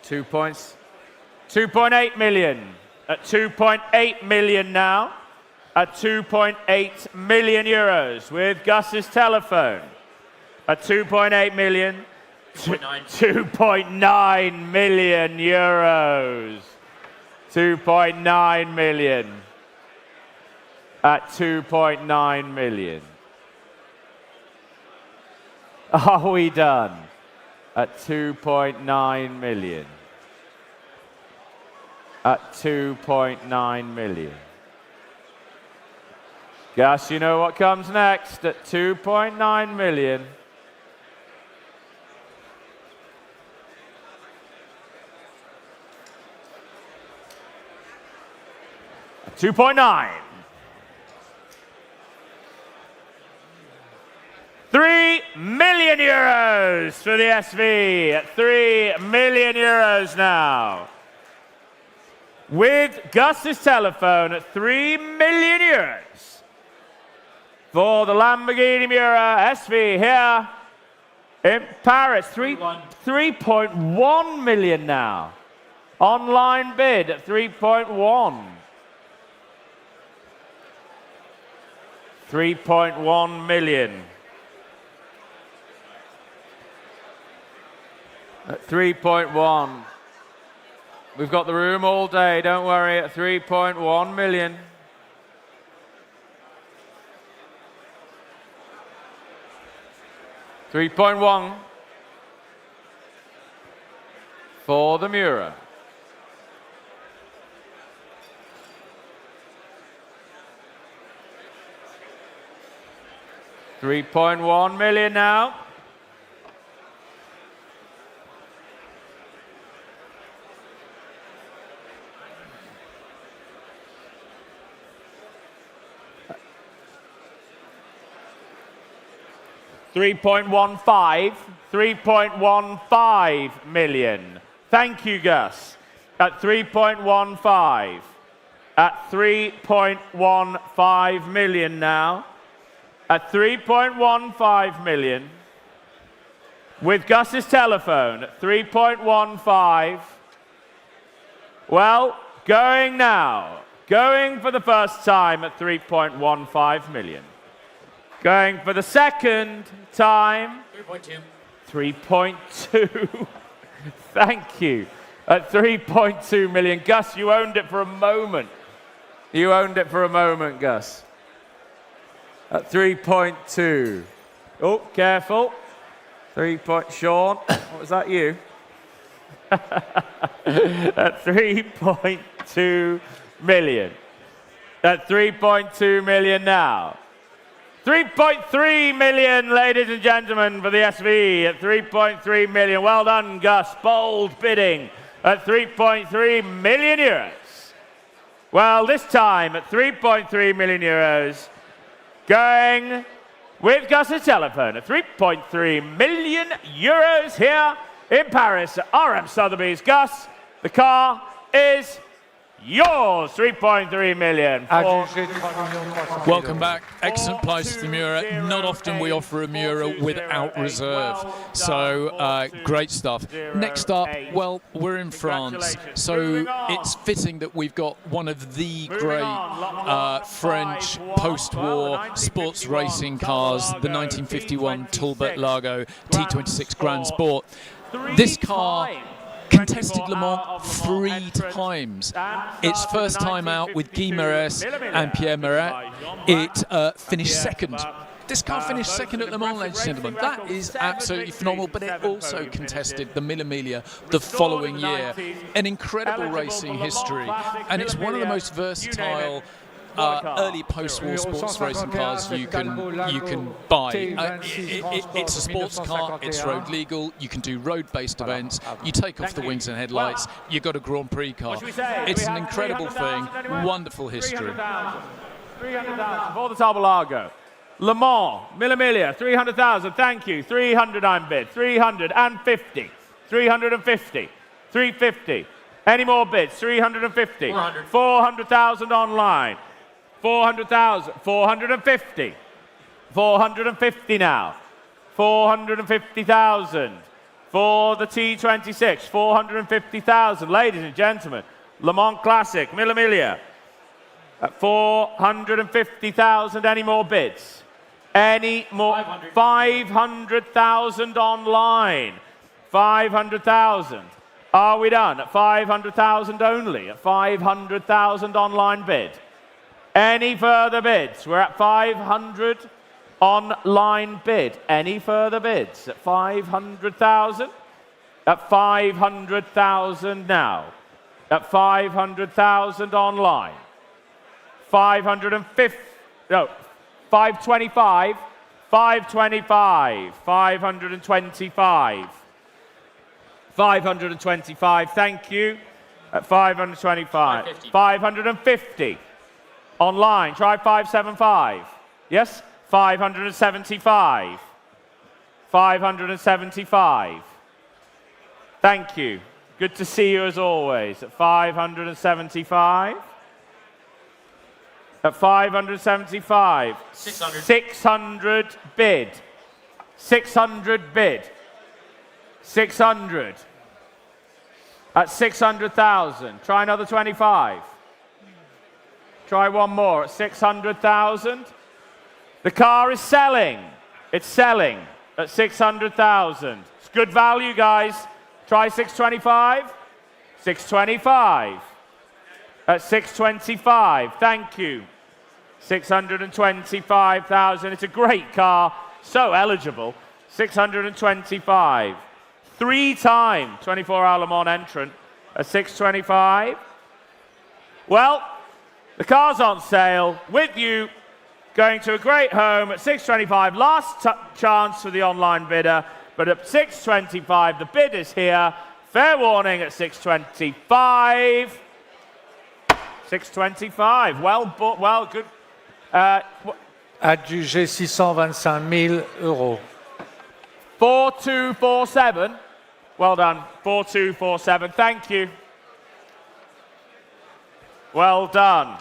2.8 million. At 2.8 million now. At 2.8 million euros with Gus's telephone. At 2.8 million. 2.9 million euros. 2.9 million. At 2.9 million. Are we done? At 2.9 million. At 2.9 million. Gus, you know what comes next at 2.9 million. At 2.9. 3 million euros for the SV. At 3 million euros now. With Gus's telephone at 3 million euros. For the Lamborghini Mura SV here in Paris. 3.1 million now. Online bid at 3.1. 3.1 million. At 3.1. We've got the room all day, don't worry, at 3.1 million. $3.1 for the Mura. $3.1 million now. $3.15 million. Thank you, Gus. At 3.15. At 3.15 million now. At 3.15 million. with Gus's telephone at 3.15. Well, going now. Going for the first time at 3.15 million. Going for the second time. 3.2. 3.2. Thank you. At 3.2 million. Gus, you owned it for a moment. You owned it for a moment, Gus. At 3.2. Oh, careful. Sean, what was that, you? At 3.2 million. At 3.2 million now. 3.3 million, ladies and gentlemen, for the SV at 3.3 million. Well done, Gus. Bold bidding at 3.3 million euros. Well, this time at 3.3 million euros, going with Gus's telephone at 3.3 million euros here in Paris at RM Sotheby's. Gus, the car is yours. 3.3 million. Welcome back. Excellent price for the Miura. Not often we offer a Miura without reserve. So great stuff. Next up, well, we're in France. So it's fitting that we've got one of the great French post-war sports racing cars, the 1951 Talbot Lago T26 Grand Sport. This car contested Le Mans 3 times. Its first time out with Guy Mares and Pierre Maret, it finished second. This car finished second at Le Mans, ladies and gentlemen. That is absolutely phenomenal, but it also contested the Memorabilia the following year. An incredible racing history, and it's one of the most versatile early post-war sports racing cars you can buy. It's a sports car, it's road legal, you can do road-based events, you take off the wings and headlights, you've got a Grand Prix car. It's an incredible thing, wonderful history. 300,000 for the Talbot Lago. Le Mans, Memorabilia, 300,000, thank you. 300 I'm bid, 350, 350, 350. Any more bids? 350, 400,000 online. 400,000, 450, 450 now, 450,000 for the T26, 450,000, ladies and gentlemen, Le Mans Classic, Memorabilia, at 450,000, any more bids? Any more? 500,000 online, 500,000, are we done? At 500,000 only, at 500,000 online bid. Any further bids? We're at 500 online bid. Any further bids? At 500,000? At 500,000 now. At 500,000 online. 550, no, 525, 525, 525. 525, thank you. At 525. 550. Online, try 575. Yes? 575. 575. Thank you. Good to see you as always. At 575. At 575. 600. 600 bid. 600 bid. 600. At 600,000. Try another 25. Try one more at 600,000. The car is selling. It's selling at 600,000. It's good value, guys. Try 625. 625. At 625. Thank you. 625,000. It's a great car. So eligible. 625. 3-time 24-hour Le Mans entrant at 625. Well, the car's on sale with you, going to a great home at 625. Last chance for the online bidder, but at 625, the bid is here. Fair warning at 625. 625. Well, good. Adjugé 625 000 euros. 4247. Well done. 4247. Thank you. Well done.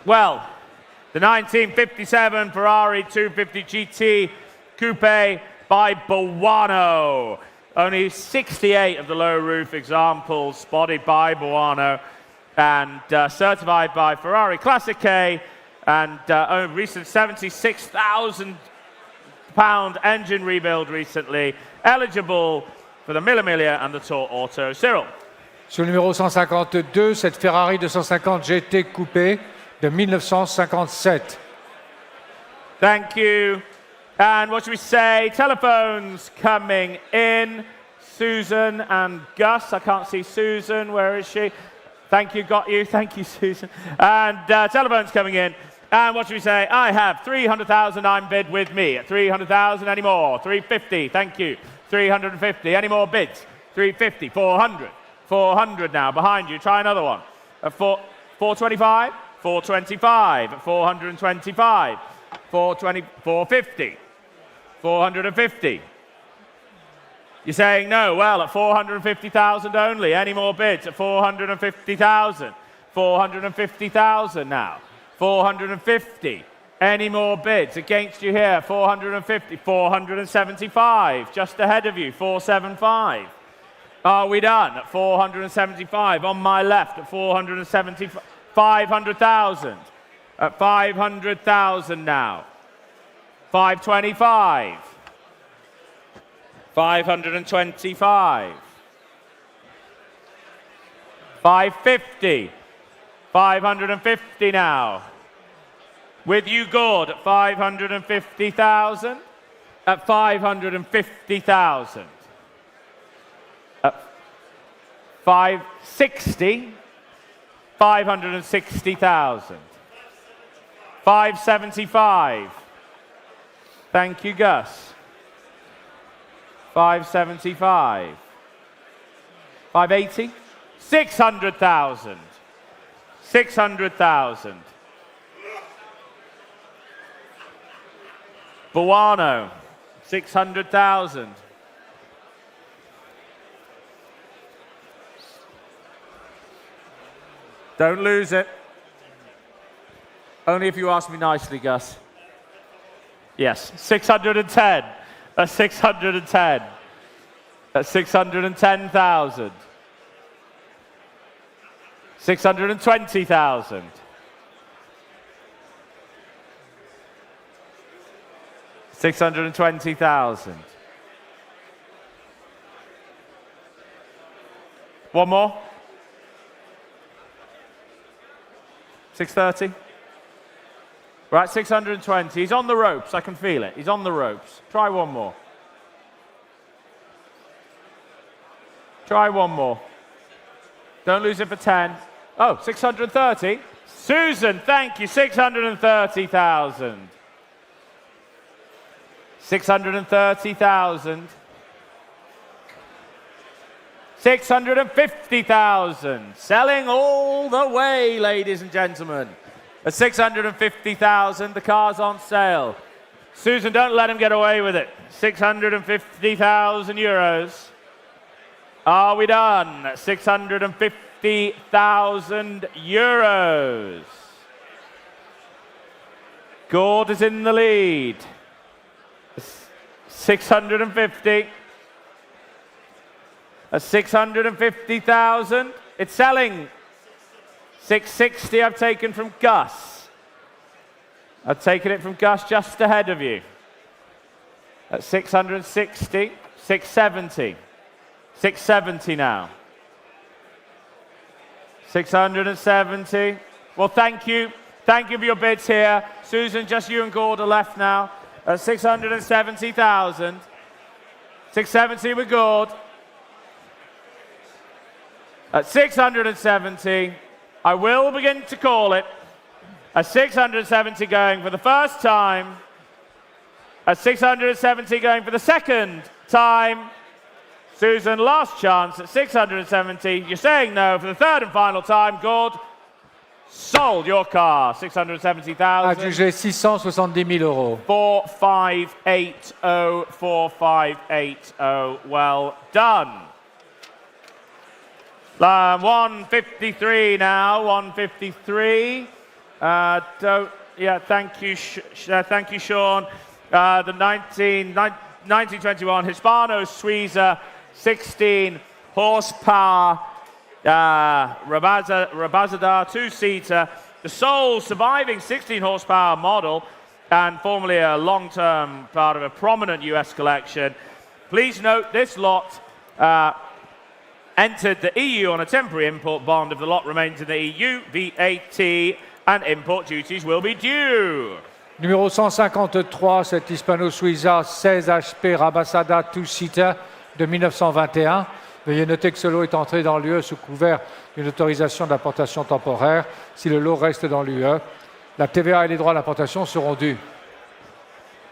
Well, The 1957 Ferrari 250 GT Coupe by Buono. Only 68 of the low roof examples spotted by Buono and certified by Ferrari Classic K, and a recent £76,000 engine rebuild recently, eligible for the Memorabilia and the Tour Auto. Cyril. Sur le numéro 152, cette Ferrari 250 GT Coupé de 1957. Thank you. And what should we say? Telephones coming in. Susan and Gus. I can't see Susan. Where is she? Thank you, got you. Thank you, Susan. And telephones coming in. And what should we say? I have 300,000 I'm bid with me. At 300,000, any more? 350, thank you. 350, any more bids? 350, 400. 400 now, behind you. Try another one. At 425, 425. At 425, 420, 450. 450. You're saying no. Well, at 450,000 only. Any more bids? At 450,000. 450,000 now. 450. Any more bids? Against you here. 450. 475. Just ahead of you. 475. Are we done? At 475. On my left. At 475. 500,000. At 500,000 now. 525. 525. 550. 550 now. With you, Gord, at 550,000. At 550,000. At 560. 560,000. 575. Thank you, Gus. 575. 580. 600,000. 600,000. Buono. 600,000. Don't lose it. Only if you ask me nicely, Gus. Yes, 610. That's 610. That's 610,000. 620,000. 620,000. One more. 630. Right, 620. He's on the ropes. I can feel it. He's on the ropes. Try one more. Try one more. Don't lose it for 10. Oh, 630. Susan, thank you. 630,000. 630,000. 650,000. Selling all the way, ladies and gentlemen. At 650,000, the car's on sale. Susan, don't let him get away with it. 650,000 euros. Are we done? 650,000 euros. Gord is in the lead. 650. At 650,000. It's selling. 660 I've taken from Gus. I've taken it from Gus just ahead of you. At 660, 670. 670 now. 670. Well, thank you. Thank you for your bids here. Susan, just you and Gord are left now. At 670,000. 670 with Gord. At 670. I will begin to call it. At 670 going for the first time. At 670 going for the second time. Susan, last chance at 670. You're saying no for the third and final time. Gord, sold your car. 670,000. Adjugé 670 000 euros. 4580. 4580. Well done. 153 now, 153. Yeah, thank you, Sean. The 1921 Hispano Suiza 16 horsepower Rabazada two-seater, the sole surviving 16 horsepower model, and formerly a long-term part of a prominent US collection. Please note this lot entered the EU on a temporary import bond. If the lot remains in the EU, VAT and import duties will be due. Numéro 153, cette Hispano-Suiza 16 HP Rabasada two-seater de 1921. Veuillez noter que ce lot est entré dans l'UE sous couvert d'une autorisation d'importation temporaire. Si le lot reste dans l'UE, la TVA et les droits d'importation seront dus.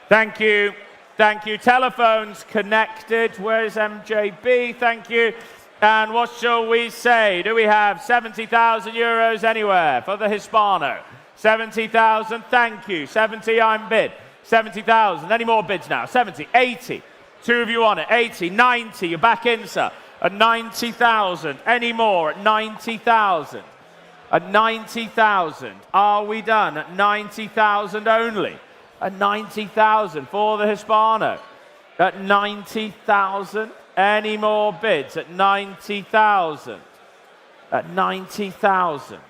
Thank you. Thank you. Telephones connected. Where's MJB? Thank you. And what shall we say? Do we have 70,000 euros anywhere for the Hispano? 70,000, thank you. 70, I'm bid. 70,000. Any more bids now? 70, 80. Two of you on it. 80, 90. You're back in, sir. At 90,000. Any more? At 90,000. At 90,000. Are we done? At 90,000 only. At 90,000 for the Hispano. At 90,000. Any more bids? At 90,000. At 90,000.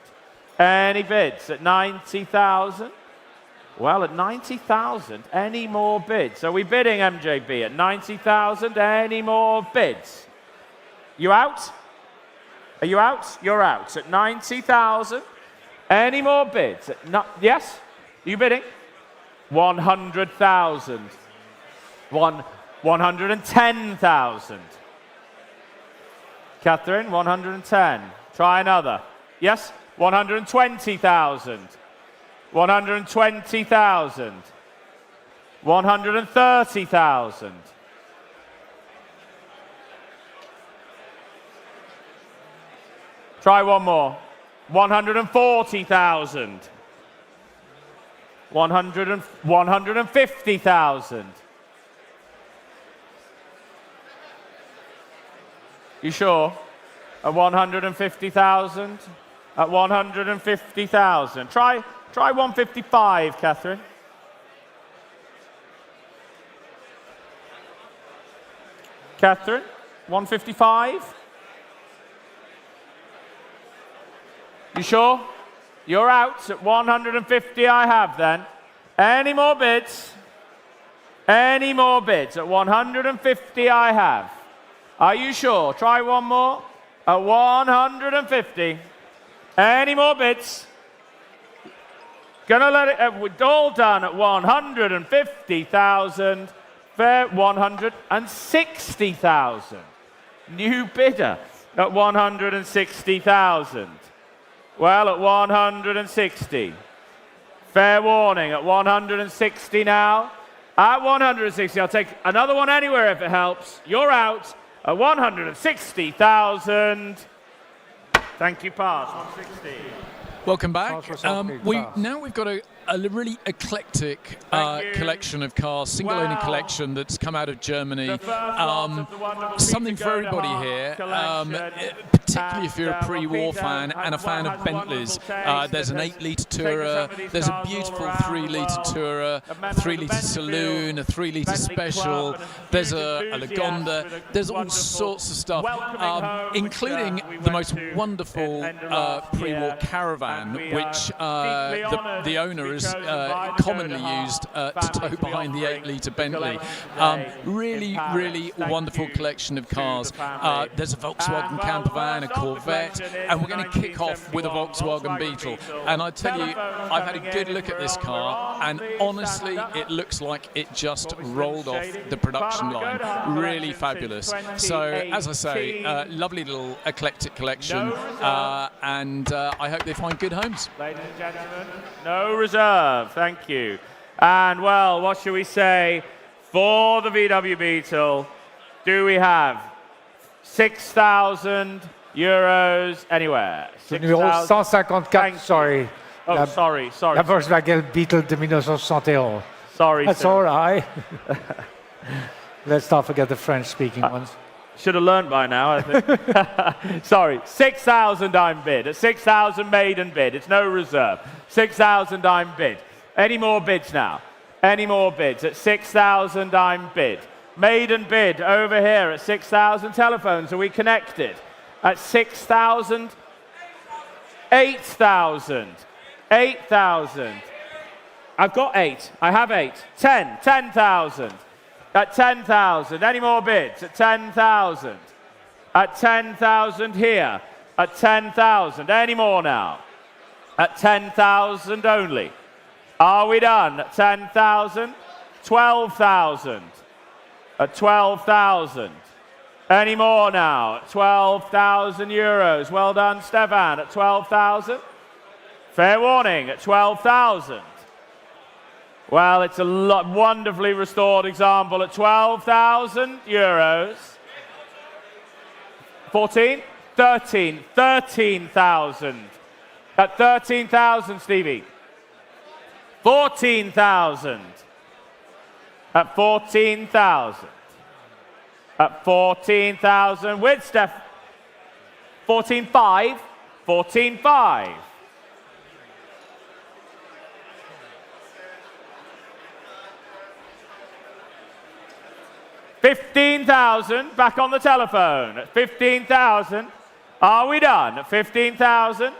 Any bids? At 90,000. Well, at 90,000, any more bids? Are we bidding, MJB? At 90,000, any more bids? You out? Are you out? You're out. At 90,000, any more bids? Yes? Are you bidding? 100,000. 110,000. Catherine, 110. Try another. Yes? 120,000. 120,000. 130,000. Try one more. 140,000. 150,000. You sure? At 150,000? At 150,000. Try 155, Catherine. Catherine, 155? You sure? You're out. At 150 I have then. Any more bids? Any more bids? At 150 I have. Are you sure? Try one more. At 150. Any more bids? Gonna let it, we're all done at 150,000. Fair 160,000. New bidder at 160,000. Well, at 160. Fair warning at 160 now. At 160, I'll take another one anywhere if it helps. You're out at 160,000. Thank you, pass. 160. Welcome back. We've got a really eclectic collection of cars, single-owner collection that's come out of Germany. Something for everybody here, particularly if you're a pre-war fan and a fan of Bentleys. There's an 8-litre Tourer, there's a beautiful 3-litre Tourer, a 3-litre Saloon, a 3-litre Special, there's a Lagonda, there's all sorts of stuff, including the most wonderful pre-war Caravan, which the owner is commonly used to tow behind the 8-litre Bentley. Really wonderful collection of cars. There's a Volkswagen Campervan, a Corvette, and we're going to kick off with a Volkswagen Beetle. And I tell you, I've had a good look at this car, and honestly, it looks like it just rolled off the production line. Really fabulous. So, as I say, lovely little eclectic collection, and I hope they find good homes. Ladies and gentlemen, no reserve, thank you. And well, what shall we say for the VW Beetle? Do we have 6,000 euros anywhere? Numéro 154, sorry. Oh, sorry. La Volkswagen Beetle de 1971. Sorry, That's sir. all right. Let's not forget the French-speaking ones. Should have learned by now, I think. Sorry, 6,000 I'm bid. At 6,000 maiden bid. It's no reserve. 6,000 I'm bid. Any more bids now? Any more bids? At 6,000, I'm bid. Maiden bid over here at 6,000. Telephones, are we connected? At 6,000. 8,000. 8,000. I've got 8. I have 8. 10. 10,000. At 10,000. Any more bids? At 10,000. At 10,000 here. At 10,000. Any more now? At 10,000 only. Are we done? At 10,000. 12,000. At 12,000. Any more now? At 12,000 euros. Well done, Stefan. At 12,000. Fair warning. At 12,000. Well, it's a wonderfully restored example at 12,000 euros. 14? 13. 13,000. At 13,000, Stevie. 14,000. At 14,000. At 14,000 with Steph. 14,500. 14,500. 15,000, back on the telephone. At 15,000, are we done? At 15,000,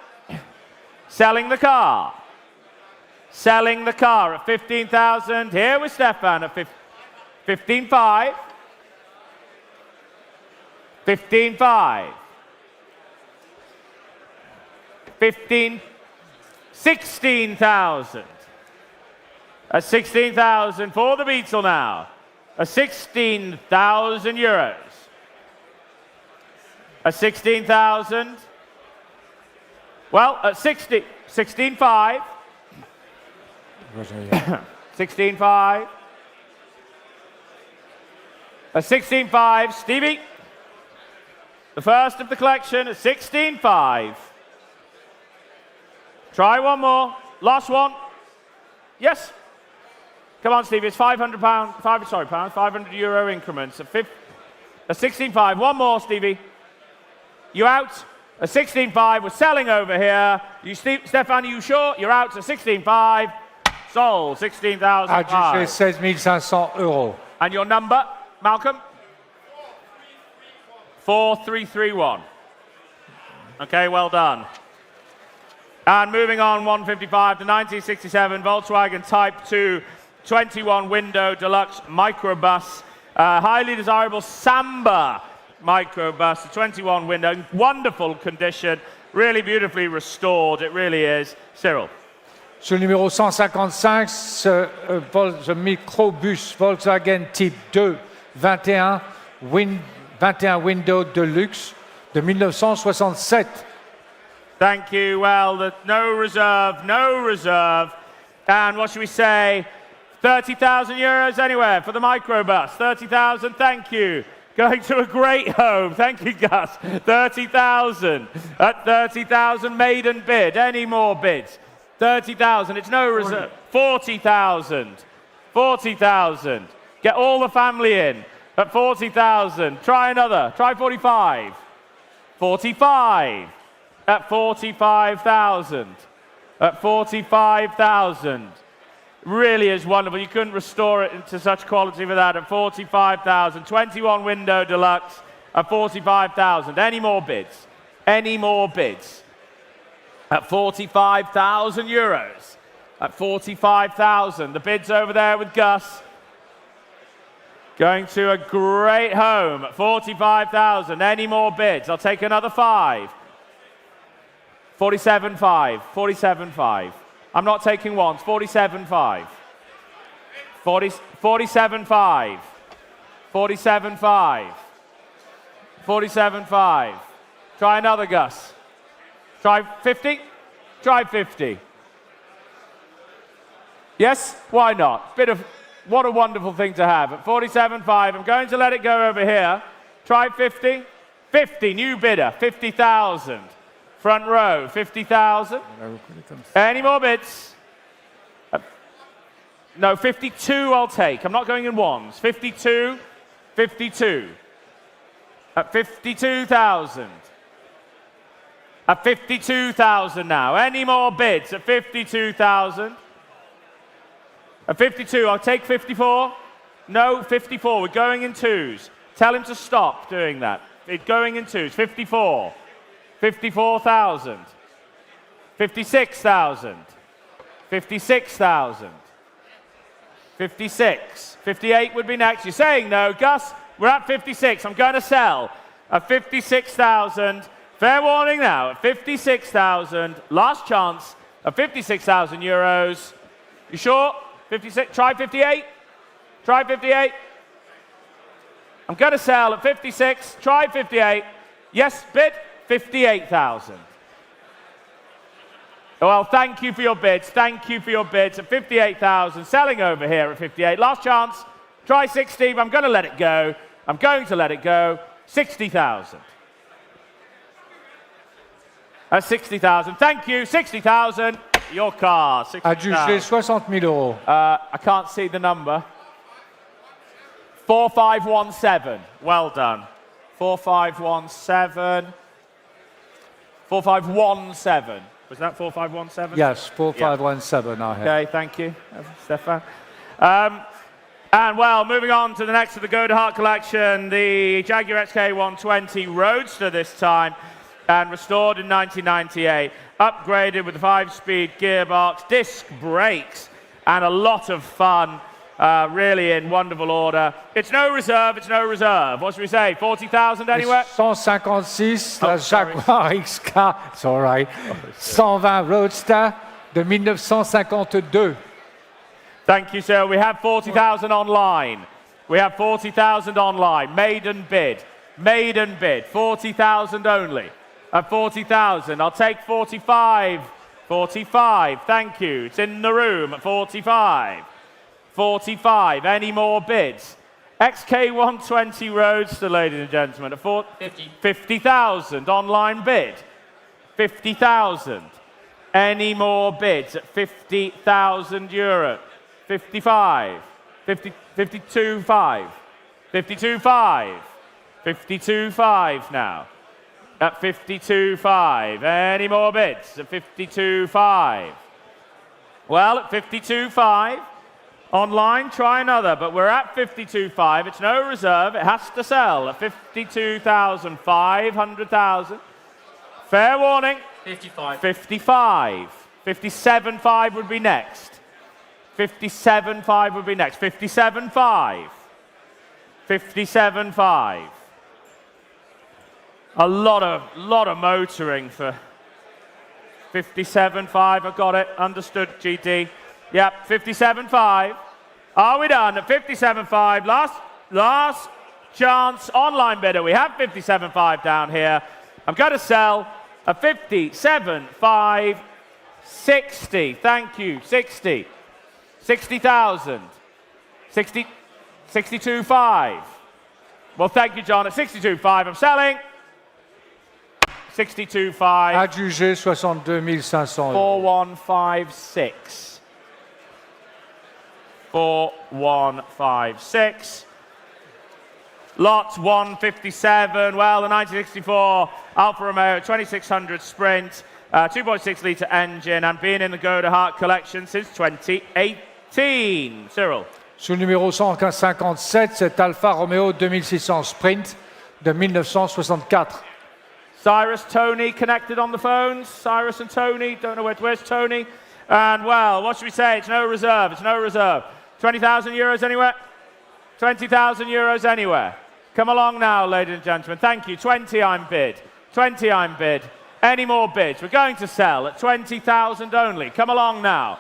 selling the car. Selling the car at 15,000. Here with Stefan at 15,500. 15,500. 16,000. At 16,000 for the Beetle now. At 16,000 euros. At 16,000. Well, at 16,500. 16,500. At 16,500, Stevie. The first of the collection at 16,500. Try one more. Last one. Yes. Come on, Stevie. It's £500. Pounds. 500 euro increments at 16,500. One more, Stevie. You out? At 16,500. We're selling over here. Stefan, are you sure? You're out at 16,500. Sold. 16,000. Adjugé 16 500 euros. And your number, Malcolm? 4331. Okay, well done. And moving on, 155 to 1967 Volkswagen Type 2 21 window deluxe microbus. Highly desirable Samba microbus, 21 window, wonderful condition, really beautifully restored, it really is. Cyril. Sur le numéro 155, ce microbus Volkswagen Type 2 21 window deluxe de 1967. Thank you. Well, no reserve. And what should we say? 30,000 euros anywhere for the microbus. 30,000, thank you. Going to a great home. Thank you, Gus. 30,000. At 30,000, maiden bid. Any more bids? 30,000. It's no reserve. 40,000. 40,000. Get all the family in at 40,000. Try another. Try 45. 45. At 45,000. At 45,000. Really is wonderful. You couldn't restore it into such quality with that at 45,000. 21 window deluxe at 45,000. Any more bids? Any more bids? At 45,000 euros. At 45,000. The bids over there with Gus. Going to a great home at 45,000. Any more bids? I'll take another 5. 47.5. 47.5. I'm not taking ones. 47.5. 47.5. 47.5. 47.5. Try another, Gus. Try 50? Try 50. Yes? Why not? What a wonderful thing to have. At 47.5, I'm going to let it go over here. Try 50. 50, new bidder. 50,000. Front row, 50,000. Any more bids? No, 52 I'll take. I'm not going in ones. 52, 52. At 52,000. At 52,000 now. Any more bids at 52,000? At 52, I'll take 54. No, 54. We're going in twos. Tell him to stop doing that. It's going in twos. 54. 54,000. 56,000. 56,000. 56. 58 would be next. You're saying no. Gus, we're at 56. I'm going to sell at 56,000. Fair warning now. At 56,000. Last chance at 56,000 euros. You sure? 56. Try 58. Try 58. I'm going to sell at 56. Try 58. Yes, bid 58,000. Well, thank you for your bids. Thank you for your bids at 58,000. Selling over here at 58. Last chance. Try 60. I'm going to let it go. I'm going to let it go. 60,000. At 60,000. Thank you. 60,000. Your car. 60,000. Adjugé 60 000 euros. I can't see the number. 4517. Well done. 4517. 4517. Was that 4517? Yes, 4517 I have. Okay, thank you, Stefan. And well, moving on to the next of the Go to Heart collection, the Jaguar XK120 Roadster this time, and restored in 1998. Upgraded with a 5-speed gearbox, disc brakes, and a lot of fun. Really in wonderful order. It's no reserve, it's no reserve. What should we say, 40,000 anywhere? 156, la Jaguar XK, it's all right. 120 Roadster de 1952. Thank you, sir. We have 40,000 online. We have 40,000 online. Maiden bid. Maiden bid. 40,000 only. At 40,000. I'll take 45. 45. Thank you. It's in the room at 45. 45. Any more bids? XK120 Roadster, ladies and gentlemen, at 50,000 online bid. 50,000. Any more bids at 50,000 euro? 55. 52.5. 52.5. 52.5 now. At 52.5. Any more bids at 52.5? Well, at 52.5. Online, try another, but we're at 52.5. It's no reserve. It has to sell at 52,000, 500,000. Fair warning. 55. 55. 57.5 would be next. 57.5 would be next. 57.5. 57.5. A lot of motoring for 57.5. I got it. Understood, GD. Yep, 57.5. Are we done at 57.5? Last chance online bidder. We have 57.5 down here. I'm going to sell at 57.5. 60. Thank you. 60. 60,000. 60. 62.5. Well, thank you, John. At 62.5, I'm selling. 62.5. Adjugé 62 500 euros. 4156. 4156. Lot 157. Well, the 1964 Alfa Romeo 2600 Sprint, 2.6 litre engine, and been in the Go to Heart collection since 2018. Cyril. Sous le numéro 157, c'est Alfa Romeo 2600 Sprint de 1964. Cyrus, Tony connected on the phones. Cyrus and Tony. Don't know where's Tony. And well, what should we say? It's no reserve. It's no reserve. 20,000 euros anywhere? 20,000 euros anywhere. Come along now, ladies and gentlemen. Thank you. 20 I'm bid. 20 I'm bid. Any more bids? We're going to sell at 20,000 only. Come along now.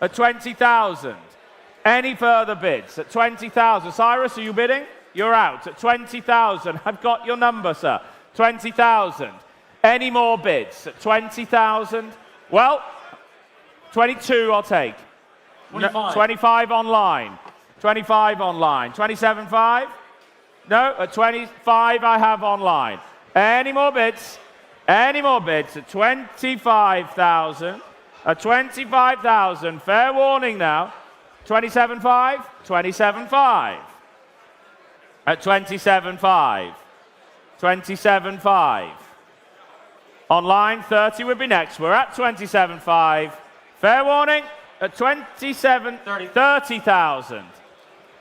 At 20,000. Any further bids? At 20,000. Cyrus, are you bidding? You're out. At 20,000. I've got your number, sir. 20,000. Any more bids? At 20,000. Well, 22 I'll take. 25. 25 online. 25 online. 27.5? No, at 25 I have online. Any more bids? Any more bids? At 25,000. At 25,000. Fair warning now. 27.5? 27.5. At 27.5. 27.5. Online, 30 would be next. We're at 27.5. Fair warning. At 27, 30,000.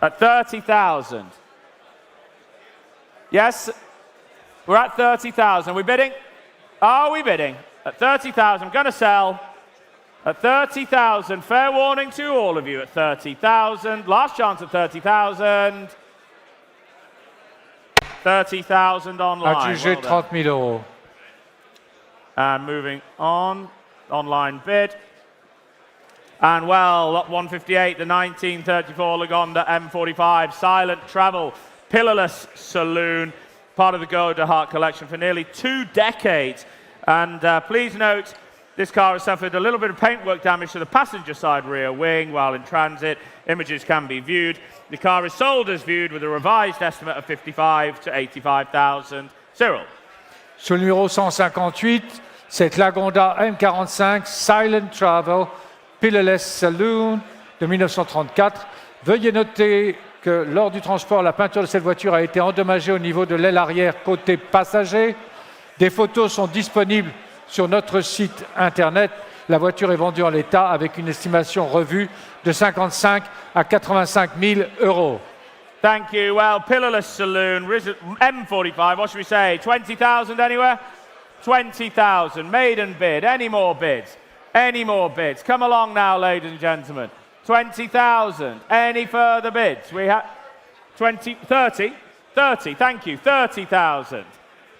At 30,000. Yes, we're at 30,000. Are we bidding? Are we bidding? At 30,000, I'm going to sell. At 30,000, fair warning to all of you at 30,000. Last chance at 30,000. 30,000 online. Adjugé Well 30 000 euros. and moving on, online bid. And well, lot 158, the 1934 Lagonda M45 Silent Travel Pillarless Saloon, part of the Go de Heart collection for nearly 2 decades. And please note, this car has suffered a little bit of paintwork damage to the passenger side rear wing while in transit. Images can be viewed. The car is sold as viewed with a revised estimate of 55 to 85,000. Cyril. Sur le numéro 158, cette Lagonda M45 Silent Travel Pillarless Saloon de 1934. Veuillez noter que lors du transport, la peinture de cette voiture a été endommagée au niveau de l'aile arrière côté passager. Des photos sont disponibles sur notre site internet. La voiture est vendue en l'état avec une estimation revue de 55 à 85 000 euros. Thank you. Well, Pillarless Saloon, M45, what should we say? 20,000 anywhere? 20,000. Maiden bid. Any more bids? Any more bids? Come along now, ladies and gentlemen. 20,000. Any further bids? We have 20, 30, 30. Thank you. 30,000.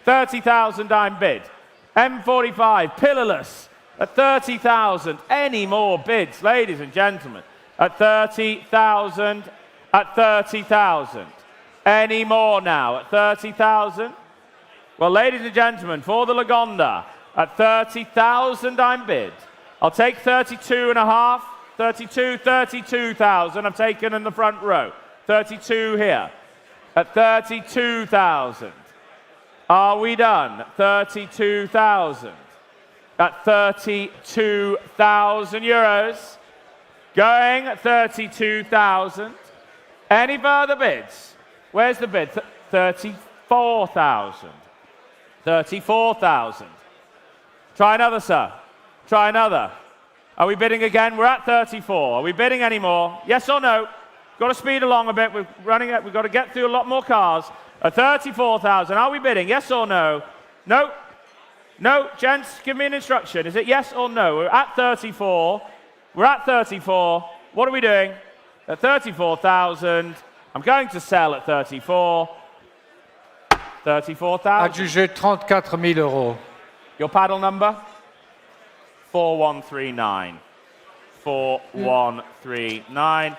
30,000 I'm bid. M45, Pillarless at 30,000. Any more bids, ladies and gentlemen? At 30,000. At 30,000. Any more now? At 30,000? Well, ladies and gentlemen, for the Lagonda, at 30,000 I'm bid. I'll take 32 and a half. 32,000 I've taken in the front row. 32 here. At 32,000. Are we done? 32,000. At 32,000 euros. Going at 32,000. Any further bids? Where's the bid? 34,000. 34,000. Try another, sir. Try another. Are we bidding again? We're at 34. Are we bidding any more? Yes or no? Got to speed along a bit. We're running it. We've got to get through a lot more cars. At 34,000. Are we bidding? Yes or no? No. No. Gents, give me an instruction. Is it yes or no? We're at 34. We're at 34. What are we doing? At 34,000. I'm going to sell at 34. 34,000. Adjugé 34 000 euros. Your paddle number? 4139. 4139.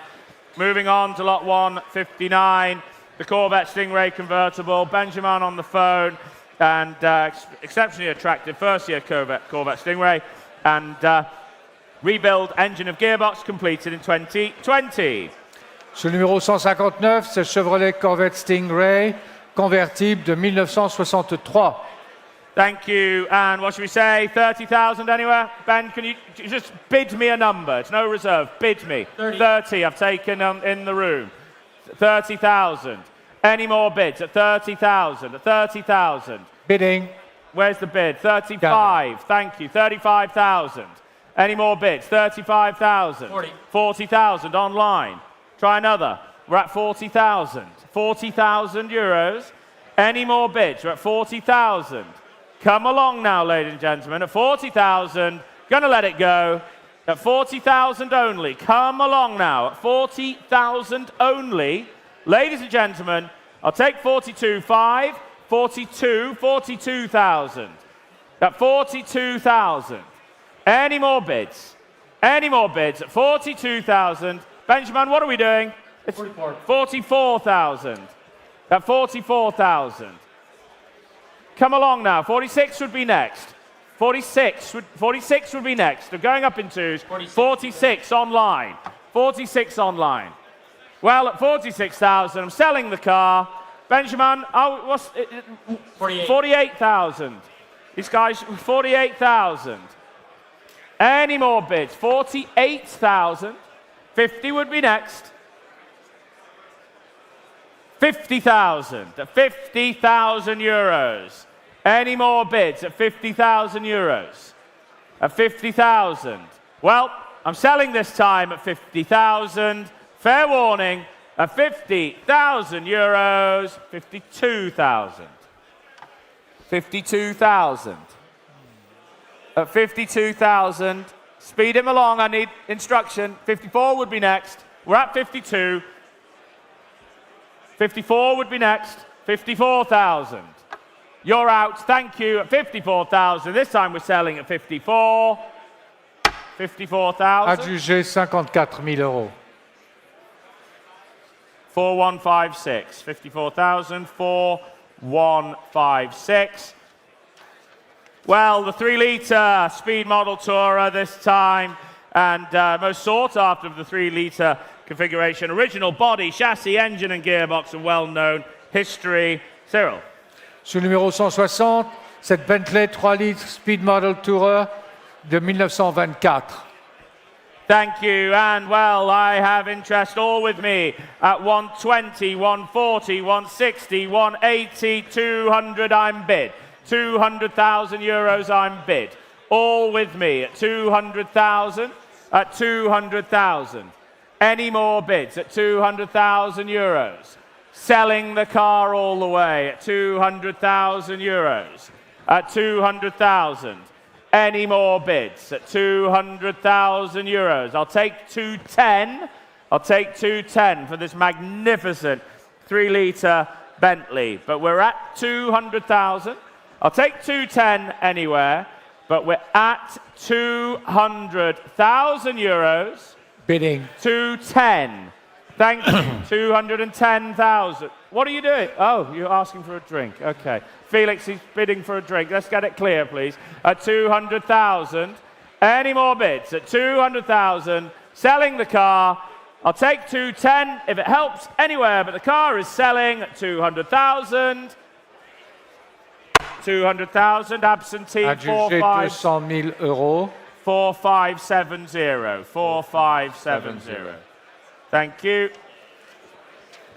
Moving on to lot 159, the Corvette Stingray convertible. Benjamin on the phone, and exceptionally attractive first-year Corvette Stingray, and rebuild engine of gearbox completed in 2020. Sur le numéro 159, c'est Chevrolet Corvette Stingray convertible de 1963. Thank you. And what should we say? 30,000 anywhere? Ben, can you just bid me a number? It's no reserve. Bid me. 30 I've taken in the room. 30,000. Any more bids at 30,000? At 30,000. Bidding. Where's the bid? 35. Thank you. 35,000. Any more bids? 35,000. 40,000 online. Try another. We're at 40,000. 40,000 euros. Any more bids? We're at 40,000. Come along now, ladies and gentlemen. At 40,000, gonna let it go. At 40,000 only. Come along now. At 40,000 only. Ladies and gentlemen, I'll take 42,500, 42,000. At 42,000. Any more bids? Any more bids? At 42,000. Benjamin, what are we doing? It's 44,000. At 44,000. Come along now. 46 would be next. 46 would be next. They're going up in twos. 46 online. 46 online. Well, at 46,000, I'm selling the car. Benjamin, what's 48,000. These guys, 48,000. Any more bids? 48,000. 50 would be next. 50,000. 50,000 euros. Any more bids at 50,000 euros? At 50,000. Well, I'm selling this time at 50,000. Fair warning, at 50,000 euros, 52,000. 52,000. At 52,000, speed him along, I need instruction. 54 would be next. We're at 52. 54 would be next. 54,000. You're out, thank you, at 54,000. This time we're selling at 54. 54,000. Adjugé 54 000 euros. 4156. 54,000. 4156. Well, the 3-litre speed model Tourer this time, and most sought after of the 3-litre configuration. Original body, chassis, engine and gearbox, and well-known history. Cyril. Sur le numéro 160, cette Bentley 3 litres Speed Model Tourer de 1924. Thank you, and well, I have interest all with me at 120, 140, 160, 180, 200 I'm bid. 200,000 euros I'm bid. All with me at 200,000, at 200,000. Any more bids at 200,000 euros? Selling the car all the way at 200,000 euros. At 200,000. Any more bids at 200,000 euros? I'll take 210. I'll take 210 for this magnificent 3-litre Bentley. But we're at 200,000. I'll take 210 anywhere, but we're at 200,000 euros. Bidding. 210. Thank you. 210,000. What are you doing? Oh, you're asking for a drink. Okay. Felix is bidding for a drink. Let's get it clear, please. At 200,000. Any more bids? At 200,000. Selling the car. I'll take 210 if it helps anywhere, but the car is selling at 200,000. 200,000. Absentee. Adjugé 200 000 euros. 4570. 4570. Thank you.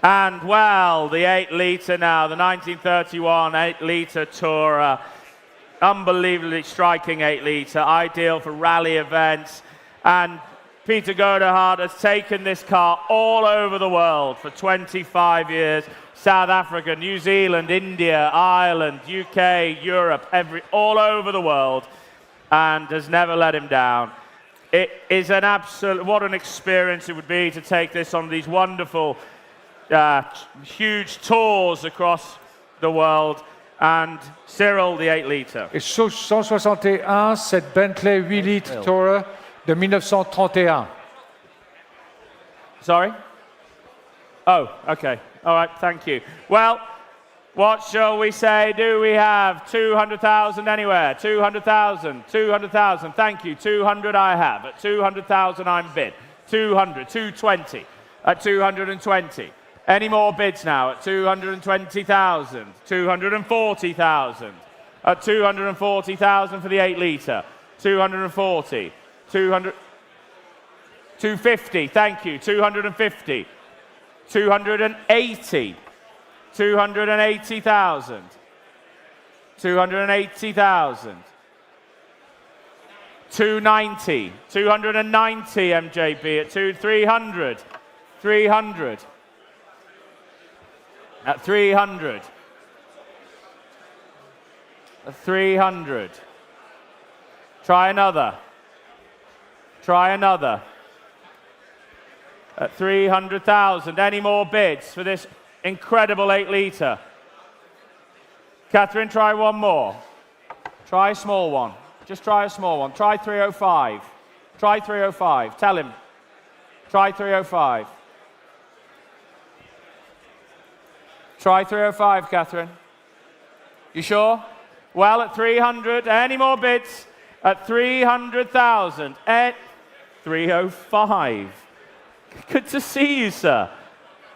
And well, the 8-litre now, the 1931 8-litre Tourer. Unbelievably striking 8-litre, ideal for rally events. And Peter Godehard has taken this car all over the world for 25 years. South Africa, New Zealand, India, Ireland, UK, Europe, all over the world, and has never let him down. It is an absolute, what an experience it would be to take this on these wonderful, huge tours across the world. And Cyril, the 8-litre. Et 161, cette Bentley 8 litres Tourer de 1931. Sorry? Oh, okay. All right, thank you. Well, what shall we say? Do we have 200,000 anywhere? 200,000, 200,000. Thank you. 200 I have. At 200,000 I'm bid. 200, 220. At 220. Any more bids now? At 220,000. 240,000. At 240,000 for the 8-litre. 240. 200. 250. Thank you. 250. 280. 280,000. 280,000. 290. 290 MJB at 300. 300. At 300. At 300. Try another. Try another. At 300,000. Any more bids for this incredible 8-litre? Catherine, try one more. Try a small one. Just try a small one. Try 305. Try 305. Tell him. Try 305. Try 305, Catherine. You sure? Well, at 300. Any more bids? At 300,000. At 305. Good to see you, sir.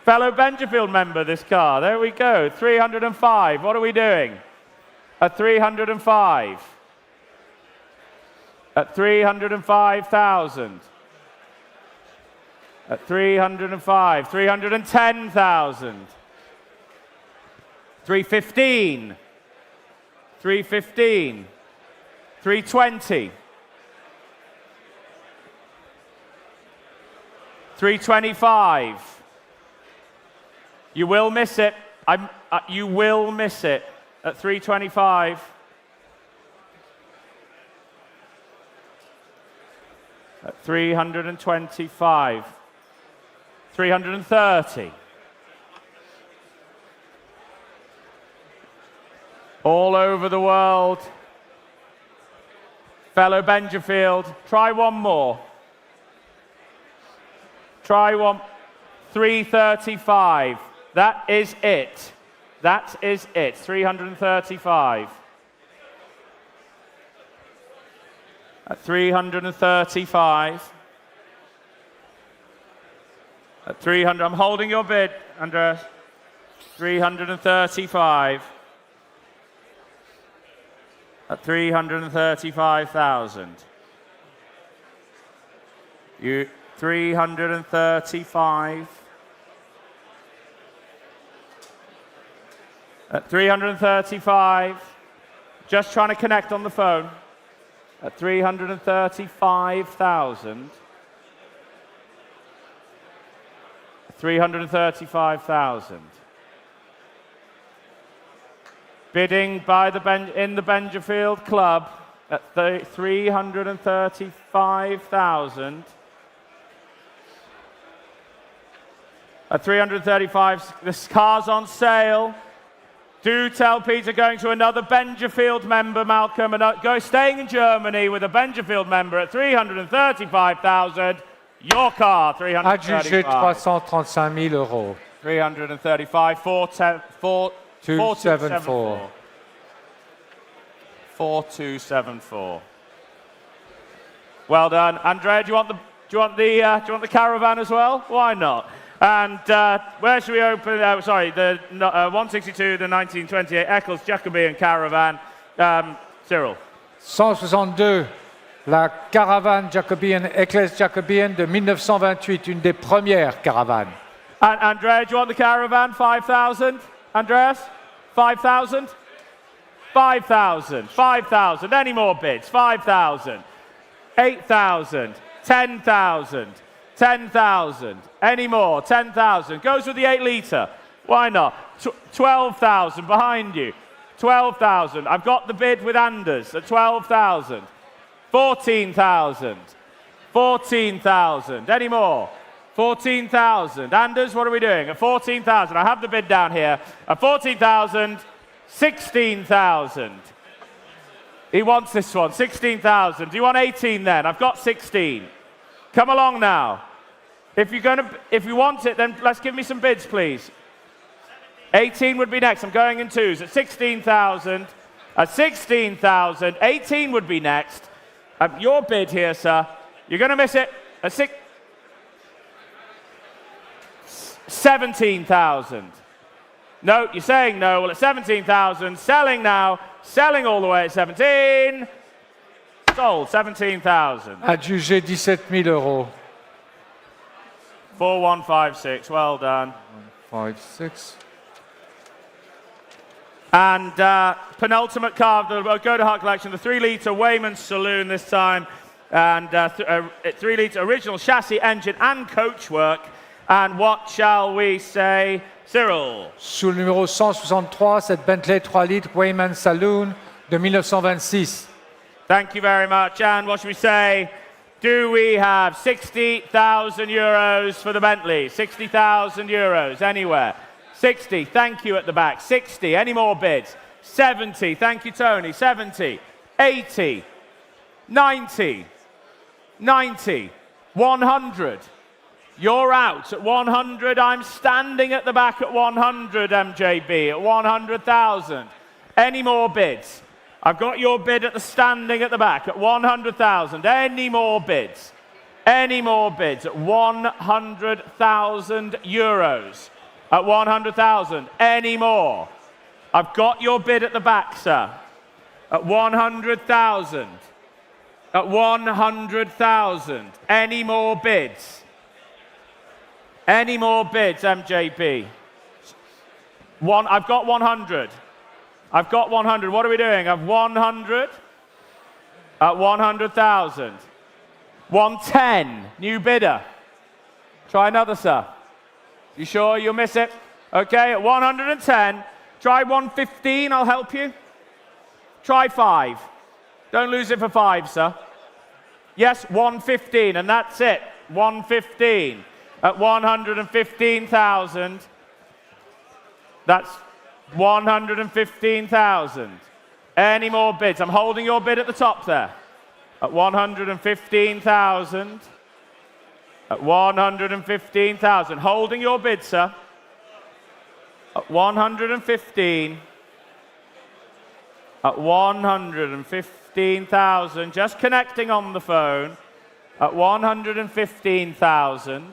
Fellow Benjafield member, this car. There we go. 305. What are we doing? At 305. At 305,000. At 305. 310,000. 315. 315. 320. 325. You will miss it. You will miss it at 325. At 325. 330. All over the world. Fellow Benjafield, try one more. Try one. 335. That is it. That is it. 335. At 335. At 300. I'm holding your bid, Andreas. 335. At 335,000. You 335. At 335. Just trying to connect on the phone. At 335,000. 335,000. Bidding by in the Benjafield Club at 335,000. At 335, this car's on sale. Do tell Peter going to another Benjafield member, Malcolm, and staying in Germany with a Benjafield member at 335,000. Your car, 335. Adjugé 335 000 euros. 335, 274. 4274. Well done, Andrea. Do you want the caravan as well? Why not? And where should we open? Sorry, the 162, the 1928 Eccles Jacobean caravan. Cyril. 162, la caravane jacobienne, Eccles jacobienne de 1928, une des premières caravanes. And Andrea, do you want the caravan? 5,000. Andreas? 5,000? 5,000. 5,000. Any more bids? 5,000. 8,000. 10,000. 10,000. Any more? 10,000. Goes with the 8-litre. Why not? 12,000 behind you. 12,000. I've got the bid with Anders at 12,000. 14,000. 14,000. Any more? 14,000. Anders, what are we doing? At 14,000. I have the bid down here. At 14,000, 16,000. He wants this one. 16,000. Do you want 18 then? I've got 16. Come along now. If you want it, then let's give me some bids, please. 18 would be next. I'm going in twos. At 16,000. At 16,000. 18 would be next. Your bid here, sir. You're going to miss it. At 17,000. No, you're saying no. Well, at 17,000. Selling now. Selling all the way at 17. Sold. 17,000. Adjugé 17 000 euros. 4156. Well done. 156. And penultimate car, the Go to Heart collection, the 3-litre Wayman Saloon this time. And 3-litre original chassis, engine, and coachwork. And what shall we say, Cyril? Sous le numéro 163, cette Bentley 3 litres Wayman Saloon de 1926. Thank you very much. And what should we say? Do we have 60,000 euros for the Bentley? 60,000 euros anywhere? 60. Thank you at the back. 60. Any more bids? 70. Thank you, Tony. 70. 80. 90. 90. 100. You're out at 100. I'm standing at the back at 100, MJB, at 100,000. Any more bids? I've got your bid at the standing at the back at 100,000. Any more bids? Any more bids at 100,000 euros? At 100,000. Any more? I've got your bid at the back, sir. At 100,000. At 100,000. Any more bids? Any more bids, MJB? I've got 100. I've got 100. What are we doing? I've 100 at 100,000. 110. New bidder. Try another, sir. You sure you'll miss it? Okay, at 110. Try 115, I'll help you. Try 5. Don't lose it for 5, sir. Yes, 115, and that's it. 115. At 115,000. That's 115,000. Any more bids? I'm holding your bid at the top there. At 115,000. At 115,000. Holding your bid, sir. At 115. At 115,000. Just connecting on the phone. At 115,000.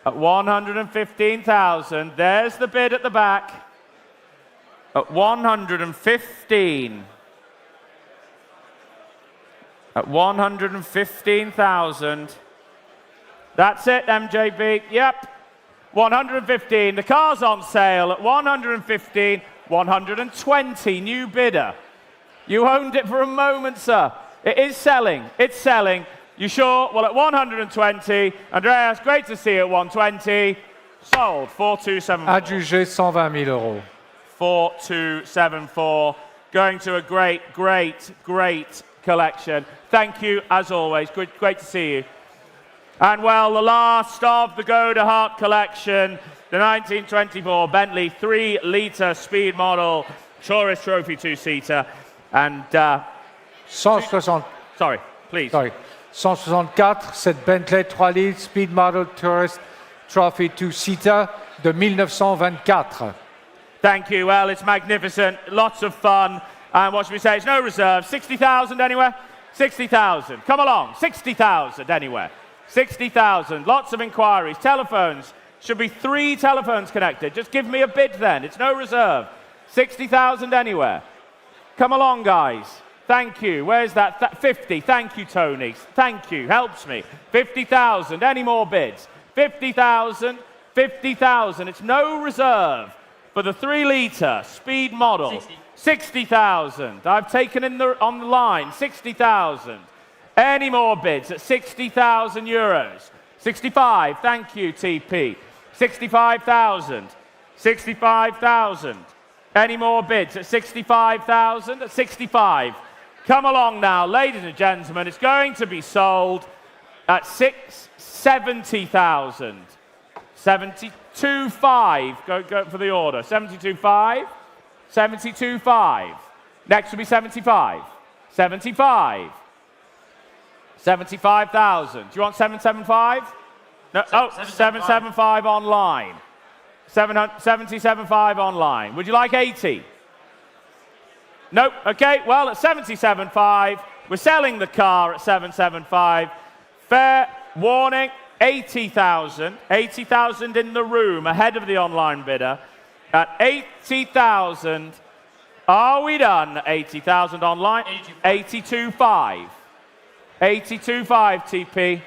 At 115,000. There's the bid at the back. At 115. At 115,000. That's it, MJB. Yep. 115. The car's on sale at 115. 120. New bidder. You owned it for a moment, sir. It is selling. It's selling. You sure? Well, at 120. Andreas, great to see you at 120. Sold. 4274. Adjugé 120 000 euros. 4274. Going to a great collection. Thank you, as always. Great to see you. And well, the last of the Go to Heart collection, the 1924 Bentley 3-litre speed model tourist trophy 2-seater. And 160. sorry, please. Sorry. 164, cette Bentley 3 litres Speed Model Tourist Trophy 2-seater de 1924. Thank you. Well, it's magnificent. Lots of fun. And what should we say? It's no reserve. 60,000 anywhere? 60,000. Come along. 60,000 anywhere. 60,000. Lots of inquiries. Telephones. Should be 3 telephones connected. Just give me a bid then. It's no reserve. 60,000 anywhere. Come along, guys. Thank you. Where's that? 50. Thank you, Tony. Thank you. Helps me. 50,000. Any more bids? 50,000. 50,000. It's no reserve for the 3-litre speed model. 60,000. I've taken on the line. 60,000. Any more bids at 60,000 euros? 65. Thank you, TP. 65,000. 65,000. Any more bids at 65,000? At 65. Come along now, ladies and gentlemen. It's going to be sold at 70,000. 72.5. Go for the order. 72.5. 72.5. Next will be 75. 75. 75,000. Do you want 775? No. Oh, 775 online. 77.5 online. Would you like 80? Nope. Okay, well, at 77.5, we're selling the car at 775. Fair warning, 80,000. 80,000 in the room, ahead of the online bidder. At 80,000, are we done? 80,000 online. 82.5. 82.5, TP.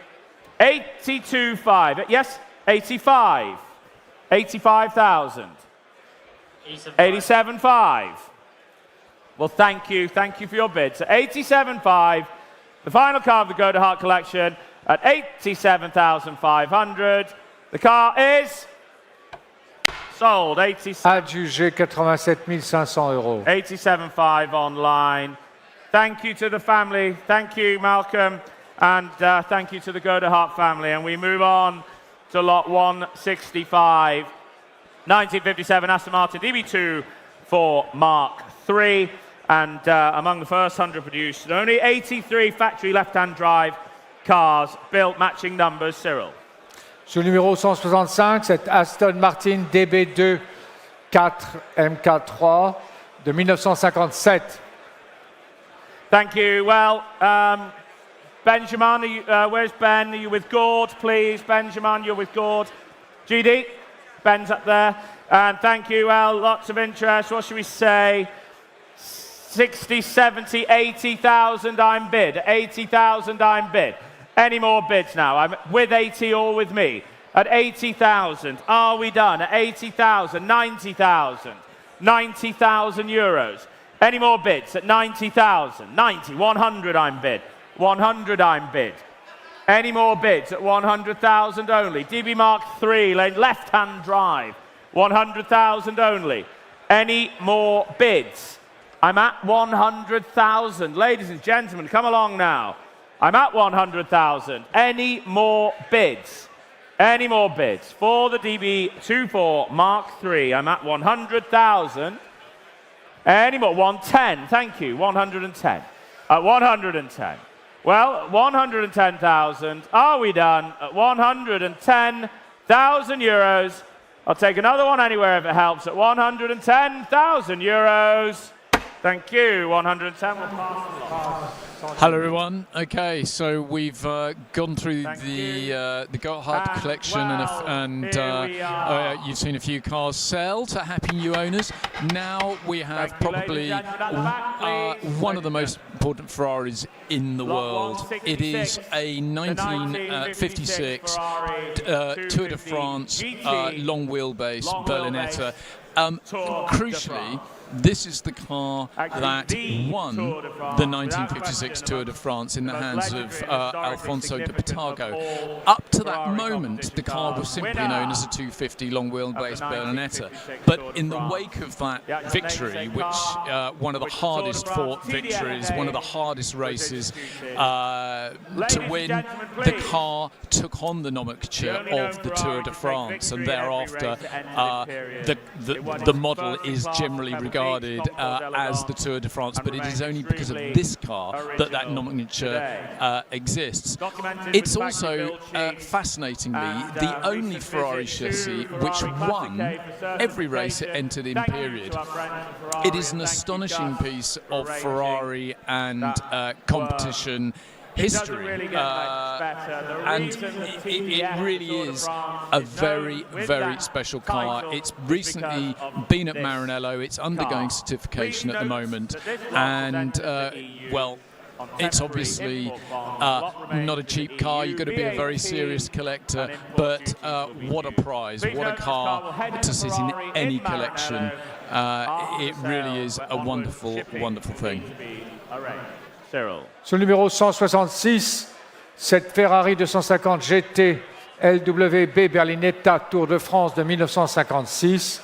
82.5. Yes, 85. 85,000. 87.5. Well, thank you. Thank you for your bid. So 87.5. The final car of the Go to Heart collection at 87,500. The car is sold. Adjugé 87 500 euros. 87.5 online. Thank you to the family. Thank you, Malcolm. And thank you to the Go to Heart family. And we move on to lot 165. 1957 Aston Martin DB2 for Mark III. And among the first 100 produced, only 83 factory left-hand drive cars built matching numbers. Cyril. Sur le numéro 165, c'est Aston Martin DB2 4 MK3 de 1957. Thank you. Well, Benjamin, where's Ben? Are you with Gord, please? Benjamin, you're with Gord. GD, Ben's up there. And thank you. Well, lots of interest. What should we say? 60, 70, 80,000 I'm bid. 80,000 I'm bid. Any more bids now? I'm with 80 or with me? At 80,000. Are we done? At 80,000, 90,000. 90,000 euros. Any more bids? At 90,000. 90, 100 I'm bid. 100 I'm bid. Any more bids at 100,000 only? DB Mark 3, lane left-hand drive. 100,000 only. Any more bids? I'm at 100,000. Ladies and gentlemen, come along now. I'm at 100,000. Any more bids? Any more bids? For the DB24 Mark 3, I'm at 100,000. Any more? 110, thank you, 110. At 110. Well, 110,000. Are we done? At 110,000 euros. I'll take another one anywhere if it helps. At 110,000 euros. Thank you. 110 will pass along. Hello, everyone. Okay, so we've gone through the Gotthard collection, and you've seen a few cars sell to happy new owners. Now we have probably one of the most important Ferraris in the world. It is a 1956 Tour de France long wheelbase Berlinetta. Crucially, this is the car that won the 1956 Tour de France in the hands of Alfonso de Patago. Up to that moment, the car was simply known as a 250 long wheelbase Berlinetta. But in the wake of that victory, which one of the hardest fought victories, one of the hardest races to win, the car took on the nomenclature of the Tour de France, and thereafter the model is generally regarded as the Tour de France, but it is only because of this car that that nomenclature exists. It's also, fascinatingly, the only Ferrari chassis which won every race it entered in period. It is an astonishing piece of Ferrari and competition history, and it really is a very, very special car. It's recently been at Maranello. It's undergoing certification at the moment, and well, it's obviously not a cheap car. You've got to be a very serious collector, but what a prize, what a car to sit in any collection. It really is a wonderful, wonderful thing. Sur le numéro 166, cette Ferrari 250 GT LWB Berlinetta Tour de France de 1956.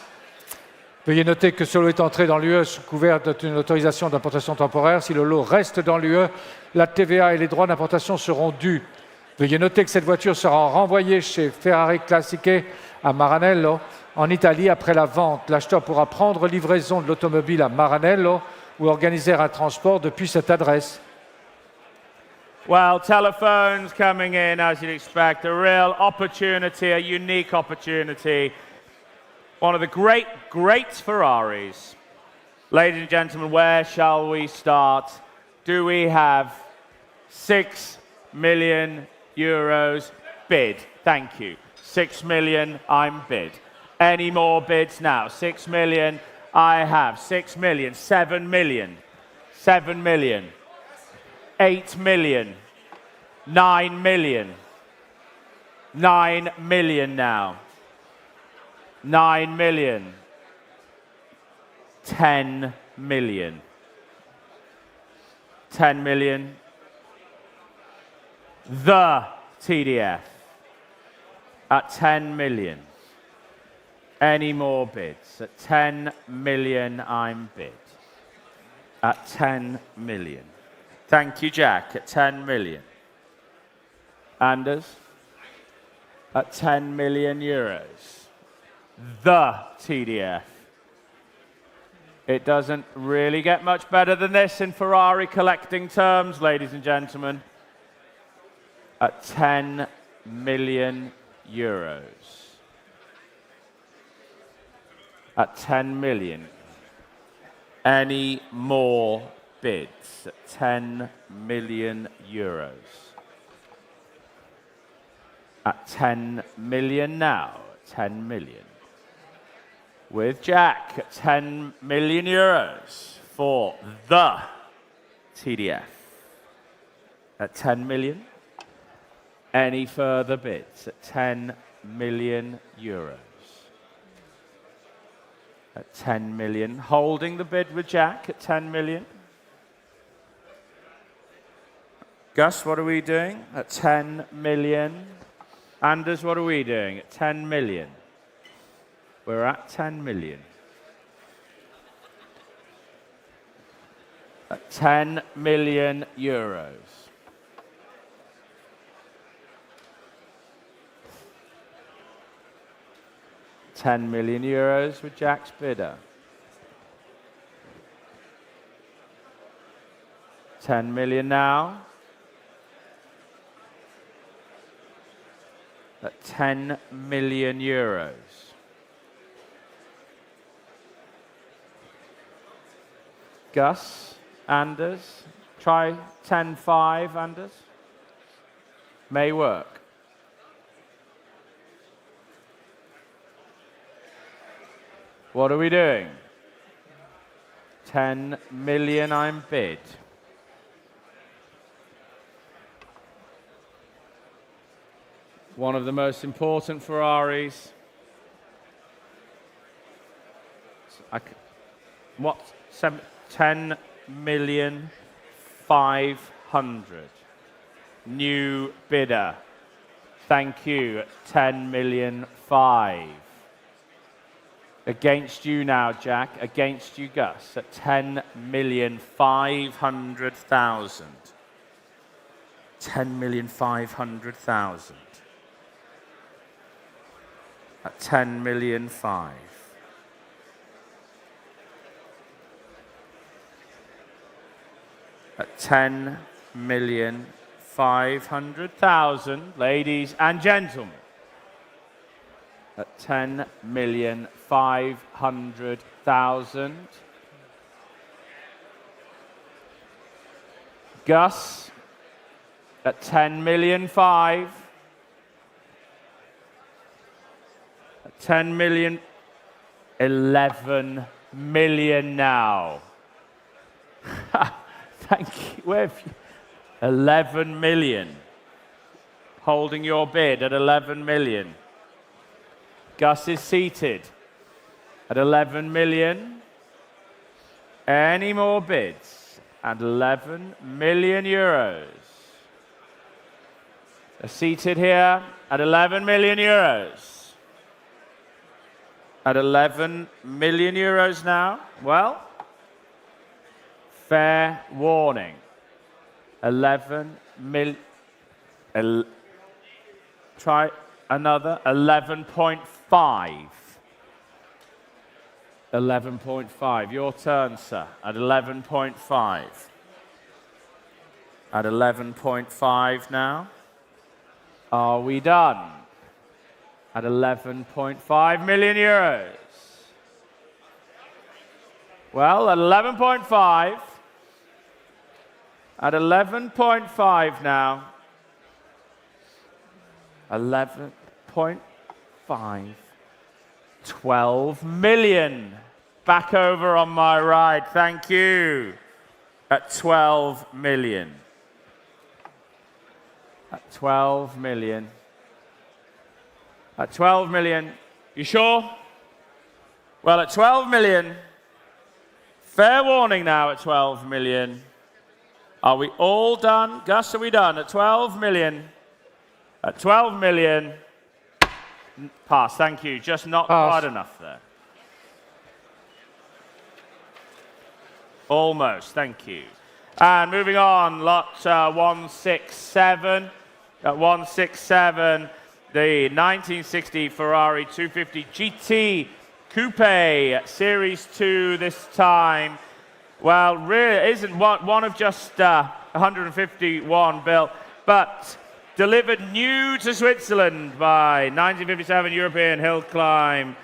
Veuillez noter que ce lot est entré dans l'UE sous couvert d'une autorisation d'importation temporaire. Si le lot reste dans l'UE, la TVA et les droits d'importation seront dus. Veuillez noter que cette voiture sera renvoyée chez Ferrari Classiche à Maranello, en Italie, après la vente. L'acheteur pourra prendre livraison de l'automobile à Maranello ou organiser un transport depuis cette adresse. Well, telephones coming in, as you'd expect. A real opportunity, a unique opportunity. One of the great Ferraris. Ladies and gentlemen, where shall we start? Do we have 6 million euros bid? Thank you. 6 million, I'm bid. Any more bids now? 6 million. I have 6 million, 7 million, 7 million, 8 million, 9 million, 9 million now, 9 million, 10 million, 10 million, the TDF at 10 million. Any more bids? At 10 million, I'm bid. At 10 million. Thank you, Jack. At 10 million. Anders? At 10 million euros. The TDF. It doesn't really get much better than this in Ferrari collecting terms, ladies and gentlemen. At 10 million euros. At 10 million. Any more bids at 10 million euros? At 10 million now, 10 million. With Jack at 10 million euros for the TDF. At 10 million. Any further bids at 10 million euros? At 10 million, holding the bid with Jack at 10 million. Gus, what are we doing at 10 million? Anders, what are we doing at 10 million? We're at 10 million. At 10 million euros. €10 million with Jack's bidder. 10 million now. At 10 million euros. Gus, Anders, try 10.5, Anders. May work. What are we doing? 10 million I'm bid. One of the most important Ferraris. What? 10 million 500. New bidder. Thank you. 10 million 5. Against you now, Jack. Against you, Gus. At 10 million 500,000. 10 million 500,000. At 10 million 5. At 10 million 500,000, ladies and gentlemen. At 10 million 500,000. Gus, at 10 million 5. At 10 million, 11 million now. Thank you. Where have you? 11 million. Holding your bid at 11 million. Gus is seated at 11 million. Any more bids? At 11 million euros. They're seated here at 11 million euros. At 11 million euros now. Well, fair warning. 11 mil. Try another. 11.5. 11.5. Your turn, sir. At 11.5. At 11.5 now. Are we done? At 11.5 million euros. Well, at 11.5. At 11.5 now. 11.5. 12 million. Back over on my right. Thank you. At 12 million. At 12 million. At 12 million. You sure? Well, at 12 million. Fair warning now at 12 million. Are we all done? Gus, are we done? At 12 million. At 12 million. Pass, thank you. Just not quite enough there. Almost, thank you. And moving on, lot 167. At 167, the 1960 Ferrari 250 GT Coupe Series 2 this time. Well, really isn't one of just 151 built, but delivered new to Switzerland by 1957 European Hill Climb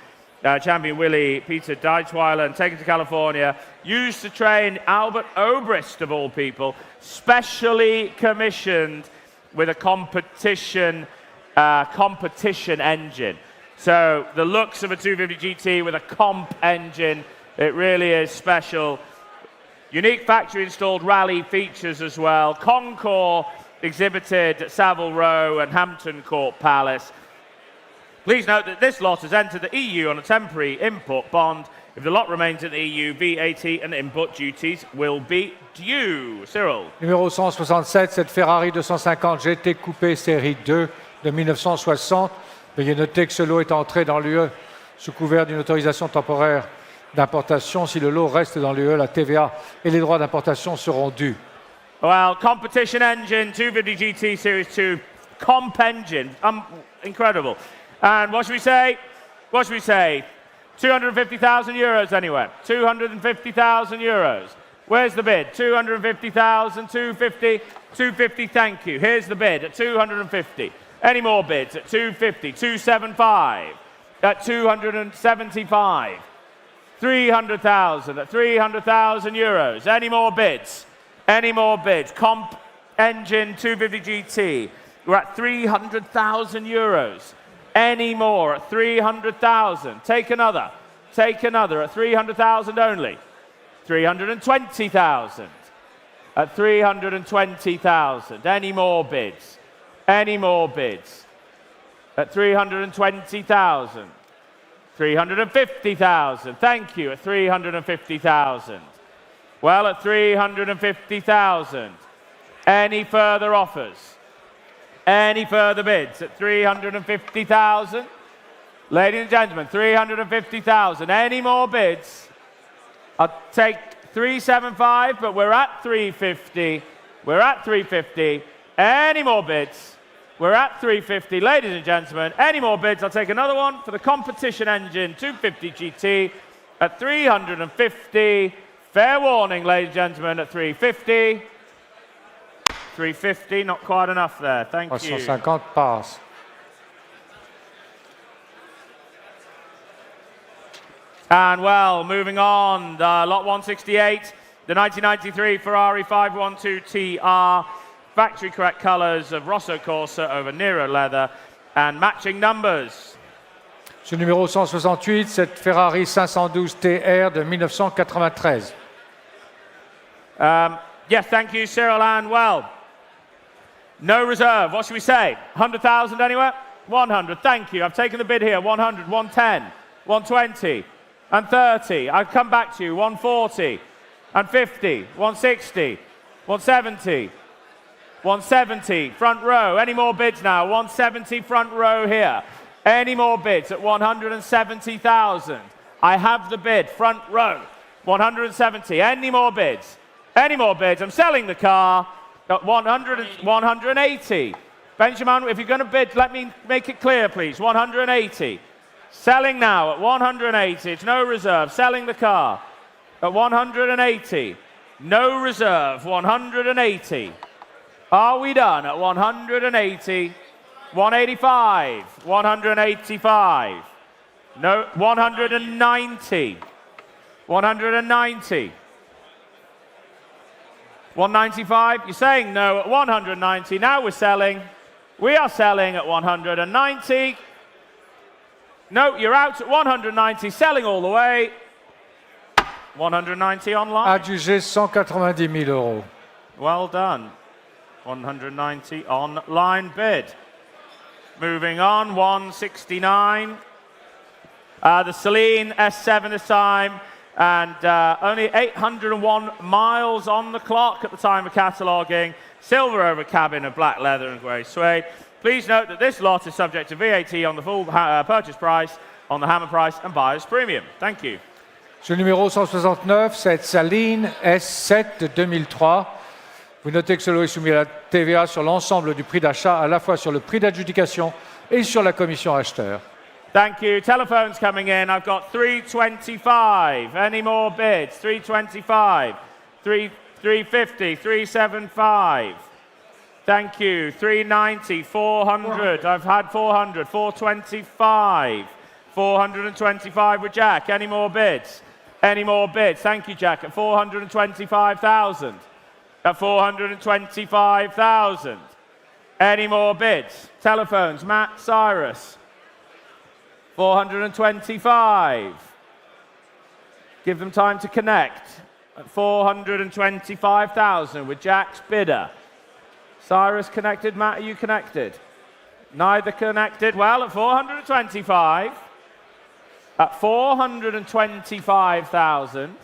champion Willie Peter Deichweiler and taken to California. Used to train Albert Obrist, of all people, specially commissioned with a competition engine. So the looks of a 250 GT with a comp engine, it really is special. Unique factory-installed rally features as well. Concours exhibited at Savile Row and Hampton Court Palace. Please note that this lot has entered the EU on a temporary import bond. If the lot remains in the EU, VAT and import duties will be due. Cyril. Numéro 167, cette Ferrari 250 GT Coupé série 2 de 1960. Veuillez noter que ce lot est entré dans l'UE sous couvert d'une autorisation temporaire d'importation. Si le lot reste dans l'UE, la TVA et les droits d'importation seront dus. Well, competition engine, 250 GT Series 2, comp engine, incredible. And what should we say? What should we say? 250,000 euros anywhere. 250,000 euros. Where's the bid? 250,000, 250, 250, thank you. Here's the bid at 250. Any more bids at 250, 275, at 275, 300,000 at 300,000 euros. Any more bids? Any more bids? Comp engine 250 GT. We're at 300,000 euros. Any more at 300,000? Take another. Take another at 300,000 only. 320,000. At 320,000. Any more bids? Any more bids? At 320,000. 350,000. Thank you. At 350,000. Well, at 350,000. Any further offers? Any further bids at 350,000? Ladies and gentlemen, 350,000. Any more bids? I'll take 375, but we're at 350. We're at 350. Any more bids? We're at 350. Ladies and gentlemen, any more bids? I'll take another one for the competition engine 250 GT at 350. Fair warning, ladies and gentlemen, at 350. 350, not quite enough there. Thank you. 350 passe. And well, moving on, lot 168, the 1993 Ferrari 512 TR, factory correct colours of Rosso Corsa over Nero leather and matching numbers. Ce numéro 168, cette Ferrari 512 TR de 1993. Yes, thank you, Cyril, and well, no reserve. What should we say? 100,000 anywhere? 100. Thank you. I've taken the bid here. 100, 110, 120, and 30. I'll come back to you. 140, and 50, 160, 170, 170. Front row. Any more bids now? 170 front row here. Any more bids at 170,000? I have the bid. Front row. 170. Any more bids? Any more bids? I'm selling the car. At 180. Benjamin, if you're going to bid, let me make it clear, please. 180. Selling now at 180. It's no reserve. Selling the car at 180. No reserve. 180. Are we done at 180? 185. 185. No. 190. 190. 195, you're saying no at 190. Now we're selling. We are selling at 190. No, you're out at 190, selling all the way. 190 online. Adjugé 190 000 euros. Well done. 190 online bid. Moving on, 169. The Celine S7 this time. And only 801 miles on the clock at the time of cataloguing. Silver over cabin of black leather and grey suede. Please note that this lot is subject to VAT on the full purchase price, on the hammer price and buyer's premium. Thank you. Ce numéro 169, cette Saline S7 de 2003. Vous notez que ce lot est soumis à la TVA sur l'ensemble du prix d'achat, à la fois sur le prix d'adjudication et sur la commission acheteur. Thank you. Telephones coming in. I've got 325. Any more bids? 325. 350. 375. Thank you. 390. 400. I've had 400. 425. 425 with Jack. Any more bids? Any more bids? Thank you, Jack. At 425,000. At 425,000. Any more bids? Telephones. Matt, Cyrus. 425. Give them time to connect. At 425,000 with Jack's bidder. Cyrus connected. Matt, are you connected? Neither connected. Well, at 425. at 425,000.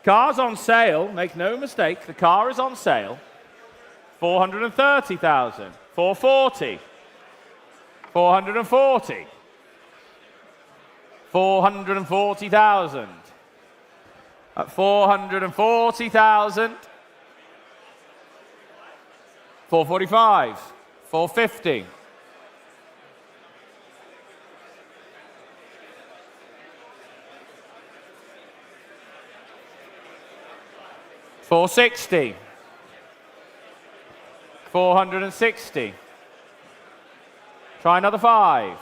Car's on sale, make no mistake, the car is on sale. 430,000, 440, 440, 440,000, at 440,000, 445, 450, 460, 460. Try another 5.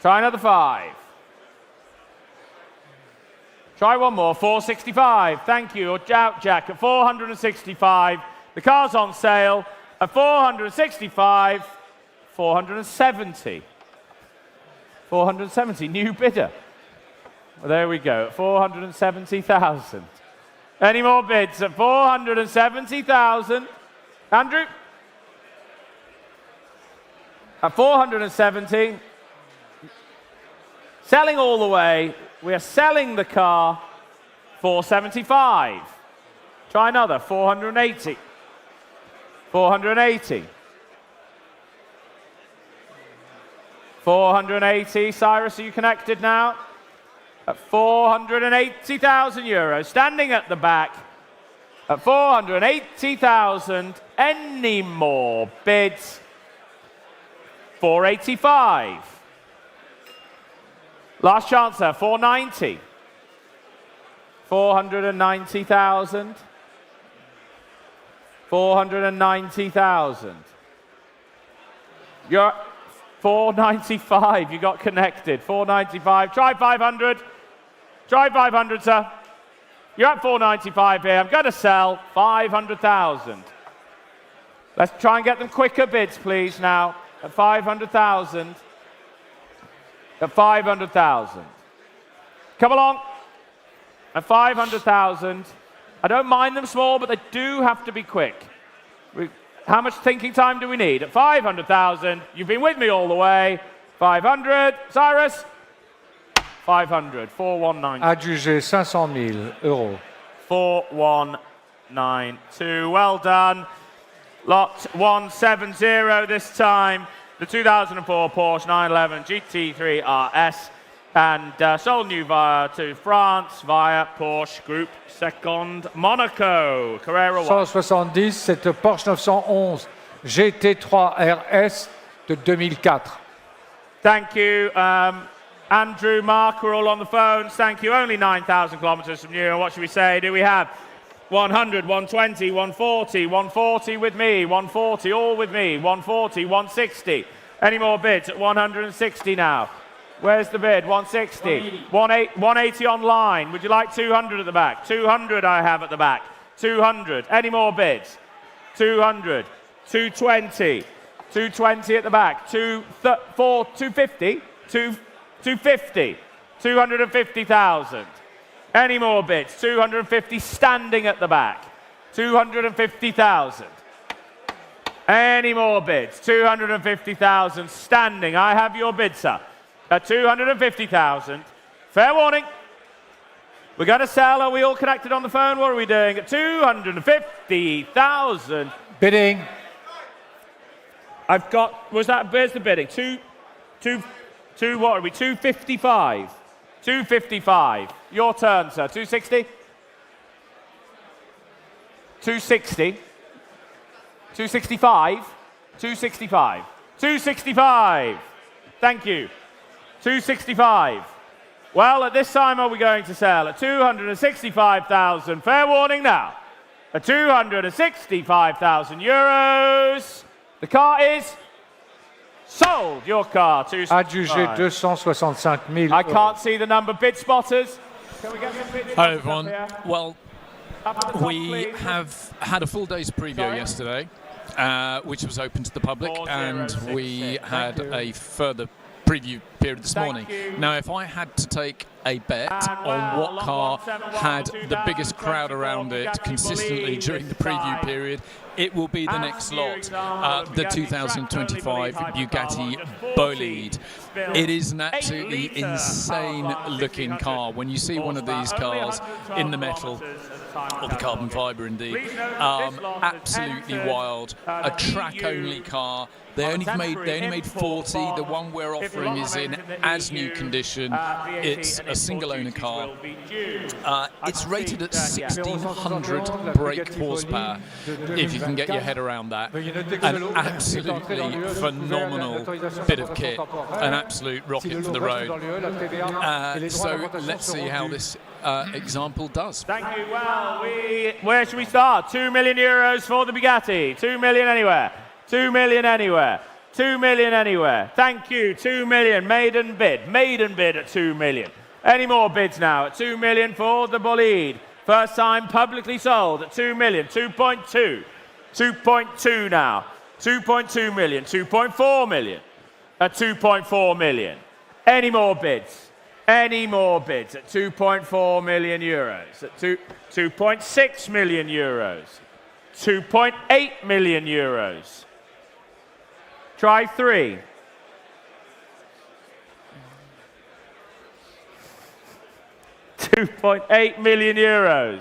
Try another 5. Try one more, 465. Thank you. Or Jack at 465. The car's on sale at 465, 470. 470, new bidder. Well, there we go, 470,000. Any more bids at 470,000? Andrew? At 470. Selling all the way. We are selling the car 475. Try another, 480. 480. 480. Cyrus, are you connected now? At 480,000 euros. Standing at the back at 480,000. Any more bids? 485. Last chance there, 490. 490,000. 490,000. You're 495, you got connected. 495, try 500. Try 500, sir. You're at 495 here. I'm going to sell 500,000. Let's try and get them quicker bids, please, now. At 500,000. At 500,000. Come along. At 500,000. I don't mind them small, but they do have to be quick. How much thinking time do we need? At 500,000. You've been with me all the way. 500. Cyrus? 500. 419. Adjugé 500 000 euros. 4192. Well done. Lot 170 this time. The 2004 Porsche 911 GT3 RS and sold new to France via Porsche Group Second Monaco. Carrera 170, cette Porsche 911 GT3 RS de 2004. Thank you. Andrew, Mark, we're all on the phones. Thank you. Only 9,000 kilometers from you. And what should we say? Do we have 100, 120, 140, 140 with me, 140, all with me, 140, 160. Any more bids at 160 now? Where's the bid? 160. 180 online. Would you like 200 at the back? 200 I have at the back. 200. Any more bids? 200. 220. 220 at the back. 250. 250. 250,000. Any more bids? 250 standing at the back. 250,000. Any more bids? 250,000 standing. I have your bid, sir. At 250,000. Fair warning. We're going to sell. Are we all connected on the phone? What are we doing? At 250,000. Bidding. I've got, where's the bidding? What are we? 255. 255. Your turn, sir. 260? 260. 265. 265. 265. Thank you. 265. Well, at this time, are we going to sell at 265,000? Fair warning now. At 265,000 euros. The car is sold. Your car. Adjugé 265 000 I can't see the number. Bid spotters. Can we get some bid spotters? Hi, everyone. Up here? Well, Up at the top, we please. have had a full day's preview yesterday, which was open to the public, and we had a further preview period this morning. Now, if I had to take a bet on what car had the biggest crowd around it consistently during the preview period, it will be the next lot, the 2025 Bugatti Bolide. It is an absolutely insane-looking car. When you see one of these cars in the metal, or the carbon fibre indeed, absolutely wild. A track-only car. They only made 40. The one we're offering is in as new condition. It's a single-owner car. It's rated at 1,600 brake horsepower, if you can get your head around that. An absolutely phenomenal bit of kit, an absolute rocket for the road. So let's see how this example does. Thank you. Well, where should we start? 2 million euros for the Bugatti. 2 million anywhere. 2 million anywhere. 2 million anywhere. Thank you. 2 million. Maiden bid. Maiden bid at 2 million. Any more bids now at 2 million for the Bolide. First time publicly sold at 2 million. 2.2. 2.2 now. 2.2 million. 2.4 million. At 2.4 million. Any more bids? Any more bids at 2.4 million euros? At 2.6 million euros. 2.8 million euros. Try 3. €2.8 million.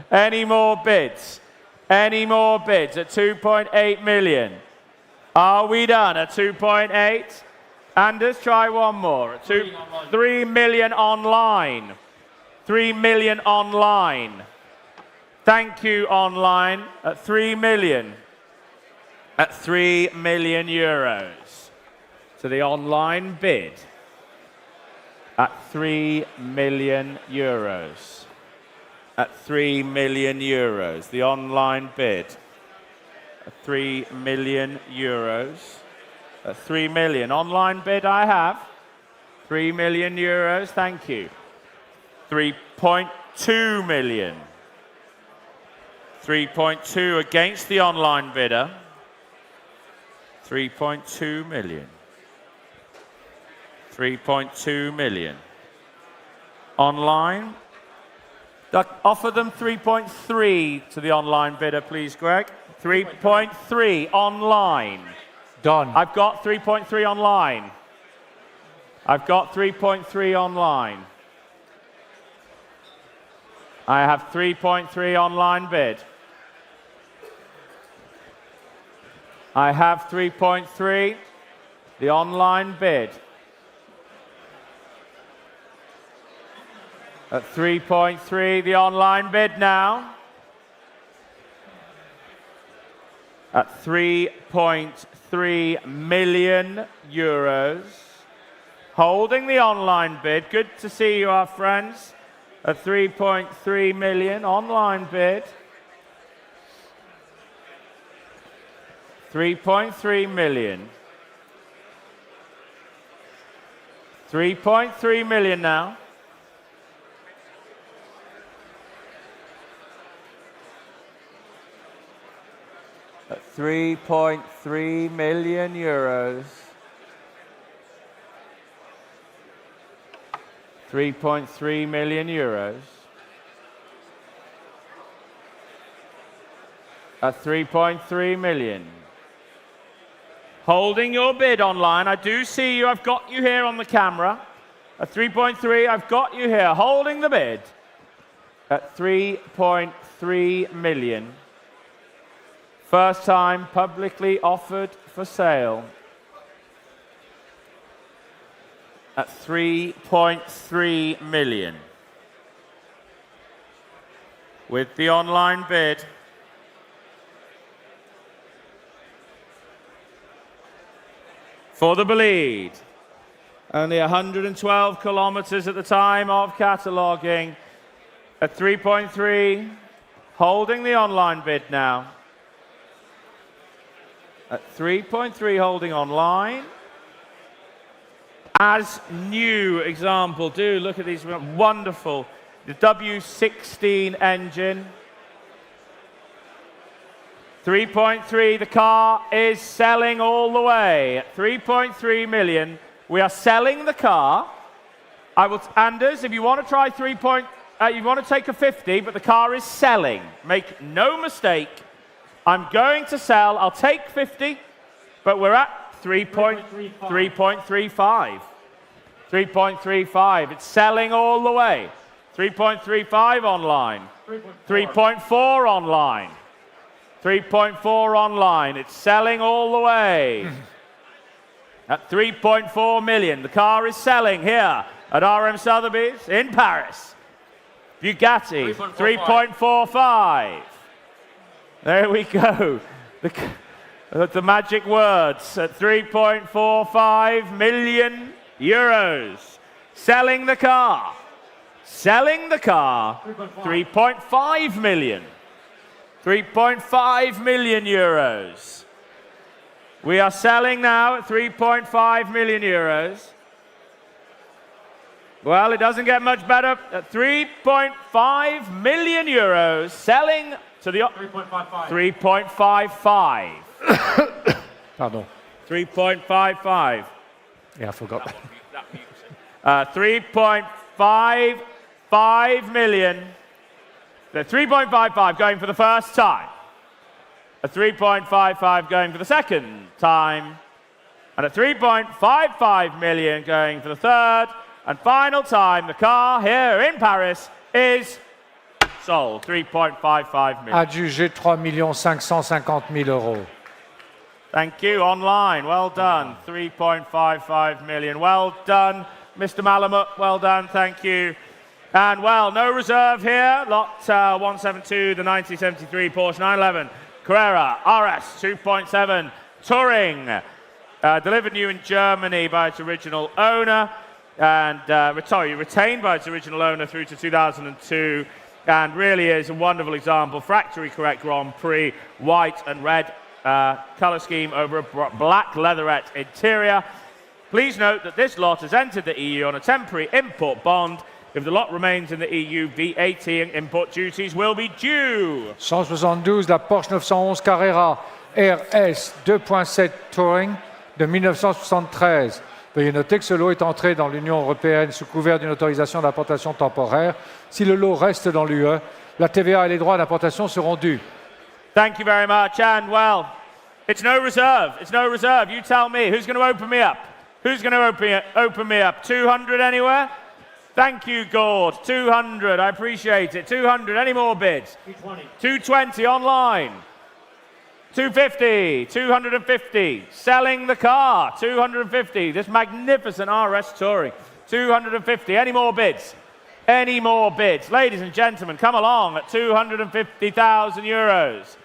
Any more bids? Any more bids at 2.8 million? Are we done at 2.8? Anders, try one more. At 3 million online. 3 million online. Thank you, online. At 3 million. At 3 million euros. So the online bid. At 3 million euros. At 3 million euros. The online bid. At 3 million euros. At 3 million. Online bid I have. 3 million euros. Thank you. 3.2 million. 3.2 against the online bidder. 3.2 million. 3.2 million. Online. Offer them 3.3 to the online bidder, please, Greg. 3.3 online. Done. I've got 3.3 online. I've got 3.3 online. I have 3.3 online bid. I have 3.3, the online bid. At 3.3, the online bid now. At 3.3 million euros. Holding the online bid. Good to see you, our friends. At 3.3 million, online bid. 3.3 million. 3.3 million now. At 3.3 million euros. 3.3 million euros. At 3.3 million. Holding your bid online. I do see you. I've got you here on the camera. At 3.3, I've got you here. Holding the bid. At 3.3 million. First time publicly offered for sale. At 3.3 million. With the online bid. For the Bolide. Only 112 kilometers at the time of cataloguing. At 3.3, holding the online bid now. At 3.3, holding online. As new example, do look at these wonderful, the W16 engine. 3.3, the car is selling all the way at 3.3 million. We are selling the car. Anders, if you want to try you want to take a 50, but the car is selling. Make no mistake. I'm going to sell. I'll take 50, but we're at 3.35. 3.35. It's selling all the way. 3.35 online. 3.4 online. 3.4 online. It's selling all the way. At 3.4 million. The car is selling here at RM Sotheby's in Paris. Bugatti, 3.45. There we go. The magic words at 3.45 million euros. Selling the car. Selling the car. 3.5 million. 3.5 million euros. We are selling now at 3.5 million euros. Well, it doesn't get much better. At 3.5 million euros, selling to the 3.55. Pardon. 3.55. Yeah, I forgot. 3.55 million. The 3.55 going for the first time. A 3.55 going for the second time. And a 3.55 million going for the third and final time. The car here in Paris is sold. 3.55 million. Adjugé 3 550 000 euros. Thank you. Online. Well done. 3.55 million. Well done, Mr. Malamut. Well done. Thank you. And well, no reserve here. Lot 172, the 1973 Porsche 911 Carrera RS 2.7 Touring. Delivered new in Germany by its original owner. And retained by its original owner through to 2002. And really is a wonderful example. Factory correct Grand Prix, white and red colour scheme over a black leatherette interior. Please note that this lot has entered the EU on a temporary import bond. If the lot remains in the EU, VAT and import duties will be due. 172, la Porsche 911 Carrera RS 2.7 Touring de 1973. Veuillez noter que ce lot est entré dans l'Union européenne sous couvert d'une autorisation d'importation temporaire. Si le lot reste dans l'UE, la TVA et les droits d'importation seront dus. Thank you very much. And well, it's no reserve. It's no reserve. You tell me. Who's going to open me up? Who's going to open me up? 200 anywhere? Thank you, Gord. 200. I appreciate it. 200. Any more bids? 220. 220 online. 250. 250. Selling the car. 250. This magnificent RS Touring. 250. Any more bids? Any more bids? Ladies and gentlemen, come along at 250,000 euros.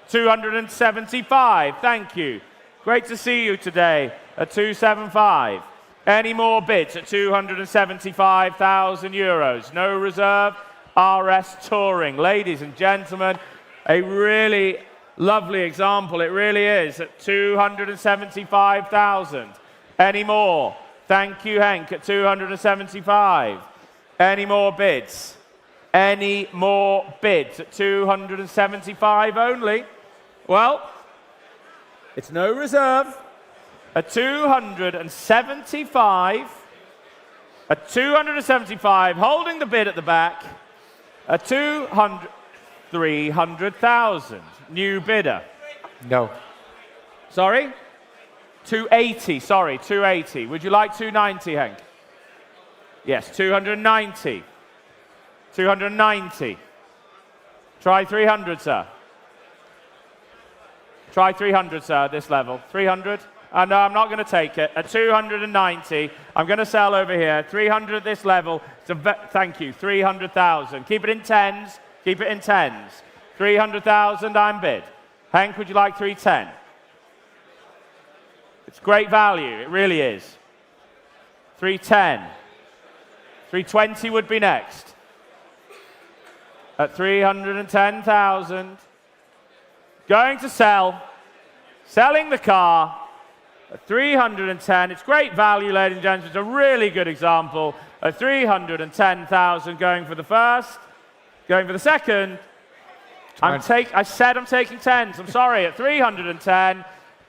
275. Thank you. Great to see you today at 275. Any more bids at 275,000 euros? No reserve, RS Touring. Ladies and gentlemen, a really lovely example. It really is at 275,000. Any more? Thank you, Henk, at 275. Any more bids? Any more bids at 275 only? Well, it's no reserve. At 275, at 275, holding the bid at the back, at 300,000. New bidder. No. Sorry? 280, sorry, 280. Would you like 290, Henk? Yes, 290. 290. Try 300, sir. Try 300, sir, at this level. 300? No, I'm not going to take it. At 290, I'm going to sell over here. 300 at this level. Thank you. 300,000. Keep it in tens. Keep it in tens. 300,000, I'm bid. Hank, would you like 310? It's great value. It really is. 310. 320 would be next. At 310,000. Going to sell. Selling the car. At 310, it's great value, ladies and gentlemen. It's a really good example. At 310,000, going for the first, going for the second. I said I'm taking tens. I'm sorry. At 310,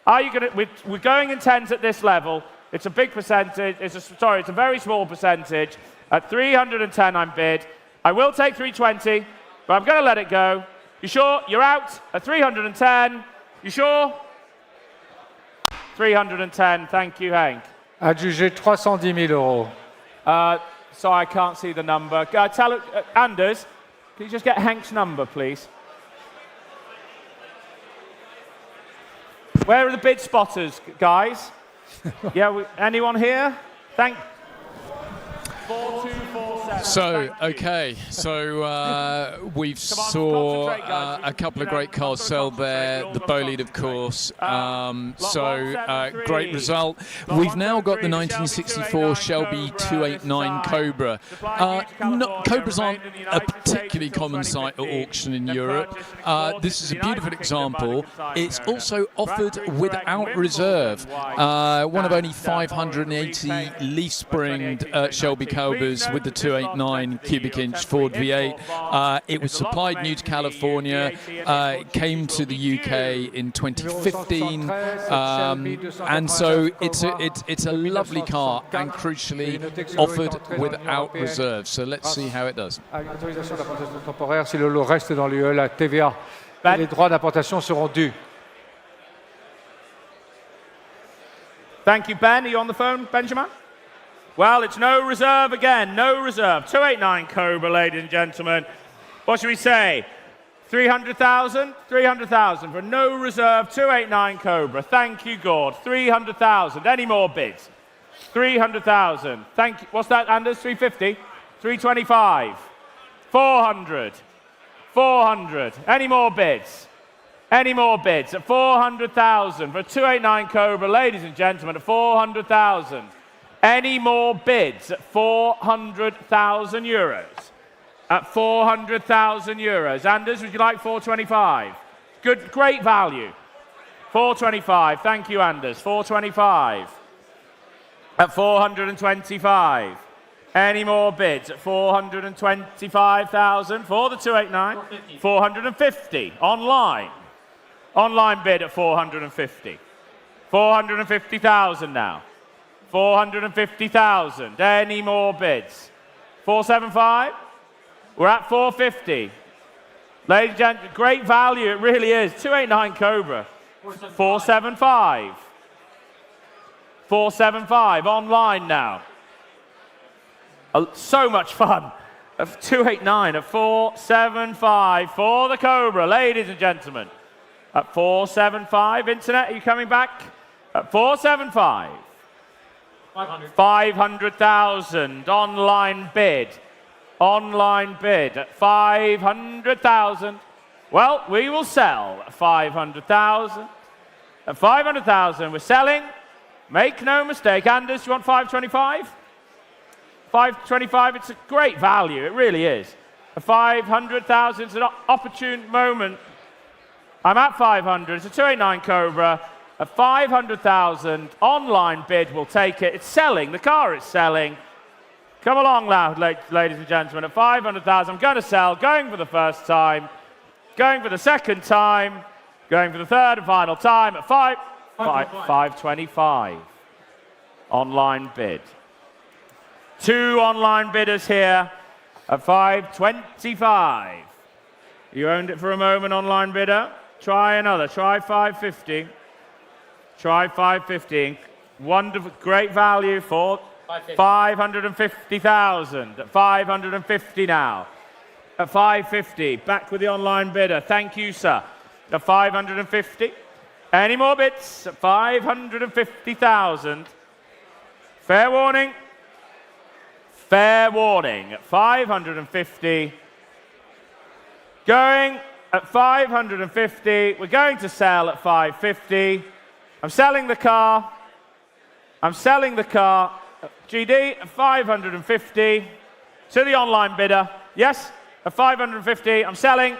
are you going to? We're going in tens at this level. It's a big percentage. Sorry, it's a very small percentage. At 310, I'm bid. I will take 320, but I'm going to let it go. You sure? You're out at 310. You sure? 310. Thank you, Hank. Adjugé 310 000 euros. Sorry, I can't see the number. Anders, can you just get Hank's number, please? Where are the bid spotters, guys? Yeah, anyone here? 4247. So, okay, so we've saw a couple of great cars sell there, the Bolide, of course, great result. We've now got the 1964 Shelby 289 Cobra. Cobras aren't a particularly common sight at auction in Europe. This is a beautiful example. It's also offered without reserve. One of only 580 leaf-springed Shelby Cobras with the 289 cubic inch Ford V8. It was supplied new to California, came to the UK in 2015, and so it's a lovely car and crucially offered without reserve. So let's see how it does. Autorisation d'importation temporaire si le lot reste dans l'UE, la TVA et les droits d'importation seront dus. Thank you, Ben. Are you on the phone, Benjamin? Well, it's no reserve again, no reserve. 289 Cobra, ladies and gentlemen. What should we say? 300,000? 300,000 for no reserve, 289 Cobra. Thank you, Gord. 300,000. Any more bids? 300,000. Thank you. What's that, Anders? 350? 325. 400. 400. Any more bids? Any more bids? At 400,000 for a 289 Cobra, ladies and gentlemen, at 400,000. Any more bids at 400,000 euros? At 400,000 euros. Anders, would you like 425? Good, great value. 425. Thank you, Anders. 425. At 425. Any more bids at 425,000 for the 289? 450. Online. Online bid at 450. 450,000 now. 450,000. Any more bids? 475? We're at 450. Ladies and gentlemen, great value, it really is. 289 Cobra. 475. 475, online now. So much fun. 289 at 475 for the Cobra, ladies and gentlemen. At 475, internet, are you coming back? At 475. 500,000, online bid. Online bid at 500,000. Well, we will sell at 500,000. At 500,000, we're selling. Make no mistake. Anders, do you want 525? 525, it's a great value. It really is. At 500,000, it's an opportune moment. I'm at 500. It's a 289 Cobra. At 500,000, online bid will take it. It's selling. The car is selling. Come along now, ladies and gentlemen. At 500,000, I'm going to sell. Going for the first time. Going for the second time. Going for the third and final time at 525. Online bid. Two online bidders here at 525. You owned it for a moment, online bidder. Try another. Try 550. Try 550. Wonderful, great value for 550,000. At 550 now. At 550. Back with the online bidder. Thank you, sir. At 550. Any more bids? At 550,000. Fair warning. Fair warning. At 550. Going at 550. We're going to sell at 550. I'm selling the car. I'm selling the car. GD at 550 to the online bidder. Yes, at 550. I'm selling.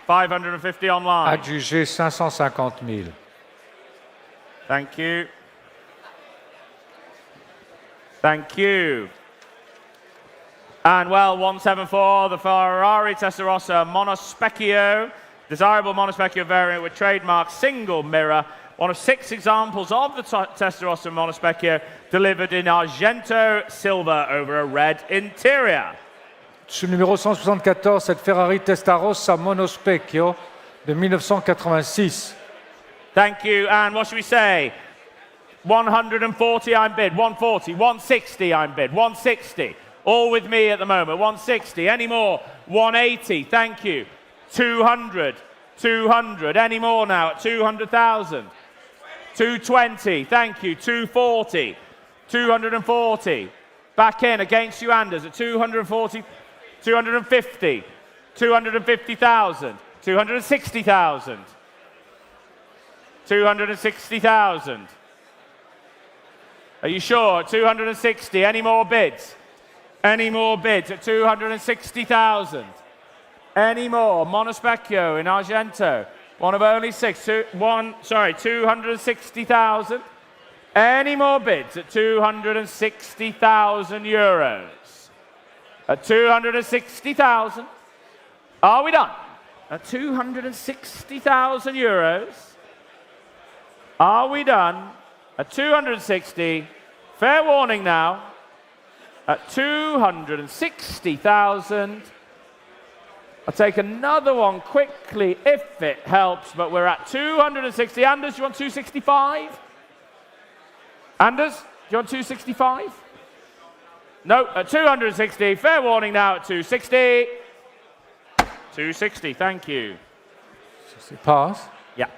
550 online. Adjugé 550 000. Thank you. Thank you. And well, 174, the Ferrari Testarossa Monospecchio, desirable Monospecchio variant with trademark single mirror, one of 6 examples of the Testarossa Monospecchio delivered in Argento silver over a red interior. Sur le numéro 174, cette Ferrari Testarossa Monospecchio de 1986. Thank you, and what should we say? 140 I'm bid, 140, 160 I'm bid, 160. All with me at the moment, 160, any more? 180, thank you. 200, 200, any more now at 200,000. 220, thank you. 240, 240. Back in against you, Anders, at 240, 250, 250,000, 260,000, 260,000. Are you sure? 260, any more bids? Any more bids at 260,000? Any more? Monospecchio in Argento. One of only 6. 260,000. Any more bids at 260,000 euros? At 260,000. Are we done? At 260,000 euros. Are we done? At 260. Fair warning now. At 260,000. I'll take another one quickly if it helps, but we're at 260. Anders, you want 265? Anders, do you want 265? No, at 260. Fair warning now at 260. 260, thank you. Pass. Yeah.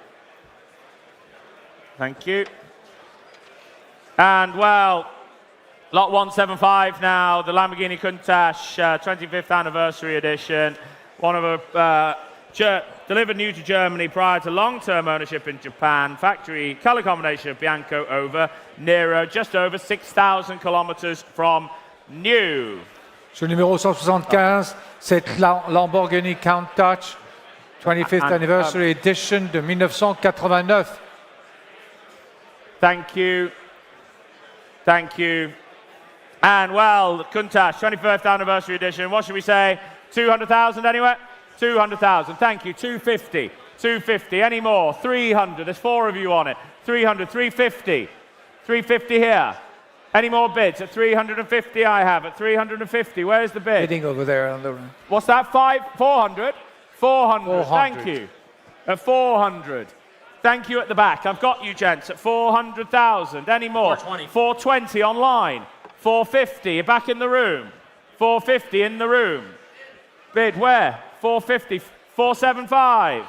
Thank you. And, well, lot 175 now, the Lamborghini Countach 25th anniversary edition. One of delivered new to Germany prior to long-term ownership in Japan. Factory color combination of Bianco over Nero, just over 6,000 kilometers from new. Sur le numéro 175, cette Lamborghini Countach 25th Anniversary Edition de 1989. Thank you. Thank you. And, well, the Countach 21st Anniversary Edition, what should we say? 200,000 anyway? 200,000, thank you. 250, 250, any more? 300, there's 4 of you on it. 300, 350, 350 here. Any more bids? At 350 I have, at 350, where's the bid? Bidding over there on the... What's that, 400? 400, thank you. At 400. Thank you at the back. I've got you, gents, at 400,000. Any more? 420. 420 online. 450, back in the room. 450 in the room. Bid where? 450, 475.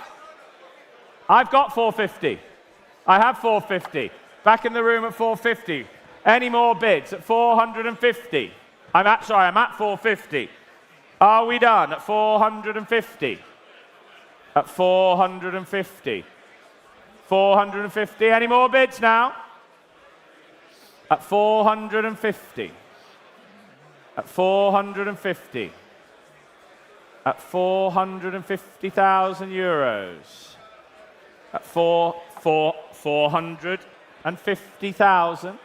I've got 450. I have 450. Back in the room at 450. Any more bids at 450? I'm at 450. Are we done at 450? At 450. 450. Any more bids now? At 450. At 450. At 450,000 euros. At 450,000.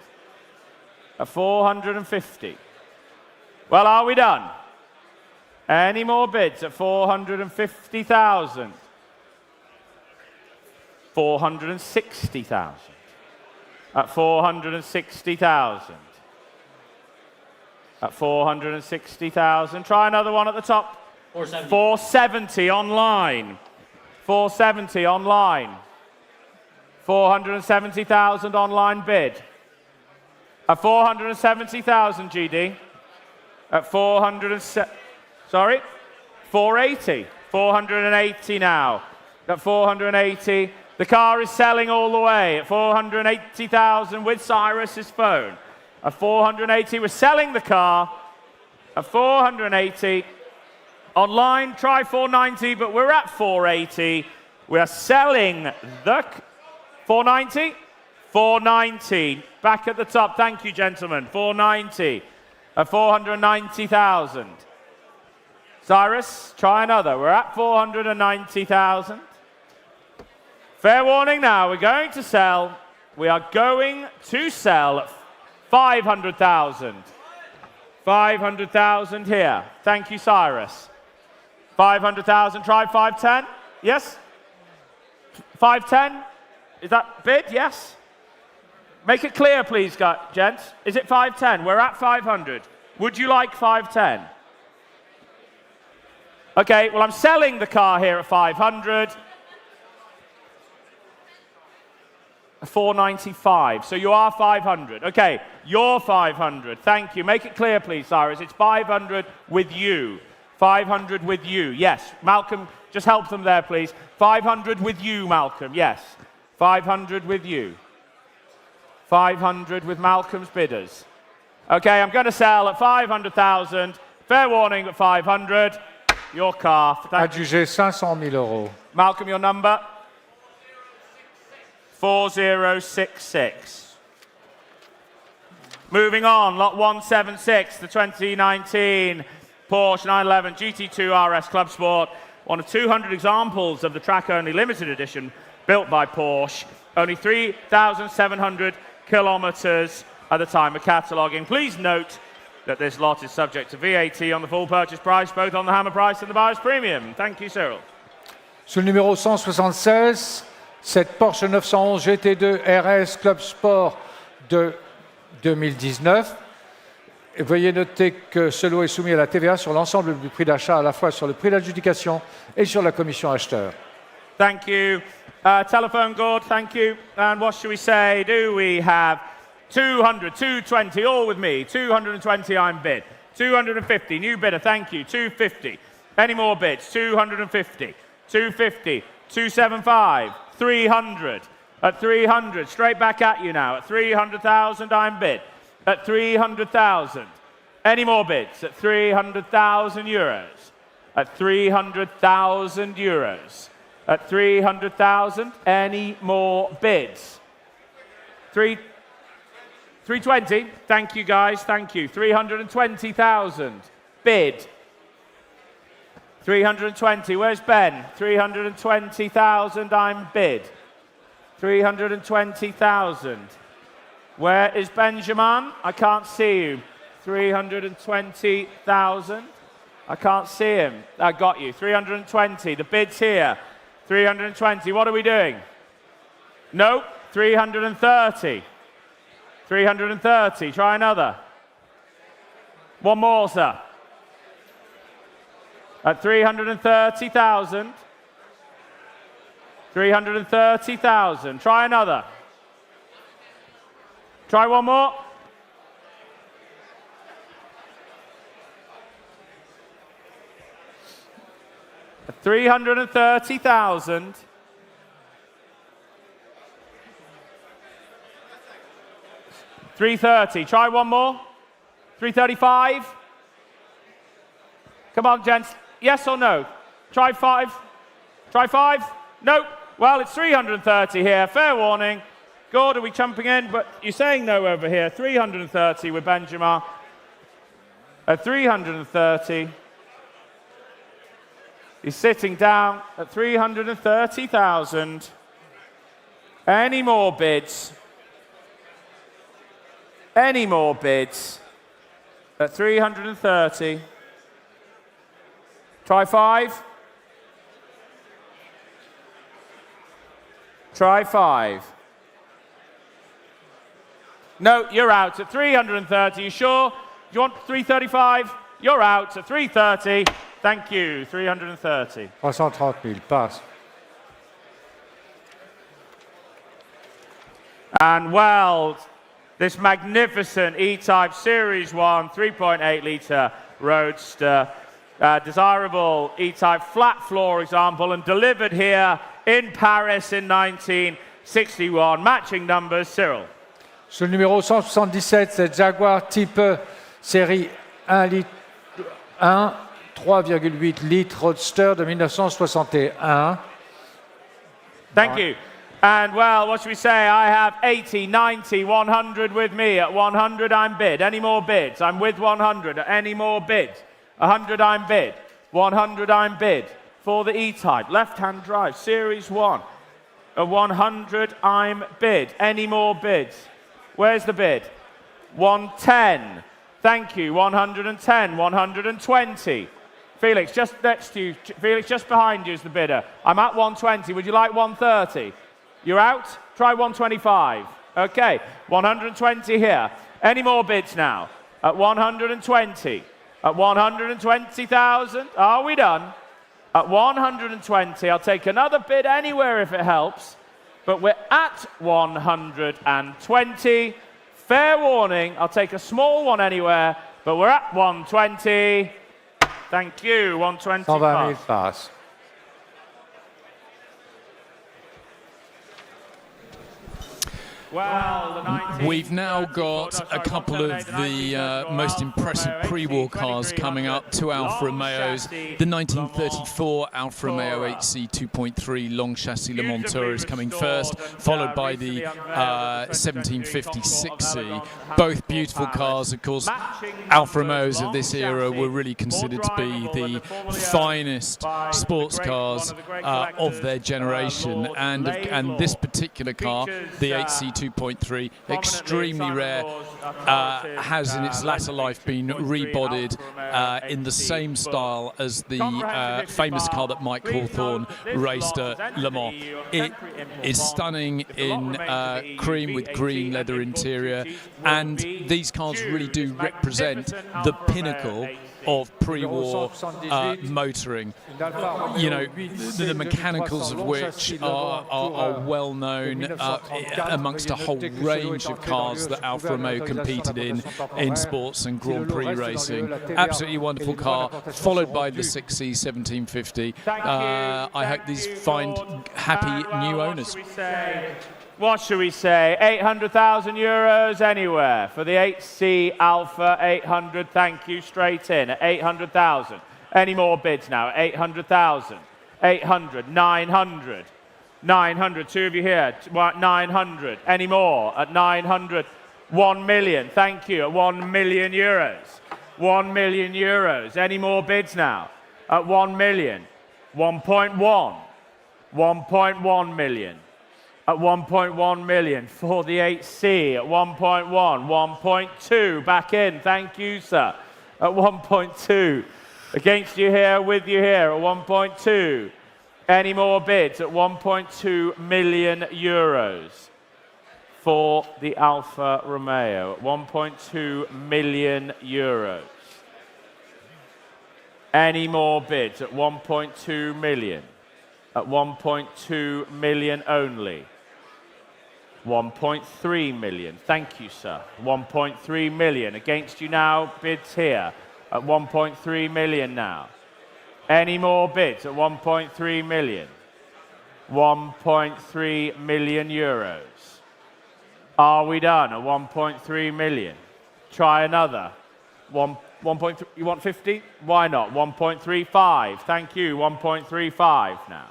At 450. Well, are we done? Any more bids at 450,000? 460,000. At 460,000. At 460,000. Try another one at the top. 470. 470 online. 470 online. 470,000 online bid. At 470,000 GD. At 480. 480 now. At 480. The car is selling all the way at 480,000 with Cyrus's phone. At 480, we're selling the car. At 480. Online, try 490, but we're at 480. We are selling the 490. 490. Back at the top. Thank you, gentlemen. 490. At 490,000. Cyrus, try another. We're at 490,000. Fair warning now. We're going to sell. We are going to sell 500,000. 500,000 here. Thank you, Cyrus. 500,000. Try 510. Yes? 510. Is that bid? Yes? Make it clear, please, gents. Is it 510? We're at 500. Would you like 510? Okay, well, I'm selling the car here at 500. 495. So you are 500. Okay, you're 500. Thank you. Make it clear, please, Cyrus. It's 500 with you. 500 with you. Yes. Malcolm, just help them there, please. 500 with you, Malcolm. Yes. 500 with you. 500 with Malcolm's bidders. Okay, I'm going to sell at 500,000. Fair warning at 500. Your car. Adjugé 500 000 euros. Malcolm, your number? 4066. Moving on, lot 176, the 2019 Porsche 911 GT2 RS Club Sport. One of 200 examples of the track-only limited edition built by Porsche. Only 3,700 kilometers at the time of cataloguing. Please note that this lot is subject to VAT on the full purchase price, both on the hammer price and the buyer's premium. Thank you, Cyril. Sur le numéro 176, cette Porsche 911 GT2 RS Club Sport de 2019. Et veuillez noter que ce lot est soumis à la TVA sur l'ensemble du prix d'achat, à la fois sur le prix d'adjudication et sur la commission acheteur. Thank you. Telephone Gord, thank you. And what should we say? Do we have 200, 220, all with me. 220, I'm bid. 250, new bidder, thank you. 250. Any more bids? 250. 250. 275. 300. At 300, straight back at you now. At 300,000, I'm bid. At 300,000. Any more bids? At 300,000 euros. At 300,000 euros. At 300,000. Any more bids? 320. Thank you, guys. Thank you. 320,000. Bid. 320. Where's Ben? 320,000. I'm bid. 320,000. Where is Benjamin? I can't see you. 320,000. I can't see him. I got you. 320. The bid's here. 320. What are we doing? No. 330. 330. Try another. One more, sir. At 330,000. 330,000. Try another. Try one more. At 330,000. 330. Try one more. 335. Come on, gents. Yes or no? Try 5. Try 5. No. Well, it's 330 here. Fair warning. Gord, are we jumping in? But you're saying no over here. 330 with Benjamin. At 330. He's sitting down at 330,000. Any more bids? Any more bids? At 330. Try 5. Try 5. No, you're out at 330. You sure? Do you want 335? You're out at 330. Thank you. 330. 330 000, passe. And well, this magnificent E-Type Series 1 3.8 litre Roadster, desirable E-Type flat floor example, and delivered here in Paris in 1961. Matching numbers, Cyril. Sur le numéro 177, c'est Jaguar type série 1 litre 1, 3,8 litres Roadster de 1961. Thank you. And well, what should we say? I have 80, 90, 100 with me. At 100, I'm bid. Any more bids? I'm with 100. Any more bids? 100, I'm bid. 100, I'm bid. For the E-Type, left-hand drive, Series 1. At 100, I'm bid. Any more bids? Where's the bid? 110. Thank you. 110. 120. Felix, just next to you. Felix, just behind you is the bidder. I'm at 120. Would you like 130? You're out? Try 125. Okay, 120 here. Any more bids now? At 120. At 120,000. Are we done? At 120. I'll take another bid anywhere if it helps. But we're at 120. Fair warning, I'll take a small one anywhere, but we're at 120. Thank you, 120 120 000 pass. passe. Well, the We've now got a couple of the most impressive pre-war cars coming up, two Alfa Romeos. The 1934 Alfa Romeo HC 2.3 long chassis Le Mans Tour is coming first, followed by the 1756C. Both beautiful cars, of course. Alfa Romeos of this era were really considered to be the finest sports cars of their generation, and this particular car, the HC 2.3, extremely rare, has in its latter life been rebodied in the same style as the famous car that Mike Hawthorne raced at Le Mans. It is stunning in cream with green leather interior, and these cars really do represent the pinnacle of pre-war motoring. You know, the mechanicals of which are well known amongst a whole range of cars that Alfa Romeo competed in sports and Grand Prix racing. Absolutely wonderful car, followed by the 6C 1750. I hope these find happy new owners. What should we say? 800,000 euros anywhere for the 8C Alpha 800. Thank you. Straight in at 800,000. Any more bids now? 800,000. 800. 900. 900. Two of you here. 900. Any more at 900? 1 million. Thank you. At 1 million euros. 1 million euros. Any more bids now? At 1 million. 1.1. 1.1 million. At 1.1 million for the 8C at 1.1, 1.2 back in, thank you sir, at 1.2, against you here, with you here at 1.2, any more bids at 1.2 million euros for the Alfa Romeo at 1.2 million euros. Any more bids at 1.2 million? At 1.2 million only. 1.3 million. Thank you, sir. 1.3 million. Against you now, bids here. At 1.3 million now. Any more bids at 1.3 million? 1.3 million euros. Are we done at 1.3 million? Try another. 1.3. You want 50? Why not? 1.35. Thank you. 1.35 now.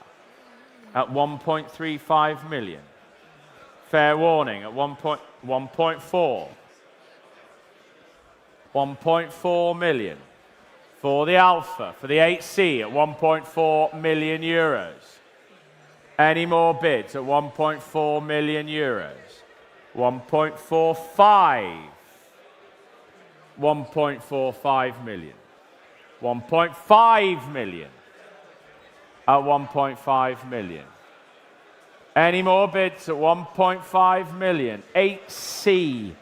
At 1.35 million. Fair warning at 1.4. 1.4 million. For the Alpha, for the 8C at 1.4 million euros. Any more bids at 1.4 million euros? 1.45. 1.45 million. 1.5 million. At 1.5 million. Any more bids at 1.5 million? 8C.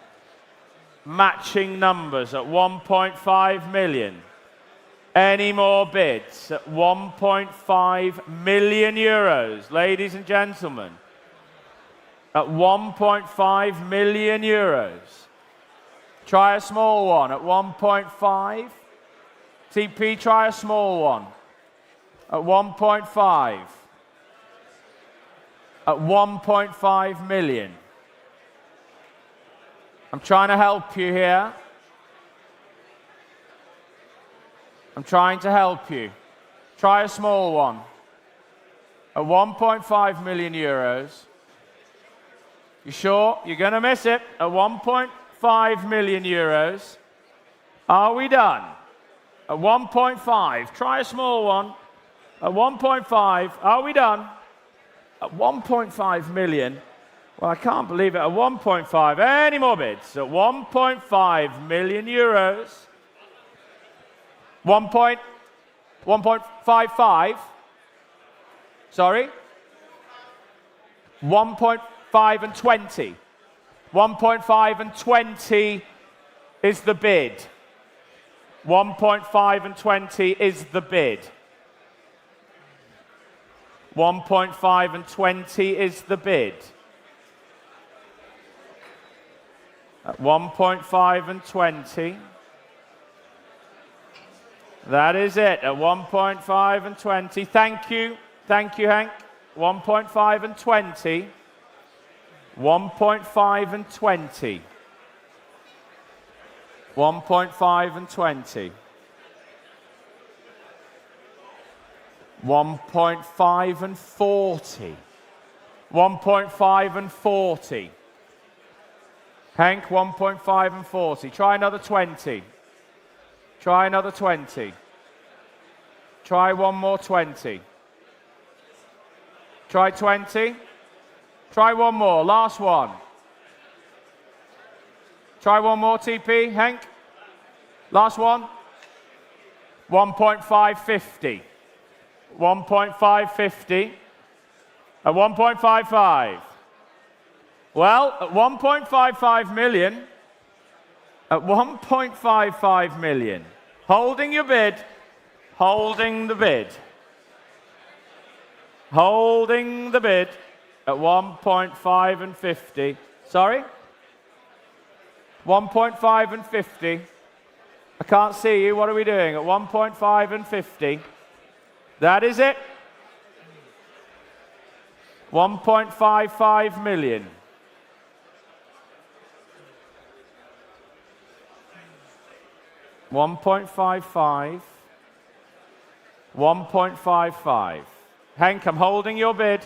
Matching numbers at 1.5 million. Any more bids at 1.5 million euros? Ladies and gentlemen, at 1.5 million euros. Try a small one at 1.5. TP, try a small one. At 1.5. At 1.5 million. I'm trying to help you here. I'm trying to help you. Try a small one. At 1.5 million euros. You sure? You're going to miss it. At 1.5 million euros. Are we done? At 1.5. Try a small one. At 1.5. Are we done? At 1.5 million. Well, I can't believe it. At 1.5. Any more bids? At 1.5 million euros. 1.55. Sorry? 1.5 and 20. 1.5 and 20 is the bid. 1.5 and 20 is the bid. 1.5 and 20 is the bid. At 1.5 and 20. That is it, at 1.5 and 20. Thank you, Hank. 1.5 and 20. 1.5 and 20. 1.5 and 20. 1.5 and 40. 1.5 and 40. Hank, 1.5 and 40. Try another 20. Try another 20. Try one more 20. Try 20. Try one more. Last one. Try one more, TP. Hank. Last one. 1.550. 1.550. At 1.55. Well, at 1.55 million. At 1.55 million. Holding your bid. Holding the bid. Holding the bid at 1.5 and 50. Sorry? 1.5 and 50. I can't see you. What are we doing? At 1.5 and 50. That is it. 1.55 million. 1.55. 1.55. Hank, I'm holding your bid.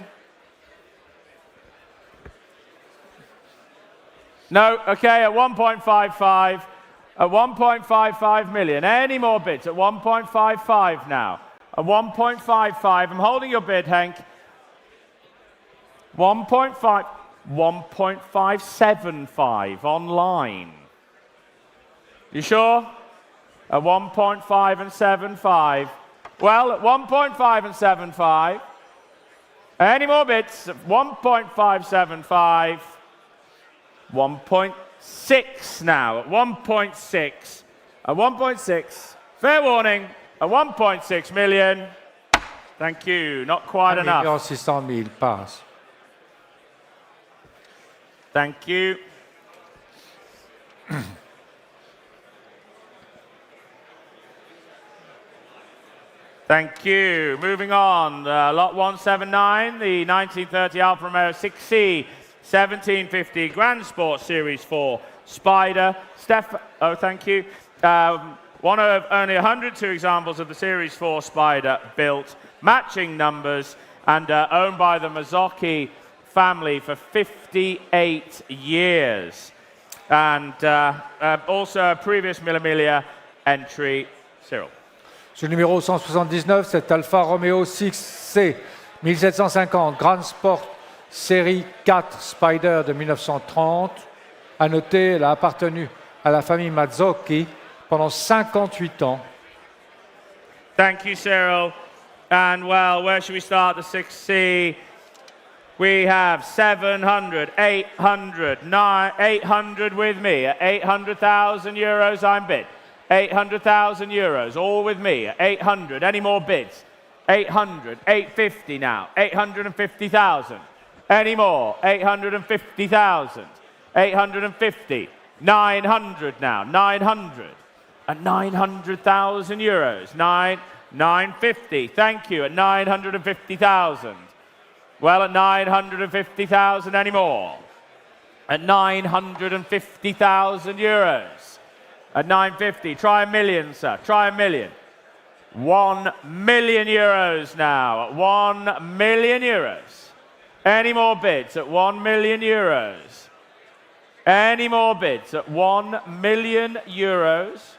No, okay, at 1.55. At 1.55 million. Any more bids? At 1.55 now. At 1.55. I'm holding your bid, Hank. 1.5. 1.575 online. You sure? At 1.5 and 75. Well, at 1.5 and 75. Any more bids? At 1.575. 1.6 now. At 1.6. At 1.6. Fair warning. At 1.6 million. Thank you. Not quite enough. 1,600,000 pass. Thank you. Thank you. Moving on. Lot 179, the 1930 Alfa Romeo 6C 1750 Grand Sport Series 4 Spider. Oh, thank you. One of only 102 examples of the Series 4 Spider built, matching numbers, and owned by the Mazzocchi family for 58 years. And also a previous Memorabilia entry, Cyril. Sur le numéro 179, cet Alfa Romeo 6C 1750 Grand Sport Série 4 Spider de 1930. À noter, elle a appartenu à la famille Mazzocchi pendant 58 ans. Thank you, Cyril. And well, where should we start? The 6C. We have 700, 800, 800 with me. At 800,000 euros, I'm bid. 800,000 euros, all with me. 800. Any more bids? 800, 850 now. 850,000. Any more? 850,000. 850. 900 now. 900. At 900,000 euros. 950. Thank you. At 950,000. Well, at 950,000, any more? At 950,000 euros. At 950. Try a million, sir. Try a million. 1 million euros now. At 1 million euros. Any more bids at 1 million euros? Any more bids at 1 million euros?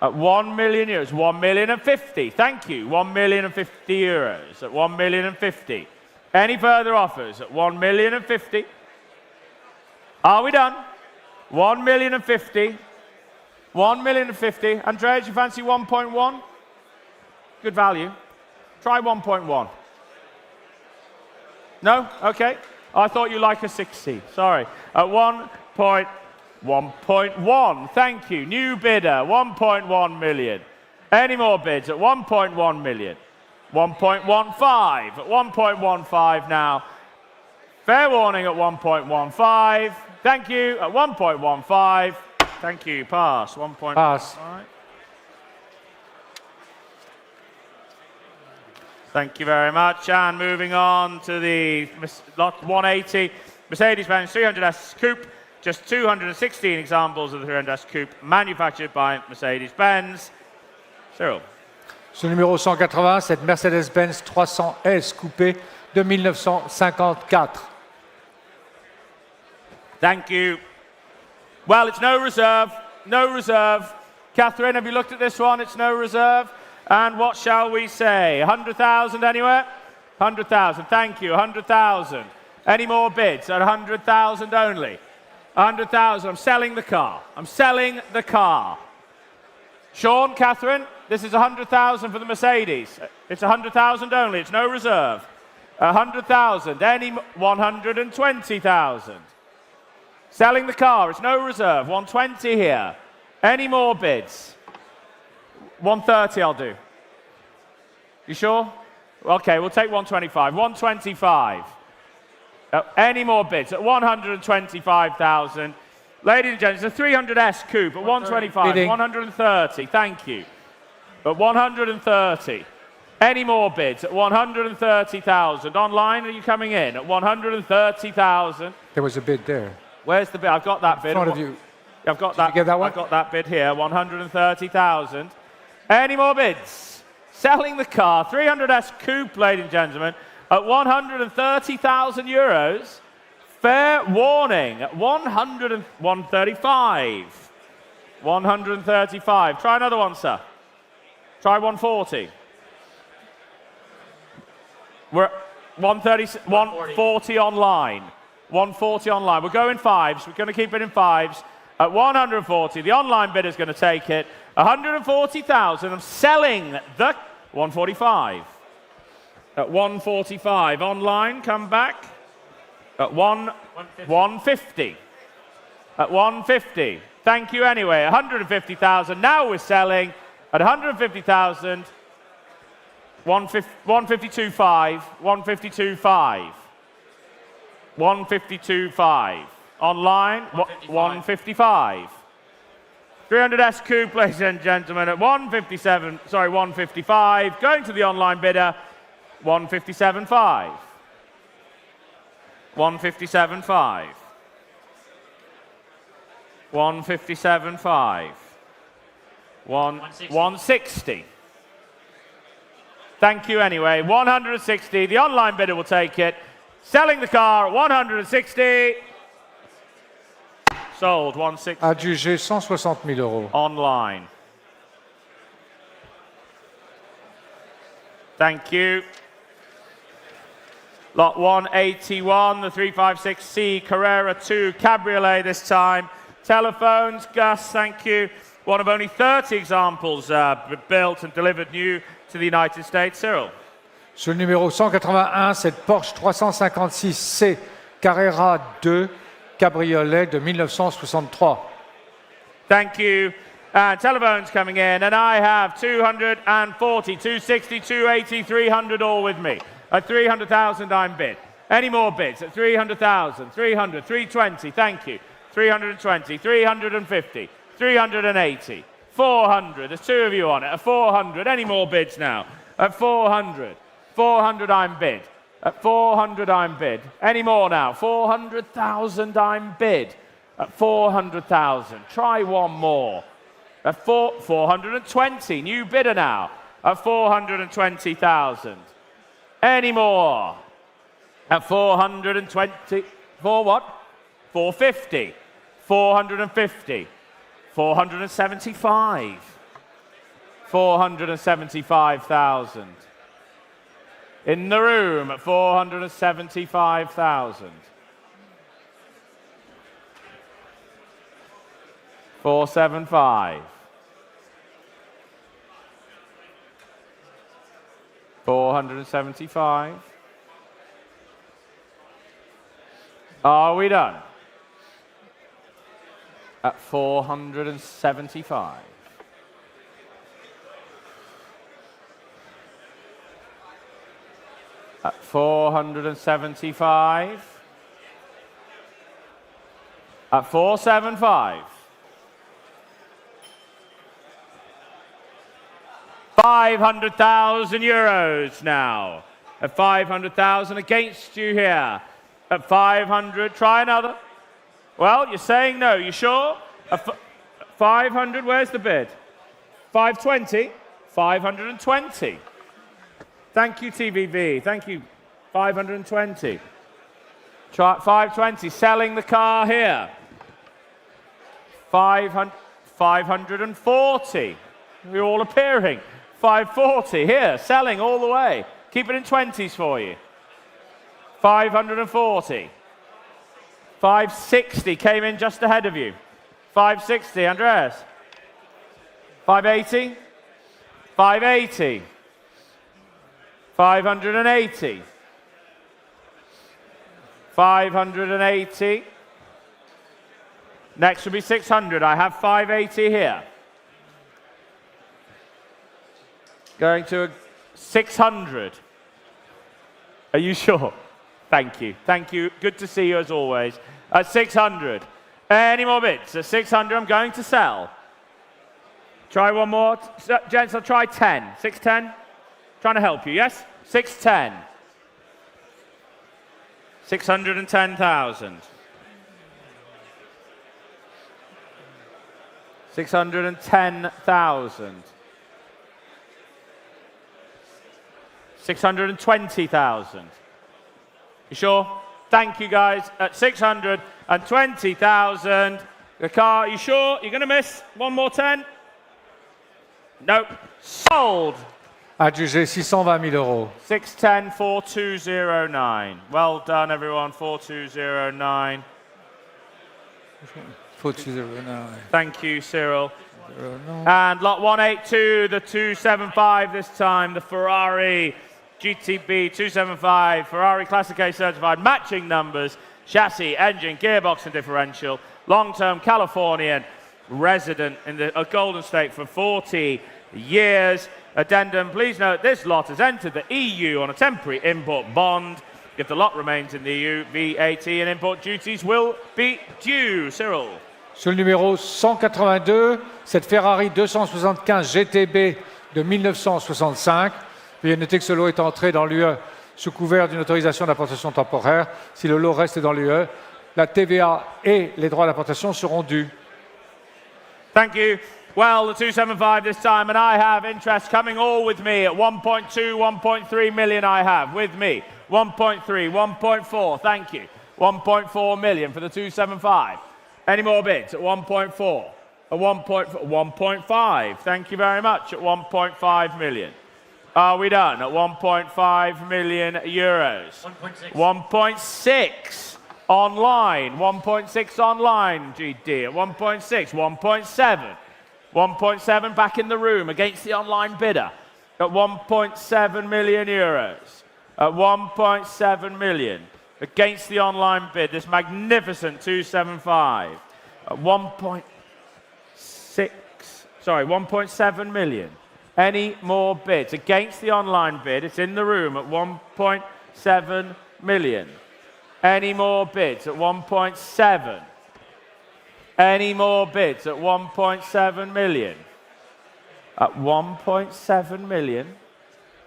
At 1 million euros. 1 million and 50. Thank you. 1 million and 50 euros. At 1 million and 50. Any further offers at 1 million and 50? Are we done? 1 million and 50. 1 million and 50. Andrea, do you fancy 1.1? Good value. Try 1.1. No? Okay. I thought you like a 60. Sorry. At 1.1. Thank you. New bidder, 1.1 million. Any more bids at 1.1 million? 1.15. At 1.15 now. Fair warning at 1.15. Thank you. At 1.15. Thank you. Pass. 1.15. Pass. Thank you very much. And moving on to the lot 180 Mercedes-Benz 300S Coupe. Just 216 examples of the 300S Coupe manufactured by Mercedes-Benz. Cyril. Ce numéro 180, cette Mercedes-Benz 300S coupé de 1954. Thank you. Well, it's no reserve. No reserve. Catherine, have you looked at this one? It's no reserve. And what shall we say? 100,000 anywhere? 100,000. Thank you. 100,000. Any more bids at 100,000 only? 100,000. I'm selling the car. I'm selling the car. Sean, Catherine, this is 100,000 for the Mercedes. It's 100,000 only. It's no reserve. 100,000. Any 120,000. Selling the car. It's no reserve. 120 here. Any more bids? 130 I'll do. You sure? Okay, we'll take 125. 125. Any more bids at 125,000. Ladies and gentlemen, it's a 300S Coupe at 125. Bidding. 130. Thank you. At 130. Any more bids at 130,000. Online, are you coming in? At 130,000. There was a bid there. Where's the bid? I've got that bid. In front of you. I've got Did you get that one? I've got that bid here. 130,000. Any more bids? Selling the car, 300S Coupe, ladies and gentlemen, at 130,000 euros. Fair warning at 135. 135. Try another one, sir. Try 140. We're at 140 online. 140 online. We're going fives. We're going to keep it in fives. At 140, the online bidder's going to take it. 140,000. I'm selling the 145. At 145. Online, come back. At 150. At 150. Thank you anyway. 150,000. Now we're selling at 150,000. 152.5. 152.5. 152.5. Online, 155. 300S Coupe, ladies and gentlemen, at 155. Going to the online bidder, 157.5. 157.5. 157.5. 160. Thank you anyway. 160. The online bidder will take it. Selling the car at 160. Sold. 160. Adjugé 160 000 euros. Online. Thank you. Lot 181, the 356C Carrera 2 Cabriolet this time. Telephones, Gus, thank you. One of only 30 examples built and delivered new to the United States. Cyril. Sur le numéro 181, cette Porsche 356C Carrera 2 Cabriolet de 1963. Thank you. And telephones coming in, and I have 240, 260, 280, 300 all with me. At 300,000 I'm bid. Any more bids? At 300,000, 300, 320, thank you. 320, 350, 380, 400. There's two of you on it. At 400, any more bids now? At 400, 400 I'm bid. At 400 I'm bid. Any more now? 400,000 I'm bid. At 400,000. Try one more. At 420, new bidder now. At 420,000. Any more? At 420, for what? 450, 450, 475, 475,000. In the room at 475,000. 475. 475. Are we done? At 475. At 475. At 475. 500,000 euros now. At 500,000 against you here. At 500, try another. Well, you're saying no. You sure? 500, where's the bid? 520? 520. Thank you, TVV. Thank you. 520. Try 520. Selling the car here. 540. We're all appearing. 540 here. Selling all the way. Keep it in 20s for you. 540. 560 came in just ahead of you. 560, Andreas. 580. 580. 580. 580. Next will be 600. I have 580 here. Going to 600. Are you sure? Thank you. Thank you. Good to see you as always. At 600. Any more bids? At 600, I'm going to sell. Try one more. Gents, I'll try 10. 610. Trying to help you, yes? 610. 610,000. 610,000. 620,000. You sure? Thank you, guys. At 620,000. The car, you sure? You're going to miss? One more 10? Nope. Sold. Adjugé 620 000 euros. 610, 4209. Well done, everyone. 4209. 4209. Thank you, Cyril. And lot 182, the 275 this time, the Ferrari GTB 275, Ferrari Classic A certified, matching numbers, chassis, engine, gearbox and differential, long-term Californian resident in the Golden State for 40 years. Addendum, please note this lot has entered the EU on a temporary import bond. If the lot remains in the EU, VAT and import duties will be due. Cyril. Sur le numéro 182, cette Ferrari 275 GTB de 1965. Veuillez noter que ce lot est entré dans l'UE sous couvert d'une autorisation d'importation temporaire. Si le lot reste dans l'UE, la TVA et les droits d'importation seront dus. Thank you. Well, the 275 this time, and I have interest coming all with me at 1.2, 1.3 million I have with me. 1.3, 1.4, thank you. 1.4 million for the 275. Any more bids at 1.4? At 1.5, thank you very much, at 1.5 million. Are we done at 1.5 million euros? 1.6. 1.6 online. 1.6 online, GD. At 1.6. 1.7. 1.7 back in the room against the online bidder. At 1.7 million euros. At 1.7 million against the online bid. This magnificent 275. At 1.6. Sorry, 1.7 million. Any more bids against the online bid? It's in the room at 1.7 million. Any more bids at 1.7? Any more bids at 1.7 million? At 1.7 million.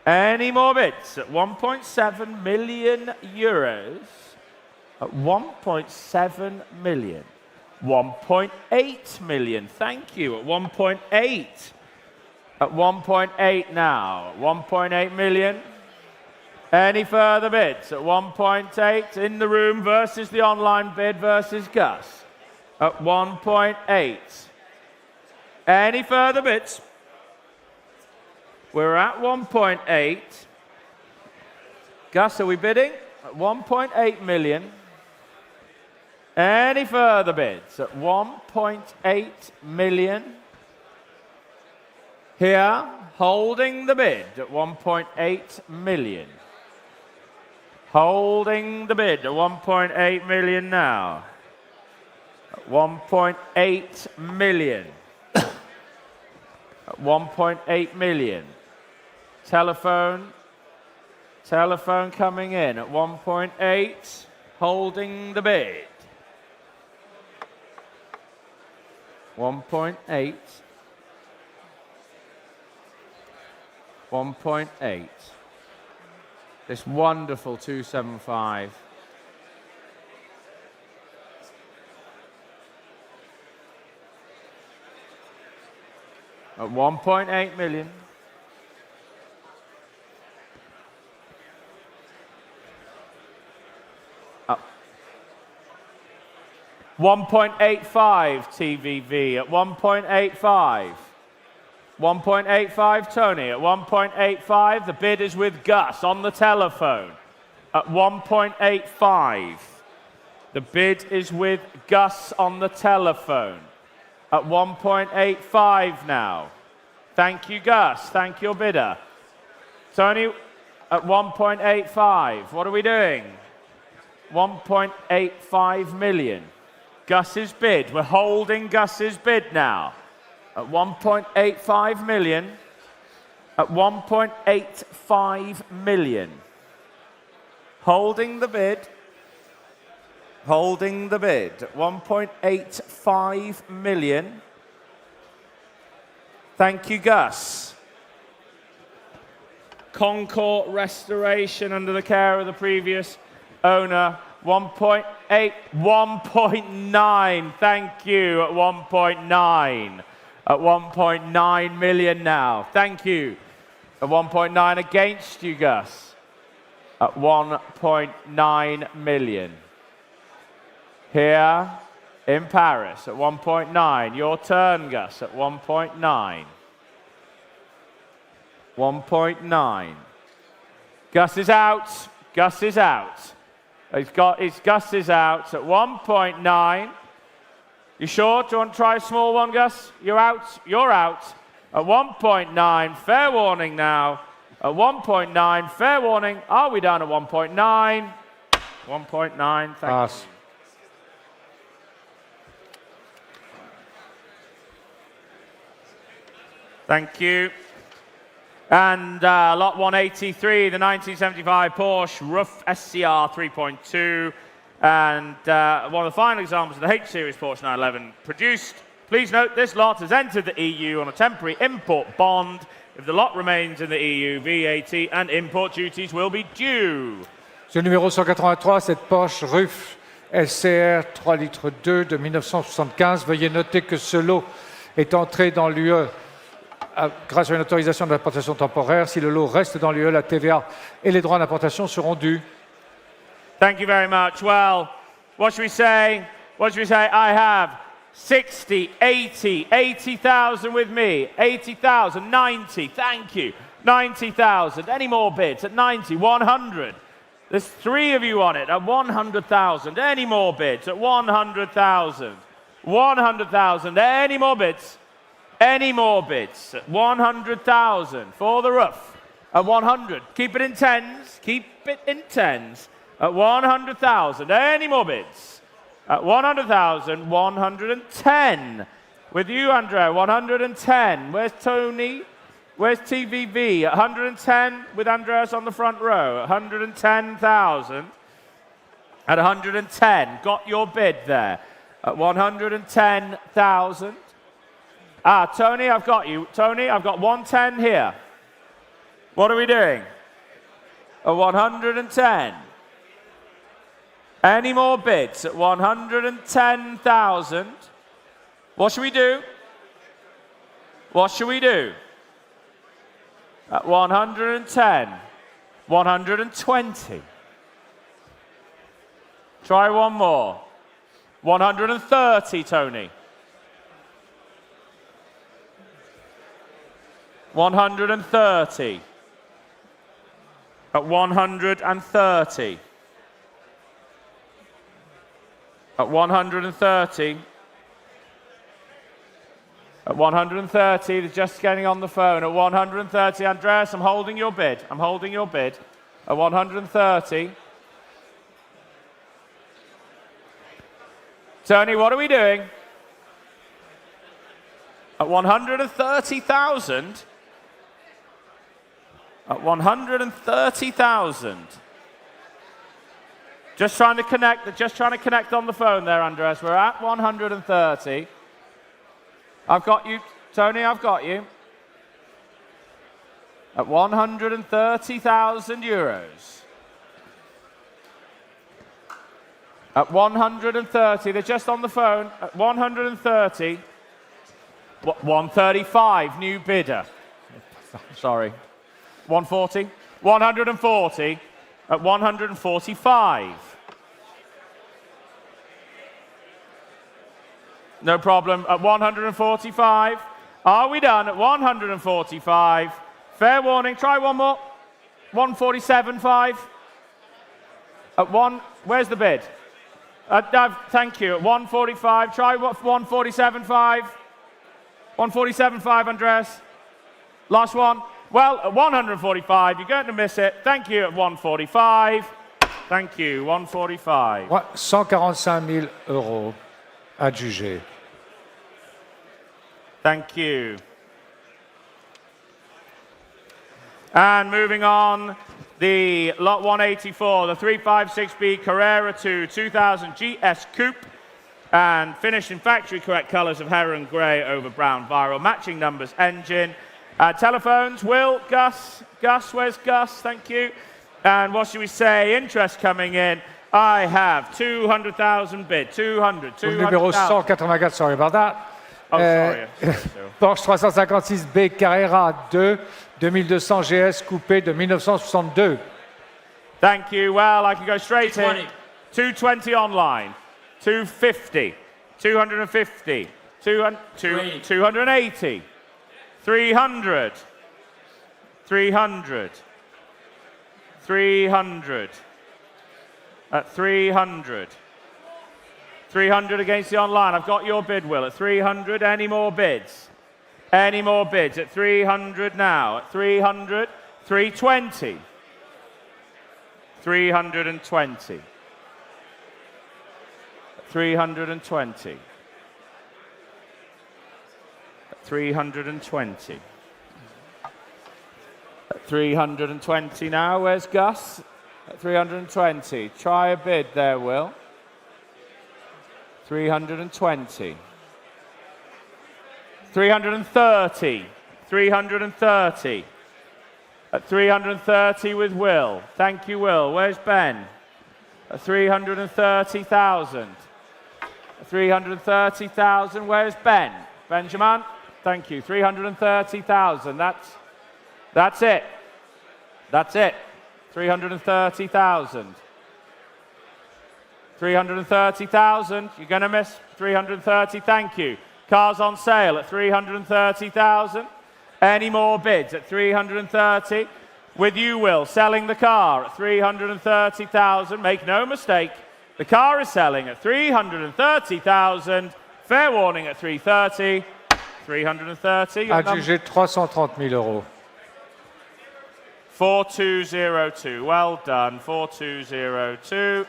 Any more bids at 1.7 million euros? At 1.7 million. 1.8 million. Thank you. At 1.8. At 1.8 now. 1.8 million. Any further bids? At 1.8 in the room versus the online bid versus Gus. At 1.8. Any further bids? We're at 1.8. Gus, are we bidding? At 1.8 million. Any further bids? At 1.8 million. Here, holding the bid at 1.8 million. Holding the bid at 1.8 million now. At 1.8 million. At 1.8 million. Telephone coming in at 1.8. Holding the bid. 1.8. 1.8. This wonderful 275. At 1.8 million. Up. 1.85 TVV at 1.85. 1.85 Tony at 1.85. The bid is with Gus on the telephone at 1.85. The bid is with Gus on the telephone at 1.85 now. Thank you, Gus. Thank your bidder. Tony at 1.85. What are we doing? 1.85 million. Gus's bid. We're holding Gus's bid now. At 1.85 million. At 1.85 million. Holding the bid. Holding the bid. At 1.85 million. Thank you, Gus. Concours restoration under the care of the previous owner. 1.8, 1.9. Thank you at 1.9. At 1.9 million now. Thank you. At 1.9 against you, Gus. At 1.9 million. Here in Paris at 1.9. Your turn, Gus, at 1.9. 1.9. Gus is out. Gus is out. Gus is out at 1.9. You sure? Do you want to try a small one, Gus? You're out. You're out. At 1.9. Fair warning now. At 1.9. Fair warning. Are we done at 1.9? 1.9. Thank you. Thank you. And lot 183, the 1975 Porsche Roof SCR 3.2. And one of the final examples of the H-Series Porsche 911 produced. Please note this lot has entered the EU on a temporary import bond. If the lot remains in the EU, VAT and import duties will be due. Sur le numéro 183, cette Porsche Roof SCR 3 litres 2 de 1975. Veuillez noter que ce lot est entré dans l'UE grâce à une autorisation d'importation temporaire. Si le lot reste dans l'UE, la TVA et les droits d'importation seront dus. Thank you very much. Well, what should we say? What should we say? I have 60, 80, 80,000 with me. 80,000, 90, thank you. 90,000. Any more bids at 90, 100. There's 3 of you on it at 100,000. Any more bids at 100,000. 100,000. Any more bids? Any more bids at 100,000 for the roof at 100. Keep it in tens. Keep it in tens at 100,000. Any more bids at 100,000? 110 with you, Andrea. 110. Where's Tony? Where's TVV? 110 with Andreas on the front row. 110,000 at 110. Got your bid there at 110,000. Tony, I've got you. Tony, I've got 110 here. What are we doing? At 110. Any more bids at 110,000? What should we do? What should we do? At 110. 120. Try one more. 130, Tony. 130. At 130. At 130. At 130, they're just getting on the phone. At 130, Andreas, I'm holding your bid. I'm holding your bid. At 130. Tony, what are we doing? At 130,000. At 130,000. Just trying to connect on the phone there, Andres. We're at 130. I've got you, Tony, I've got you. At 130,000 euros. At 130, they're just on the phone. At 130. 135, new bidder. Sorry. 140. 140 at 145. No problem. At 145. Are we done at 145? Fair warning. Try one more. 147.5. At where's the bid? Thank you. At 145. Try 147.5. 147.5, Andres. Last one. Well, at 145, you're going to miss it. Thank you at 145. Thank you, 145. 145 000 euros adjugés. Thank you. And moving on, the lot 184, the 356B Carrera 2 2000 GS Coupe, and finished in factory correct colours of heron grey over brown viral, matching numbers, engine. Telephones, Will, Gus, where's Gus? Thank you. And what should we say? Interest coming in. I have 200,000 bid, 200. Numéro 184, sorry about that. Oh, sorry. Porsche 356B Carrera 2 2200 GS coupé de 1962. Thank you. Well, I can go straight 220. in. 220 online. 250. 250. 280. 300. 300. 300. At 300. 300 against the online. I've got your bid, Will. At 300. Any more bids? Any more bids? At 300 now. At 300. 320. 320. 320. 320. 320 now. Where's Gus? At 320. Try a bid there, Will. 320. 330. 330. At 330 with Will. Thank you, Will. Where's Ben? At 330,000. 330,000. Where's Ben? Benjamin? Thank you. 330,000. That's it. That's it. 330,000. 330,000. You're going to miss 330. Thank you. Cars on sale at 330,000. Any more bids at 330? With you, Will, selling the car at 330,000. Make no mistake, the car is selling at 330,000. Fair warning at 330. 330. Adjugé 330 000 euros. 4202. Well done. 4202.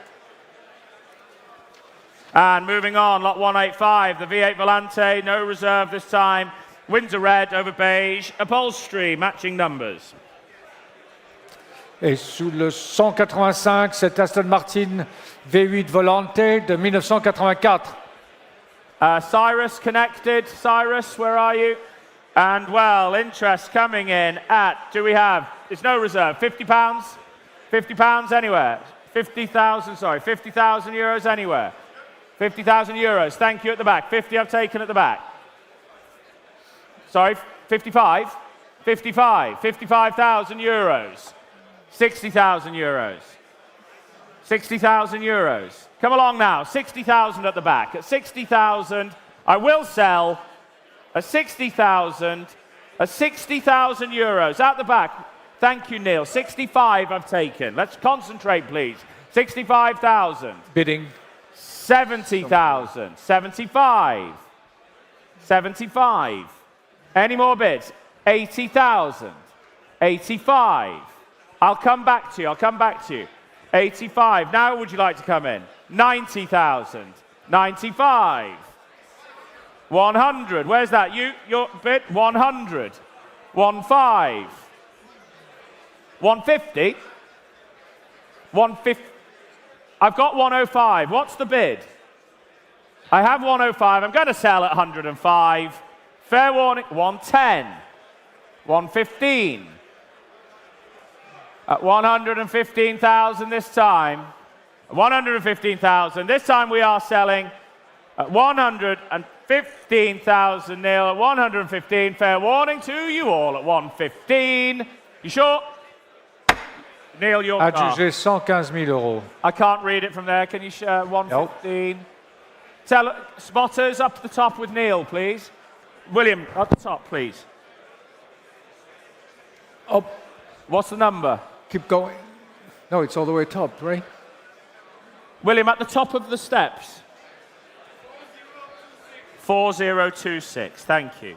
And moving on, lot 185, the V8 Volante, no reserve this time. Windsor red over beige, upholstery, matching numbers. Et sous le 185, c'est Aston Martin V8 Volante de 1984. Cyrus connected. Cyrus, where are you? And well, interest coming in at, do we have, it's no reserve, £50? £50 anywhere. 50,000, sorry, 50,000 euros anywhere. 50,000 euros, thank you at the back. 50 I've taken at the back. Sorry, 55? 55, 55,000 euros. 60,000 euros. 60,000 euros. Come along now, 60,000 at the back. At 60,000, I will sell at 60,000, at 60,000 euros at the back. Thank you, Neil. 65 I've taken. Let's concentrate, please. 65,000. Bidding. 70,000. 75. 75. Any more bids? 80,000. 85. I'll come back to you. 85. Now would you like to come in? 90,000. 95. 100. Where's that? Your bid? 100. 15. 150. 150. I've got 105. What's the bid? I have 105. I'm going to sell at 105. Fair warning. 110. 115. At 115,000 this time. 115,000. This time we are selling at 115,000, Neil. At 115. Fair warning to you all at 115. You sure? Neil, your car. Adjugé 115 000 euros. I can't read it from there. Can you share 115? Nope. Tell spotters up to the top with Neil, please. William, up the top, please. Oh, what's the number? Keep going. No, it's all the way top, right? William, at the top of the steps. 4026. Thank you.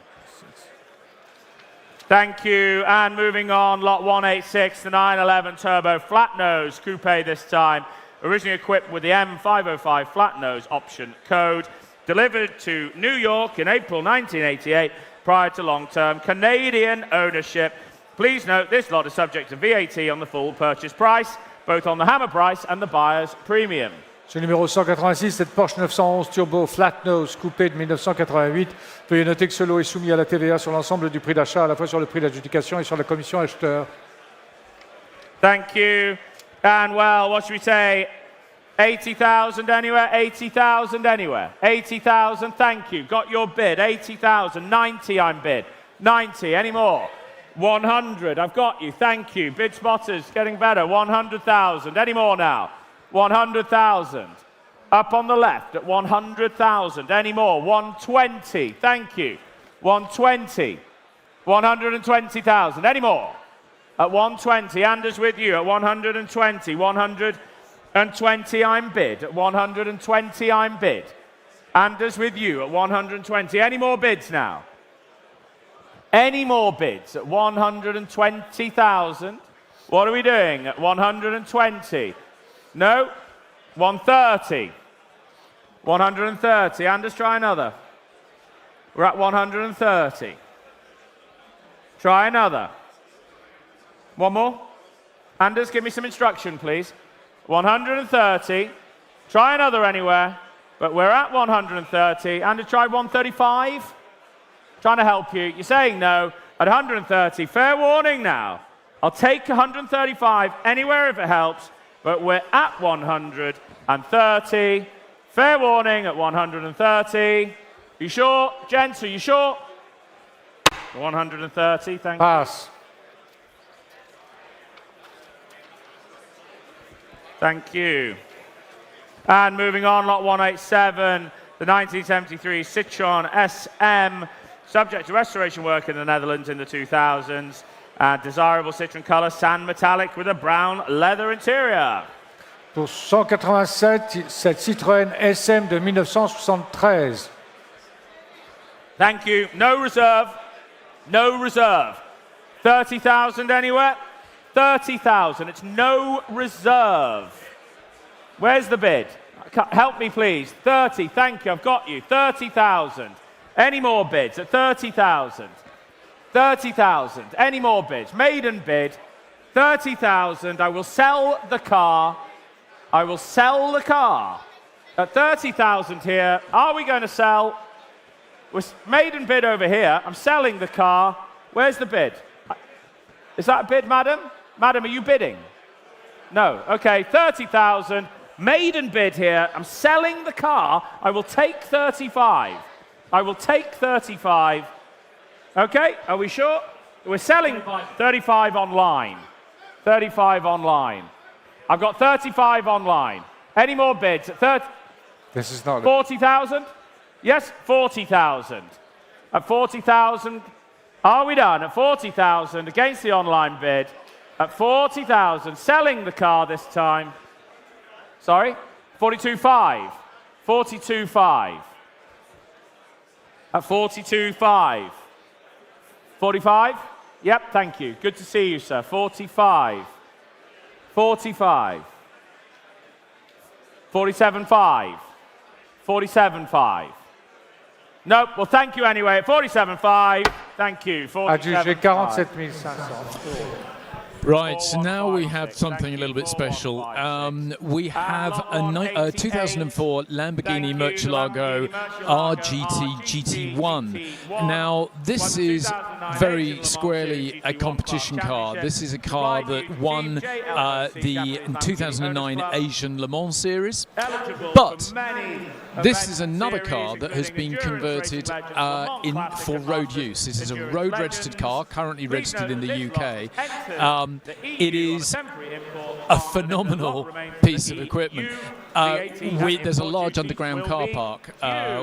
Thank you. And moving on, lot 186, the 911 Turbo Flat Nose Coupe this time. Originally equipped with the M505 Flat Nose option code. Delivered to New York in April 1988 prior to long-term Canadian ownership. Please note this lot is subject to VAT on the full purchase price, both on the hammer price and the buyer's premium. Sur le numéro 186, cette Porsche 911 Turbo Flat Nose Coupé de 1988. Veuillez noter que ce lot est soumis à la TVA sur l'ensemble du prix d'achat, à la fois sur le prix d'adjudication et sur la commission acheteur. Thank you. And well, what should we say? 80,000 anywhere? 80,000 anywhere? 80,000, thank you. Got your bid. 80,000. 90 I'm bid. 90, any more? 100, I've got you, thank you. Bid spotters, getting better. 100,000, any more now? 100,000. Up on the left at 100,000. Any more? 120. Thank you. 120. 120,000. Any more? At 120. Anders with you at 120. 120 I'm bid. At 120 I'm bid. Anders with you at 120. Any more bids now? Any more bids at 120,000? What are we doing at 120? No, 130. 130. Anders, try another. We're at 130. Try another. One more. Anders, give me some instruction, please. 130. Try another anywhere, but we're at 130. Anders, try 135. Trying to help you. You're saying no. At 130. Fair warning now. I'll take 135 anywhere if it helps. But we're at 130. Fair warning at 130. You sure? Gents, are you sure? 130, thank you. Pass. Thank you. And moving on, lot 187, the 1973 Citroën SM, subject to restoration work in the Netherlands in the 2000s. Desirable Citroën color, sand metallic with a brown leather interior. Pour 187, cette Citroën SM de 1973. Thank you. No reserve. No reserve. 30,000 anywhere? 30,000. It's no reserve. Where's the bid? Help me, please. 30. Thank you. I've got you. 30,000. Any more bids at 30,000? 30,000. Any more bids? Maiden bid. 30,000. I will sell the car. I will sell the car. At 30,000 here. Are we going to sell? Maiden bid over here. I'm selling the car. Where's the bid? Is that a bid, madam? Madam, are you bidding? No. Okay, 30,000. Maiden bid here. I'm selling the car. I will take 35. I will take 35. Okay, are we sure? We're selling 35 online. 35 online. I've got 35 online. Any more bids? 30? This is not 40,000? Yes, 40,000. At 40,000, are we done? At 40,000 against the online bid. At 40,000, selling the car this time. Sorry? 42.5. 42.5. At 42.5. 45? Yep, thank you. Good to see you, sir. 45. 45. 47.5. 47.5. Nope, well, thank you anyway. 47.5. Thank you. Adjugé 47 500. Right, so now we have something a little bit special. We have a 2004 Lamborghini Murcielago RGT GT1. Now, this is very squarely a competition car. This is a car that won the 2009 Asian Le Mans Series. But this is another car that has been converted for road use. This is a road-registered car, currently registered in the UK. It is a phenomenal piece of equipment. There's a large underground car park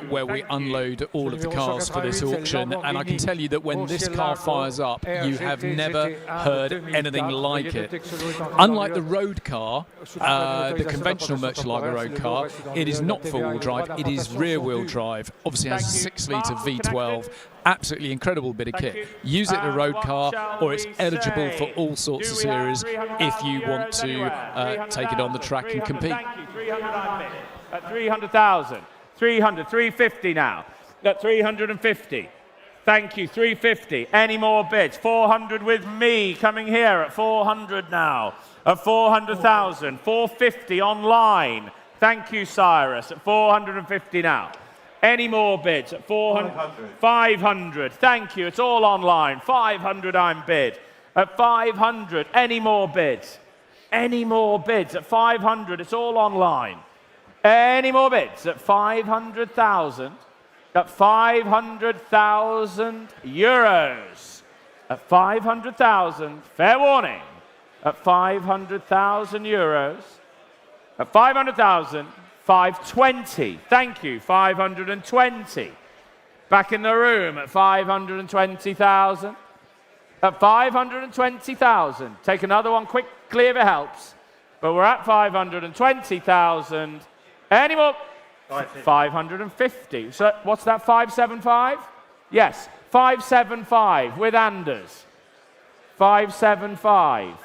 where we unload all of the cars for this auction, and I can tell you that when this car fires up, you have never heard anything like it. Unlike the road car, the conventional Murcielago road car, it is not four-wheel drive, it is rear-wheel drive. Obviously has a 6-litre V12. Absolutely incredible bit of kit. Use it in a road car, or it's eligible for all sorts of series if you want to take it on the track and compete. At 300,000. 300, 350 now. At 350. Thank you, 350. Any more bids? 400 with me, coming here at 400 now. At 400,000. 450 online. Thank you, Cyrus. At 450 now. Any more bids at 400? 500. Thank you. It's all online. 500 I'm bid. At 500. Any more bids? Any more bids at 500? It's all online. Any more bids at 500,000? At 500,000 euros. At 500,000. Fair warning. At 500,000 euros. At 500,000. 520. Thank you. 520. Back in the room at 520,000. At 520,000. Take another one quickly if it helps. But we're at 520,000. Any more? 550. So what's that? 575? Yes. 575 with Anders. 575.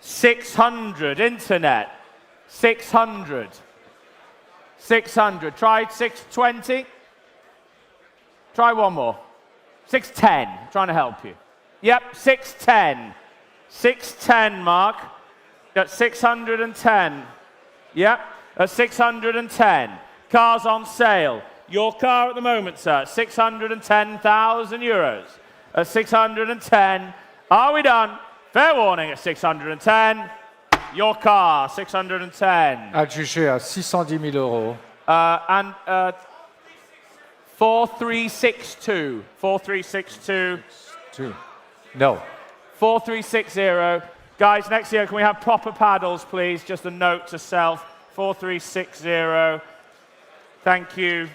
600. Internet. 600. 600. Try 620. Try one more. 610. Trying to help you. Yep, 610. 610, Mark. At 610. Yep, at 610. Cars on sale. Your car at the moment, sir, 610,000 euros. At 610. Are we done? Fair warning at 610. Your car, 610. Adjugé à 610 000 euros. And 4362. 4362. No. 4360. Guys, next year, can we have proper paddles, please? Just a note to self. 4360. Thank you.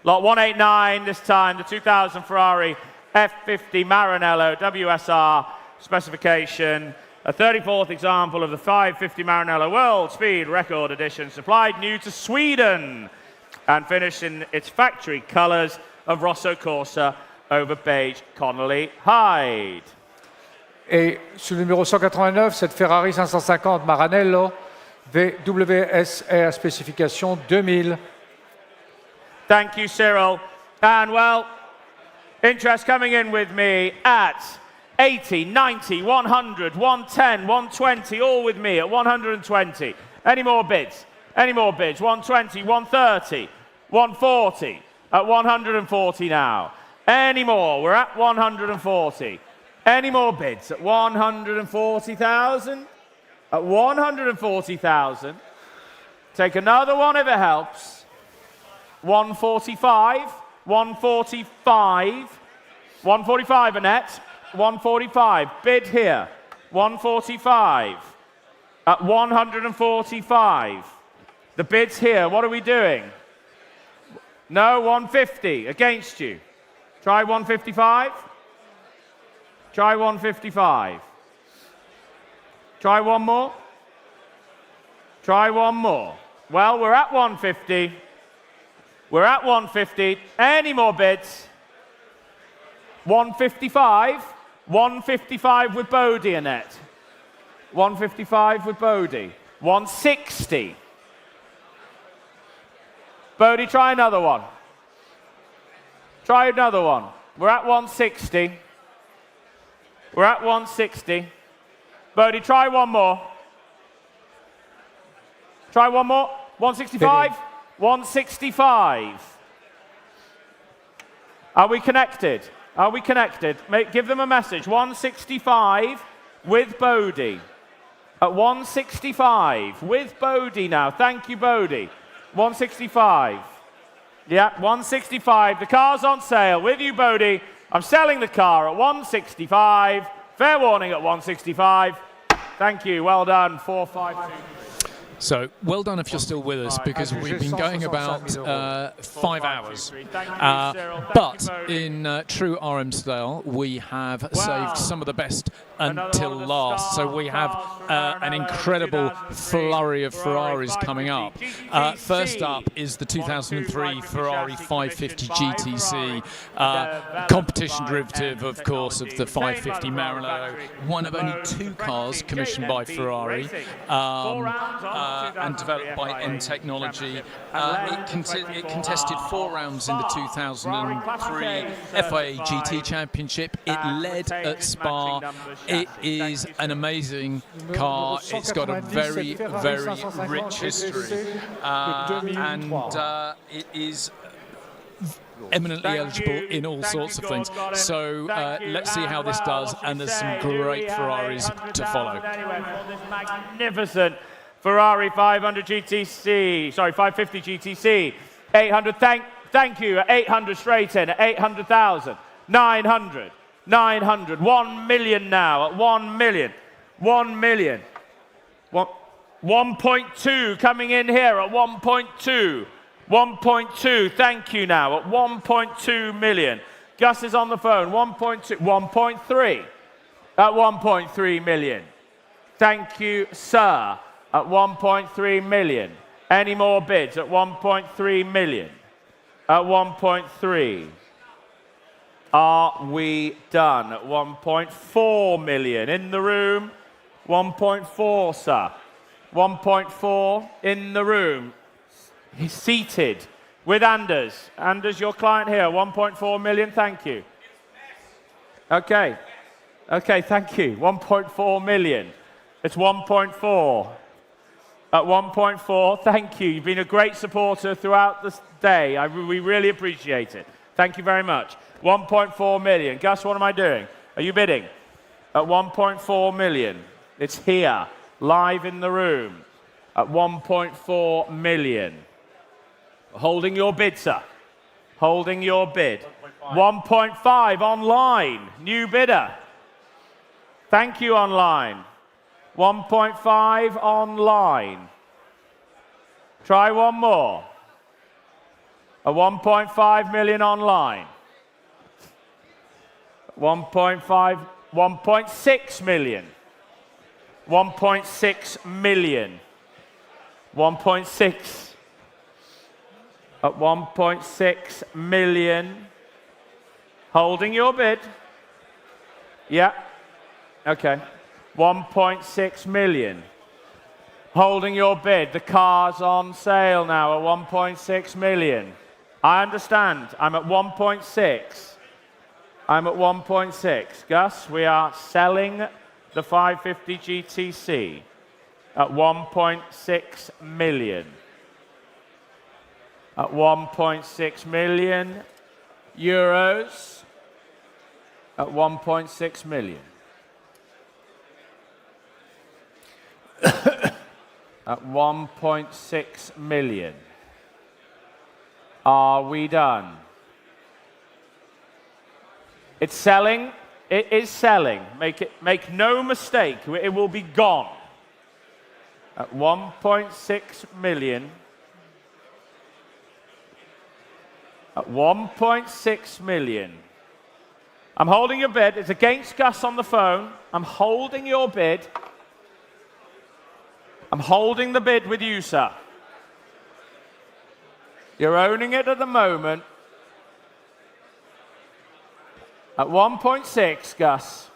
Lot 189 this time, the 2000 Ferrari F50 Maranello WSR specification. A 34th example of the 550 Maranello World Speed Record Edition, supplied new to Sweden and finished in its factory colours of Rosso Corsa over beige Connolly Hide. Et sur le numéro 189, cette Ferrari 550 Maranello WSR spécification 2000. Thank you, Cyril. And well, interest coming in with me at 80, 90, 100, 110, 120, all with me at 120. Any more bids? Any more bids? 120, 130, 140, at 140 now. Any more? We're at 140. Any more bids at 140,000? At 140,000. Take another one if it helps. 145, 145, 145, Annette. 145. Bid here. 145. At 145. The bid's here. What are we doing? No, 150. Against you. Try 155. Try 155. Try one more. Try one more. Well, we're at 150. We're at 150. Any more bids? 155. 155 with Bodie, Annette. 155 with Bodie. 160. Bodie, try another one. Try another one. We're at 160. We're at 160. Bodie, try one more. Try one more. 165? 165. Are we connected? Are we connected? Give them a message. 165 with Bodie. At 165 with Bodie now. Thank you, Bodie. 165. Yeah, 165. The car's on sale. With you, Bodie. I'm selling the car at 165. Fair warning at 165. Thank you. Well done. 452. So, well done if you're still with us, because we've been going about 5 hours. But in true RM style, we have saved some of the best until last. So we have an incredible flurry of Ferraris coming up. First up is the 2003 Ferrari 550 GTC, competition derivative, of course, of the 550 Maranello, one of only 2 cars commissioned by Ferrari. And developed by M Technology. It contested 4 rounds in the 2003 FIA GT Championship. It led at Spa. It is an amazing car. It's got a very, very rich history. And it is eminently eligible in all sorts of things. So let's see how this does. And there's some great Ferraris to follow. Magnificent Ferrari 500 GTC, sorry, 550 GTC, 800, thank you, 800 straight in, at 800,000, 900, 900, 1 million now, at 1 million, 1 million, 1.2 coming in here at 1.2, 1.2, thank you now, at 1.2 million. Gus is on the phone, 1.2, 1.3, at 1.3 million. Thank you, sir. At 1.3 million. Any more bids at 1.3 million? At 1.3. Are we done? At 1.4 million. In the room? 1.4, sir. 1.4 in the room. He's seated with Anders. Anders, your client here. 1.4 million, thank you. Okay. Okay, thank you. 1.4 million. It's 1.4. At 1.4, thank you. You've been a great supporter throughout the day. We really appreciate it. Thank you very much. 1.4 million. Gus, what am I doing? Are you bidding? At 1.4 million. It's here, live in the room. At 1.4 million. Holding your bid, sir. Holding your bid. 1.5 online. New bidder. Thank you, online. 1.5 online. Try one more. A 1.5 million online. 1.5, 1.6 million. 1.6 million. 1.6. At 1.6 million. Holding your bid. Yeah. Okay. 1.6 million. Holding your bid. The car's on sale now at 1.6 million. I understand. I'm at 1.6. I'm at 1.6. Gus, we are selling the 550 GTC at 1.6 million. At 1.6 million euros. At 1.6 million. At 1.6 million. Are we done? It's selling. It is selling. Make no mistake. It will be gone. At 1.6 million. At 1.6 million. I'm holding your bid. It's against Gus on the phone. I'm holding your bid. I'm holding the bid with you, sir. You're owning it at the moment. At 1.6, Gus.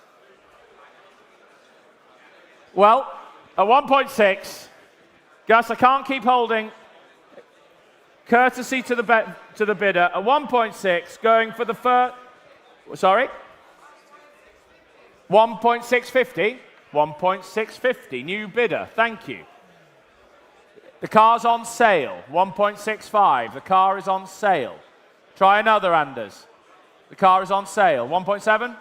Well, at 1.6, Gus, I can't keep holding. courtesy to the bidder at 1.6, going for the first. Sorry. 1.650. 1.650. New bidder. Thank you. The car's on sale. 1.65. The car is on sale. Try another, Anders. The car is on sale. 1.7.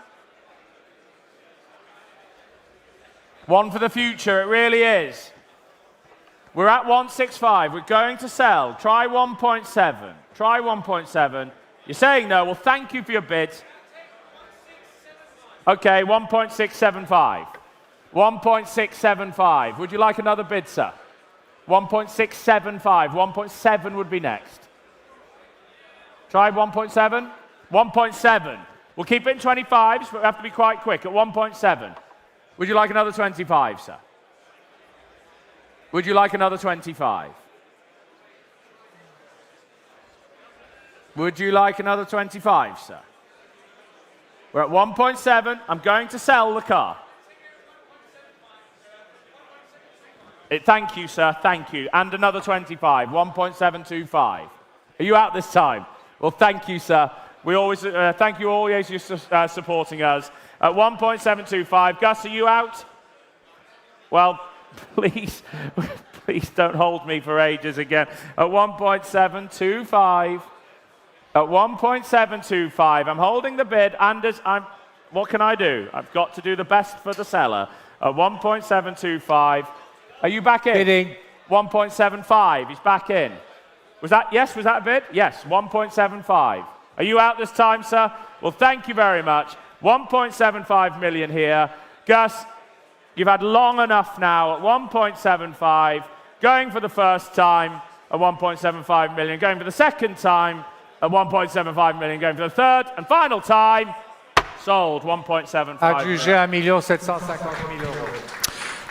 One for the future. It really is. We're at 165. We're going to sell. Try 1.7. Try 1.7. You're saying no. Well, thank you for your bid. Okay, 1.675. 1.675. Would you like another bid, sir? 1.675. 1.7 would be next. Try 1.7. 1.7. We'll keep it in 25s, but we have to be quite quick at 1.7. Would you like another 25, sir? Would you like another 25? Would you like another 25, sir? We're at 1.7. I'm going to sell the car. Thank you, sir. Thank you. And another 25. 1.725. Are you out this time? Well, thank you, sir. We always thank you always for supporting us. At 1.725. Gus, are you out? Well, please don't hold me for ages again. At 1.725. At 1.725. I'm holding the bid. Anders, what can I do? I've got to do the best for the seller. At 1.725. Are you back in? Bidding. 1.75. He's back in. Was that a bid? Yes, 1.75. Are you out this time, sir? Well, thank you very much. 1.75 million here. Gus, you've had long enough now at 1.75. Going for the first time at 1.75 million. Going for the second time at 1.75 million. Going for the third and final time. Sold 1.75. Adjugé 1,750,000 euros.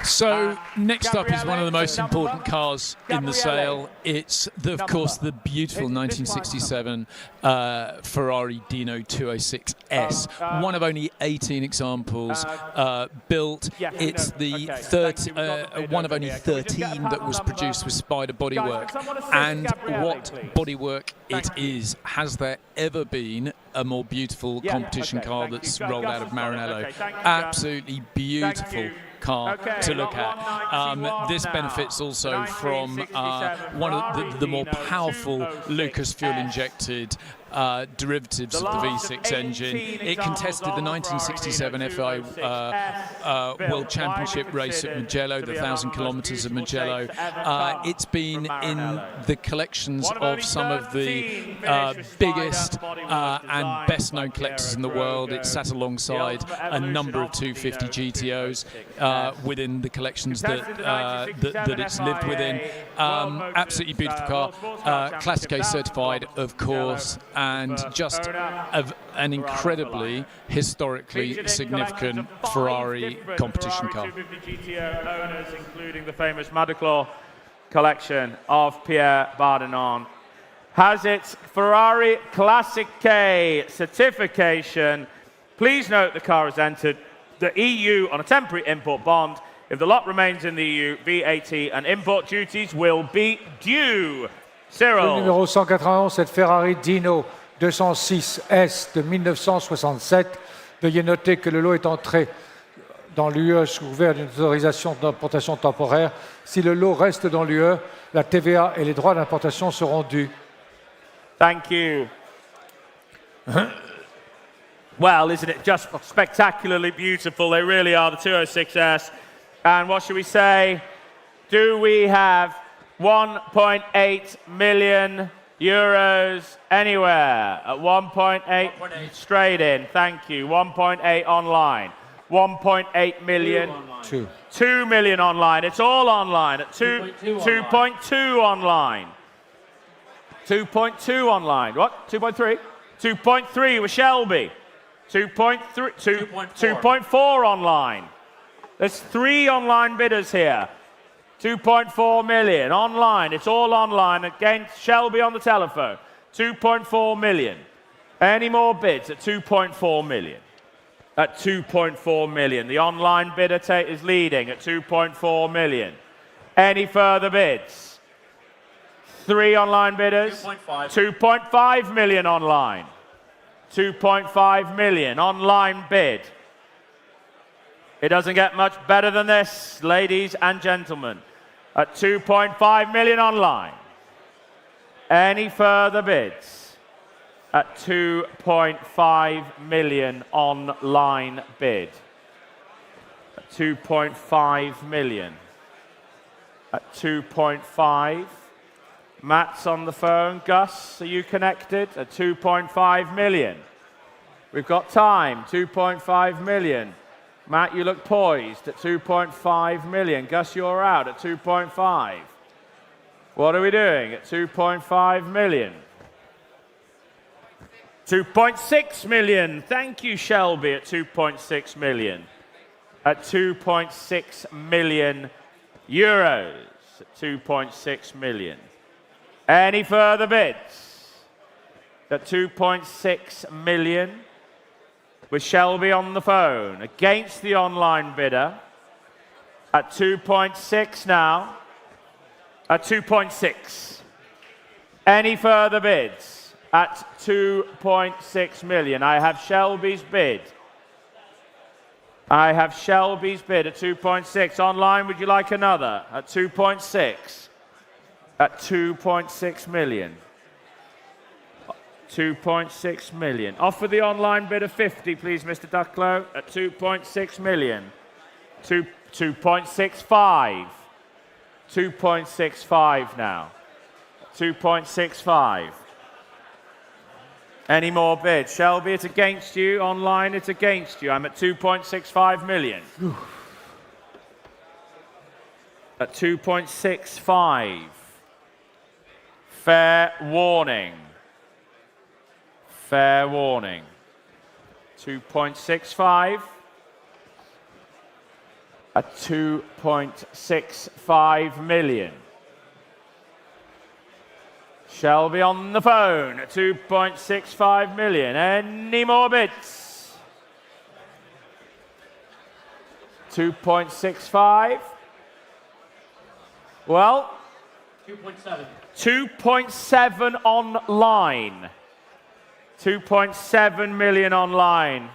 So next up is one of the most important cars in the sale. It's, of course, the beautiful 1967 Ferrari Dino 206S. One of only 18 examples built. It's the one of only 13 that was produced with Spider bodywork. And what bodywork it is. Has there ever been a more beautiful competition car that's rolled out of Maranello? Absolutely beautiful car to look at. This benefits also from one of the more powerful Lucas fuel-injected derivatives of the V6 engine. It contested the 1967 FI World Championship race at Mugello, the 1,000 kilometers of Mugello. It's been in the collections of some of the biggest and best-known collectors in the world. It sat alongside a number of 250 GTOs within the collections that it's lived within. Absolutely beautiful car. Classic A certified, of course, and just an incredibly historically significant Ferrari competition car. 250 GTO owners, including the famous Madeclaw collection of Pierre Bardinon, has its Ferrari Classic K certification. Please note the car has entered the EU on a temporary import bond. If the lot remains in the EU, VAT and import duties will be due. Cyril. Le numéro 191, cette Ferrari Dino 206S de 1967. Veuillez noter que le lot est entré dans l'UE sous couvert d'une autorisation d'importation temporaire. Si le lot reste dans l'UE, la TVA et les droits d'importation seront dus. Thank you. Well, isn't it just spectacularly beautiful? They really are, the 206S. And what should we say? Do we have 1.8 million euros anywhere? At 1.8 straight in, thank you. 1.8 online. 1.8 million. 2 million online. It's all online. At 2.2 online. 2.2 online. What? 2.3? 2.3 with Shelby. 2.4 online. There's 3 online bidders here. 2.4 million online. It's all online. Again, Shelby on the telephone. 2.4 million. Any more bids at 2.4 million? At 2.4 million. The online bidder is leading at 2.4 million. Any further bids? 3 online bidders. 2.5. 2.5 million online. 2.5 million online bid. It doesn't get much better than this, ladies and gentlemen. At 2.5 million online. Any further bids? At 2.5 million online bid. At 2.5 million. At 2.5. Matt's on the phone. Gus, are you connected? At 2.5 million. We've got time. 2.5 million. Matt, you look poised at 2.5 million. Gus, you're out at 2.5. What are we doing at 2.5 million? 2.6 million. Thank you, Shelby, at 2.6 million. At 2.6 million euros. At 2.6 million. Any further bids? At 2.6 million. With Shelby on the phone. Against the online bidder. At 2.6 now. At 2.6. Any further bids? At 2.6 million. I have Shelby's bid. I have Shelby's bid at 2.6. Online, would you like another? At 2.6. At 2.6 million. 2.6 million. Offer the online bid of 50, please, Mr. Ducklow. At 2.6 million. 2.65. 2.65 now. 2.65. Any more bids? Shelby, it's against you. Online, it's against you. I'm at 2.65 million. At 2.65. Fair warning. Fair warning. 2.65. At 2.65 million. Shelby on the phone at 2.65 million. Any more bids? 2.65. Well, 2.7. 2.7 online. 2.7 million online.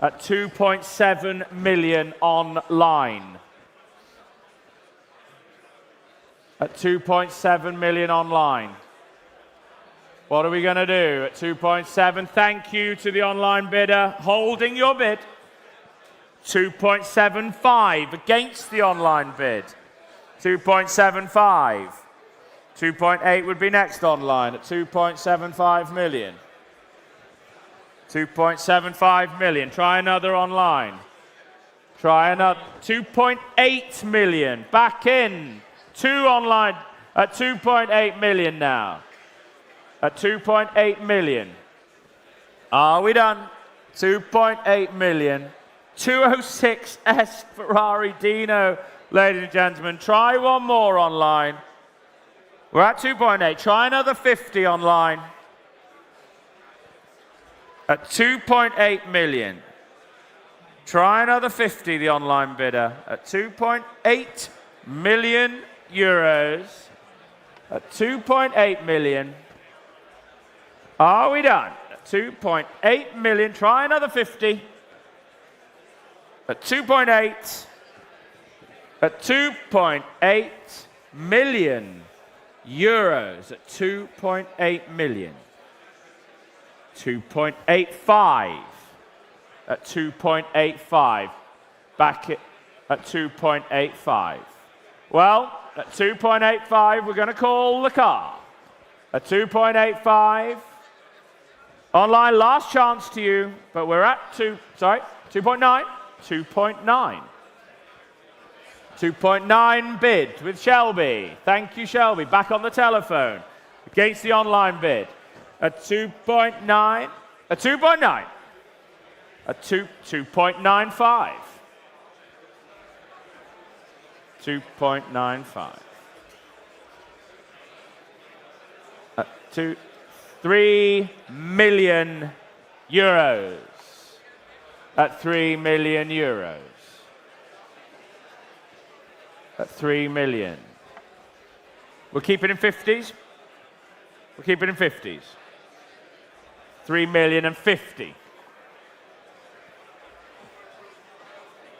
At 2.7 million online. At 2.7 million online. What are we going to do at 2.7? Thank you to the online bidder holding your bid. 2.75 against the online bid. 2.75. 2.8 would be next online at 2.75 million. 2.75 million. Try another online. Try another. 2.8 million. Back in. 2 online at 2.8 million now. At 2.8 million. Are we done? 2.8 million. 206S Ferrari Dino, ladies and gentlemen. Try one more online. We're at 2.8. Try another 50 online. At 2.8 million. Try another 50, the online bidder. At 2.8 million euros. At 2.8 million. Are we done? At 2.8 million. Try another 50. At 2.8. At 2.8 million euros. At 2.8 million. 2.85. At 2.85. Back at 2.85. Well, at 2.85, we're going to call the car. At 2.85. Online, last chance to you, but we're at 2.9. 2.9. 2.9 bid with Shelby. Thank you, Shelby. Back on the telephone. Against the online bid. At 2.9. At 2.9. At 2.95. 2.95. At 3 million euros. At 3 million euros. At 3 million. We'll keep it in 50s. We'll keep it in 50s. 3,050,000.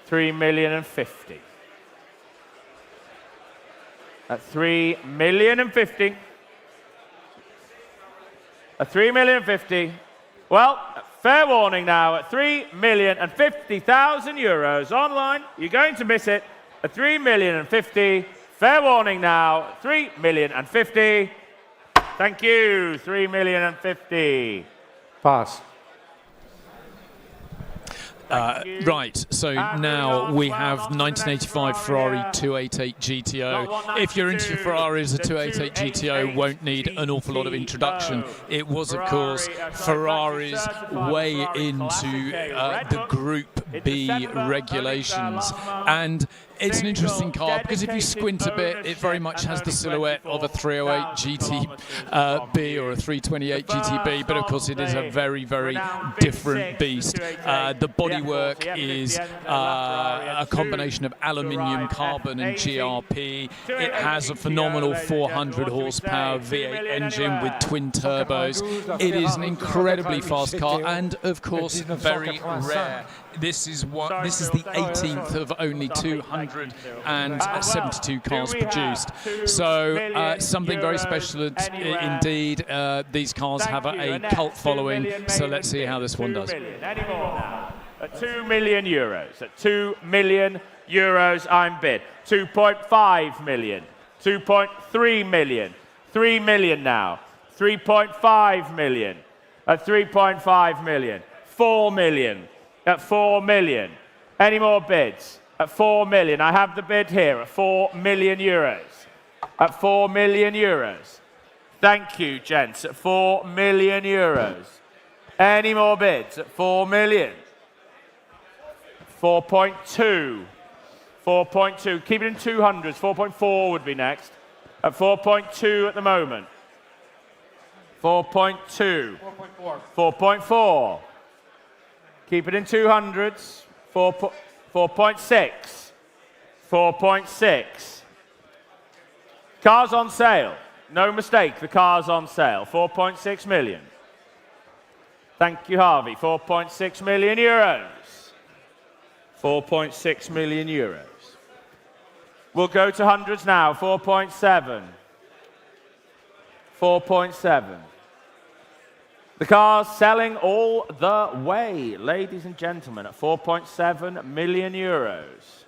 3,050,000. At 3,050,000. At 3,050,000. Well, fair warning now. At 3,050,000 euros online, you're going to miss it. At 3,050,000. Fair warning now. 3,050,000. Thank you. 3,050,000. Pass. Right, so now we have 1985 Ferrari 288 GTO. If you're into Ferraris, a 288 GTO won't need an awful lot of introduction. It was, of course, Ferrari's way into the Group B regulations. And it's an interesting car because if you squint a bit, it very much has the silhouette of a 308 GTB or a 328 GTB, but of course it is a very, very different beast. The bodywork is a combination of aluminium, carbon and GRP. It has a phenomenal 400 horsepower V8 engine with twin turbos. It is an incredibly fast car and of course very rare. This is the 18th of only 272 cars produced. So something very special indeed. These cars have a cult following. So let's see how this one does. At 2 million euros. At 2 million euros, I'm bid. 2.5 million. 2.3 million. 3 million now. 3.5 million. At 3.5 million. 4 million. At 4 million. Any more bids? At 4 million. I have the bid here at 4 million euros. At 4 million euros. Thank you, gents. At 4 million euros. Any more bids? At 4 million. 4.2. 4.2. Keep it in 200s. 4.4 would be next. At 4.2 at the moment. 4.2. 4.4. Keep it in 200s. 4.6. 4.6. Cars on sale. No mistake, the car's on sale. 4.6 million. Thank you, Harvey. 4.6 million euros. 4.6 million euros. We'll go to hundreds now. 4.7. 4.7. The car's selling all the way, ladies and gentlemen, at 4.7 million euros.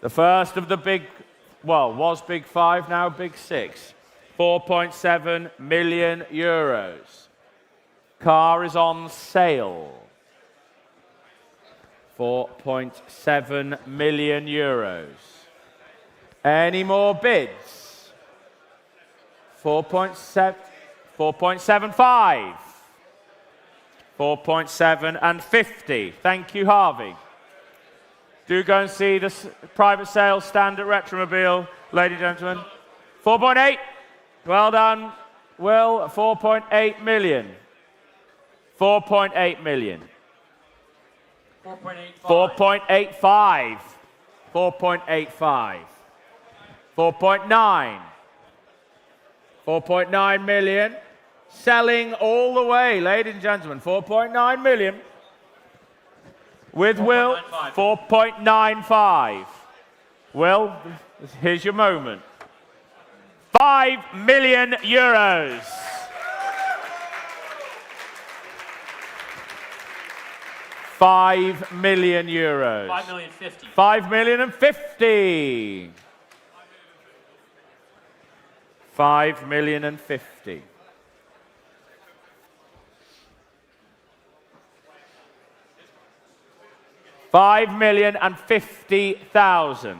The first of the big, well, was big five, now big six. 4.7 million euros. Car is on sale. 4.7 million euros. Any more bids? 4.7. 4.75. 4.7 and 50. Thank you, Harvey. Do go and see the private sales stand at Retromobile, ladies and gentlemen. 4.8. Well done, Will. 4.8 million. 4.8 million. 4.85. 4.85. 4.9. 4.9 million. Selling all the way, ladies and gentlemen. 4.9 million. With Will, 4.95. Will, here's your moment. 5 million euros. 5 million euros. 5,050,000. 5,050,000. 5,050,000. 5,050,000.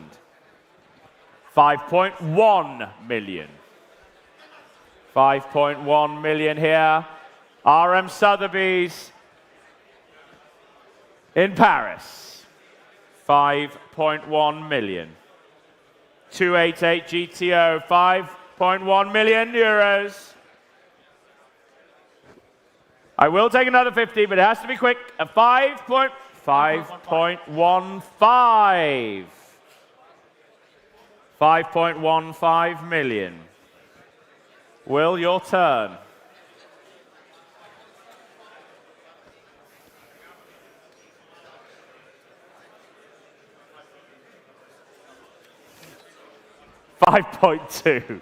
5.1 million. 5.1 million here. RM Sotheby's in Paris. 5.1 million. 288 GTO. 5.1 million euros. I will take another 50, but it has to be quick. A 5.15. 5.15 million. Will, your turn. $5.2.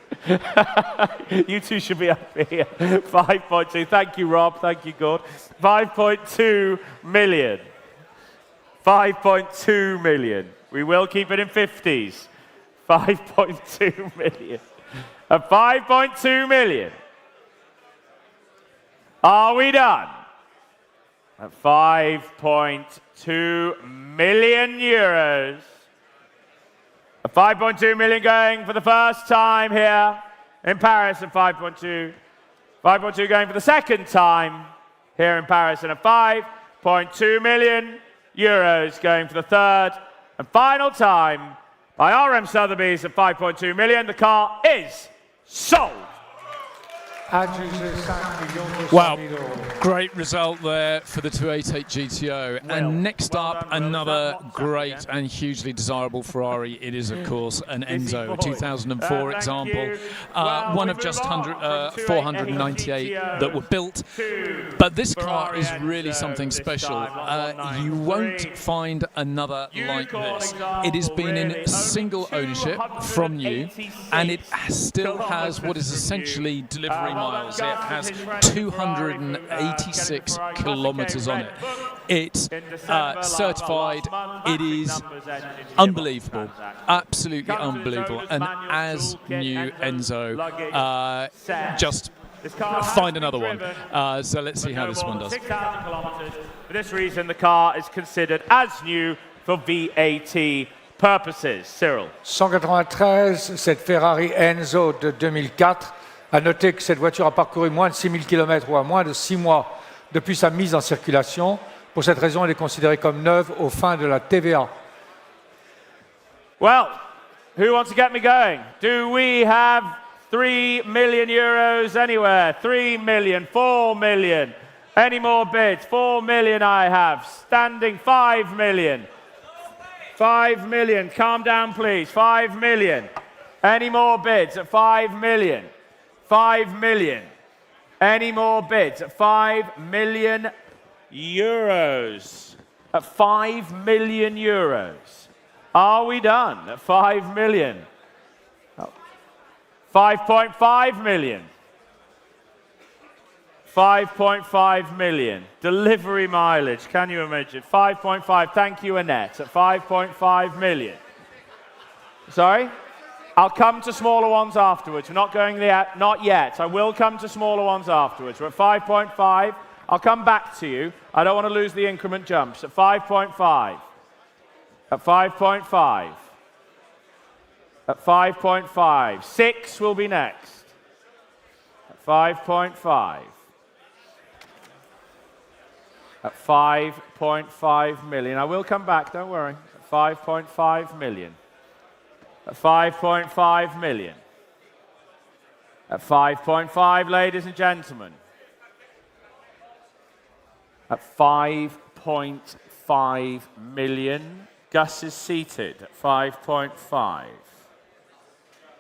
You two should be up here. 5.2. Thank you, Rob. Thank you, Gord. 5.2 million. 5.2 million. We will keep it in 50s. 5.2 million. At 5.2 million. Are we done? At 5.2 million euros. At 5.2 million going for the first time here in Paris at 5.2. 5.2 going for the second time here in Paris, and at 5.2 million euros going for the third and final time by RM Sotheby's at 5.2 million. The car is sold. Wow, great result there for the 288 GTO. And next up, another great and hugely desirable Ferrari. It is, of course, an Enzo, a 2004 example. One of just 498 that were built. But this car is really something special. You won't find another like this. It has been in single ownership from new, and it still has what is essentially delivery miles. It has 286 kilometers on it. It's certified. It is unbelievable, absolutely unbelievable. And as new Enzo, just find another one. So let's see how this one does. 6,000 kilometers. For this reason, the car is considered as new for VAT purposes. Cyril. 193, cette Ferrari Enzo de 2004. À noter que cette voiture a parcouru moins de 6000 km ou à moins de 6 mois depuis sa mise en circulation. Pour cette raison, elle est considérée comme neuve aux fins de la TVA. Well, who wants to get me going? Do we have 3 million euros anywhere? 3 million, 4 million. Any more bids? 4 million I have. Standing 5 million. 5 million. Calm down, please. 5 million. Any more bids at 5 million? 5 million. Any more bids at 5 million euros? At 5 million euros. Are we done at 5 million? 5.5 million. 5.5 million. Delivery mileage, can you imagine? 5.5. Thank you, Annette. At 5.5 million. Sorry? I'll come to smaller ones afterwards. We're not going there, not yet. I will come to smaller ones afterwards. We're at 5.5. I'll come back to you. I don't want to lose the increment jumps. At 5.5. At 5.5. At 5.5. 6 will be next. At 5.5. At 5.5 million. I will come back, don't worry. At 5.5 million. At 5.5 million. At 5.5, ladies and gentlemen. At 5.5 million. Gus is seated at 5.5.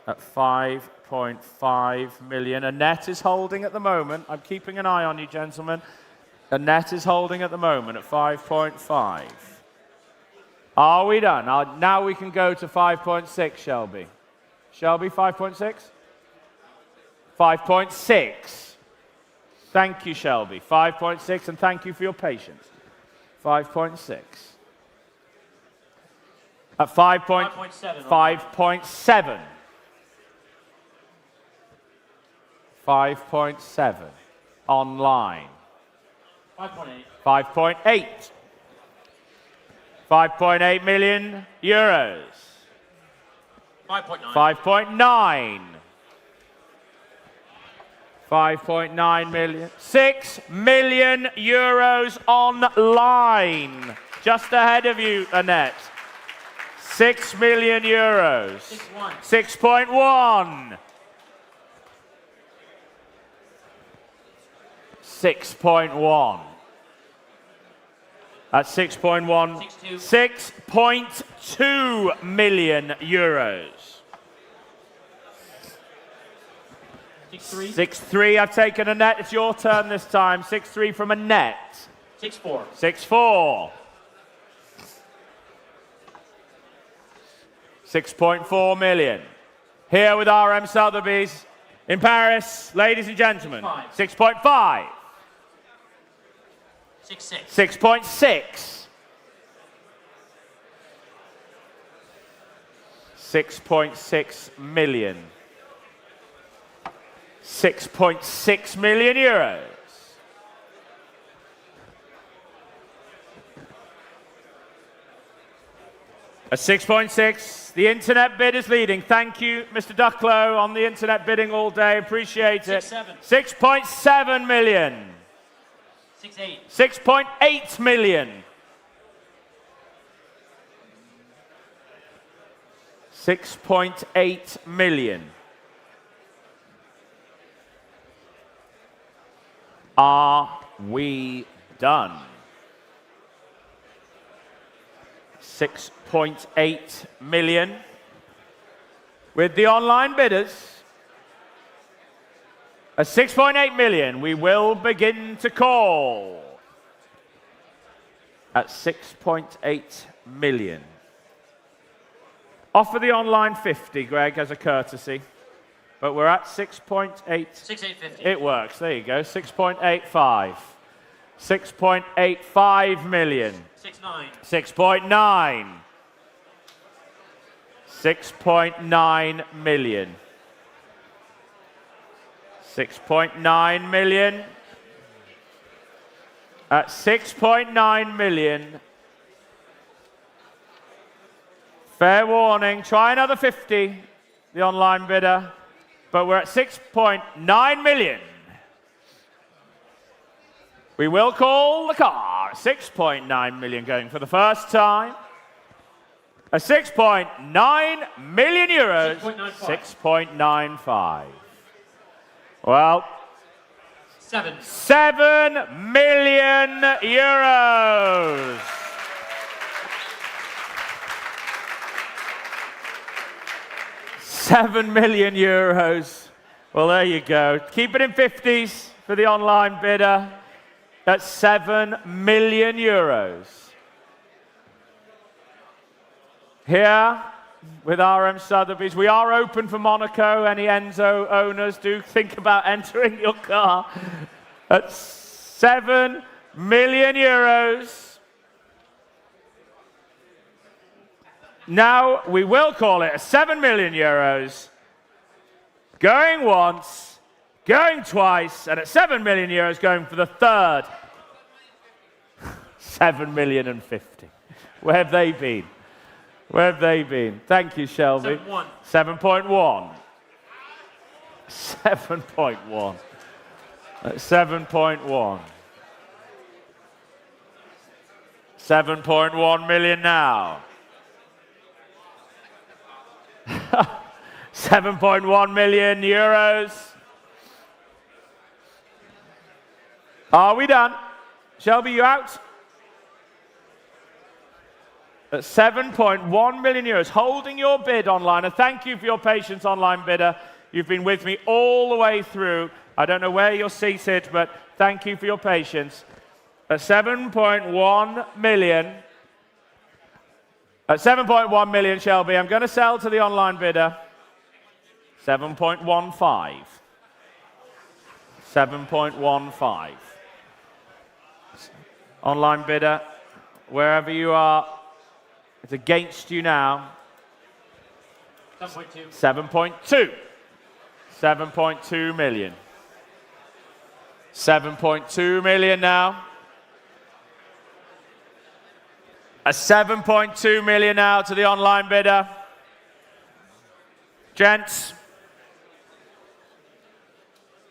At 5.5 million. Annette is holding at the moment. I'm keeping an eye on you, gentlemen. Annette is holding at the moment at 5.5. Are we done? Now we can go to 5.6, Shelby. Shelby, 5.6? 5.6. Thank you, Shelby. 5.6, and thank you for your patience. 5.6. At 5.7. 5.7. 5.7. Online. 5.8. 5.8. 5.8 million euros. 5.9. 5.9. 5.9 million. 6 million euros online. Just ahead of you, Annette. 6 million euros. 6.1. 6.1. At 6.1. 6.2 million euros. 6-3. 6-3, I've taken Annette. It's your turn this time. 6-3 from Annette. 6-4. 6-4. 6.4 million. Here with RM Sotheby's in Paris, ladies and gentlemen. 6.5. 6-6. 6.6. 6.6 million. 6.6 million euros. At 6.6, the internet bid is leading. Thank you, Mr. Ducklow, on the internet bidding all day. Appreciate it. 6.7 million. 6-8. 6.8 million. 6.8 million. Are we done? 6.8 million. With the online bidders, at 6.8 million, we will begin to call. At 6.8 million. Offer the online 50, Greg, as a courtesy. But we're at 6.8. 6.850. It works. There you go. 6.85. 6.85 million. 6.9. 6.9. 6.9 million. 6.9 million. At 6.9 million. Fair warning. Try another 50, the online bidder. But we're at 6.9 million. We will call the car. 6.9 million going for the first time. A 6.9 million euros. 6.95. Well, 7. 7 million euros. €7 million. Well, there you go. Keep it in 50s for the online bidder. That's €7 million. Here with RM Sotheby's, we are open for Monaco. Any Enzo owners, do think about entering your car. At €7 million. Now we will call it a €7 million. Going once, going twice, and at €7 million going for the third. 7,050,000. Where have they been? Where have they been? Thank you, Shelby. 7.1. 7.1. 7.1. 7.1. 7.1 million now. 7.1 million euros. Are we done? Shelby, you out? At 7.1 million euros, holding your bid online. And thank you for your patience, online bidder. You've been with me all the way through. I don't know where you're seated, but thank you for your patience. At 7.1 million. At 7.1 million, Shelby, I'm going to sell to the online bidder. 7.15. 7.15. Online bidder, wherever you are, it's against you now. 7.2. 7.2. 7.2 million. 7.2 million now. A 7.2 million now to the online bidder. Gents,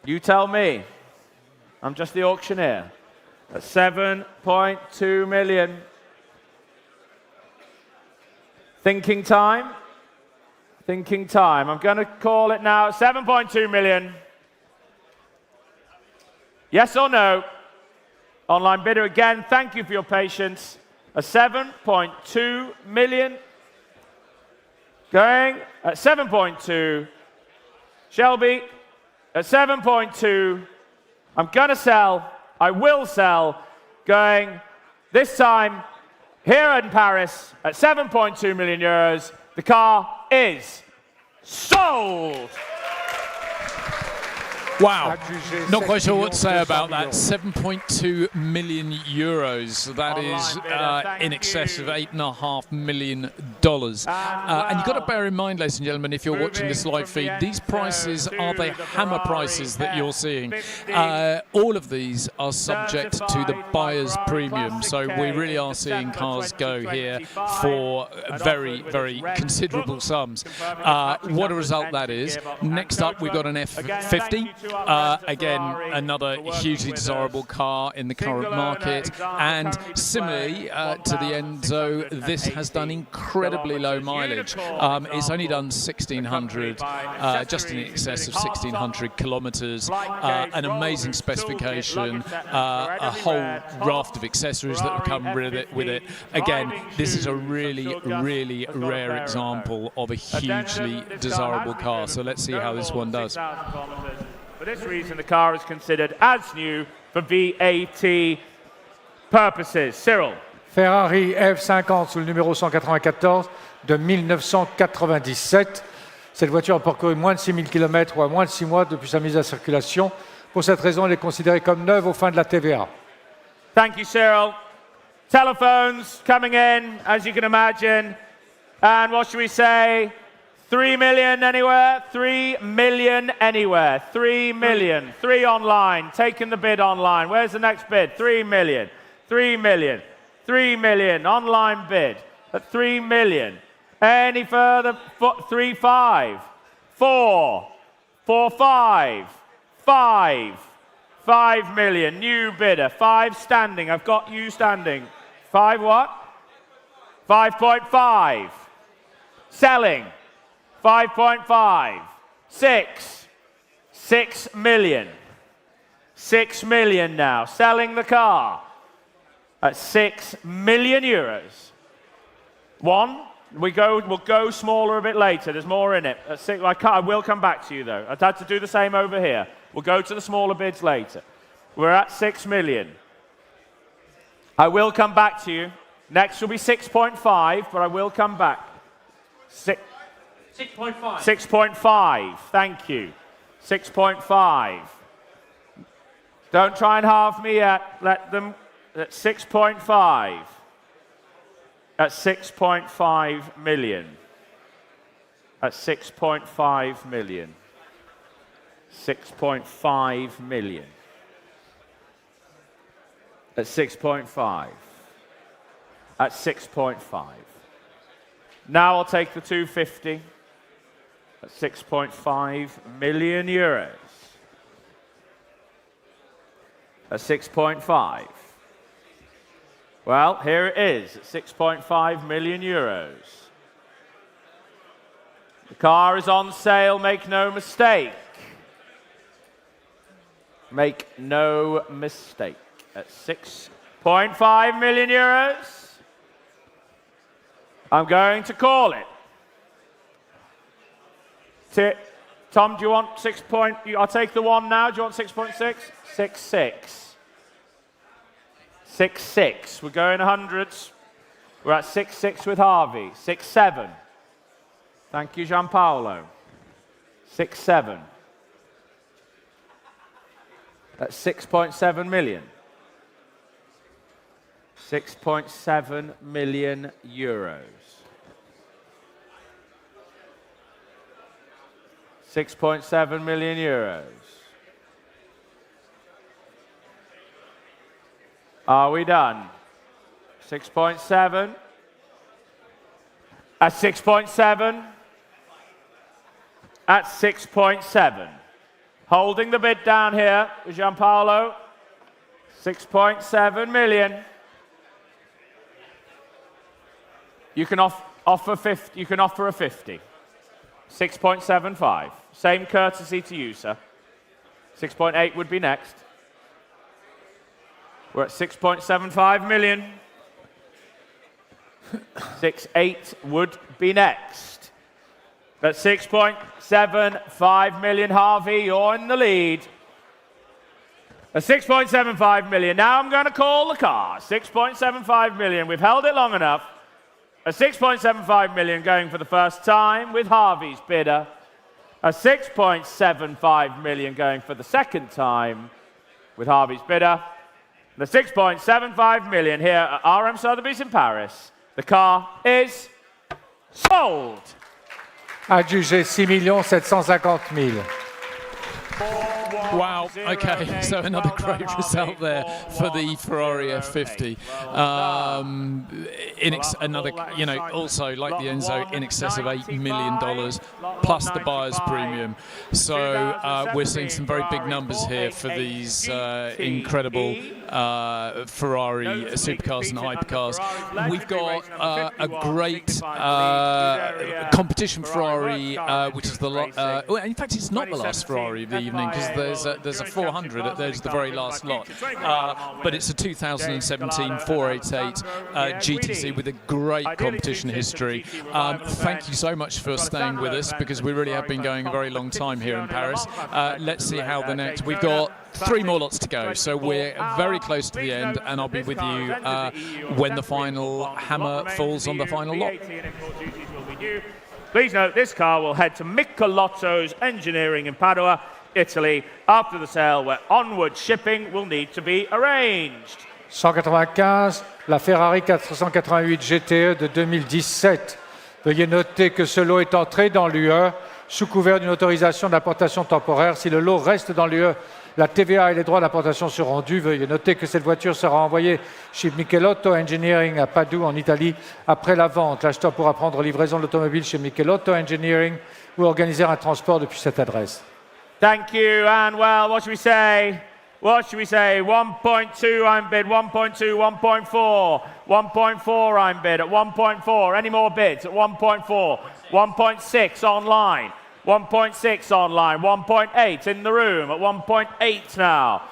you tell me. I'm just the auctioneer. At 7.2 million. Thinking time. Thinking time. I'm going to call it now. 7.2 million. Yes or no? Online bidder again. Thank you for your patience. A 7.2 million. Going at 7.2. Shelby, at 7.2. I'm going to sell. I will sell. Going this time here in Paris at 7.2 million euros. The car is sold. Wow. Not quite sure what to say about that. 7.2 million euros. That is in excess of $8.5 million. And you've got to bear in mind, ladies and gentlemen, if you're watching this live feed, these prices are the hammer prices that you're seeing. All of these are subject to the buyer's premium. So we really are seeing cars go here for very, very considerable sums. What a result that is. Next up, we've got an F50. Again, another hugely desirable car in the current market, and similarly to the Enzo, this has done incredibly low mileage. It's only done 1,600, just in excess of 1,600 kilometres. An amazing specification, a whole raft of accessories that have come with it. Again, this is a really, really rare example of a hugely desirable car. So let's see how this one does. For this reason, the car is considered as new for VAT purposes. Cyril. Ferrari F50 sous le numéro 194 de 1997. Cette voiture a parcouru moins de 6000 km ou à moins de 6 mois depuis sa mise à circulation. Pour cette raison, elle est considérée comme neuve aux fins de la TVA. Thank you, Cyril. Telephones coming in, as you can imagine. And what should we say? 3 million anywhere? 3 million anywhere. 3 million. 3 online. Taking the bid online. Where's the next bid? 3 million. 3 million. 3 million. Online bid at 3 million. Any further? 3, 5. 4. 4, 5. 5. 5 million. New bidder. 5 standing. I've got you standing. 5 what? 5.5. Selling. 5.5, 6, 6 million, 6 million now, selling the car at 6 million euros. We'll go smaller a bit later, there's more in it. At 6, I will come back to you though, I've had to do the same over here. We'll go to the smaller bids later. We're at 6 million. I will come back to you. Next will be 6.5, but I will come back. 6.5. 6.5, thank you. 6.5. Don't try and halve me yet. Let them at 6.5. At 6.5 million. At 6.5 million. 6.5 million. At 6.5. At 6.5. Now I'll take the 250. At 6.5 million euros. At 6.5. Well, here it is, at 6.5 million euros. The car is on sale, make no mistake. Make no mistake. At 6.5 million euros, I'm going to call it. Tom, do you want 6 point? I'll take the one now. Do you want 6.6? 6.6. 6.6. We're going hundreds. We're at 6.6 with Harvey. 6.7. Thank you, Gianpaolo. 6.7. That's 6.7 million. 6.7 million euros. 6.7 million euros. Are we done? 6.7. At 6.7. At 6.7. Holding the bid down here with Gianpaolo. 6.7 million. You can offer 50. You can offer a 50. 6.75. Same courtesy to you, sir. 6.8 would be next. We're at 6.75 million. 6.8 would be next. At 6.75 million, Harvey, you're in the lead. At 6.75 million. Now I'm going to call the car. 6.75 million. We've held it long enough. At 6.75 million going for the first time with Harvey's bidder. At 6.75 million going for the second time with Harvey's bidder. The 6.75 million here at RM Sotheby's in Paris. The car is sold. Adjugé 6 750 000. Wow. Okay, so another great result there for the Ferrari F50. Another, also like the Enzo, in excess of $8 million plus the buyer's premium. So we're seeing some very big numbers here for these incredible Ferrari supercars and hypercars. We've got a great competition Ferrari, which is the well, in fact, it's not the last Ferrari of the evening because there's a 400. There's the very last lot, but it's a 2017 488 GTC with a great competition history. Thank you so much for staying with us because we really have been going a very long time here in Paris. Let's see how the next. We've got 3 more lots to go, so we're very close to the end, and I'll be with you when the final hammer falls on the final lot. Please note, this car will head to Michelotto's Engineering in Padua, Italy, after the sale, where onward shipping will need to be arranged. 195, la Ferrari 488 GTE de 2017. Veuillez noter que ce lot est entré dans l'UE sous couvert d'une autorisation d'importation temporaire. Si le lot reste dans l'UE, la TVA et les droits d'importation seront dus. Veuillez noter que cette voiture sera envoyée chez Michelotto Engineering à Padoue, en Italie, après la vente. L'acheteur pourra prendre livraison de l'automobile chez Michelotto Engineering ou organiser un transport depuis cette adresse. Thank you, and well, what should we say? What should we say? 1.2 I'm bid, 1.2, 1.4, 1.4 I'm bid, at 1.4. Any more bids at 1.4, 1.6 online, 1.6 online, 1.8 in the room at 1.8 now.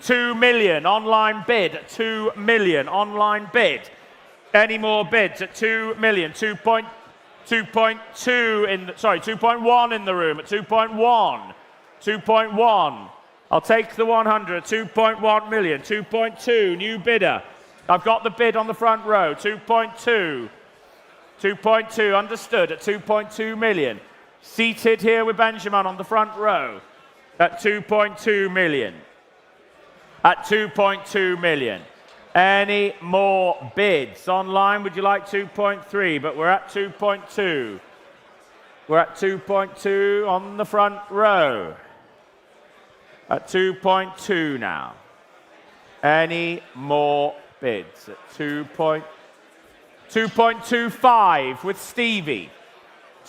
2 million online bid at 2 million online bid. Any more bids at 2 million? 2.2 in the, sorry, 2.1 in the room at 2.1. 2.1. I'll take the 100. 2.1 million. 2.2. New bidder. I've got the bid on the front row. 2.2. 2.2. Understood at 2.2 million. Seated here with Benjamin on the front row at 2.2 million. At 2.2 million. Any more bids? Online, would you like 2.3? But we're at 2.2. We're at 2.2 on the front row. At 2.2 now. Any more bids? At 2.25 with Stevie.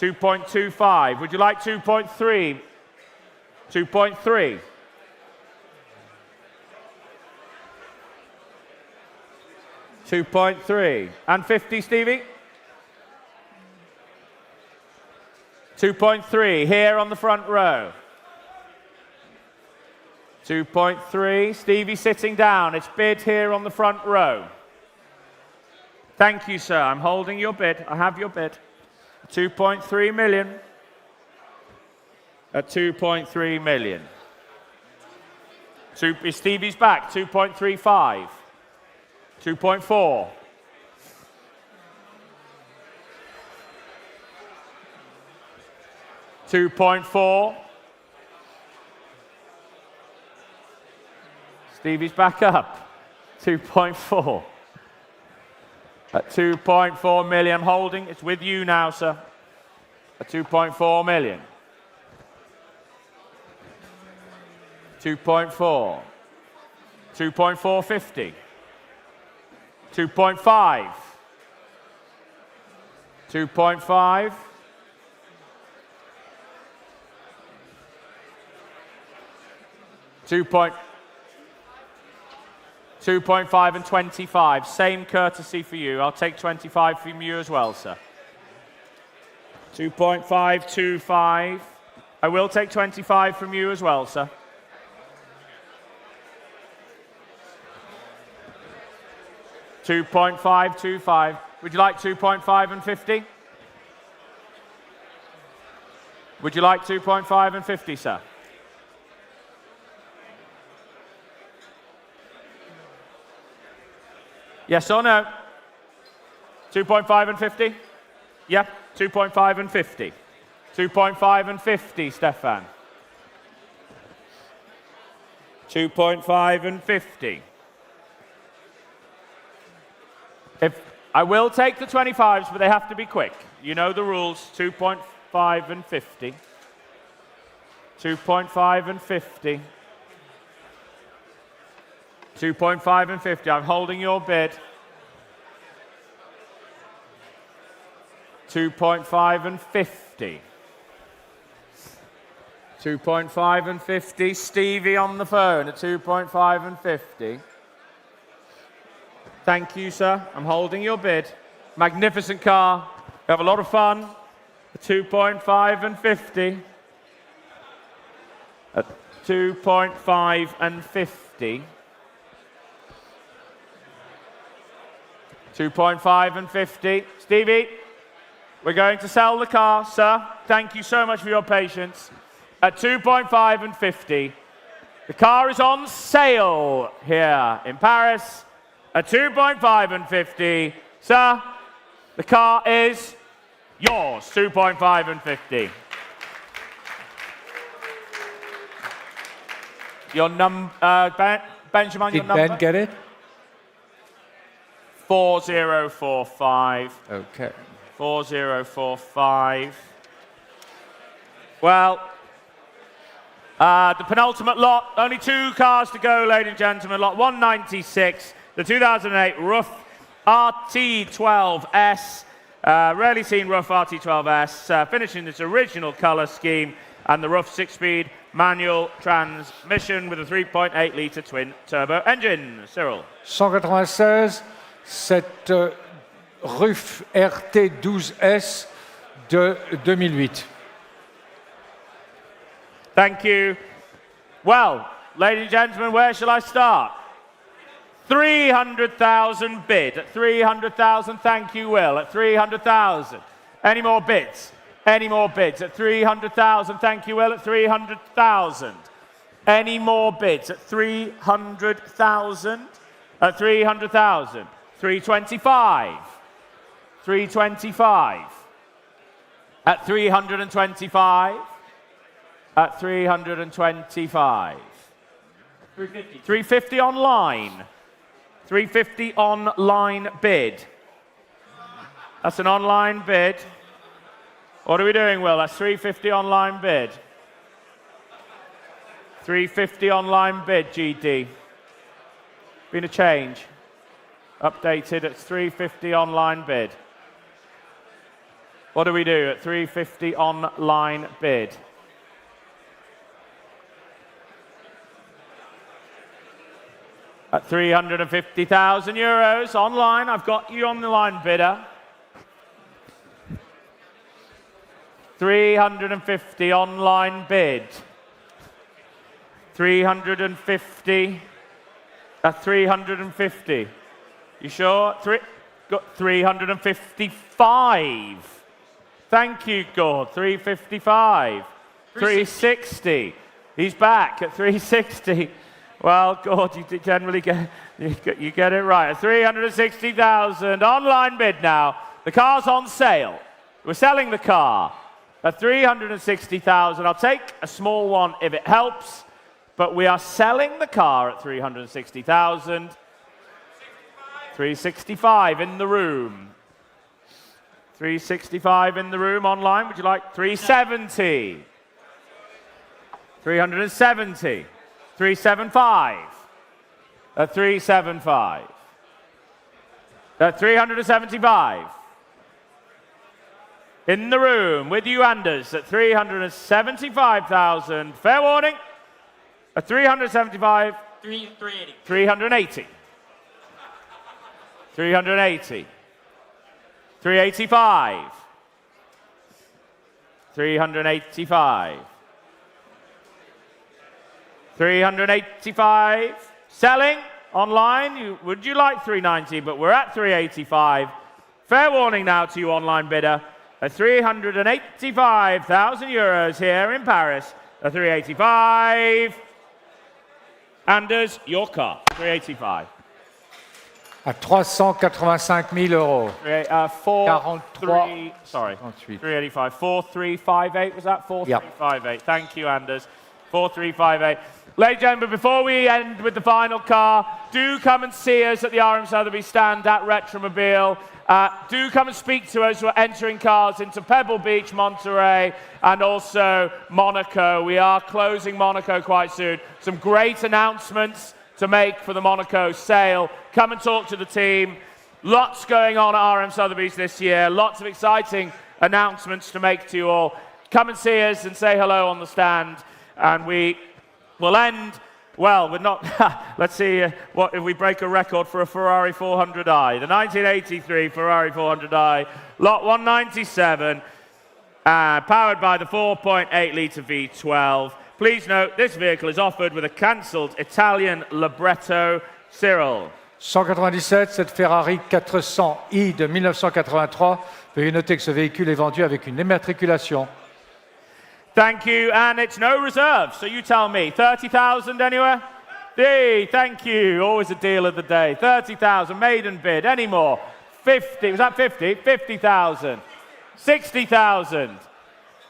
2.25. Would you like 2.3? 2.3. 2.3. And 50, Stevie? 2.3 here on the front row. 2.3. Stevie sitting down. It's bid here on the front row. Thank you, sir. I'm holding your bid. I have your bid. 2.3 million. At 2.3 million. Stevie's back. 2.35. 2.4. 2.4. Stevie's back up. 2.4. At 2.4 million, I'm holding. It's with you now, sir. At 2.4 million. 2.4. 2.450. 2.5. 2.5. 2.5 and 25. Same courtesy for you. I'll take 25 from you as well, sir. 2.525. I will take 25 from you as well, sir. 2.525. Would you like 2.5 and 50? Would you like 2.5 and 50, sir? Yes or no? 2.5 and 50? Yeah, 2.5 and 50. 2.5 and 50, Stefan. 2.5 and 50. I will take the 25s, but they have to be quick. You know the rules, 2.5 and 50. 2.5 and 50. 2.5 and 50. I'm holding your bid. 2.5 and 50. 2.5 and 50. Stevie on the phone at 2.5 and 50. Thank you, sir. I'm holding your bid. Magnificent car. We have a lot of fun. 2.5 and 50. At 2.5 and 50. 2.5 and 50. Stevie, we're going to sell the car, sir. Thank you so much for your patience. At 2.5 and 50. The car is on sale here in Paris. At 2.5 and 50. Sir, the car is yours. 2.5 and 50. Your Benjamin, your number? Ben get it? 4045. Okay. 4045. Well, the penultimate lot, only 2 cars to go, ladies and gentlemen. Lot 196, the 2008 Roof RT12S. Rarely seen Roof RT12S, finishing its original colour scheme, and the Roof 6-speed manual transmission with a 3.8-litre twin-turbo engine. Cyril. 196, cette Ruf RT12S de 2008. Thank you. Well, ladies and gentlemen, where shall I start? 300,000 bid. At 300,000, thank you, Will. At 300,000. Any more bids? Any more bids? At 300,000, thank you, Will. At 300,000. Any more bids? At 300,000. At 300,000. 325. 325. At 325. At 325. 350. 350 online. 350 online bid. That's an online bid. What are we doing, Will? That's 350 online bid. 350 online bid, GD. Been a change. Updated at 350 online bid. What do we do at 350 online bid? At 350,000 euros online, I've got you on the line, bidder. 350 online bid. 350. At 350. You sure? Got 355. Thank you, God. 355. 360. He's back at 360. Well, God, you generally get it right. At 360,000 online bid now. The car's on sale. We're selling the car at 360,000. I'll take a small one if it helps, but we are selling the car at 360,000. 365 in the room. 365 in the room online. Would you like 370? 370. 375. At 375. At 375. In the room with you, Anders, at 375,000. Fair warning. At 375. 380. 380. 380. 385. 385. 385. Selling online. Would you like 390? But we're at 385. Fair warning now to you, online bidder. at 385,000 euros here in Paris. A 385. Anders, your car. 385. À 385 000 euros. 43. Sorry. 38. 385. 4358 was that? 4358. Yep. Thank you, Anders. 4358. Ladies and gentlemen, before we end with the final car, do come and see us at the RM Sotheby stand at Retromobile. Do come and speak to us. We're entering cars into Pebble Beach, Monterey, and also Monaco. We are closing Monaco quite soon. Some great announcements to make for the Monaco sale. Come and talk to the team. Lots going on at RM Sotheby's this year. Lots of exciting announcements to make to you all. Come and see us and say hello on the stand. And we will end, well, we're not, let's see what if we break a record for a Ferrari 400i. The 1983 Ferrari 400i, lot 197, powered by the 4.8-litre V12. Please note, this vehicle is offered with a cancelled Italian libretto. Cyril. 197, cette Ferrari 400i de 1983. Veuillez noter que ce véhicule est vendu avec une immatriculation. Thank you, and it's no reserve, so you tell me. 30,000 anywhere? Thank you, always a deal of the day. 30,000, maiden bid, any more? 50, was that 50? 50,000. 60,000.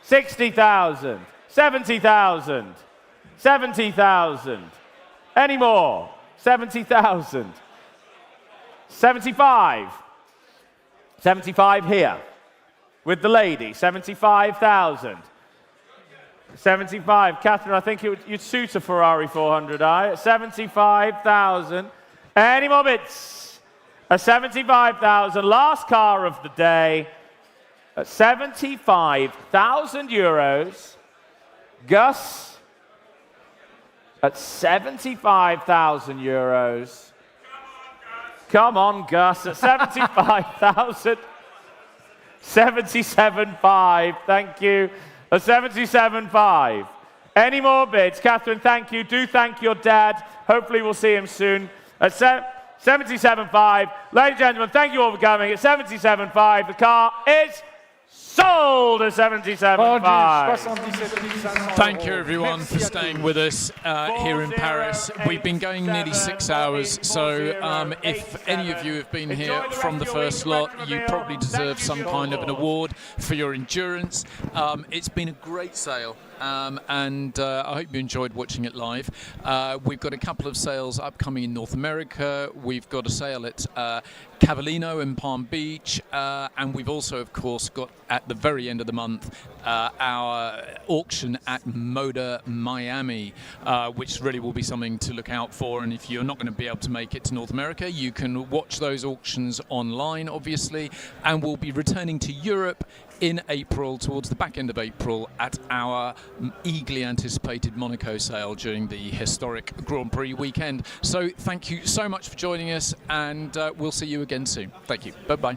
60,000. 70,000. 70,000. Any more? 70,000. 75. 75 here. With the lady, 75,000. 75. Catherine, I think you'd suit a Ferrari 400i. 75,000. Any more bits? A 75,000. Last car of the day. At 75,000 euros. Gus. At 75,000 euros. Come on, Gus. At 75,000. 77.5. Thank you. A 77.5. Any more bids? Catherine, thank you. Do thank your dad. Hopefully we'll see him soon. At 77.5. Ladies and gentlemen, thank you all for coming. At 77.5, the car is sold at 77.5. Thank you, everyone, for staying with us here in Paris. We've been going nearly 6 hours, so if any of you have been here from the first lot, you probably deserve some kind of an award for your endurance. It's been a great sale. And I hope you enjoyed watching it live. We've got a couple of sales upcoming in North America. We've got a sale at Cavallino in Palm Beach. And we've also, of course, got at the very end of the month our auction at Motor Miami, which really will be something to look out for. And if you're not going to be able to make it to North America, you can watch those auctions online, obviously. And we'll be returning to Europe in April, towards the back end of April, at our eagerly anticipated Monaco sale during the historic Grand Prix weekend. So thank you so much for joining us, and we'll see you again soon. Thank you. Bye-bye.